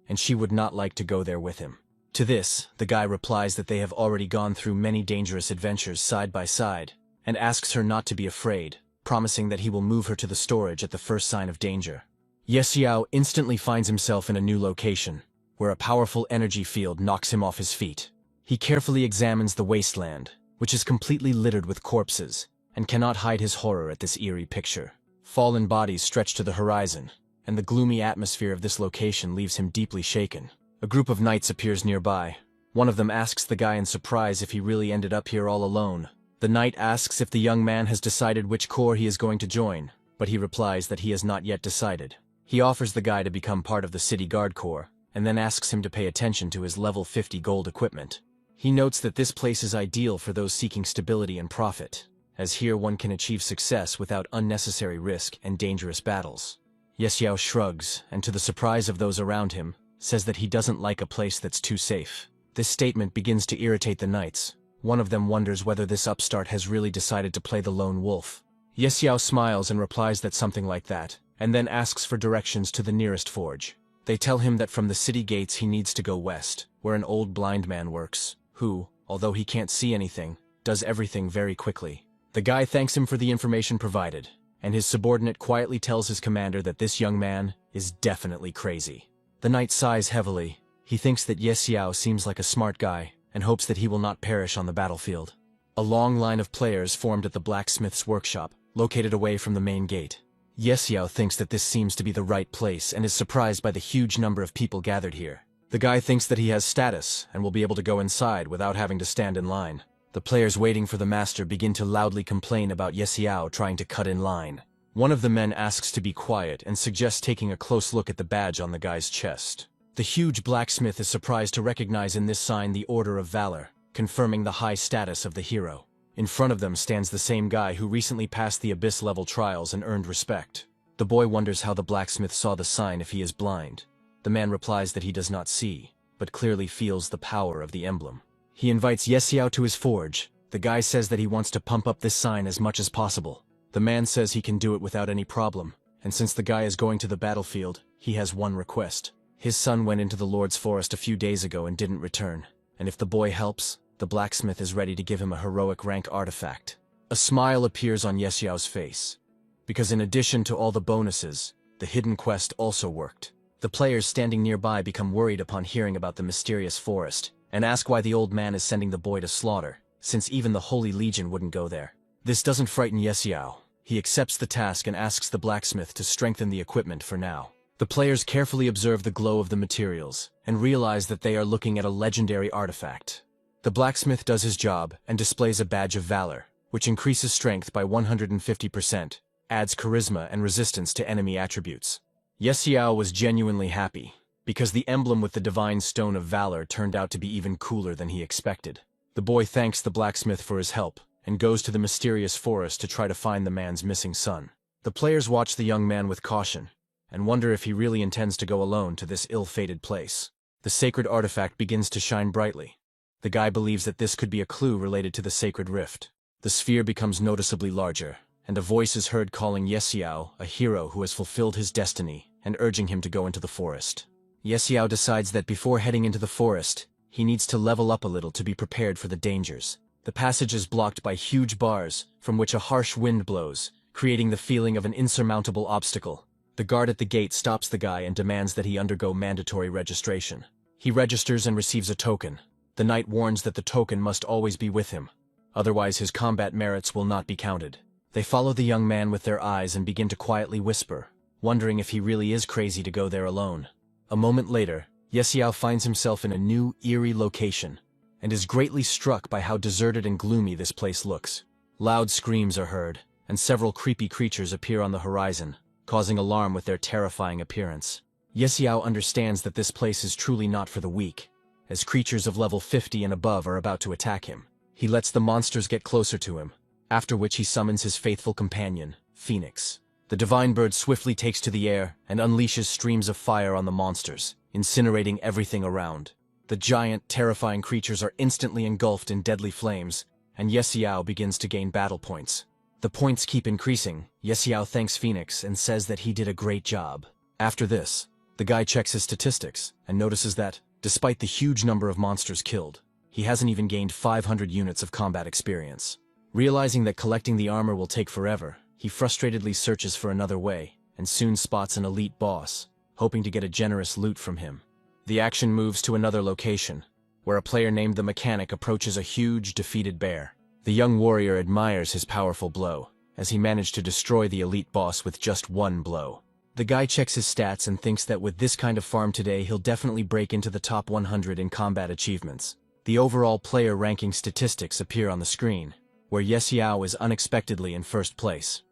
and she would not like to go there with him. To this, the guy replies that they have already gone through many dangerous adventures side by side, and asks her not to be afraid, promising that he will move her to the storage at the first sign of danger. Yesiao instantly finds himself in a new location, where a powerful energy field knocks him off his feet. He carefully examines the wasteland, which is completely littered with corpses, and cannot hide his horror at this eerie picture. Fallen bodies stretch to the horizon, and the gloomy atmosphere of this location leaves him deeply shaken. A group of knights appears nearby. One of them asks the guy in surprise if he really ended up here all alone. The knight asks if the young man has decided which corps he is going to join, but he replies that he has not yet decided. He offers the guy to become part of the city guard corps, and then asks him to pay attention to his level 50 gold equipment. He notes that this place is ideal for those seeking stability and profit, as here one can achieve success without unnecessary risk and dangerous battles. Yesiao shrugs, and to the surprise of those around him, says that he doesn't like a place that's too safe. This statement begins to irritate the knights. One of them wonders whether this upstart has really decided to play the lone wolf. Yesiao smiles and replies that something like that, and then asks for directions to the nearest forge. They tell him that from the city gates he needs to go west, where an old blind man works, who, although he can't see anything, does everything very quickly. The guy thanks him for the information provided, and his subordinate quietly tells his commander that this young man is definitely crazy. The knight sighs heavily. He thinks that Yesiao seems like a smart guy, and hopes that he will not perish on the battlefield. A long line of players formed at the blacksmith's workshop, located away from the main gate. Yesiao thinks that this seems to be the right place and is surprised by the huge number of people gathered here. The guy thinks that he has status and will be able to go inside without having to stand in line. The players waiting for the master begin to loudly complain about Yesiao trying to cut in line. One of the men asks to be quiet and suggests taking a close look at the badge on the guy's chest. The huge blacksmith is surprised to recognize in this sign the Order of Valor, confirming the high status of the hero. In front of them stands the same guy who recently passed the Abyss-level trials and earned respect. The boy wonders how the blacksmith saw the sign if he is blind. The man replies that he does not see, but clearly feels the power of the emblem. He invites Yesiao to his forge. The guy says that he wants to pump up this sign as much as possible. The man says he can do it without any problem, and since the guy is going to the battlefield, he has one request. His son went into the Lord's Forest a few days ago and didn't return, and if the boy helps, the blacksmith is ready to give him a heroic rank artifact. A smile appears on Yesiao's face, because in addition to all the bonuses, the hidden quest also worked. The players standing nearby become worried upon hearing about the mysterious forest, and ask why the old man is sending the boy to slaughter, since even the Holy Legion wouldn't go there. This doesn't frighten Yesiao. He accepts the task and asks the blacksmith to strengthen the equipment for now. The players carefully observe the glow of the materials, and realize that they are looking at a legendary artifact. The blacksmith does his job and displays a badge of valor, which increases strength by 150%, adds charisma and resistance to enemy attributes. Yesiao was genuinely happy, because the emblem with the divine stone of valor turned out to be even cooler than he expected. The boy thanks the blacksmith for his help, and goes to the mysterious forest to try to find the man's missing son. The players watch the young man with caution, and wonder if he really intends to go alone to this ill-fated place. The sacred artifact begins to shine brightly. The guy believes that this could be a clue related to the sacred rift. The sphere becomes noticeably larger, and a voice is heard calling Yesiao a hero who has fulfilled his destiny, and urging him to go into the forest. Yesiao decides that before heading into the forest, he needs to level up a little to be prepared for the dangers. The passage is blocked by huge bars, from which a harsh wind blows, creating the feeling of an insurmountable obstacle. The guard at the gate stops the guy and demands that he undergo mandatory registration. He registers and receives a token. The knight warns that the token must always be with him, otherwise his combat merits will not be counted. They follow the young man with their eyes and begin to quietly whisper, wondering if he really is crazy to go there alone. A moment later, Yesiao finds himself in a new, eerie location, and is greatly struck by how deserted and gloomy this place looks. Loud screams are heard, and several creepy creatures appear on the horizon, causing alarm with their terrifying appearance. Yesiao understands that this place is truly not for the weak, as creatures of level 50 and above are about to attack him. He lets the monsters get closer to him, after which he summons his faithful companion, Phoenix. The divine bird swiftly takes to the air and unleashes streams of fire on the monsters, incinerating everything around. The giant, terrifying creatures are instantly engulfed in deadly flames, and Yesiao begins to gain battle points. The points keep increasing. Yesiao thanks Phoenix and says that he did a great job. After this, the guy checks his statistics and notices that, despite the huge number of monsters killed, he hasn't even gained 500 units of combat experience. Realizing that collecting the armor will take forever, he frustratedly searches for another way, and soon spots an elite boss, hoping to get a generous loot from him. The action moves to another location, where a player named the Mechanic approaches a huge, defeated bear. The young warrior admires his powerful blow, as he managed to destroy the elite boss with just one blow. The guy checks his stats and thinks that with this kind of farm today he'll definitely break into the top 100 in combat achievements. The overall player ranking statistics appear on the screen, where Yesiao is unexpectedly in first place.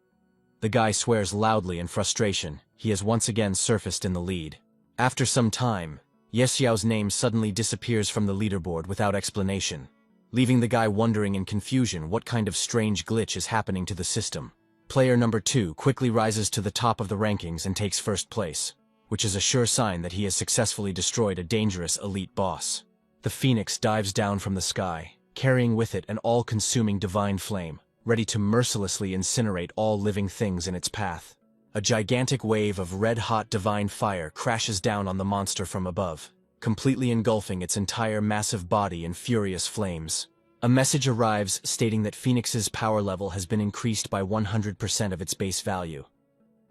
The guy swears loudly in frustration. He has once again surfaced in the lead. After some time, Yesiao's name suddenly disappears from the leaderboard without explanation, leaving the guy wondering in confusion what kind of strange glitch is happening to the system. Player number 2 quickly rises to the top of the rankings and takes first place, which is a sure sign that he has successfully destroyed a dangerous elite boss. The Phoenix dives down from the sky, carrying with it an all-consuming divine flame, ready to mercilessly incinerate all living things in its path. A gigantic wave of red-hot divine fire crashes down on the monster from above, completely engulfing its entire massive body in furious flames. A message arrives stating that Phoenix's power level has been increased by 100% of its base value,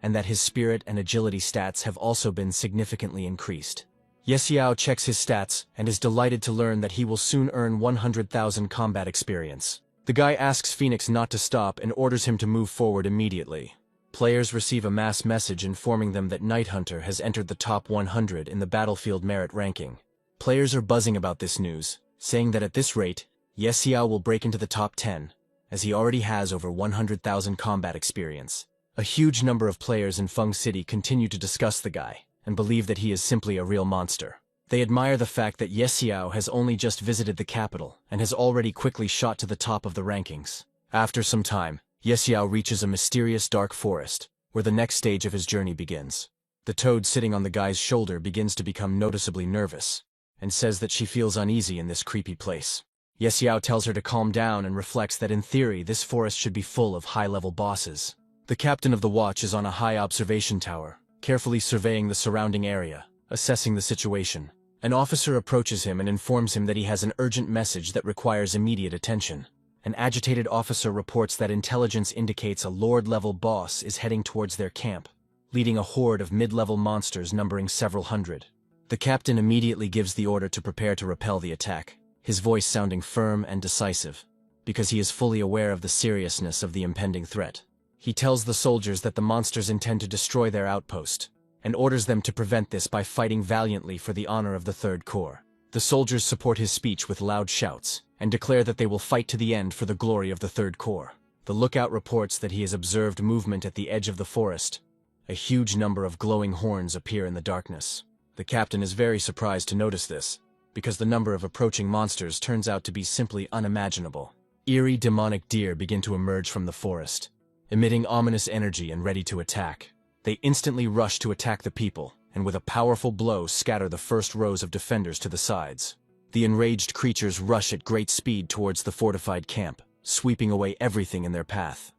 and that his spirit and agility stats have also been significantly increased. Yesiao checks his stats and is delighted to learn that he will soon earn 100,000 combat experience. The guy asks Phoenix not to stop and orders him to move forward immediately. Players receive a mass message informing them that Night Hunter has entered the top 100 in the Battlefield Merit ranking. Players are buzzing about this news, saying that at this rate, Yesiao will break into the top 10, as he already has over 100,000 combat experience. A huge number of players in Feng City continue to discuss the guy, and believe that he is simply a real monster. They admire the fact that Yesiao has only just visited the capital and has already quickly shot to the top of the rankings. After some time, Yesiao reaches a mysterious dark forest, where the next stage of his journey begins. The toad sitting on the guy's shoulder begins to become noticeably nervous, and says that she feels uneasy in this creepy place. Yesiao tells her to calm down and reflects that in theory this forest should be full of high-level bosses. The captain of the watch is on a high observation tower, carefully surveying the surrounding area, assessing the situation. An officer approaches him and informs him that he has an urgent message that requires immediate attention. An agitated officer reports that intelligence indicates a Lord-level boss is heading towards their camp, leading a horde of mid-level monsters numbering several hundred. The captain immediately gives the order to prepare to repel the attack, his voice sounding firm and decisive, because he is fully aware of the seriousness of the impending threat. He tells the soldiers that the monsters intend to destroy their outpost, and orders them to prevent this by fighting valiantly for the honor of the Third Corps. The soldiers support his speech with loud shouts, and declare that they will fight to the end for the glory of the Third Corps. The lookout reports that he has observed movement at the edge of the forest. A huge number of glowing horns appear in the darkness. The captain is very surprised to notice this, because the number of approaching monsters turns out to be simply unimaginable. Eerie demonic deer begin to emerge from the forest, emitting ominous energy and ready to attack. They instantly rush to attack the people, and with a powerful blow scatter the first rows of defenders to the sides. The enraged creatures rush at great speed towards the fortified camp, sweeping away everything in their path.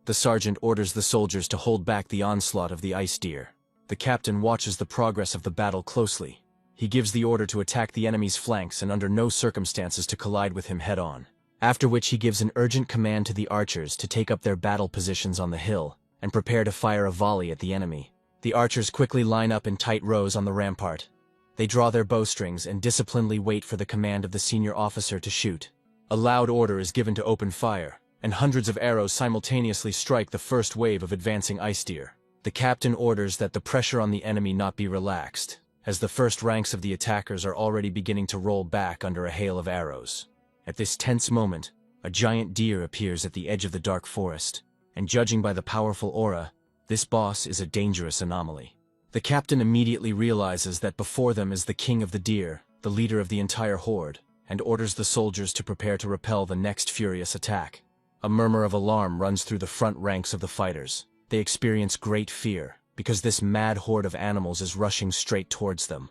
The sergeant orders the soldiers to hold back the onslaught of the ice deer. The captain watches the progress of the battle closely. He gives the order to attack the enemy's flanks and under no circumstances to collide with him head-on. After which he gives an urgent command to the archers to take up their battle positions on the hill and prepare to fire a volley at the enemy. The archers quickly line up in tight rows on the rampart. They draw their bowstrings and disciplinedly wait for the command of the senior officer to shoot. A loud order is given to open fire, and hundreds of arrows simultaneously strike the first wave of advancing ice deer. The captain orders that the pressure on the enemy not be relaxed, as the first ranks of the attackers are already beginning to roll back under a hail of arrows. At this tense moment, a giant deer appears at the edge of the dark forest, and judging by the powerful aura, this boss is a dangerous anomaly. The captain immediately realizes that before them is the king of the deer, the leader of the entire horde, and orders the soldiers to prepare to repel the next furious attack. A murmur of alarm runs through the front ranks of the fighters. They experience great fear, because this mad horde of animals is rushing straight towards them.